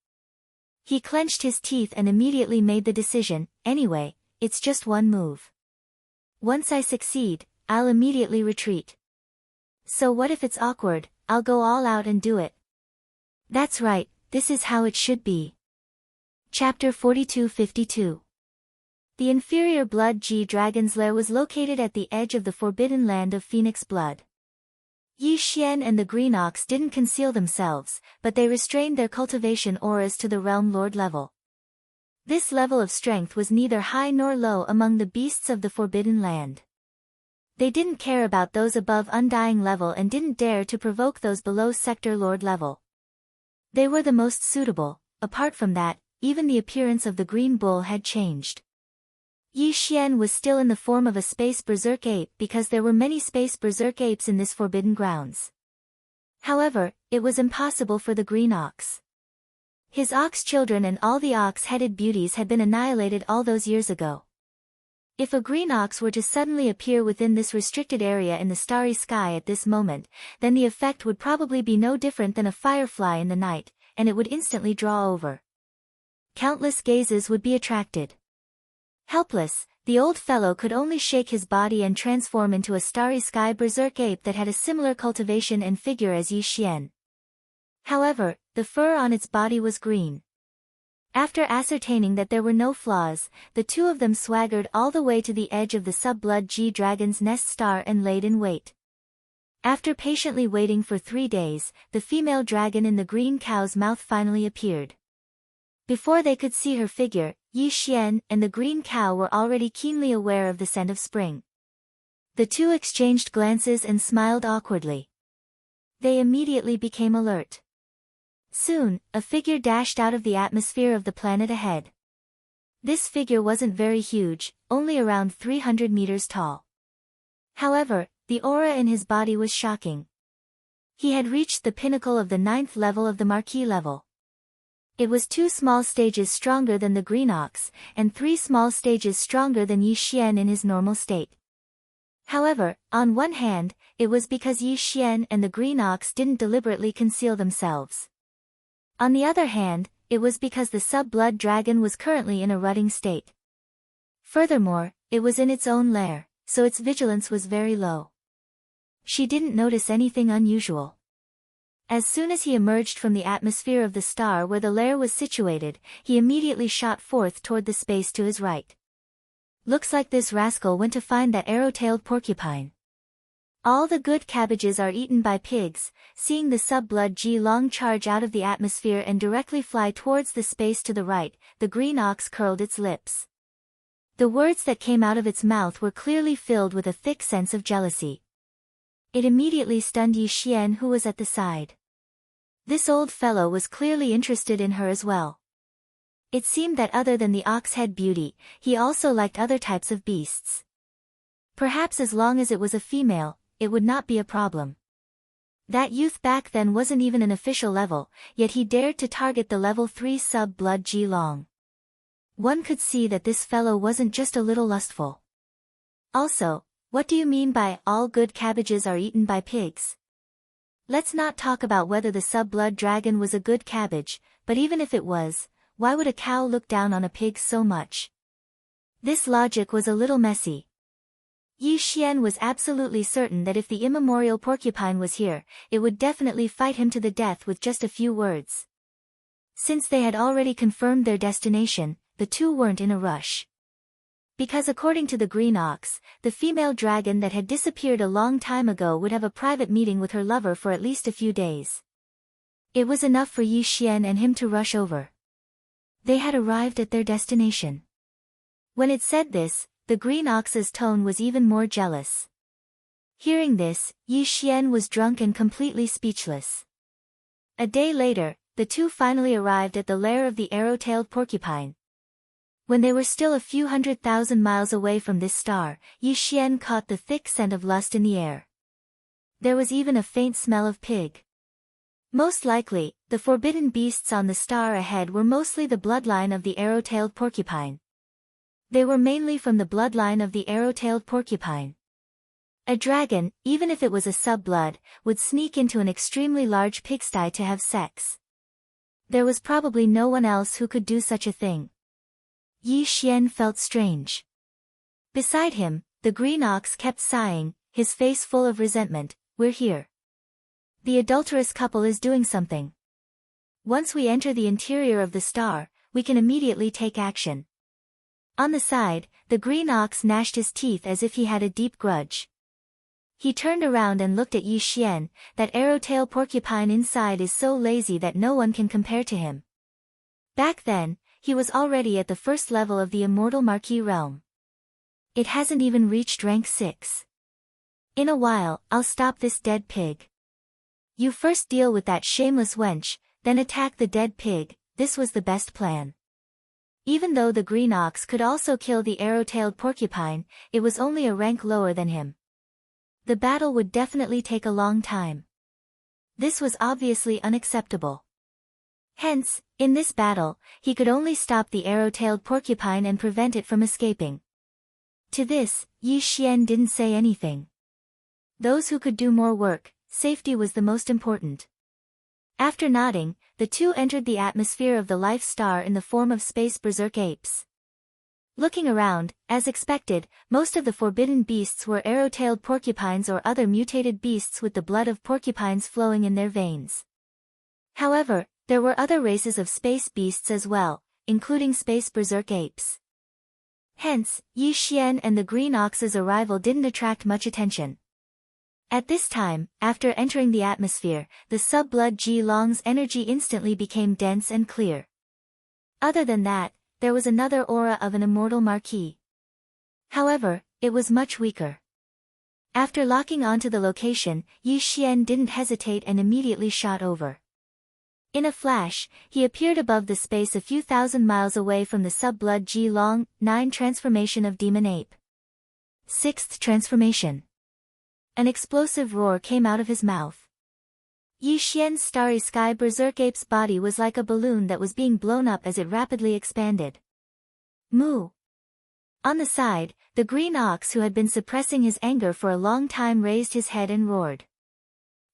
He clenched his teeth and immediately made the decision, anyway, it's just one move. Once I succeed, I'll immediately retreat. So what if it's awkward? I'll go all out and do it. That's right, this is how it should be. Chapter 42-52. The inferior blood G-Dragon's lair was located at the edge of the forbidden land of Phoenix blood. Yi Xian and the Green Ox didn't conceal themselves, but they restrained their cultivation auras to the Realm Lord level. This level of strength was neither high nor low among the beasts of the Forbidden Land. They didn't care about those above Undying level and didn't dare to provoke those below Sector Lord level. They were the most suitable. Apart from that, even the appearance of the Green Bull had changed. Yi Xian was still in the form of a space berserk ape because there were many space berserk apes in this forbidden grounds. However, it was impossible for the Green Ox. His ox children and all the ox-headed beauties had been annihilated all those years ago. If a green ox were to suddenly appear within this restricted area in the starry sky at this moment, then the effect would probably be no different than a firefly in the night, and it would instantly draw over. Countless gazes would be attracted. Helpless, the old fellow could only shake his body and transform into a starry sky berserk ape that had a similar cultivation and figure as Yi Xian. However, the fur on its body was green. After ascertaining that there were no flaws, the two of them swaggered all the way to the edge of the sub-blood G-Dragon's nest star and laid in wait. After patiently waiting for 3 days, the female dragon in the green cow's mouth finally appeared. Before they could see her figure, Yi Xian and the green cow were already keenly aware of the scent of spring. The two exchanged glances and smiled awkwardly. They immediately became alert. Soon, a figure dashed out of the atmosphere of the planet ahead. This figure wasn't very huge, only around 300 meters tall. However, the aura in his body was shocking. He had reached the pinnacle of the 9th level of the Marquis level. It was 2 small stages stronger than the Green Ox, and 3 small stages stronger than Yi Xian in his normal state. However, on one hand, it was because Yi Xian and the Green Ox didn't deliberately conceal themselves. On the other hand, it was because the sub-blood dragon was currently in a rutting state. Furthermore, it was in its own lair, so its vigilance was very low. She didn't notice anything unusual. As soon as he emerged from the atmosphere of the star where the lair was situated, he immediately shot forth toward the space to his right. Looks like this rascal went to find that arrow-tailed porcupine. All the good cabbages are eaten by pigs. Seeing the sub-blood G-Long charge out of the atmosphere and directly fly towards the space to the right, the green ox curled its lips. The words that came out of its mouth were clearly filled with a thick sense of jealousy. It immediately stunned Yi Xian, who was at the side. This old fellow was clearly interested in her as well. It seemed that other than the ox-head beauty, he also liked other types of beasts. Perhaps as long as it was a female, it would not be a problem. That youth back then wasn't even an official level, yet he dared to target the level 3 sub-blood G-Long. One could see that this fellow wasn't just a little lustful. Also, what do you mean by all good cabbages are eaten by pigs? Let's not talk about whether the sub-blood dragon was a good cabbage, but even if it was, why would a cow look down on a pig so much? This logic was a little messy. Yi Xian was absolutely certain that if the immemorial porcupine was here, it would definitely fight him to the death with just a few words. Since they had already confirmed their destination, the two weren't in a rush. Because according to the Green Ox, the female dragon that had disappeared a long time ago would have a private meeting with her lover for at least a few days. It was enough for Yi Xian and him to rush over. They had arrived at their destination. When it said this, the Green Ox's tone was even more jealous. Hearing this, Yi Xian was drunk and completely speechless. A day later, the two finally arrived at the lair of the arrow-tailed porcupine. When they were still a few 100,000 miles away from this star, Yi Xian caught the thick scent of lust in the air. There was even a faint smell of pig. Most likely, the forbidden beasts on the star ahead were mostly the bloodline of the arrow-tailed porcupine. They were mainly from the bloodline of the arrow-tailed porcupine. A dragon, even if it was a sub-blood, would sneak into an extremely large pigsty to have sex. There was probably no one else who could do such a thing. Yi Xian felt strange. Beside him, the Green Ox kept sighing, his face full of resentment. "We're here. The adulterous couple is doing something. Once we enter the interior of the star, we can immediately take action." On the side, the green ox gnashed his teeth as if he had a deep grudge. He turned around and looked at Yi Xian. "That arrow-tail porcupine inside is so lazy that no one can compare to him." Back then, he was already at the first level of the immortal Marquis realm. "It hasn't even reached rank 6. In a while, I'll stop this dead pig. You first deal with that shameless wench, then attack the dead pig." This was the best plan. Even though the green ox could also kill the arrow-tailed porcupine, it was only a rank lower than him. The battle would definitely take a long time. This was obviously unacceptable. Hence, in this battle, he could only stop the arrow-tailed porcupine and prevent it from escaping. To this, Yi Xian didn't say anything. Those who could do more work, safety was the most important. After nodding, the two entered the atmosphere of the life star in the form of space berserk apes. Looking around, as expected, most of the forbidden beasts were arrow-tailed porcupines or other mutated beasts with the blood of porcupines flowing in their veins. However, there were other races of space beasts as well, including space berserk apes. Hence, Yi Xian and the green ox's arrival didn't attract much attention. At this time, after entering the atmosphere, the sub-blood Ji Long's energy instantly became dense and clear. Other than that, there was another aura of an immortal marquis. However, it was much weaker. After locking onto the location, Yi Xian didn't hesitate and immediately shot over. In a flash, he appeared above the space a few thousand miles away from the sub-blood Ji Long. 9 Transformation of Demon Ape. 6th Transformation. An explosive roar came out of his mouth. Yi Xian's starry sky berserk ape's body was like a balloon that was being blown up as it rapidly expanded. Moo! On the side, the green ox, who had been suppressing his anger for a long time, raised his head and roared.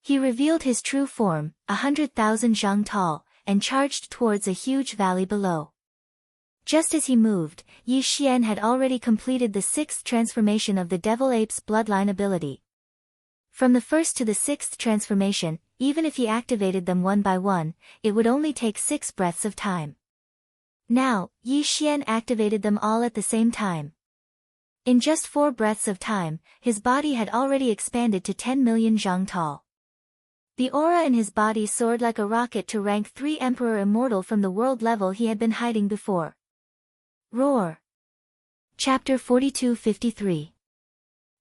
He revealed his true form, 100,000 zhang tall, and charged towards a huge valley below. Just as he moved, Yi Xian had already completed the 6th transformation of the devil ape's bloodline ability. From the 1st to the 6th transformation, even if he activated them one by one, it would only take 6 breaths of time. Now, Yi Xian activated them all at the same time. In just 4 breaths of time, his body had already expanded to 10 million zhang tall. The aura in his body soared like a rocket to rank 3 Emperor Immortal from the world level he had been hiding before. Roar. Chapter 42-53.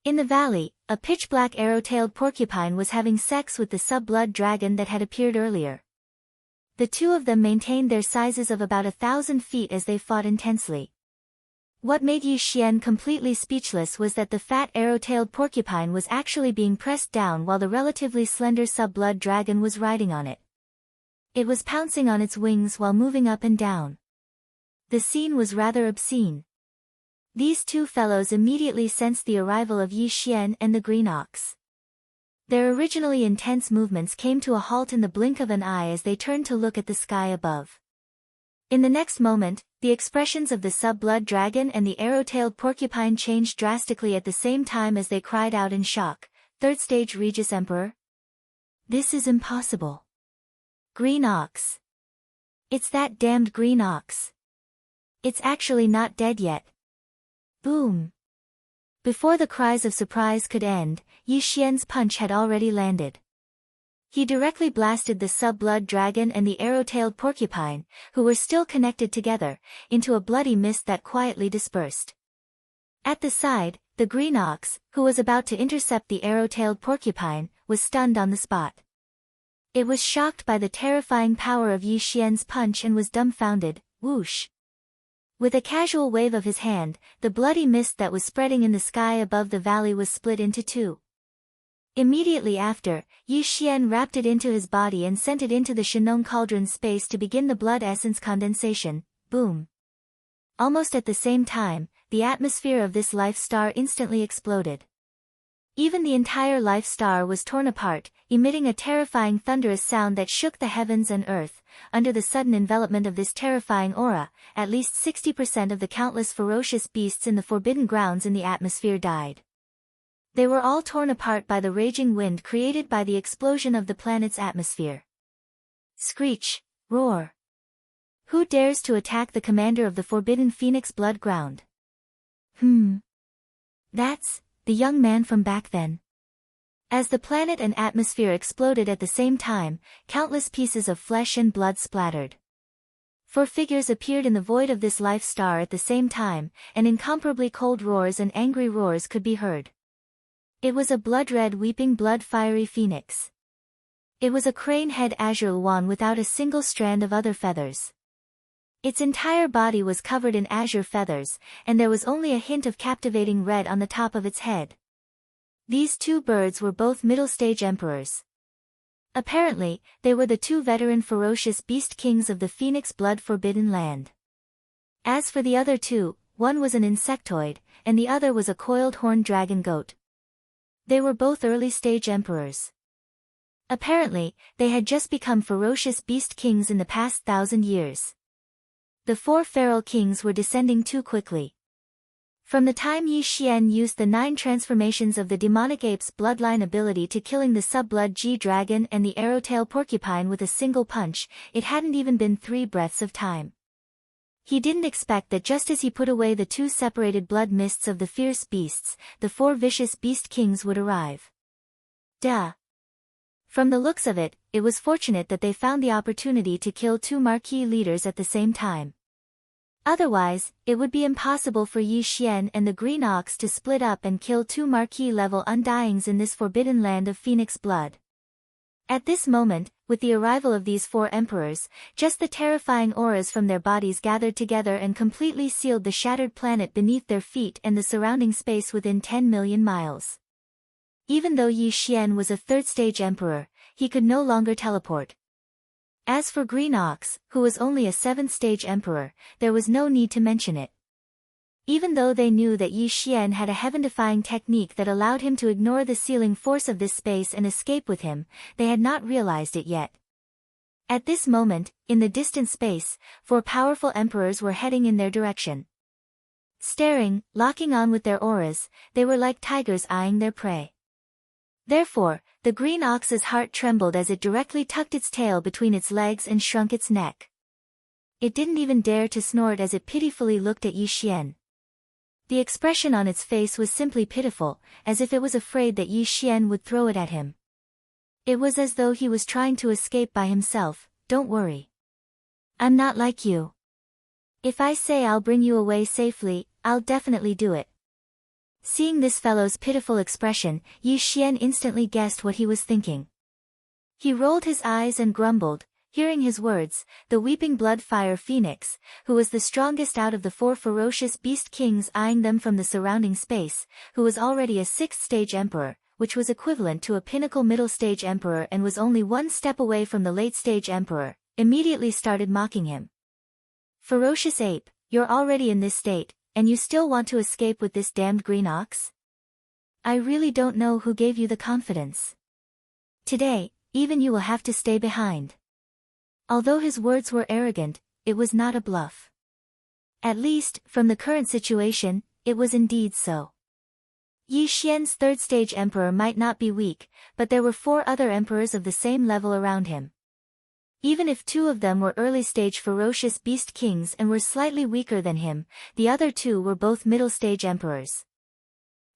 In the valley, a pitch-black arrow-tailed porcupine was having sex with the sub-blood dragon that had appeared earlier. The two of them maintained their sizes of about 1,000 feet as they fought intensely. What made Yi Xian completely speechless was that the fat arrow-tailed porcupine was actually being pressed down while the relatively slender sub-blood dragon was riding on it. It was pouncing on its wings while moving up and down. The scene was rather obscene. These two fellows immediately sensed the arrival of Yi Xian and the green ox. Their originally intense movements came to a halt in the blink of an eye as they turned to look at the sky above. In the next moment, the expressions of the sub-blood dragon and the arrow-tailed porcupine changed drastically at the same time as they cried out in shock. 3rd stage Regis Emperor? This is impossible. Green ox. It's that damned green ox. It's actually not dead yet. Boom! Before the cries of surprise could end, Yi Xian's punch had already landed. He directly blasted the sub-blood dragon and the arrow-tailed porcupine, who were still connected together, into a bloody mist that quietly dispersed. At the side, the green ox, who was about to intercept the arrow-tailed porcupine, was stunned on the spot. It was shocked by the terrifying power of Yi Xian's punch and was dumbfounded. Whoosh! With a casual wave of his hand, the bloody mist that was spreading in the sky above the valley was split into 2. Immediately after, Yi Xian wrapped it into his body and sent it into the Shenong cauldron space to begin the blood essence condensation. Boom! Almost at the same time, the atmosphere of this life star instantly exploded. Even the entire life star was torn apart, emitting a terrifying thunderous sound that shook the heavens and earth. Under the sudden envelopment of this terrifying aura, at least 60% of the countless ferocious beasts in the forbidden grounds in the atmosphere died. They were all torn apart by the raging wind created by the explosion of the planet's atmosphere. Screech, roar. Who dares to attack the commander of the forbidden Phoenix Blood Ground? That's the young man from back then. As the planet and atmosphere exploded at the same time, countless pieces of flesh and blood splattered. 4 figures appeared in the void of this life star at the same time, and incomparably cold roars and angry roars could be heard. It was a blood-red weeping blood-fiery phoenix. It was a crane-head azure one without a single strand of other feathers. Its entire body was covered in azure feathers, and there was only a hint of captivating red on the top of its head. These 2 birds were both middle-stage emperors. Apparently, they were the 2 veteran ferocious beast kings of the Phoenix Blood Forbidden Land. As for the other 2, one was an insectoid, and the other was a coiled horned dragon goat. They were both early-stage emperors. Apparently, they had just become ferocious beast kings in the past 1,000 years. The 4 feral kings were descending too quickly. From the time Yi Xian used the 9 transformations of the demonic ape's bloodline ability to killing the sub-blood G-dragon and the arrowtail porcupine with a single punch, it hadn't even been 3 breaths of time. He didn't expect that just as he put away the 2 separated blood mists of the fierce beasts, the 4 vicious beast kings would arrive. Duh. From the looks of it, it was fortunate that they found the opportunity to kill 2 marquee leaders at the same time. Otherwise, it would be impossible for Yi Xian and the Green Ox to split up and kill 2 marquee-level undyings in this forbidden land of Phoenix blood. At this moment, with the arrival of these 4 emperors, just the terrifying auras from their bodies gathered together and completely sealed the shattered planet beneath their feet and the surrounding space within 10 million miles. Even though Yi Xian was a 3rd-stage emperor, he could no longer teleport. As for Green Ox, who was only a 7th-stage emperor, there was no need to mention it. Even though they knew that Yi Xian had a heaven-defying technique that allowed him to ignore the sealing force of this space and escape with him, they had not realized it yet. At this moment, in the distant space, 4 powerful emperors were heading in their direction. Staring, locking on with their auras, they were like tigers eyeing their prey. Therefore, the Green Ox's heart trembled as it directly tucked its tail between its legs and shrunk its neck. It didn't even dare to snort as it pitifully looked at Yi Xian. The expression on its face was simply pitiful, as if it was afraid that Yi Xian would throw it at him. It was as though he was trying to escape by himself. Don't worry. I'm not like you. If I say I'll bring you away safely, I'll definitely do it. Seeing this fellow's pitiful expression, Yi Xian instantly guessed what he was thinking. He rolled his eyes and grumbled, hearing his words, the weeping blood-fire phoenix, who was the strongest out of the 4 ferocious beast kings eyeing them from the surrounding space, who was already a 6th-stage emperor, which was equivalent to a pinnacle middle-stage emperor and was only 1 step away from the late-stage emperor, immediately started mocking him. Ferocious ape, you're already in this state, and you still want to escape with this damned Green Ox? I really don't know who gave you the confidence. Today, even you will have to stay behind. Although his words were arrogant, it was not a bluff. At least, from the current situation, it was indeed so. Yi Xian's 3rd-stage emperor might not be weak, but there were 4 other emperors of the same level around him. Even if 2 of them were early-stage ferocious beast kings and were slightly weaker than him, the other 2 were both middle-stage emperors.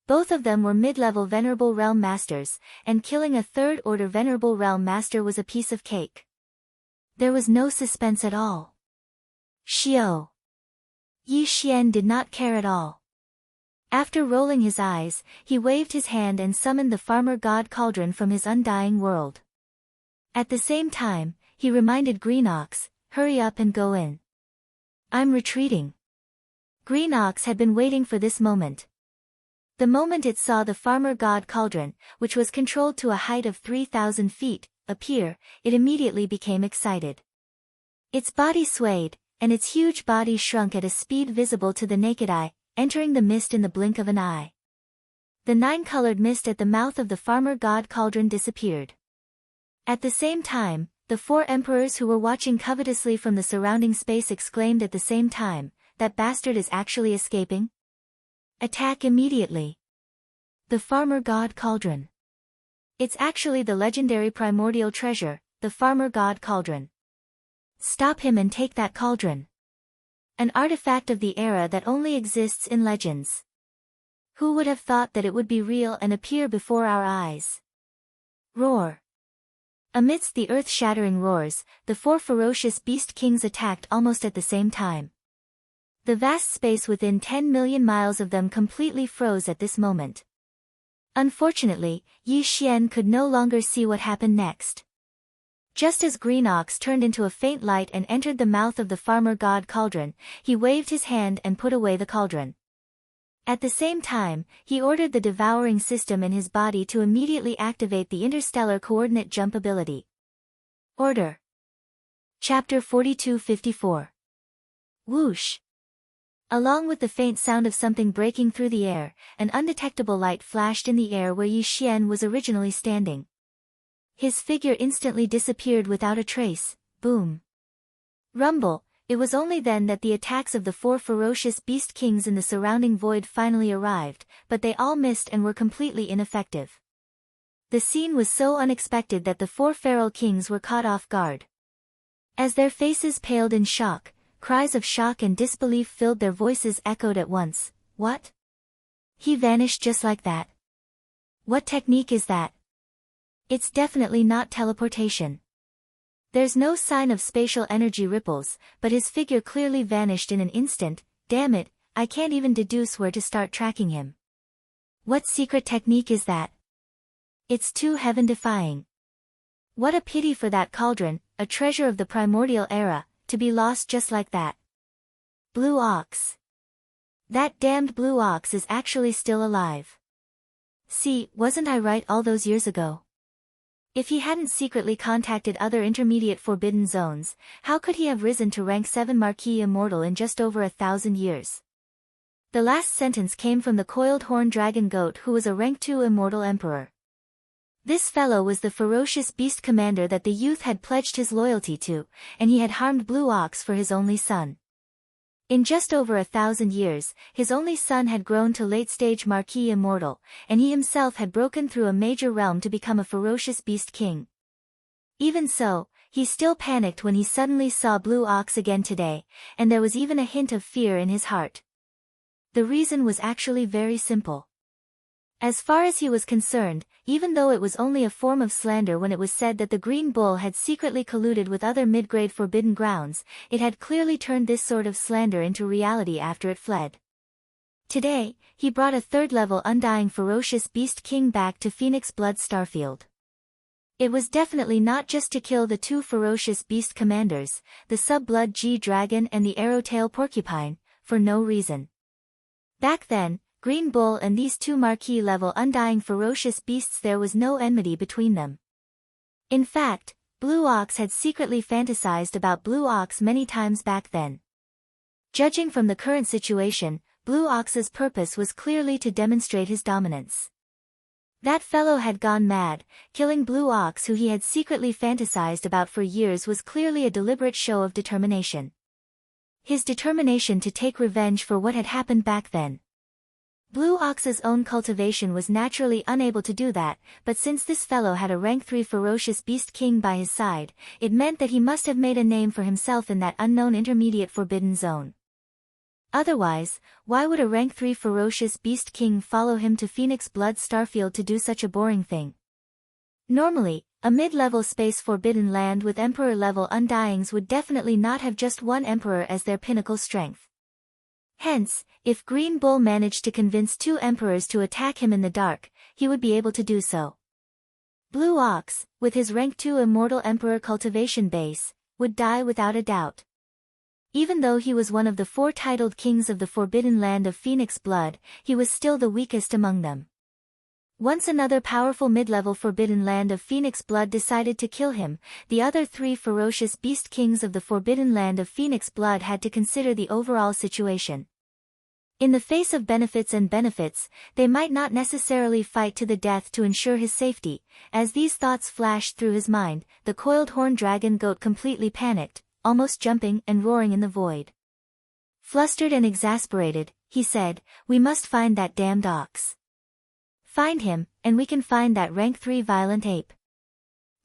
Both of them were mid-level Venerable Realm Masters, and killing a 3rd-order Venerable Realm Master was a piece of cake. There was no suspense at all. Xiao. Yi Xian did not care at all. After rolling his eyes, he waved his hand and summoned the farmer god Cauldron from his undying world. At the same time, he reminded Green Ox, hurry up and go in. I'm retreating. Green Ox had been waiting for this moment. The moment it saw the farmer god Cauldron, which was controlled to a height of 3,000 feet, appear, it immediately became excited. Its body swayed, and its huge body shrunk at a speed visible to the naked eye, entering the mist in the blink of an eye. The 9-colored mist at the mouth of the farmer god Cauldron disappeared. At the same time, the 4 emperors who were watching covetously from the surrounding space exclaimed at the same time, that bastard is actually escaping? Attack immediately. The farmer god cauldron. It's actually the legendary primordial treasure, the farmer god cauldron. Stop him and take that cauldron. An artifact of the era that only exists in legends. Who would have thought that it would be real and appear before our eyes? Roar. Amidst the earth-shattering roars, the four ferocious beast kings attacked almost at the same time. The vast space within 10 million miles of them completely froze at this moment. Unfortunately, Yi Xian could no longer see what happened next. Just as Green Ox turned into a faint light and entered the mouth of the farmer god cauldron, he waved his hand and put away the cauldron. At the same time, he ordered the devouring system in his body to immediately activate the interstellar coordinate jump ability. Order. Chapter 42-54. Whoosh. Along with the faint sound of something breaking through the air, an undetectable light flashed in the air where Yi Xian was originally standing. His figure instantly disappeared without a trace. Boom. Rumble. It was only then that the attacks of the four ferocious beast kings in the surrounding void finally arrived, but they all missed and were completely ineffective. The scene was so unexpected that the four feral kings were caught off guard. As their faces paled in shock, cries of shock and disbelief filled their voices echoed at once. What? He vanished just like that. What technique is that? It's definitely not teleportation. There's no sign of spatial energy ripples, but his figure clearly vanished in an instant. Damn it, I can't even deduce where to start tracking him. What secret technique is that? It's too heaven-defying. What a pity for that cauldron, a treasure of the primordial era, to be lost just like that. Blue Ox. That damned Blue Ox is actually still alive. See, wasn't I right all those years ago? If he hadn't secretly contacted other intermediate forbidden zones, how could he have risen to rank 7 Marquis Immortal in just over 1,000 years? The last sentence came from the coiled horn dragon goat who was a rank 2 Immortal Emperor. This fellow was the ferocious beast commander that the youth had pledged his loyalty to, and he had harmed Blue Ox for his only son. In just over 1,000 years, his only son had grown to late-stage Marquis Immortal, and he himself had broken through a major realm to become a ferocious beast king. Even so, he still panicked when he suddenly saw Blue Ox again today, and there was even a hint of fear in his heart. The reason was actually very simple. As far as he was concerned, even though it was only a form of slander when it was said that the Green Bull had secretly colluded with other mid-grade forbidden grounds, it had clearly turned this sort of slander into reality after it fled. Today, he brought a third-level undying ferocious beast king back to Phoenix Blood Starfield. It was definitely not just to kill the two ferocious beast commanders, the Sub-Blood G-Dragon and the Arrowtail Porcupine, for no reason. Back then, Green Bull and these two Marquis-level undying ferocious beasts, there was no enmity between them. In fact, Blue Ox had secretly fantasized about Blue Ox many times back then. Judging from the current situation, Blue Ox's purpose was clearly to demonstrate his dominance. That fellow had gone mad. Killing Blue Ox, who he had secretly fantasized about for years, was clearly a deliberate show of determination. His determination to take revenge for what had happened back then. Blue Ox's own cultivation was naturally unable to do that, but since this fellow had a rank 3 ferocious beast king by his side, it meant that he must have made a name for himself in that unknown intermediate forbidden zone. Otherwise, why would a rank 3 ferocious beast king follow him to Phoenix Blood Starfield to do such a boring thing? Normally, a mid-level space forbidden land with emperor-level undyings would definitely not have just one emperor as their pinnacle strength. Hence, if Green Bull managed to convince two emperors to attack him in the dark, he would be able to do so. Blue Ox, with his rank 2 Immortal Emperor cultivation base, would die without a doubt. Even though he was one of the 4 titled kings of the forbidden land of Phoenix Blood, he was still the weakest among them. Once another powerful mid-level forbidden land of Phoenix Blood decided to kill him, the other 3 ferocious beast kings of the forbidden land of Phoenix Blood had to consider the overall situation. In the face of benefits, they might not necessarily fight to the death to ensure his safety. As these thoughts flashed through his mind, the coiled horn dragon goat completely panicked, almost jumping and roaring in the void. Flustered and exasperated, he said, "We must find that damned ox." Find him, and we can find that rank 3 violent ape.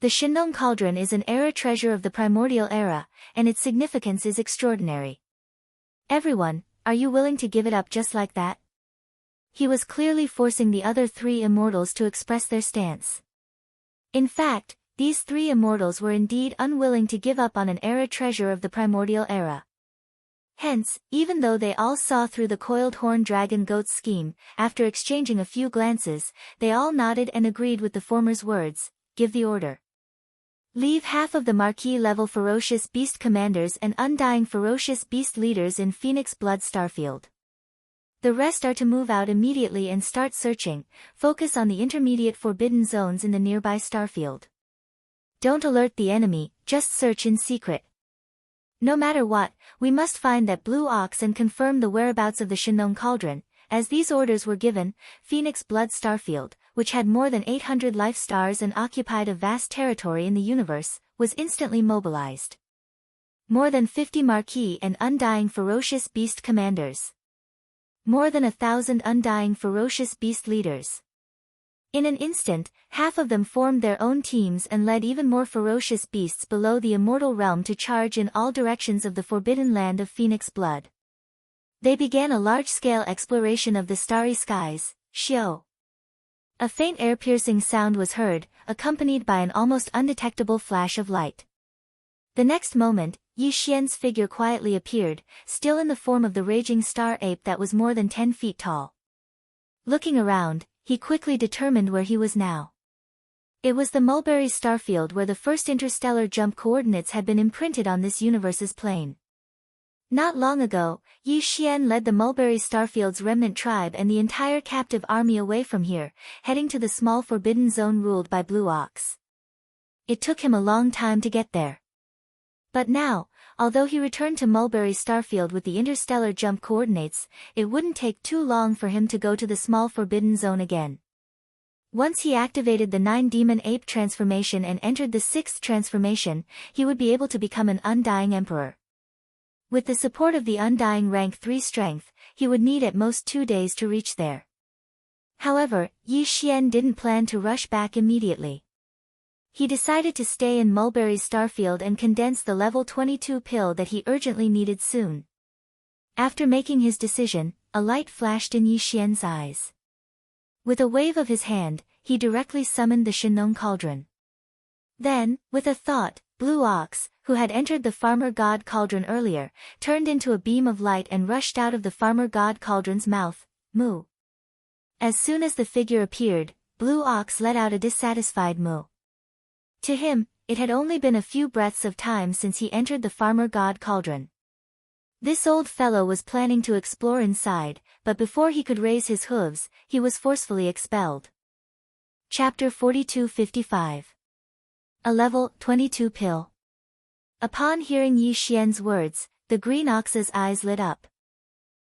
The Shinong Cauldron is an era treasure of the primordial era, and its significance is extraordinary. Everyone, are you willing to give it up just like that? He was clearly forcing the other 3 immortals to express their stance. In fact, these 3 immortals were indeed unwilling to give up on an era treasure of the primordial era. Hence, even though they all saw through the coiled horn dragon goat's scheme, after exchanging a few glances, they all nodded and agreed with the former's words, "Give the order. Leave half of the Marquis-level Ferocious Beast Commanders and Undying Ferocious Beast Leaders in Phoenix Blood Starfield. The rest are to move out immediately and start searching, focus on the intermediate forbidden zones in the nearby starfield. Don't alert the enemy, just search in secret. No matter what, we must find that blue ox and confirm the whereabouts of the Shinong Cauldron." As these orders were given, Phoenix Blood Starfield, which had more than 800 life stars and occupied a vast territory in the universe, was instantly mobilized. More than 50 Marquis and Undying Ferocious Beast Commanders. More than 1,000 Undying Ferocious Beast Leaders. In an instant, half of them formed their own teams and led even more ferocious beasts below the immortal realm to charge in all directions of the forbidden land of Phoenix Blood. They began a large-scale exploration of the starry skies, Xiao. A faint air-piercing sound was heard, accompanied by an almost undetectable flash of light. The next moment, Yi Xian's figure quietly appeared, still in the form of the raging star ape that was more than 10 feet tall. Looking around, he quickly determined where he was now. It was the Mulberry Starfield where the first interstellar jump coordinates had been imprinted on this universe's plane. Not long ago, Yi Xian led the Mulberry Starfield's remnant tribe and the entire captive army away from here, heading to the small forbidden zone ruled by Blue Ox. It took him a long time to get there. But now, although he returned to Mulberry Starfield with the interstellar jump coordinates, it wouldn't take too long for him to go to the small forbidden zone again. Once he activated the 9-demon ape transformation and entered the 6th transformation, he would be able to become an Undying Emperor. With the support of the Undying rank 3 strength, he would need at most 2 days to reach there. However, Yi Xian didn't plan to rush back immediately. He decided to stay in Mulberry Starfield and condense the level 22 pill that he urgently needed soon. After making his decision, a light flashed in Yi Xian's eyes. With a wave of his hand, he directly summoned the Shinong Cauldron. Then, with a thought, Blue Ox, who had entered the Farmer God Cauldron earlier, turned into a beam of light and rushed out of the Farmer God Cauldron's mouth, moo. As soon as the figure appeared, Blue Ox let out a dissatisfied moo. To him, it had only been a few breaths of time since he entered the Farmer God Cauldron. This old fellow was planning to explore inside, but before he could raise his hooves, he was forcefully expelled. Chapter 4255. A level 22 pill. Upon hearing Yi Xian's words, the green ox's eyes lit up.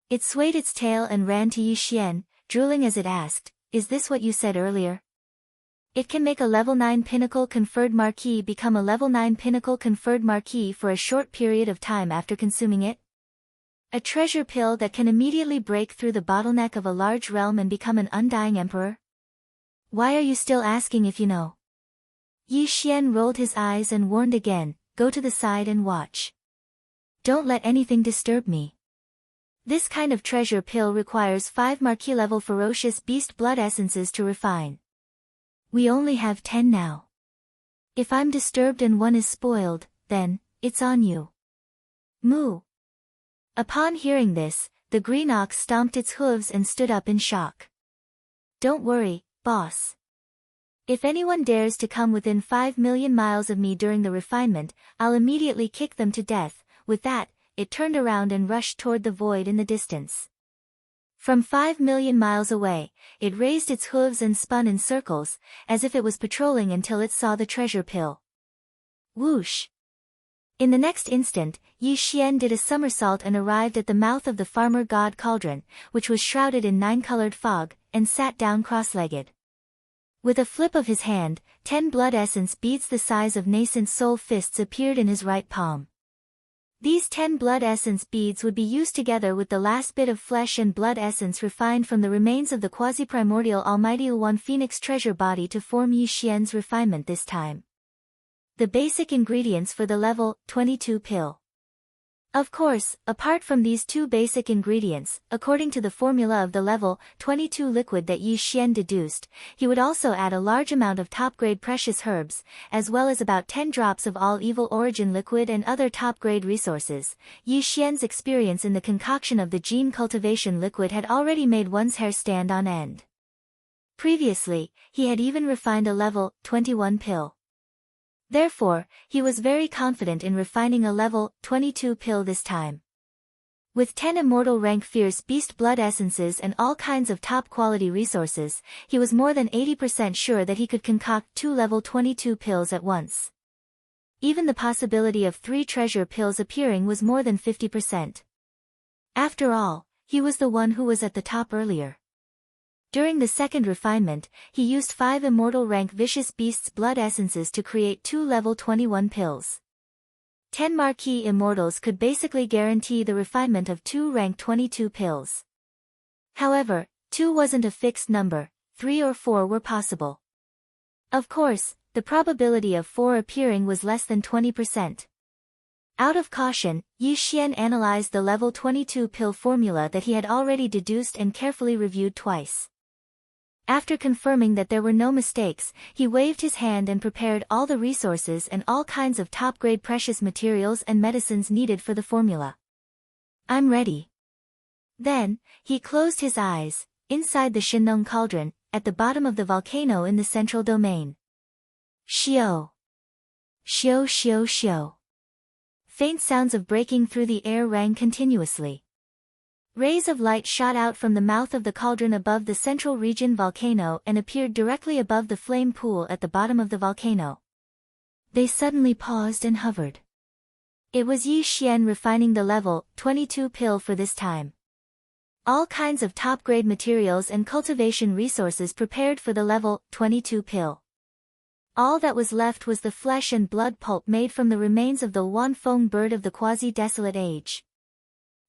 It swayed its tail and ran to Yi Xian, drooling as it asked, "Is this what you said earlier? It can make a level 9 pinnacle conferred marquis become a level 9 pinnacle conferred marquis for a short period of time after consuming it? A treasure pill that can immediately break through the bottleneck of a large realm and become an Undying Emperor? Why are you still asking if you know?" Yi Xian rolled his eyes and warned again, "Go to the side and watch. Don't let anything disturb me. This kind of treasure pill requires 5 marquis-level ferocious beast blood essences to refine. We only have 10 now. If I'm disturbed and one is spoiled, then, it's on you." Moo. Upon hearing this, the green ox stomped its hooves and stood up in shock. "Don't worry, boss. If anyone dares to come within 5 million miles of me during the refinement, I'll immediately kick them to death." With that, it turned around and rushed toward the void in the distance. From 5 million miles away, it raised its hooves and spun in circles, as if it was patrolling until it saw the treasure pill. Whoosh! In the next instant, Yi Xian did a somersault and arrived at the mouth of the Farmer God Cauldron, which was shrouded in 9-colored fog, and sat down cross-legged. With a flip of his hand, 10 blood essence beads the size of nascent soul fists appeared in his right palm. These 10 blood essence beads would be used together with the last bit of flesh and blood essence refined from the remains of the quasi-primordial Almighty One Phoenix treasure body to form Yi Xian's refinement this time. The basic ingredients for the level 22 pill. Of course, apart from these two basic ingredients, according to the formula of the level 22 liquid that Yi Xian deduced, he would also add a large amount of top-grade precious herbs, as well as about 10 drops of all evil origin liquid and other top-grade resources. Yi Xian's experience in the concoction of the gene cultivation liquid had already made one's hair stand on end. Previously, he had even refined a level 21 pill. Therefore, he was very confident in refining a level 22 pill this time. With 10 immortal rank fierce beast blood essences and all kinds of top-quality resources, he was more than 80% sure that he could concoct 2 level 22 pills at once. Even the possibility of 3 treasure pills appearing was more than 50%. After all, he was the one who was at the top earlier. During the second refinement, he used 5 immortal rank vicious beasts blood essences to create 2 level 21 pills. 10 marquee immortals could basically guarantee the refinement of 2 rank 22 pills. However, 2 wasn't a fixed number, 3 or 4 were possible. Of course, the probability of 4 appearing was less than 20%. Out of caution, Yi Xian analyzed the level 22 pill formula that he had already deduced and carefully reviewed twice. After confirming that there were no mistakes, he waved his hand and prepared all the resources and all kinds of top-grade precious materials and medicines needed for the formula. "I'm ready." Then, he closed his eyes, inside the Shinong cauldron, at the bottom of the volcano in the central domain. Xiao. Xiao xiao xiao. Faint sounds of breaking through the air rang continuously. Rays of light shot out from the mouth of the cauldron above the central region volcano and appeared directly above the flame pool at the bottom of the volcano. They suddenly paused and hovered. It was Yi Xian refining the level 22 pill for this time. All kinds of top-grade materials and cultivation resources prepared for the level 22 pill. All that was left was the flesh and blood pulp made from the remains of the Wanfeng bird of the quasi-desolate age.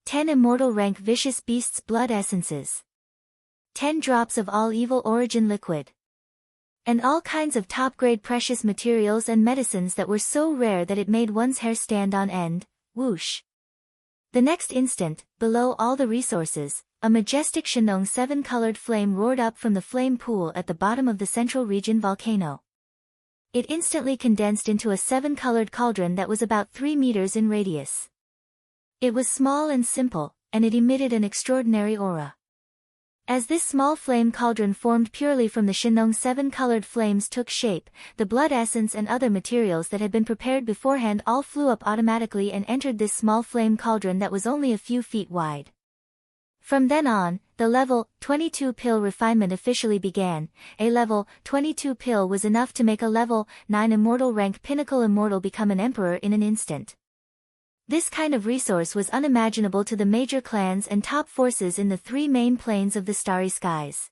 10 immortal rank vicious beasts blood essences. 10 drops of all evil origin liquid. And all kinds of top-grade precious materials and medicines that were so rare that it made one's hair stand on end. Whoosh. The next instant, below all the resources, a majestic Shinong 7-colored flame roared up from the flame pool at the bottom of the central region volcano. It instantly condensed into a 7-colored cauldron that was about 3 meters in radius. It was small and simple, and it emitted an extraordinary aura. As this small flame cauldron formed purely from the Shinong 7-colored flames took shape, the blood essence and other materials that had been prepared beforehand all flew up automatically and entered this small flame cauldron that was only a few feet wide. From then on, the level 22 pill refinement officially began. A level 22 pill was enough to make a level 9 immortal rank pinnacle immortal become an emperor in an instant. This kind of resource was unimaginable to the major clans and top forces in the 3 main planes of the starry skies.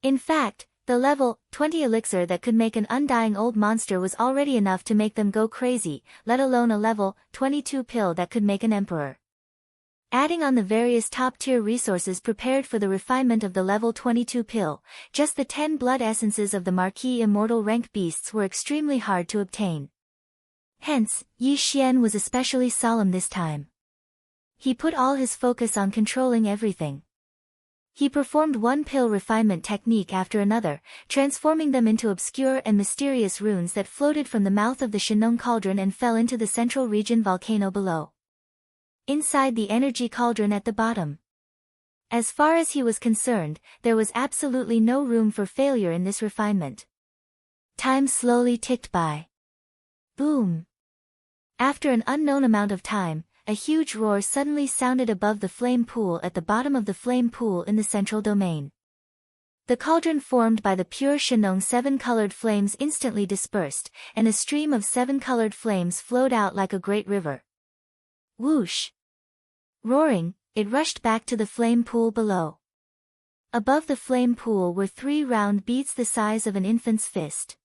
In fact, the level 20 elixir that could make an undying old monster was already enough to make them go crazy, let alone a level 22 pill that could make an emperor. Adding on the various top-tier resources prepared for the refinement of the level 22 pill, just the 10 blood essences of the marquee immortal rank beasts were extremely hard to obtain. Hence, Yi Xian was especially solemn this time. He put all his focus on controlling everything. He performed one pill refinement technique after another, transforming them into obscure and mysterious runes that floated from the mouth of the Shinong cauldron and fell into the central region volcano below. Inside the energy cauldron at the bottom. As far as he was concerned, there was absolutely no room for failure in this refinement. Time slowly ticked by. Boom! After an unknown amount of time, a huge roar suddenly sounded above the flame pool at the bottom of the flame pool in the central domain. The cauldron formed by the pure Shinong 7-colored flames instantly dispersed, and a stream of 7-colored flames flowed out like a great river. Whoosh! Roaring, it rushed back to the flame pool below. Above the flame pool were 3 round beads the size of an infant's fist.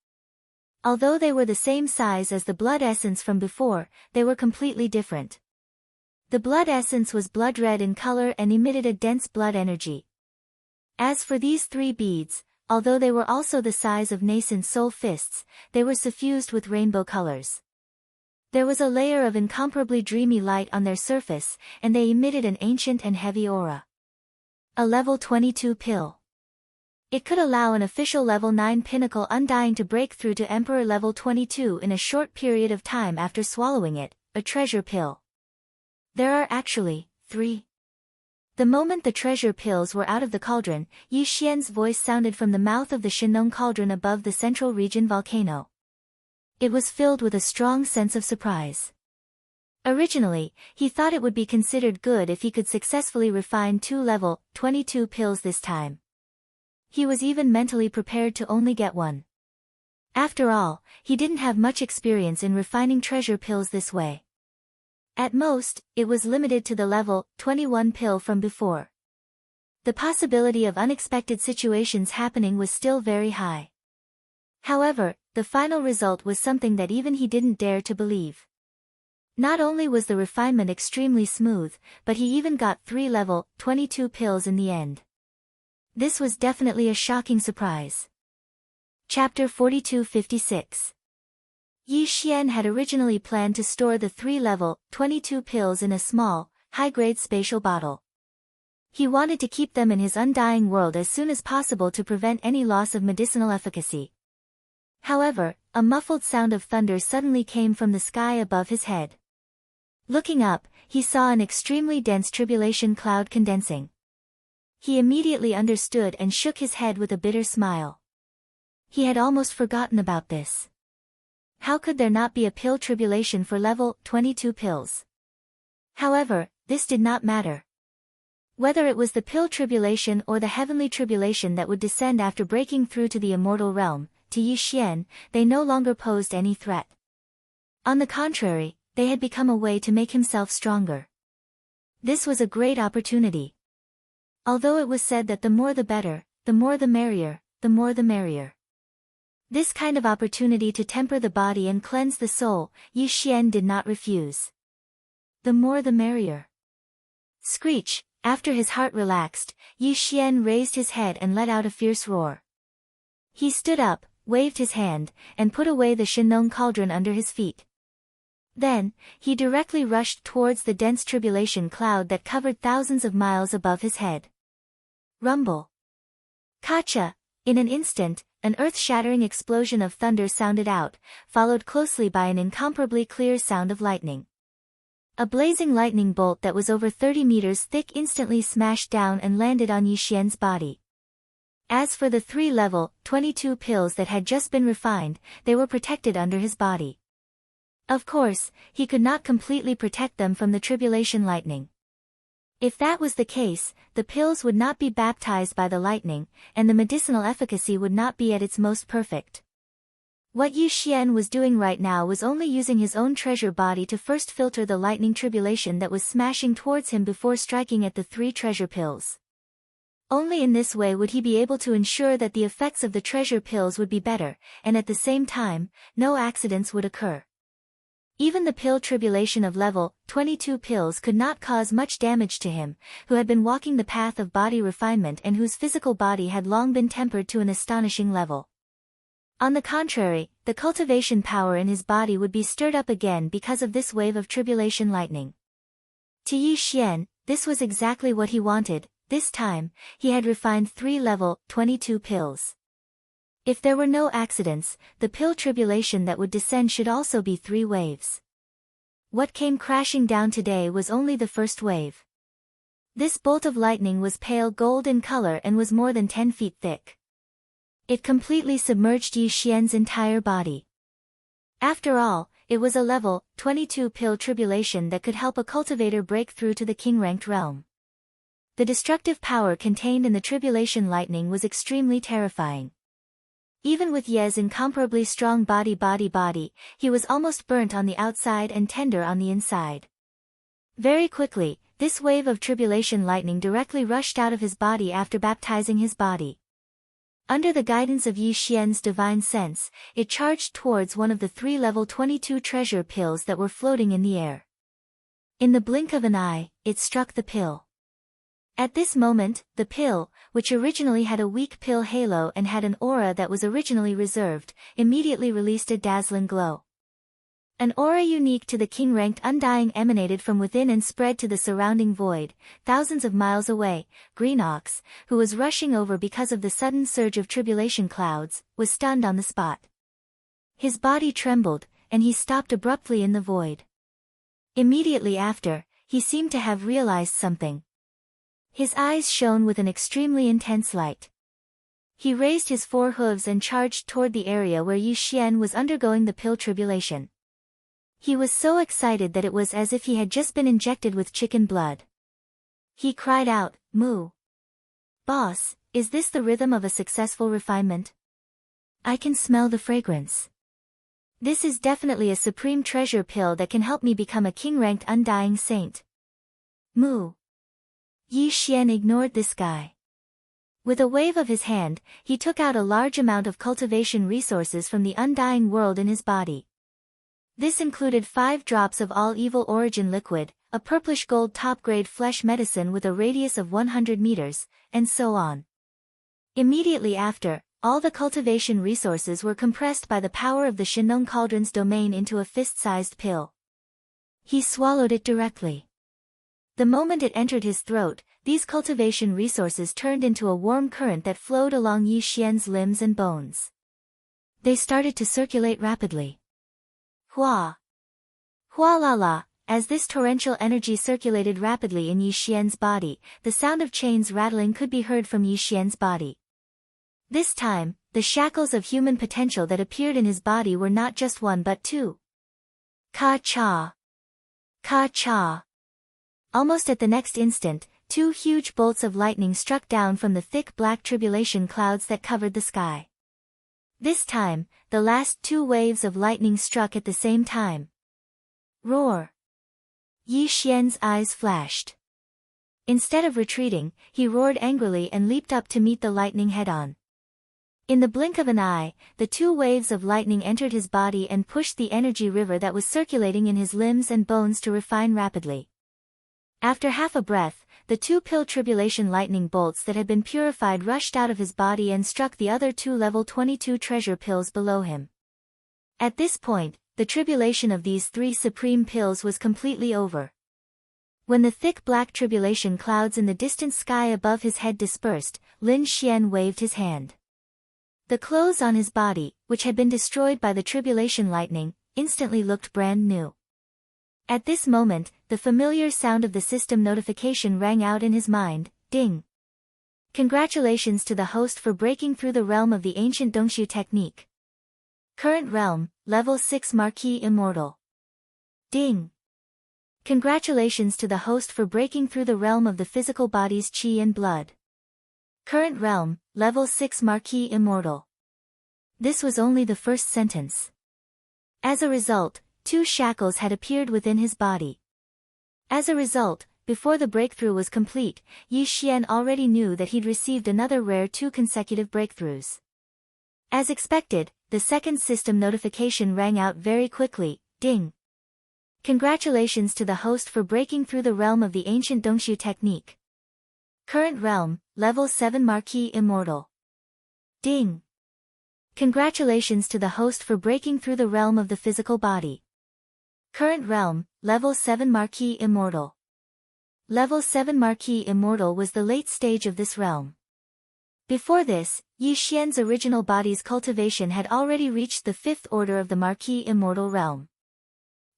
Although they were the same size as the blood essence from before, they were completely different. The blood essence was blood red in color and emitted a dense blood energy. As for these 3 beads, although they were also the size of nascent soul fists, they were suffused with rainbow colors. There was a layer of incomparably dreamy light on their surface, and they emitted an ancient and heavy aura. A level 22 pill. It could allow an official level 9 pinnacle undying to break through to Emperor level 22 in a short period of time after swallowing it, a treasure pill. There are actually 3. The moment the treasure pills were out of the cauldron, Yi Xian's voice sounded from the mouth of the Shenong cauldron above the central region volcano. It was filled with a strong sense of surprise. Originally, he thought it would be considered good if he could successfully refine 2 level 22 pills this time. He was even mentally prepared to only get 1. After all, he didn't have much experience in refining treasure pills this way. At most, it was limited to the level 21 pill from before. The possibility of unexpected situations happening was still very high. However, the final result was something that even he didn't dare to believe. Not only was the refinement extremely smooth, but he even got 3 level 22 pills in the end. This was definitely a shocking surprise. Chapter 4256. Yi Xian had originally planned to store the 3 level 22 pills in a small, high-grade spatial bottle. He wanted to keep them in his undying world as soon as possible to prevent any loss of medicinal efficacy. However, a muffled sound of thunder suddenly came from the sky above his head. Looking up, he saw an extremely dense tribulation cloud condensing. He immediately understood and shook his head with a bitter smile. He had almost forgotten about this. How could there not be a pill tribulation for level 22 pills? However, this did not matter. Whether it was the pill tribulation or the heavenly tribulation that would descend after breaking through to the immortal realm, to Yi Xian, they no longer posed any threat. On the contrary, they had become a way to make himself stronger. This was a great opportunity. Although it was said that the more the better, the more the merrier, the more the merrier. This kind of opportunity to temper the body and cleanse the soul, Yi Xian did not refuse. The more the merrier. Screech, after his heart relaxed, Yi Xian raised his head and let out a fierce roar. He stood up, waved his hand, and put away the Shenong cauldron under his feet. Then, he directly rushed towards the dense tribulation cloud that covered thousands of miles above his head. Rumble. Kacha! In an instant, an earth-shattering explosion of thunder sounded out, followed closely by an incomparably clear sound of lightning. A blazing lightning bolt that was over 30 meters thick instantly smashed down and landed on Yi Xian's body. As for the 3 level 22 pills that had just been refined, they were protected under his body. Of course, he could not completely protect them from the tribulation lightning. If that was the case, the pills would not be baptized by the lightning, and the medicinal efficacy would not be at its most perfect. What Yi Xian was doing right now was only using his own treasure body to first filter the lightning tribulation that was smashing towards him before striking at the 3 treasure pills. Only in this way would he be able to ensure that the effects of the treasure pills would be better, and at the same time, no accidents would occur. Even the pill tribulation of level 22 pills could not cause much damage to him, who had been walking the path of body refinement and whose physical body had long been tempered to an astonishing level. On the contrary, the cultivation power in his body would be stirred up again because of this wave of tribulation lightning. To Yi Xian, this was exactly what he wanted. This time, he had refined 3 level 22 pills. If there were no accidents, the pill tribulation that would descend should also be 3 waves. What came crashing down today was only the first wave. This bolt of lightning was pale gold in color and was more than 10 feet thick. It completely submerged Yi Xian's entire body. After all, it was a level 22 pill tribulation that could help a cultivator break through to the king-ranked realm. The destructive power contained in the tribulation lightning was extremely terrifying. Even with Ye's incomparably strong body, he was almost burnt on the outside and tender on the inside. Very quickly, this wave of tribulation lightning directly rushed out of his body after baptizing his body. Under the guidance of Yi Xian's divine sense, it charged towards one of the 3 level 22 treasure pills that were floating in the air. In the blink of an eye, it struck the pill. At this moment, the pill, which originally had a weak pill halo and had an aura that was originally reserved, immediately released a dazzling glow. An aura unique to the king-ranked Undying emanated from within and spread to the surrounding void, thousands of miles away. Greenox, who was rushing over because of the sudden surge of tribulation clouds, was stunned on the spot. His body trembled, and he stopped abruptly in the void. Immediately after, he seemed to have realized something. His eyes shone with an extremely intense light. He raised his 4 hooves and charged toward the area where Yi Xian was undergoing the pill tribulation. He was so excited that it was as if he had just been injected with chicken blood. He cried out, "Moo! Boss, is this the rhythm of a successful refinement? I can smell the fragrance. This is definitely a supreme treasure pill that can help me become a king-ranked Undying saint." Moo! Yi Xian ignored this guy. With a wave of his hand, he took out a large amount of cultivation resources from the Undying world in his body. This included 5 drops of all evil origin liquid, a purplish gold top-grade flesh medicine with a radius of 100 meters, and so on. Immediately after, all the cultivation resources were compressed by the power of the Shinong Cauldron's domain into a fist-sized pill. He swallowed it directly. The moment it entered his throat, these cultivation resources turned into a warm current that flowed along Yi Xian's limbs and bones. They started to circulate rapidly. Hua! Hua la la! As this torrential energy circulated rapidly in Yi Xian's body, the sound of chains rattling could be heard from Yi Xian's body. This time, the shackles of human potential that appeared in his body were not just 1 but 2. Ka-cha! Ka-cha! Almost at the next instant, 2 huge bolts of lightning struck down from the thick black tribulation clouds that covered the sky. This time, the last 2 waves of lightning struck at the same time. Roar! Yi Xian's eyes flashed. Instead of retreating, he roared angrily and leaped up to meet the lightning head-on. In the blink of an eye, the 2 waves of lightning entered his body and pushed the energy river that was circulating in his limbs and bones to refine rapidly. After half a breath, the 2 pill tribulation lightning bolts that had been purified rushed out of his body and struck the other 2 level 22 treasure pills below him. At this point, the tribulation of these 3 supreme pills was completely over. When the thick black tribulation clouds in the distant sky above his head dispersed, Lin Xian waved his hand. The clothes on his body, which had been destroyed by the tribulation lightning, instantly looked brand new. At this moment, the familiar sound of the system notification rang out in his mind, ding. Congratulations to the host for breaking through the realm of the ancient Dongshu technique. Current realm, level 6 Marquis Immortal. Ding. Congratulations to the host for breaking through the realm of the physical body's chi and blood. Current realm, level 6 Marquis Immortal. This was only the first sentence. As a result, 2 shackles had appeared within his body. As a result, before the breakthrough was complete, Yi Xian already knew that he'd received another rare 2 consecutive breakthroughs. As expected, the second system notification rang out very quickly, ding. Congratulations to the host for breaking through the realm of the ancient Dongshu technique. Current realm, level 7 Marquis Immortal. Ding. Congratulations to the host for breaking through the realm of the physical body. Current realm, level 7 Marquis Immortal. Level 7 Marquis Immortal was the late stage of this realm. Before this, Yi Xian's original body's cultivation had already reached the 5th order of the Marquis Immortal realm.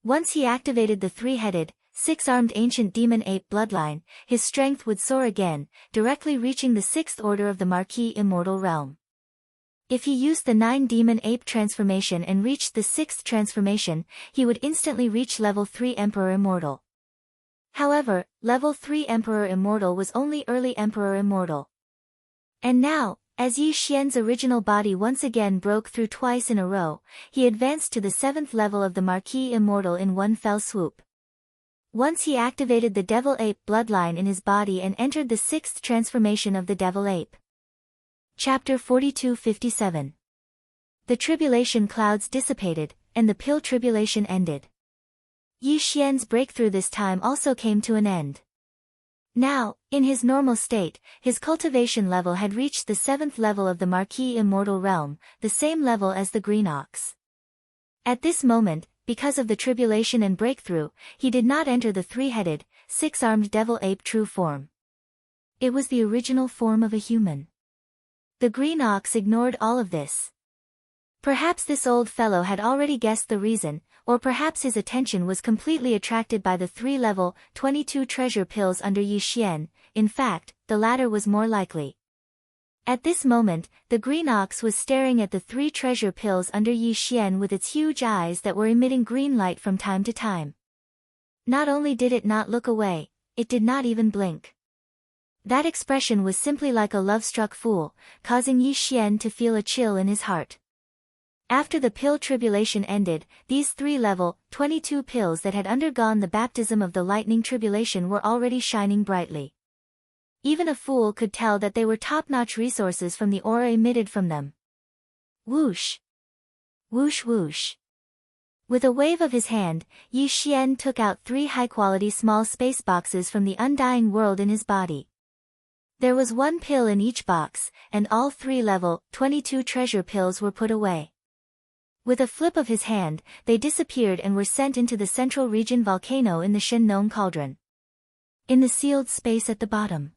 Once he activated the 3-headed, 6-armed ancient demon ape bloodline, his strength would soar again, directly reaching the 6th order of the Marquis Immortal realm. If he used the 9 demon ape transformation and reached the 6th transformation, he would instantly reach level 3 Emperor Immortal. However, level 3 Emperor Immortal was only early Emperor Immortal. And now, as Yi Xian's original body once again broke through twice in a row, he advanced to the 7th level of the Marquis Immortal in one fell swoop. Once he activated the Devil Ape bloodline in his body and entered the 6th transformation of the Devil Ape. Chapter 42-57. The tribulation clouds dissipated, and the pill tribulation ended. Yi Xian's breakthrough this time also came to an end. Now, in his normal state, his cultivation level had reached the 7th level of the Marquis Immortal Realm, the same level as the green ox. At this moment, because of the tribulation and breakthrough, he did not enter the three-headed, six-armed devil ape true form. It was the original form of a human. The green ox ignored all of this. Perhaps this old fellow had already guessed the reason, or perhaps his attention was completely attracted by the 3-level, 22 treasure pills under Yi Xian. In fact, the latter was more likely. At this moment, the green ox was staring at the 3 treasure pills under Yi Xian with its huge eyes that were emitting green light from time to time. Not only did it not look away, it did not even blink. That expression was simply like a love-struck fool, causing Yi Xian to feel a chill in his heart. After the pill tribulation ended, these 3-level, 22 pills that had undergone the baptism of the lightning tribulation were already shining brightly. Even a fool could tell that they were top-notch resources from the aura emitted from them. Whoosh! Whoosh whoosh! With a wave of his hand, Yi Xian took out 3 high-quality small space boxes from the undying world in his body. There was 1 pill in each box, and all 3-level, 22 treasure pills were put away. With a flip of his hand, they disappeared and were sent into the central region volcano in the Shengnong cauldron. In the sealed space at the bottom.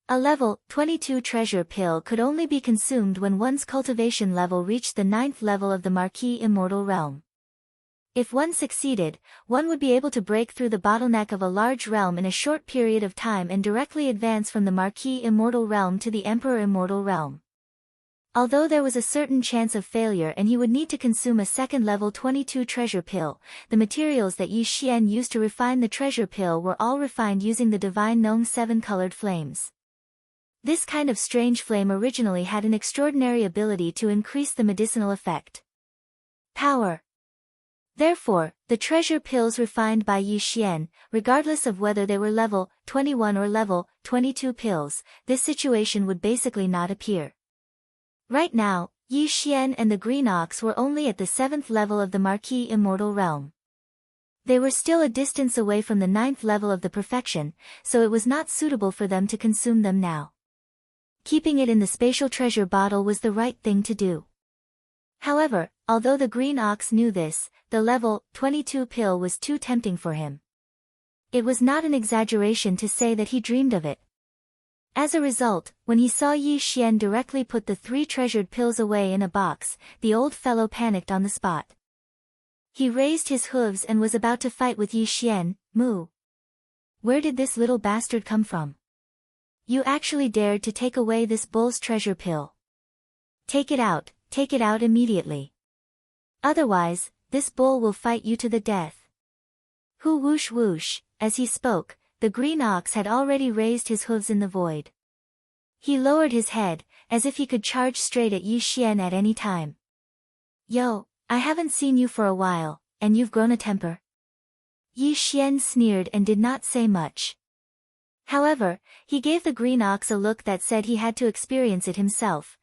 A level 22 treasure pill could only be consumed when one's cultivation level reached the 9th level of the Marquis Immortal Realm. If one succeeded, one would be able to break through the bottleneck of a large realm in a short period of time and directly advance from the Marquis Immortal Realm to the Emperor Immortal Realm. Although there was a certain chance of failure and he would need to consume a second level 22 treasure pill, the materials that Yi Xian used to refine the treasure pill were all refined using the divine Nong 7-colored flames. This kind of strange flame originally had an extraordinary ability to increase the medicinal effect. Power. Therefore, the treasure pills refined by Yi Xian, regardless of whether they were level 21 or level 22 pills, this situation would basically not appear. Right now, Yi Xian and the green ox were only at the 7th level of the Marquis Immortal Realm. They were still a distance away from the 9th level of the perfection, so it was not suitable for them to consume them now. Keeping it in the spatial treasure bottle was the right thing to do. However, although the green ox knew this, the level 22 pill was too tempting for him. It was not an exaggeration to say that he dreamed of it. As a result, when he saw Yi Xian directly put the 3 treasured pills away in a box, the old fellow panicked on the spot. He raised his hooves and was about to fight with Yi Xian. Moo! Where did this little bastard come from? You actually dared to take away this bull's treasure pill. Take it out immediately. Otherwise, this bull will fight you to the death. Hu whoosh whoosh, as he spoke, the green ox had already raised his hooves in the void. He lowered his head, as if he could charge straight at Yi Xian at any time. Yo, I haven't seen you for a while, and you've grown a temper. Yi Xian sneered and did not say much. However, he gave the green ox a look that said he had to experience it himself.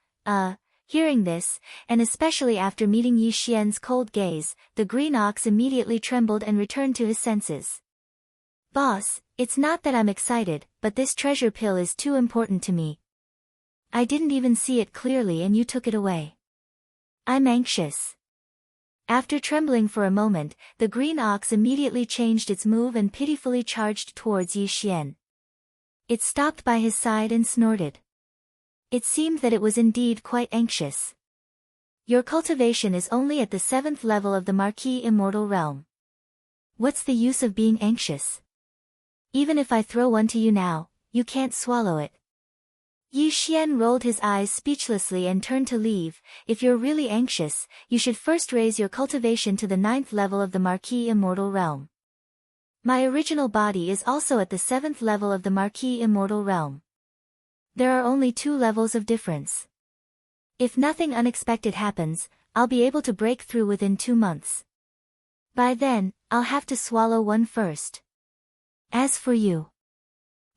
Hearing this, and especially after meeting Yi Xian's cold gaze, the green ox immediately trembled and returned to his senses. Boss, it's not that I'm excited, but this treasure pill is too important to me. I didn't even see it clearly and you took it away. I'm anxious. After trembling for a moment, the green ox immediately changed its move and pitifully charged towards Yi Xian. It stopped by his side and snorted. It seemed that it was indeed quite anxious. Your cultivation is only at the 7th level of the Marquis Immortal Realm. What's the use of being anxious? Even if I throw one to you now, you can't swallow it. Yi Xian rolled his eyes speechlessly and turned to leave. If you're really anxious, you should first raise your cultivation to the 9th level of the Marquis Immortal Realm. My original body is also at the 7th level of the Marquis Immortal Realm. There are only 2 levels of difference. If nothing unexpected happens, I'll be able to break through within 2 months. By then, I'll have to swallow one first. As for you,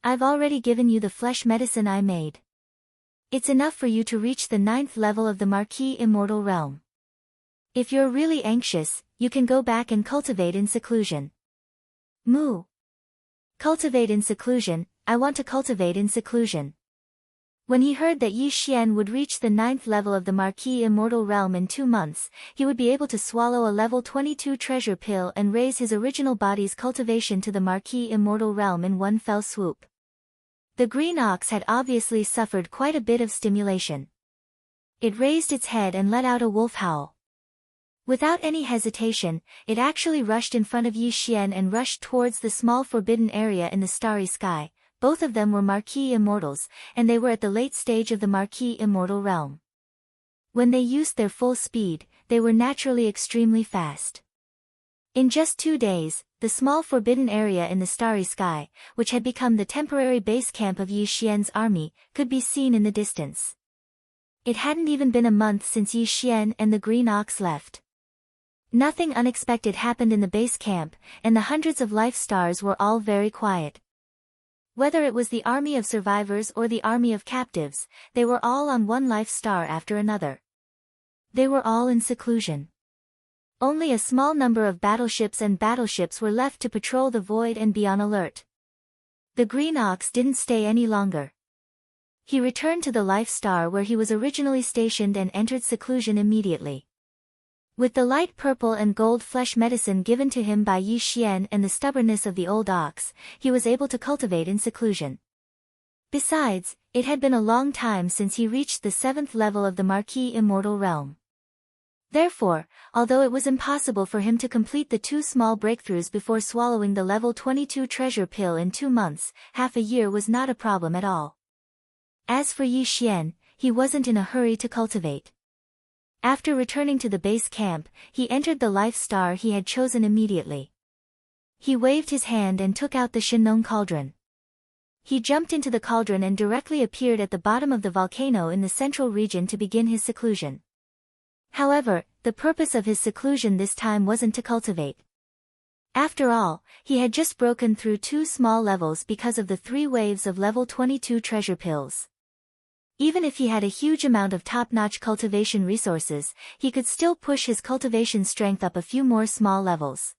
I've already given you the flesh medicine I made. It's enough for you to reach the 9th level of the Marquis Immortal Realm. If you're really anxious, you can go back and cultivate in seclusion. Moo. Cultivate in seclusion, I want to cultivate in seclusion. When he heard that Yi Xian would reach the 9th level of the Marquis Immortal Realm in 2 months, he would be able to swallow a level 22 treasure pill and raise his original body's cultivation to the Marquis Immortal Realm in one fell swoop. The green ox had obviously suffered quite a bit of stimulation. It raised its head and let out a wolf howl. Without any hesitation, it actually rushed in front of Yi Xian and rushed towards the small forbidden area in the starry sky. Both of them were Marquis Immortals, and they were at the late stage of the Marquis Immortal Realm. When they used their full speed, they were naturally extremely fast. In just 2 days, the small forbidden area in the starry sky, which had become the temporary base camp of Yi Xian's army, could be seen in the distance. It hadn't even been a month since Yi Xian and the green ox left. Nothing unexpected happened in the base camp, and the hundreds of life stars were all very quiet. Whether it was the army of survivors or the army of captives, they were all on one life star after another. They were all in seclusion. Only a small number of battleships were left to patrol the void and be on alert. The green ox didn't stay any longer. He returned to the life star where he was originally stationed and entered seclusion immediately. With the light purple and gold flesh medicine given to him by Yi Xian and the stubbornness of the old ox, he was able to cultivate in seclusion. Besides, it had been a long time since he reached the 7th level of the Marquis Immortal Realm. Therefore, although it was impossible for him to complete the 2 small breakthroughs before swallowing the level 22 treasure pill in 2 months, half a year was not a problem at all. As for Yi Xian, he wasn't in a hurry to cultivate. After returning to the base camp, he entered the life star he had chosen immediately. He waved his hand and took out the Shinnon cauldron. He jumped into the cauldron and directly appeared at the bottom of the volcano in the central region to begin his seclusion. However, the purpose of his seclusion this time wasn't to cultivate. After all, he had just broken through 2 small levels because of the 3 waves of level 22 treasure pills. Even if he had a huge amount of top-notch cultivation resources, he could still push his cultivation strength up a few more small levels.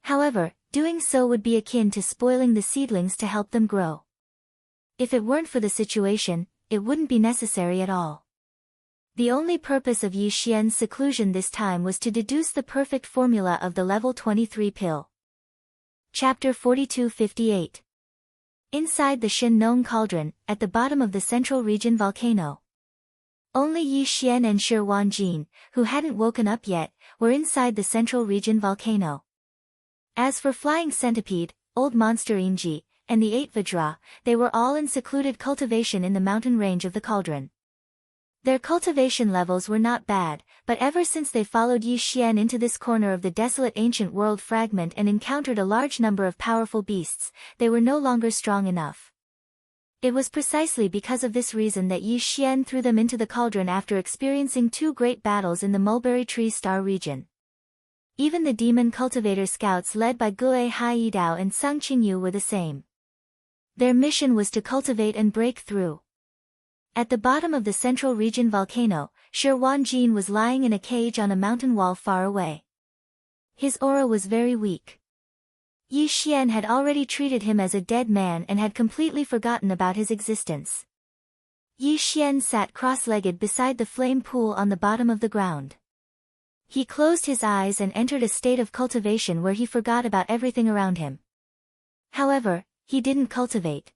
However, doing so would be akin to spoiling the seedlings to help them grow. If it weren't for the situation, it wouldn't be necessary at all. The only purpose of Yi Xian's seclusion this time was to deduce the perfect formula of the level 23 pill. Chapter 4258. Inside the Shinnon cauldron, at the bottom of the central region volcano. Only Yi Xian and Shi Wanjin, who hadn't woken up yet, were inside the central region volcano. As for Flying Centipede, Old Monster Inji, and the 8 Vajra, they were all in secluded cultivation in the mountain range of the cauldron. Their cultivation levels were not bad, but ever since they followed Yi Xian into this corner of the desolate ancient world fragment and encountered a large number of powerful beasts, they were no longer strong enough. It was precisely because of this reason that Yi Xian threw them into the cauldron after experiencing 2 great battles in the Mulberry Tree Star region. Even the demon cultivator scouts led by Gulei Haidao and Sung Qingyu were the same. Their mission was to cultivate and break through. At the bottom of the central region volcano, Shi Wanjin was lying in a cage on a mountain wall far away. His aura was very weak. Yi Xian had already treated him as a dead man and had completely forgotten about his existence. Yi Xian sat cross-legged beside the flame pool on the bottom of the ground. He closed his eyes and entered a state of cultivation where he forgot about everything around him. However, he didn't cultivate.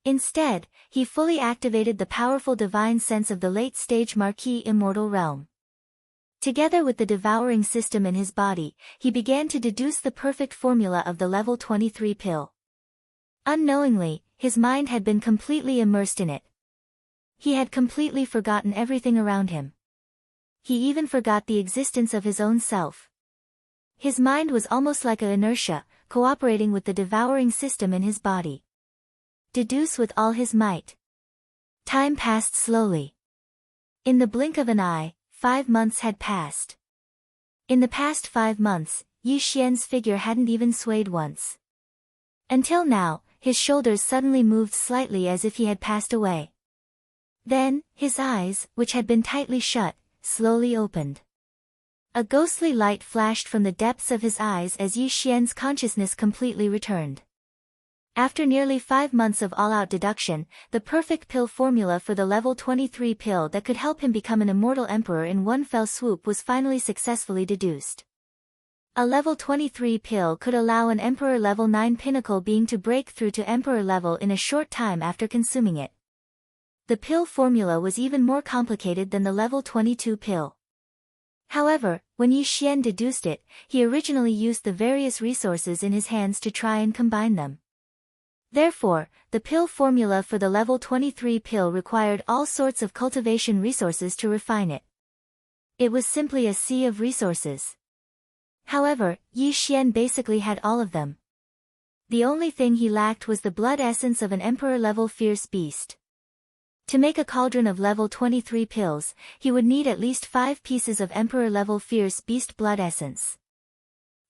Instead, he fully activated the powerful divine sense of the late-stage Marquis Immortal Realm. Together with the devouring system in his body, he began to deduce the perfect formula of the level 23 pill. Unknowingly, his mind had been completely immersed in it. He had completely forgotten everything around him. He even forgot the existence of his own self. His mind was almost like an inertia, cooperating with the devouring system in his body. Deduce with all his might. Time passed slowly. In the blink of an eye, 5 months had passed. In the past 5 months, Yi Xian's figure hadn't even swayed once. Until now, his shoulders suddenly moved slightly as if he had passed away. Then, his eyes, which had been tightly shut, slowly opened. A ghostly light flashed from the depths of his eyes as Yi Xian's consciousness completely returned. After nearly 5 months of all-out deduction, the perfect pill formula for the level 23 pill that could help him become an immortal emperor in one fell swoop was finally successfully deduced. A level 23 pill could allow an Emperor level 9 pinnacle being to break through to Emperor level in a short time after consuming it. The pill formula was even more complicated than the level 22 pill. However, when Yi Xian deduced it, he originally used the various resources in his hands to try and combine them. Therefore, the pill formula for the level 23 pill required all sorts of cultivation resources to refine it. It was simply a sea of resources. However, Yi Xian basically had all of them. The only thing he lacked was the blood essence of an Emperor-level fierce beast. To make a cauldron of level 23 pills, he would need at least 5 pieces of Emperor-level fierce beast blood essence.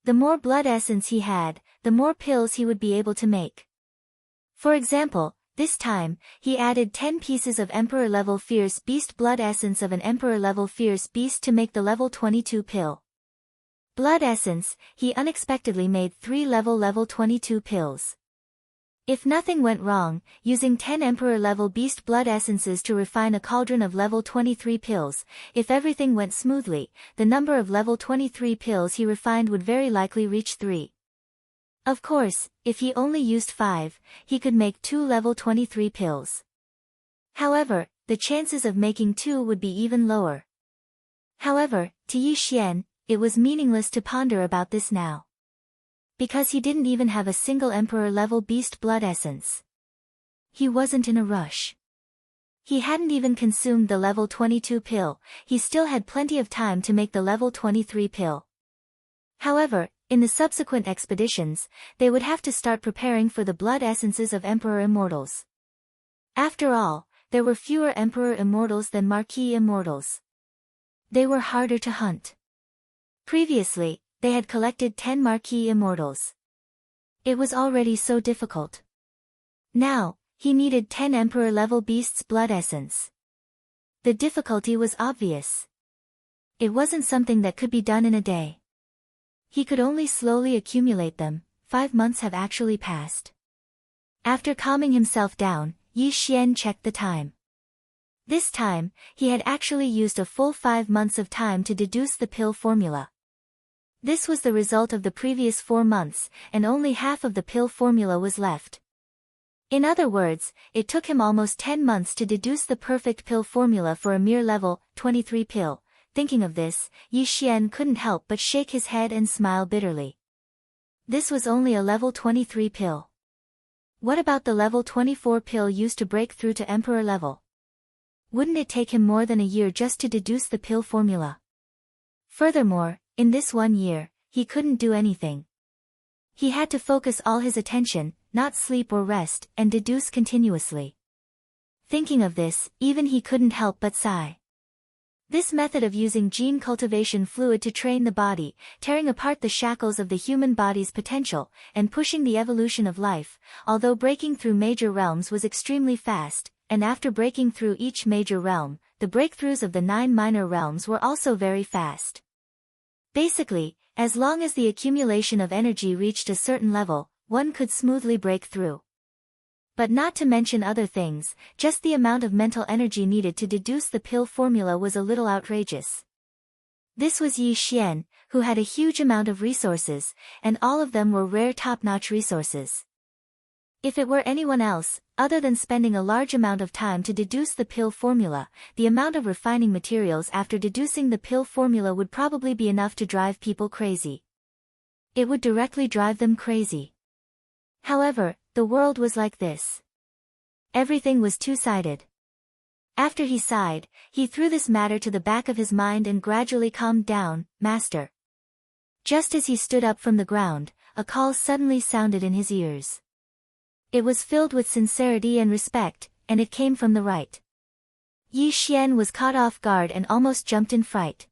The more blood essence he had, the more pills he would be able to make. For example, this time, he added 10 pieces of Emperor-level fierce beast blood essence of an Emperor-level fierce beast to make the level 22 pill. Blood essence, he unexpectedly made 3 level 22 pills. If nothing went wrong, using 10 Emperor-level beast blood essences to refine a cauldron of level 23 pills, if everything went smoothly, the number of level 23 pills he refined would very likely reach 3. Of course, if he only used 5, he could make 2 level 23 pills. However, the chances of making 2 would be even lower. However, to Yi Xian, it was meaningless to ponder about this now. Because he didn't even have a single Emperor-level beast blood essence. He wasn't in a rush. He hadn't even consumed the level 22 pill, he still had plenty of time to make the level 23 pill. However, in the subsequent expeditions, they would have to start preparing for the blood essences of Emperor Immortals. After all, there were fewer Emperor Immortals than Marquis Immortals. They were harder to hunt. Previously, they had collected 10 Marquis Immortals. It was already so difficult. Now, he needed 10 Emperor-level beasts' blood essence. The difficulty was obvious. It wasn't something that could be done in a day. He could only slowly accumulate them. 5 months have actually passed. After calming himself down, Yi Xian checked the time. This time, he had actually used a full 5 months of time to deduce the pill formula. This was the result of the previous 4 months, and only half of the pill formula was left. In other words, it took him almost 10 months to deduce the perfect pill formula for a mere level 23 pill. Thinking of this, Yi Xian couldn't help but shake his head and smile bitterly. This was only a level 23 pill. What about the level 24 pill used to break through to Emperor level? Wouldn't it take him more than a year just to deduce the pill formula? Furthermore, in this 1 year, he couldn't do anything. He had to focus all his attention, not sleep or rest, and deduce continuously. Thinking of this, even he couldn't help but sigh. This method of using gene cultivation fluid to train the body, tearing apart the shackles of the human body's potential, and pushing the evolution of life, although breaking through major realms was extremely fast, and after breaking through each major realm, the breakthroughs of the 9 minor realms were also very fast. Basically, as long as the accumulation of energy reached a certain level, one could smoothly break through. But not to mention other things, just the amount of mental energy needed to deduce the pill formula was a little outrageous. This was Yi Xian, who had a huge amount of resources, and all of them were rare top-notch resources. If it were anyone else, other than spending a large amount of time to deduce the pill formula, the amount of refining materials after deducing the pill formula would probably be enough to drive people crazy. It would directly drive them crazy. However, the world was like this. Everything was two-sided. After he sighed, he threw this matter to the back of his mind and gradually calmed down. Master. Just as he stood up from the ground, a call suddenly sounded in his ears. It was filled with sincerity and respect, and it came from the right. Yi Xian was caught off guard and almost jumped in fright.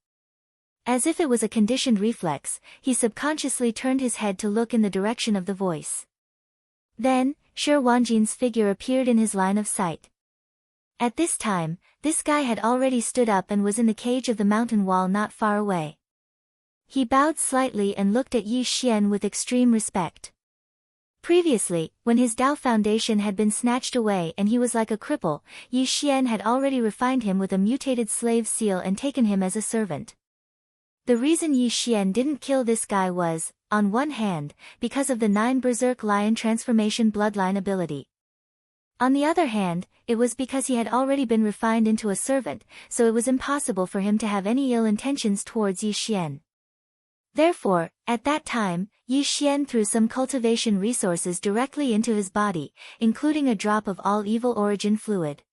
As if it was a conditioned reflex, he subconsciously turned his head to look in the direction of the voice. Then, Shi Wanjin's figure appeared in his line of sight. At this time, this guy had already stood up and was in the cage of the mountain wall not far away. He bowed slightly and looked at Yi Xian with extreme respect. Previously, when his Dao foundation had been snatched away and he was like a cripple, Yi Xian had already refined him with a mutated slave seal and taken him as a servant. The reason Yi Xian didn't kill this guy was, on one hand, because of the 9 Berserk Lion transformation bloodline ability. On the other hand, it was because he had already been refined into a servant, so it was impossible for him to have any ill intentions towards Yi Xian. Therefore, at that time, Yi Xian threw some cultivation resources directly into his body, including a drop of all evil origin fluid.